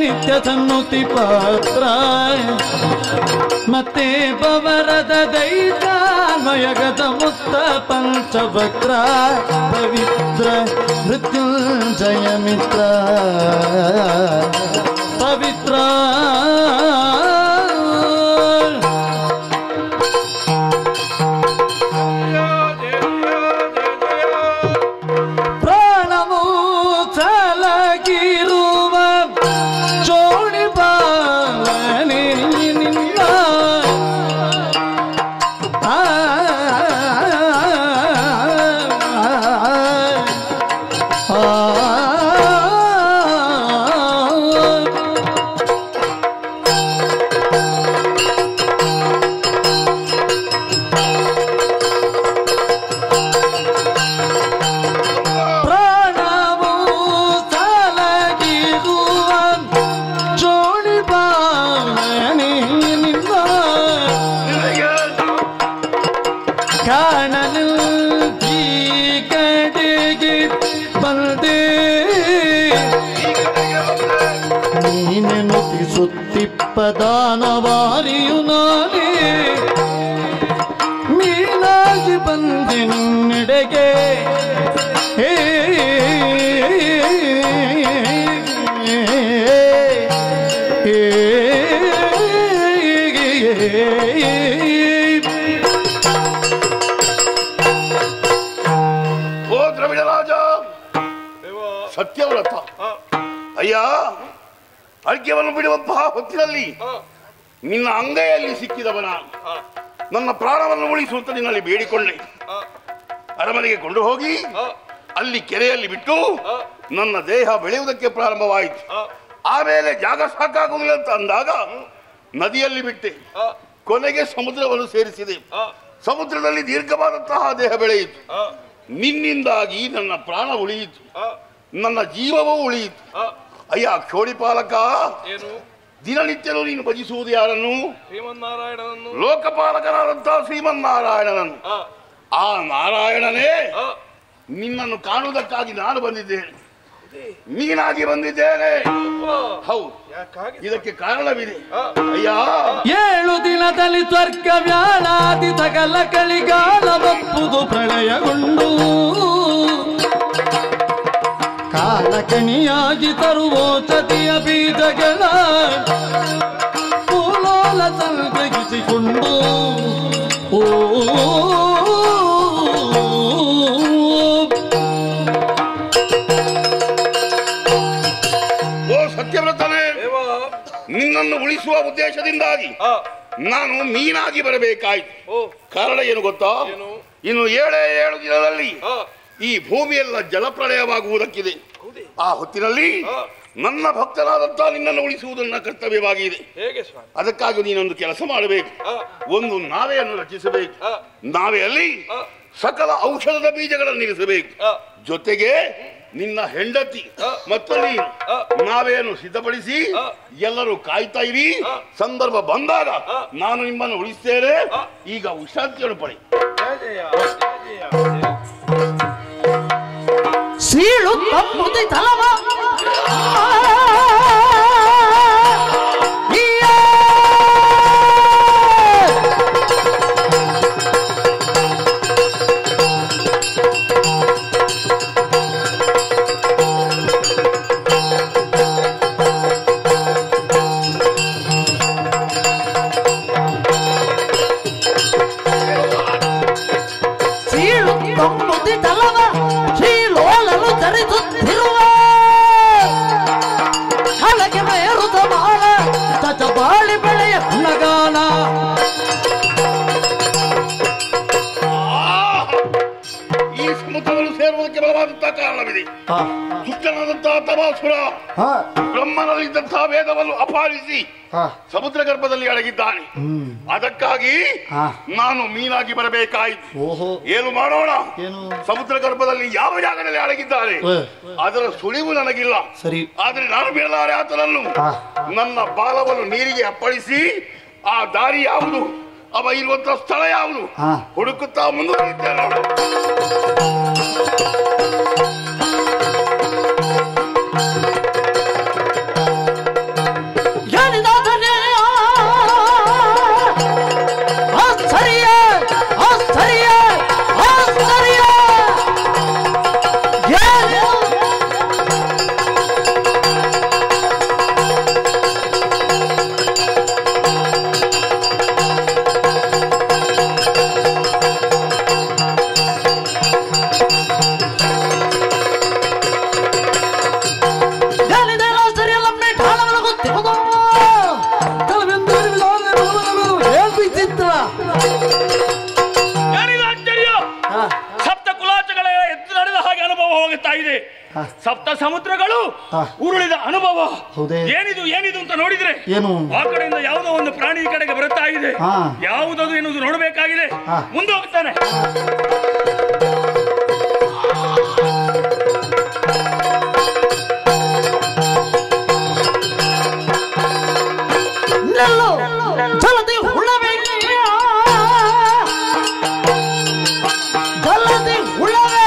ನಿತ್ಯ ಸನ್ನುತಿ ಪಾತ್ರ ಮತ್ತೆ ಪವರದ ದೈತಾನ್ವಯಗತ ಮುಕ್ತ ಪಂಚವಕ್ರ ಪವಿತ್ರ ಮೃತ್ಯುಂಜಯ ಮಿತ್ರ ಪವಿತ್ರ ಪ್ರಾಣವು ಚಲಗಿರುವ ಜೋಡಿ ಬಾಲನೆ ನಿನ್ನ ಸುತ್ತಿಪ್ಪದಾನವಾರಿಯು ನಾನೇ ಮೀನಾಗಿ ಬಂದೆ ನಿನ್ನೆಡೆಗೆ ಓ ದ್ರವಿಡ ರಾಜ ಸತ್ಯವ್ರತ ಅಯ್ಯ ಅರ್ಘ್ಯವನ್ನು ಬಿಡುವಂತ ಹೊತ್ತಿನಲ್ಲಿ ನಿನ್ನ ಅಂಗೈಯಲ್ಲಿ ಸಿಕ್ಕಿದವನ ನನ್ನ ಪ್ರಾಣವನ್ನು ಉಳಿಸುವಂತ ನಿನ್ನಲ್ಲಿ ಬೇಡಿಕೊಂಡೆ. ಅರಮನೆಗೆ ಕೊಂಡು ಹೋಗಿ ಅಲ್ಲಿ ಕೆರೆಯಲ್ಲಿ ಬಿಟ್ಟು ನನ್ನ ದೇಹ ಬೆಳೆಯುವುದಕ್ಕೆ ಪ್ರಾರಂಭವಾಯಿತು. ಆಮೇಲೆ ಜಾಗ ಸಾಕಾಗುವುದಿಲ್ಲ ಅಂತ ಅಂದಾಗ ನದಿಯಲ್ಲಿ ಬಿಟ್ಟೆ. ಕೊನೆಗೆ ಸಮುದ್ರವನ್ನು ಸೇರಿಸಿದೆ. ಸಮುದ್ರದಲ್ಲಿ ದೀರ್ಘವಾದಂತಹ ದೇಹ ಬೆಳೆಯಿತು. ನಿನ್ನಿಂದಾಗಿ ನನ್ನ ಪ್ರಾಣ ಉಳಿಯಿತು, ನನ್ನ ಜೀವವೂ ಉಳಿಯಿತು. ಅಯ್ಯ ಕ್ಷೋಣಿಪಾಲಕ, ದಿನನಿತ್ಯಲೂ ನೀನು ಭಜಿಸುವುದು ಯಾರನ್ನು? ಶ್ರೀಮನ್ನಾರಾಯಣನನ್ನು. ಲೋಕಪಾಲಕನಾದಂತಹ ಶ್ರೀಮನ್ನಾರಾಯಣನನ್ನು. ಆ ನಾರಾಯಣನೇ ನಿನ್ನನ್ನು ಕಾಣುವುದಕ್ಕಾಗಿ ನಾನು ಬಂದಿದ್ದೇನೆ, ನೀನಾಗಿ ಬಂದಿದ್ದೇನೆ. ಹೌದು, ಇದಕ್ಕೆ ಕಾರಣವಿದೆ. ಅಯ್ಯ 7 ದಿನದಲ್ಲಿ ಸ್ವರ್ಗ ವ್ಯಾಳಾದಿ ಸಕಲ ಕಳಿಗಾಲ ಬಪ್ಪುದು ಪ್ರಳಯಗೊಂಡು ಕಾಲಕಣಿಯಾಗಿ ತರುವೋಚತಿಯ ಬೀಜಗಳ ಪೂಲೋಲ ಸಂಗ್ರಹಿಸಿಕೊಂಡು ಸತ್ಯವ್ರತನೇ, ನಿನ್ನನ್ನು ಉಳಿಸುವ ಉದ್ದೇಶದಿಂದಾಗಿ ನಾನು ಮೀನಾಗಿ ಬರಬೇಕಾಯ್ತು. ಕಾರಣ ಏನು ಗೊತ್ತಾ? ಇನ್ನು 7 ದಿನದಲ್ಲಿ ಈ ಭೂಮಿಯೆಲ್ಲ ಜಲಪ್ರಳಯವಾಗುವುದಕ್ಕಿದೆ. ಆ ಹೊತ್ತಿನಲ್ಲಿ ನನ್ನ ಭಕ್ತನಾದಂತಹ ನಿನ್ನನ್ನು ಉಳಿಸುವುದು ನನ್ನ ಕರ್ತವ್ಯವಾಗಿದೆ. ಅದಕ್ಕಾಗಿ ನೀನೊಂದು ಕೆಲಸ ಮಾಡಬೇಕು. ಒಂದು ನಾವೆಯನ್ನು ರಚಿಸಬೇಕು. ನಾವೆಯಲ್ಲಿ ಸಕಲ ಔಷಧದ ಬೀಜಗಳನ್ನು ಇರಿಸಬೇಕು. ಜೊತೆಗೆ ನಿನ್ನ ಹೆಂಡತಿ ಮತ್ತು ನೀನು ನಾವೆಯನ್ನು ಸಿದ್ಧಪಡಿಸಿ ಎಲ್ಲರೂ ಕಾಯ್ತಾ ಇರಿ. ಸಂದರ್ಭ ಬಂದಾಗ ನಾನು ನಿಮ್ಮನ್ನು ಉಳಿಸ್ತೇನೆ. ಈಗ ವಿಶ್ರಾಂತಿಯನ್ನು ಪಡಿ. ಸೀಳು ತಪ್ಪುದಿ ತಲವ ಸೀಳು ತಪ್ಪುದಿ ತಲವ ಶ್ರೀಲೋಲನು ಧರಿಸುತ್ತಿರುವ ಹಲಗೆ ಮೇರುತ ಬಾಳ ತಚ ಬಾಳಿ ಬೆಳೆಯ ಗುಣಗಾನ. ಈ ಸಮುದ್ರವನ್ನು ಸೇರುವುದಕ್ಕೆ ಬಲವಾದಂತಹ ಕಾರಣವಿದೆ. ದುಷ್ಟನಾದಂತಹ ತಮಾಸುರ ಬ್ರಹ್ಮನಲ್ಲಿದ್ದಂತಹ ವೇದವನ್ನು ಅಪಹರಿಸಿ ಸಮುದ್ರ ಗರ್ಭದಲ್ಲಿ ಅಡಗಿದ್ದಾನೆ. ಅದಕ್ಕಾಗಿ ನಾನು ಮೀನಾಗಿ ಬರಬೇಕಾಯಿತು. ಏನು ಮಾಡೋಣ? ಸಮುದ್ರ ಗರ್ಭದಲ್ಲಿ ಯಾವ ಜಾಗದಲ್ಲಿ ಅಡಗಿದ್ದಾನೆ ಅದರ ಸುಳಿವು ನನಗಿಲ್ಲ. ಆದ್ರೆ ನಾನು ಬಿಡಲಾರೆ ಆತನನ್ನು. ನನ್ನ ಬಾಲವನ್ನು ನೀರಿಗೆ ಅಪ್ಪಳಿಸಿ ಆ ದಾರಿ ಯಾವುದು, ಅವ ಇರುವಂತಹ ಸ್ಥಳ ಯಾವುದು ಹುಡುಕುತ್ತಾ ಮುಂದುವರಿಯುತ್ತೇನೆ. ಸಪ್ತ ಸಮುದ್ರಗಳು ಉರುಳಿದ ಅನುಭವ. ಏನಿದು ಏನಿದು ಅಂತ ನೋಡಿದ್ರೆ ಏನು ಆ ಕಡೆಯಿಂದ ಯಾವುದೋ ಒಂದು ಪ್ರಾಣಿ ಈ ಕಡೆಗೆ ಬರುತ್ತಾ ಇದೆ. ಯಾವುದದು ಎನ್ನುವುದು ನೋಡಬೇಕಾಗಿದೆ. ಮುಂದೆ ಹೋಗ್ತಾನೆ. ಜಲದಿ ಹುಳವೇ ಜಲದಿ ಹುಳವೇ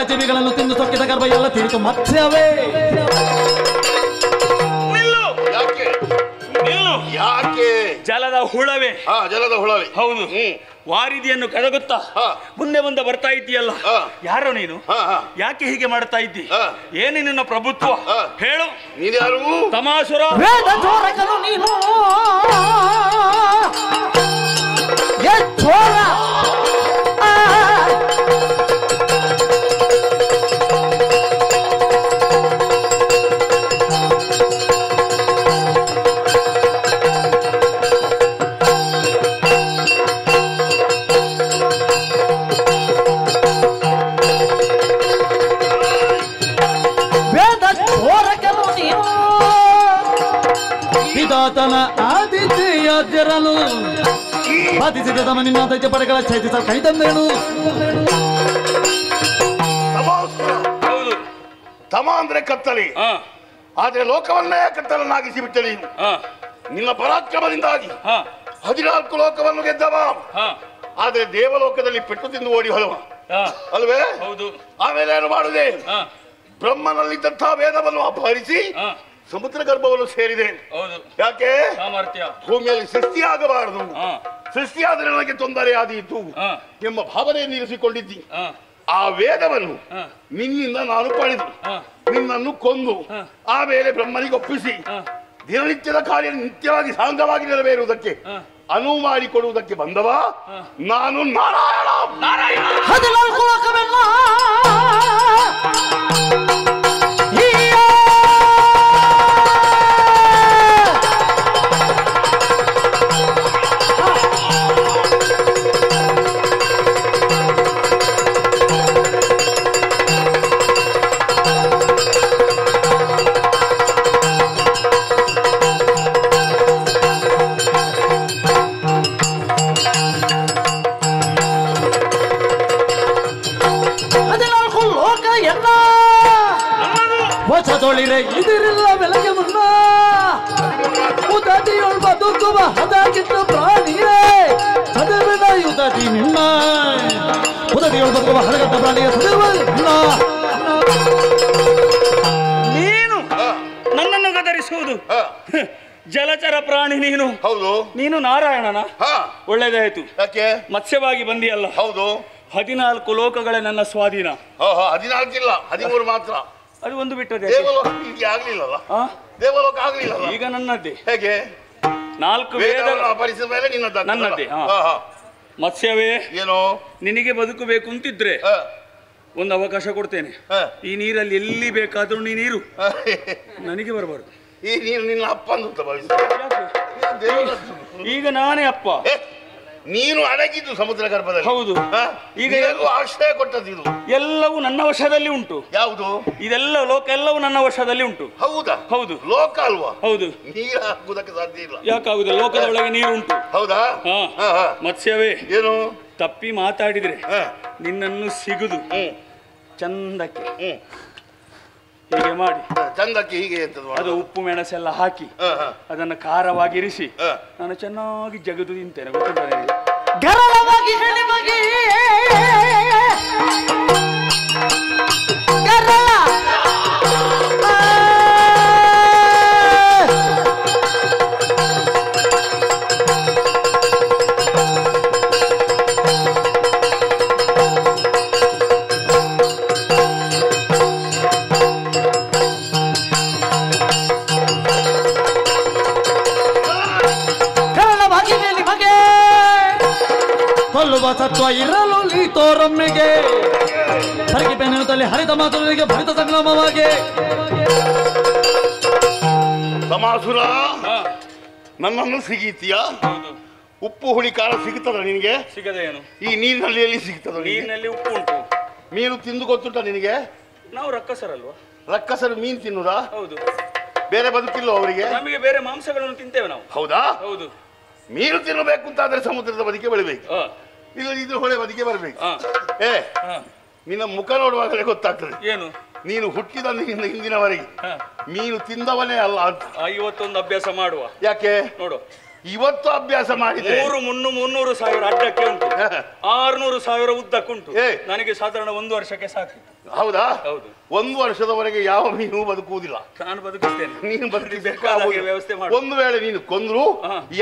ಜೀವಿಗಳನ್ನು ತಿಂದು ತೊಕ್ಕಿದ ಗರ್ಭ ಎಲ್ಲ ತಿಳಿತು ಮತ್ಸ್ಯವೇ. ಯಾಕೆ ಜಲದ ಹುಳವೇ? ಜಲದ ಹುಳವೇ ಹೌದು. ವಾರಿದಿಯನ್ನು ಕರಗುತ್ತಾ ಮುಂದೆ ಮುಂದೆ ಬರ್ತಾ ಇದ್ದೀಯಲ್ಲ, ಯಾರೋ ನೀನು? ಯಾಕೆ ಹೀಗೆ ಮಾಡ್ತಾ ಇದ್ದಿ? ಏನೇ ನಿನ್ನ ಪ್ರಭುತ್ವ ಹೇಳು. ನೀನ್ಯಾರು? ತಮಾಸುರ ನೀನು ವಿಧಾತನ ಆದಿತ್ಯರನು ಬಾಧಿಸಿದ ತಮ್ಮ ನಿನ್ನ ದೈತ್ಯ ಪಡೆಗಳ ಚೈತಿಸ ಕೈ ತಂದೇನು. ತಮ ಅಂದ್ರೆ ಕತ್ತಲಿ, ಆದ್ರೆ ಲೋಕವನ್ನೇ ಕತ್ತಲನ್ನಾಗಿಸಿ ಬಿಟ್ಟೆ ನೀನು. ನಿನ್ನ ಪರಾಕ್ರಮದಿಂದಾಗಿ 14 ಲೋಕವನ್ನು ಗೆದ್ದವ, ಆದ್ರೆ ದೇವಲೋಕದಲ್ಲಿ ಪೆಟ್ಟು ತಿಂದು ಓಡಿ ಹೊಲವ ಅಲ್ವೇ? ಹೌದು. ಆಮೇಲೆ ಏನು ಮಾಡುದೆ? ಬ್ರಹ್ಮನಲ್ಲಿದ್ದಂತಹ ವೇದವನ್ನು ಅಪಹರಿಸಿ ಸಮುದ್ರ ಗರ್ಭವನ್ನು ಸೇರಿದೆ. ಯಾಕೆ? ಸಾಮರ್ಥ್ಯ. ಭೂಮಿಯಲ್ಲಿ ಸೃಷ್ಟಿಯಾಗಬಾರದು, ಸೃಷ್ಟಿಯಾದರೆ ನನಗೆ ತೊಂದರೆ ಆದೀತು ಎಂಬ ಭಾವನೆಯನ್ನು ಇರಿಸಿಕೊಂಡಿದ್ದಿ. ಆ ವೇದವನ್ನು ನಿನ್ನಿಂದ ನಾನು ಪಡೆದು ನಿನ್ನನ್ನು ಕೊಂದು ಆಮೇಲೆ ಬ್ರಹ್ಮನಿಗೆ ಒಪ್ಪಿಸಿ ದಿನನಿತ್ಯದ ಕಾರ್ಯ ನಿತ್ಯವಾಗಿ ಸಾಂಗವಾಗಿ ನೆರವೇರುವುದಕ್ಕೆ ಅನುವು ಮಾಡಿಕೊಡುವುದಕ್ಕೆ ಬಂದವ ನಾನು ನಾರಾಯಣ. ನಾರಾಯಣ ವಚದೊಳಿರೆ ಇದಿರಿಲ್ಲ ಬೆಳಗ್ಗೆ ಮುನ್ನ ಉದತಿಯೊಳ್ ಬದುಕುವ ಹದಾಗಿದ್ದ ಪ್ರಾಣಿಯೇ ಸದವಿನ ಯುದತಿ ನಿನ್ನ ಉದತಿಯೊಳ್ ಬದುಕುವ ಹದಗಟ್ಟ ಪ್ರಾಣಿಯ ಸದವ ನೀನು ನನ್ನನ್ನು ಗದರಿಸುವುದು. ಜಲಚರ ಪ್ರಾಣಿ ನೀನು. ಹೌದು. ನೀನು ನಾರಾಯಣನ? ಒಳ್ಳೇದಾಯ್ತು. ಯಾಕೆ? ಮತ್ಸ್ಯವಾಗಿ ಬಂದಿಯಲ್ಲ. ಹೌದು. 14 ಲೋಕಗಳೇ ನನ್ನ ಸ್ವಾಧೀನ. 14 ಇಲ್ಲ, 13 ಮಾತ್ರ. ಅದು ಒಂದು ಬಿಟ್ಟರೆ ದೇವಲೋಕ ಆಗ್ಲಿಲ್ಲಲ್ಲ. ದೇವಲೋಕ ಆಗ್ಲಿಲ್ಲಲ್ಲ. ಈಗ ನನ್ನದ್ದೇ. ಹೇಗೆ? 4 ವೇದಗಳನ್ನು ಅಪಹರಿಸಿದ ಮೇಲೆ ನನ್ನದ್ದೇ. ಮತ್ಸ್ಯವೇ, ಏನೋ ನಿನಗೆ ಬದುಕಬೇಕು ಅಂತಿದ್ರೆ ಒಂದು ಅವಕಾಶ ಕೊಡ್ತೇನೆ. ಈ ನೀರಲ್ಲಿ ಎಲ್ಲಿ ಬೇಕಾದ್ರೂ ನೀರು ನನಗೆ ಬರಬಾರ್ದು. ಈ ನೀರು ನಿನ್ನ ಅಪ್ಪ ಅಂತ ಭಾವಿಸ. ಈಗ ನಾನೇ ಅಪ್ಪ. ನೀನು ಅಡಗಿದ್ದು ಸಮುದ್ರ ಗರ್ಭದಲ್ಲಿ. ಹೌದು. ಈಗ ಆಶ್ರಯ ಕೊಟ್ಟದ್ದು ಇದು ಎಲ್ಲವೂ ನನ್ನ ವಶದಲ್ಲಿ ಉಂಟು. ಯಾವುದು? ಇದೆಲ್ಲ ಲೋಕ ಎಲ್ಲವೂ ನನ್ನ ವಶದಲ್ಲಿ ಉಂಟು. ಹೌದಾ? ಹೌದು. ಲೋಕ ಅಲ್ವಾ? ಹೌದು. ನೀರು ಹಾಕುವುದಕ್ಕೆ ಸಾಧ್ಯ ಇಲ್ಲ. ಯಾಕಾಗುದಿಲ್ಲ? ಲೋಕದ ಒಳಗೆ ನೀರು ಉಂಟು. ಹೌದಾ? ಮತ್ಸ್ಯವೇ, ಏನು ತಪ್ಪಿ ಮಾತಾಡಿದ್ರೆ ನಿನ್ನನ್ನು ಸಿಗುದು ಚಂದಕ್ಕೆ ಹೀಗೆ ಮಾಡಿ ಚಂದಕ್ಕೆ ಹೀಗೆ ಅದು ಉಪ್ಪು ಮೆಣಸೆಲ್ಲ ಹಾಕಿ ಅದನ್ನು ಖಾರವಾಗಿರಿಸಿ ನಾನು ಚೆನ್ನಾಗಿ ಜಗದು ತಿಂತೇನೆ. ಗೊತ್ತುಂಟ ಗೆಲ್ಲಲಿ ತೋರೊಮ್ಮೆಗೆ ಹರಗಿ ಬೆನ್ನುತ್ತಲ್ಲಿ ಹರಿತ ಮಾತುಗಳಿಗೆ ಭರಿತ ಸಂಗ್ರಾಮವಾಗಿ. ತಮಾಸುರ, ನನ್ನನ್ನು ಸಿಗೀತೀಯಾ? ಉಪ್ಪು ಹುಳಿ ಖಾರ ಸಿಗುತ್ತದ ನಿನಗೆ? ಸಿಗದೆ ಏನು? ಈ ನೀರಿನಲ್ಲಿ ಎಲ್ಲಿ ಸಿಗ್ತದ? ನೀರಿನಲ್ಲಿ ಉಪ್ಪು ಉಂಟು. ಮೀನು ತಿಂದು ಗೊತ್ತುಂಟ ನಿನಗೆ? ನಾವು ರಕ್ಕಸರಲ್ವಾ? ರಕ್ಕಸರು ಮೀನು ತಿನ್ನುದಾ? ಹೌದು. ಬೇರೆ ಬದುಕಿಲ್ಲ ಅವರಿಗೆ? ನಮಗೆ ಬೇರೆ ಮಾಂಸಗಳನ್ನು ತಿಂತೇವೆ ನಾವು. ಹೌದಾ? ಹೌದು. ಮೀನು ತಿನ್ನಬೇಕು ಅಂತ ಆದ್ರೆ ಸಮುದ್ರದ ಬದಿಗೆ ಬೆಳಿಬೇಕು, ಇಲ್ಲ ಇದ್ರ ಹೊಳೆ ಬದಿಗೆ ಬರಬೇಕು. ನಿನ್ನ ಮುಖ ನೋಡುವಾಗಲೇ ಗೊತ್ತಾಗ್ತದೆ ಏನು ನೀನು ಹುಟ್ಟಿದ ಹಿಂದಿನವರೆಗೆ ಮೀನು ತಿಂದವನೇ ಅಲ್ಲ ಅಂತ. ಇವತ್ತೊಂದು ಅಭ್ಯಾಸ ಮಾಡುವ. ಯಾಕೆ ನೋಡು, ಇವತ್ತು ಅಭ್ಯಾಸ ಮಾಡಿದೆ. 300,000 ಅಡ್ಡಕ್ಕೆ ಉಂಟು, 600,000 ಉದ್ದಕ್ಕುಂಟು. ನನಗೆ ಸಾಧಾರಣ 1 ವರ್ಷಕ್ಕೆ ಸಾಕು. ಹೌದಾ? ಹೌದು. 1 ವರ್ಷದವರೆಗೆ ಯಾವ ಮೀನು ಬದುಕುವುದಿಲ್ಲ. ನಾನು ಬದುಕಿಸ್ತೇನೆ, ನೀನು ಬದುಕಬೇಕು. ವ್ಯವಸ್ಥೆ ಮಾಡಿ. ಒಂದು ವೇಳೆ ನೀನು ಕೊಂದ್ರು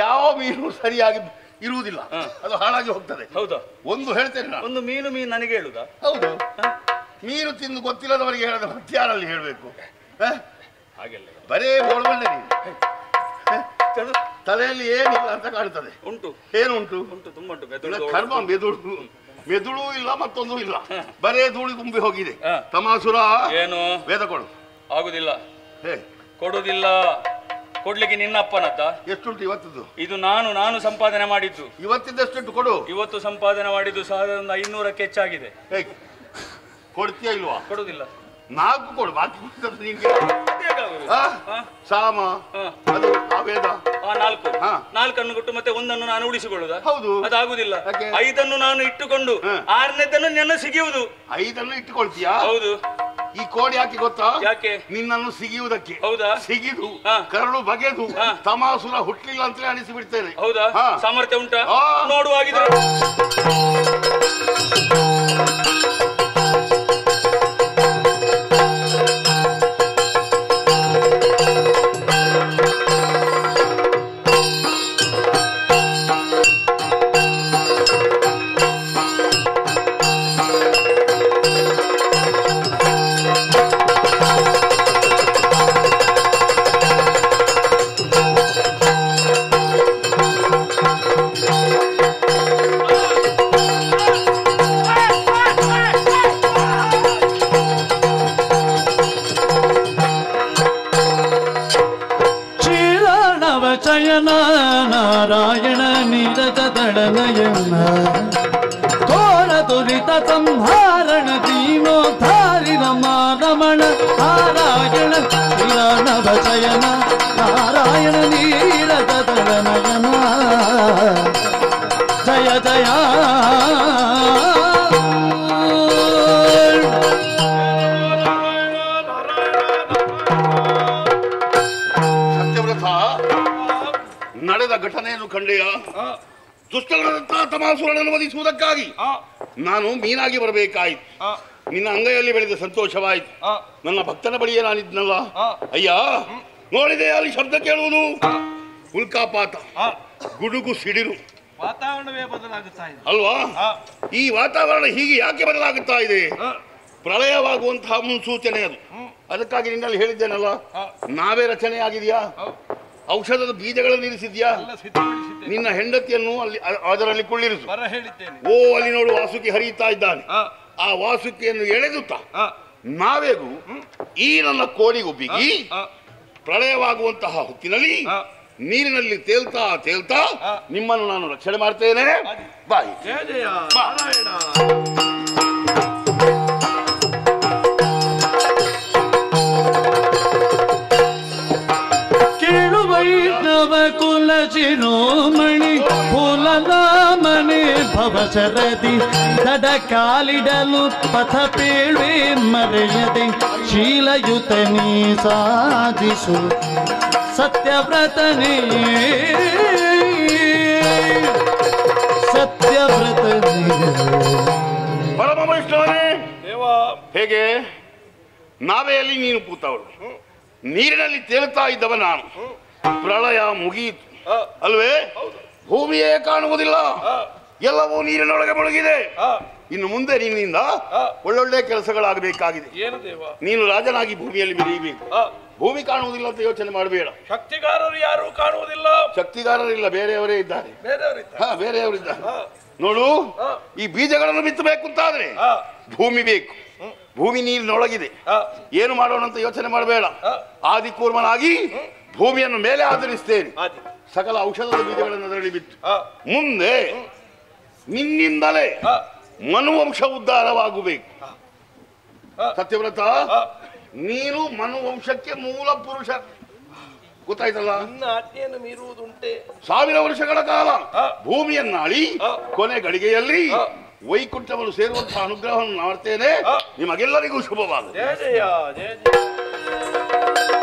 ಯಾವ ಮೀನು ಸರಿಯಾಗಿ ಇರುವುದಿಲ್ಲ, ಅದು ಹಾಳಾಗಿ ಹೋಗ್ತದೆ. ಹೌದಾ? ಒಂದು ಹೇಳ್ತೇನೆ, ಒಂದು ಮೀನು ನನಗೆ ಹೇಳುದಾ? ಹೌದು. ಮೀನು ತಿಂದು ಗೊತ್ತಿಲ್ಲದವರಿಗೆ ಹೇಳದ ಯಾರಲ್ಲಿ ಹೇಳ್ಬೇಕು? ಹಾಗೆಲ್ಲ ಬರೇ ಬೋಳ್ಬಂಡೆ ನೀನು. ತಲೆಯಲ್ಲಿ ಏನಿಲ್ಲ ಅಂತ ಕಾಣ್ತದೆ. ಉಂಟು. ಏನುಂಟು? ಉಂಟು, ತುಂಬಾ ಉಂಟು. ಕರ್ಮ, ಮೆದುಳು ಇಲ್ಲ, ಮತ್ತೊಂದು ಇಲ್ಲ, ಬರೇ ಧೂಳಿ ತುಂಬಿ ಹೋಗಿದೆ. ತಮಾಸುರ, ಏನು? ವೇದ ಕೊಡು. ಆಗುದಿಲ್ಲ, ಕೊಡುದಿಲ್ಲ. ಕೊಡ್ಲಿಕ್ಕೆ ನಿನ್ನ ಅಪ್ಪನದ್ದ? ಎಷ್ಟುಂಟು ಇವತ್ತದ್ದು? ಇದು ನಾನು ಸಂಪಾದನೆ ಮಾಡಿದ್ದು. ಇವತ್ತಿದ್ದೆಷ್ಟುಂಟು ಕೊಡು. ಇವತ್ತು ಸಂಪಾದನೆ ಮಾಡಿದ್ದು 1500ಕ್ಕೆ ಹೆಚ್ಚಾಗಿದೆ. ಕೊಡ್ತೀಯ ಇಲ್ವಾ? ಕೊಡುದಿಲ್ಲ. 4 ಕೊಡು, ಬಾಕಿ ನಿನ್ಗೆ ಸಾಮ ಅದು ವೇದ 4 ಕೊಟ್ಟು ಮತ್ತೆ 1 ನಾನು ಉಳಿಸಿಕೊಳ್ಳುದ? ಹೌದು. ಅದಾಗುದಿಲ್ಲ. 5 ನಾನು ಇಟ್ಟುಕೊಂಡು 6ನೇದನ್ನು ನನ್ನ ಸಿಗಿಯುವುದು. 5 ಇಟ್ಟುಕೊಳ್ತೀಯಾ? ಹೌದು. ಈ ಕೋಡಿ ಯಾಕೆ ಗೊತ್ತಾ? ಯಾಕೆ? ನಿನ್ನನ್ನು ಸಿಗಿಯುವುದಕ್ಕೆ. ಹೌದಾ? ಸಿಗಿದು ಕರಳು ಬಗೆದು ತಮಾಸುರ ಹುಟ್ಟಲಿಲ್ಲ ಅಂತಲೇ ಅನಿಸಿ ಬಿಡ್ತೇನೆ. ಹೌದಾ? ಸಾಮರ್ಥ್ಯ ಉಂಟಾ ನೋಡುವಾಗಿದ್ರೆ? ನಾರಾಯಣ ನೀರಜದಳನಯನ ಘೋರ ದುರಿತ ಸಂಹಾರಣ ದೀನೋದ್ಧಾರಿ ರಮಣ ನಾರಾಯಣ ಶ್ರೀರಾಣವ ಶಯನ ನಾರಾಯಣ ನೀರಜದಳನಯನ ಜಯ ಜಯ. ನಡೆದ ಘಟನೆಯನ್ನು ಕಂಡೆಯ? ದುಷ್ಟಗಳಂತ ತಮಾಸುರನನ್ನು ವಧಿಸುವುದಕ್ಕಾಗಿ ನಾನು ಮೀನಾಗಿ ಬರಬೇಕಾಯಿತು. ನಿನ್ನ ಅಂಗೈಯಲ್ಲಿ ಬೆಳೆದ ಸಂತೋಷವಾಯಿತು. ನನ್ನ ಭಕ್ತನ ಬಳಿಯೇ ನಾನಿದ್ನಲ್ಲ. ಅಯ್ಯ, ನೋಡಿದೆ ಅಲ್ಲಿ ಶಬ್ದ ಕೇಳುವುದು, ಉಲ್ಕಾಪಾತ, ಗುಡುಗು ಸಿಡಿರು, ವಾತಾವರಣವೇ ಬದಲಾಗುತ್ತಾ ಇದೆ ಅಲ್ವಾ? ಈ ವಾತಾವರಣ ಹೀಗೆ ಯಾಕೆ ಬದಲಾಗುತ್ತಾ ಇದೆ? ಪ್ರಳಯವಾಗುವಂತಹ ಮುನ್ಸೂಚನೆ ಅದು. ಅದಕ್ಕಾಗಿ ನಿನ್ನಲ್ಲಿ ಹೇಳಿದ್ದೇನಲ್ಲ, ನಾವೇ ರಚನೆ ಆಗಿದೆಯಾ? ಔಷಧದ ಬೀಜಗಳನ್ನು ಇರಿಸಿದ್ಯಾ? ನಿನ್ನ ಹೆಂಡತಿಯನ್ನು ಅಲ್ಲಿ ಅದರಲ್ಲಿ ಕುಳ್ಳಿರಿಸು. ಓ, ಅಲ್ಲಿ ನೋಡು, ವಾಸುಕಿ ಹರಿಯುತ್ತಾ ಇದ್ದಾನೆ. ಆ ವಾಸುಕಿಯನ್ನು ಎಳೆದುತ್ತಾ ನಾವೇಗೂ ಈ ನನ್ನ ಕೋಡಿಗೂ ಬಿಗಿ ಪ್ರಳಯವಾಗುವಂತಹ ಹೊತ್ತಿನಲ್ಲಿ ನೀರಿನಲ್ಲಿ ತೇಲ್ತಾ ತೇಲ್ತಾ ನಿಮ್ಮನ್ನು ನಾನು ರಕ್ಷಣೆ ಮಾಡ್ತೇನೆ. ಬಾಯಿ ವೈಷ್ಣವ ಕುಲ ಶಿರೋಮಣಿ ಫುಲನಾಮನೆ ಭವಶರದಿ ದಡ ಕಾಲಿಡಲು ಪಥ ಪೇಳ್ವೆ ಮರೆಯದೆ ಶೀಲಯುತನಿ ಸಾಧಿಸು ಸತ್ಯವ್ರತನೇ ಸತ್ಯವ್ರತನೇ. ಪರಮ ವೈಷ್ಣವನೇ, ಹೇಗೆ ನಾವೆಯಲ್ಲಿ ನೀನು ಕೂತವಳು, ನೀರಿನಲ್ಲಿ ತೇಲುತ್ತಾ ಇದ್ದವ ನಾನು. ಪ್ರಳಯ ಮುಗಿಯಿತು ಅಲ್ವೇ? ಭೂಮಿಯೇ ಕಾಣುವುದಿಲ್ಲ, ಎಲ್ಲವೂ ನೀರಿನೊಳಗೆ ಮುಳುಗಿದೆ. ಇನ್ನು ಮುಂದೆ ನಿನ್ನಿಂದ ಒಳ್ಳೊಳ್ಳೆ ಕೆಲಸಗಳಾಗಬೇಕಾಗಿದೆ. ನೀನು ರಾಜನಾಗಿ ಭೂಮಿಯಲ್ಲಿ ಮೆರೆಯಬೇಕು. ಭೂಮಿ ಕಾಣುವುದಿಲ್ಲ ಅಂತ ಯೋಚನೆ ಮಾಡಬೇಡ. ಶಕ್ತಿಗಾರರು ಯಾರು ಕಾಣುವುದಿಲ್ಲ. ಶಕ್ತಿಗಾರರಿಲ್ಲ, ಬೇರೆಯವರೇ ಇದ್ದಾರೆ. ಬೇರೆಯವರಿದ್ದಾರೆ. ನೋಡು, ಈ ಬೀಜಗಳನ್ನು ಬಿತ್ತಬೇಕು ಅಂತಾದ್ರೆ ಭೂಮಿ ಬೇಕು. ಭೂಮಿ ನೀರಿನೊಳಗಿದೆ. ಏನು ಮಾಡೋಣ ಅಂತ ಯೋಚನೆ ಮಾಡಬೇಡ. ಆದಿಕೂರ್ಮನಾಗಿ ಭೂಮಿಯನ್ನು ಮೇಲೆ ಆಧರಿಸ್ತೇನೆ. ಸಕಲ ಔಷಧದ ಬೀಜಗಳನ್ನು ಅದರಲ್ಲಿ ಬಿತ್ತು. ಮುಂದೆ ನಿನ್ನಿಂದಲೇ ಮನುವಂಶ ಉದ್ಧಾರವಾಗಬೇಕು. ಸತ್ಯವ್ರತ, ನೀನು ಮನುವಂಶಕ್ಕೆ ಮೂಲ ಪುರುಷ. ಗೊತ್ತಾಯ್ತಲ್ಲ? ಆಜ್ಞೆಯನ್ನು ಮೀರುವುದುಂಟೆ. 1000 ವರ್ಷಗಳ ಕಾಲ ಭೂಮಿಯನ್ನಾಳಿ ಕೊನೆ ಗಳಿಗೆಯಲ್ಲಿ ವೈಕುಂಠವನ್ನು ಸೇರುವಂತಹ ಅನುಗ್ರಹವನ್ನು ಮಾಡ್ತೇನೆ. ನಿಮಗೆಲ್ಲರಿಗೂ ಶುಭವಾಗಲಿ. ಜಯ ಜಯ ಜಯ ಜಯ.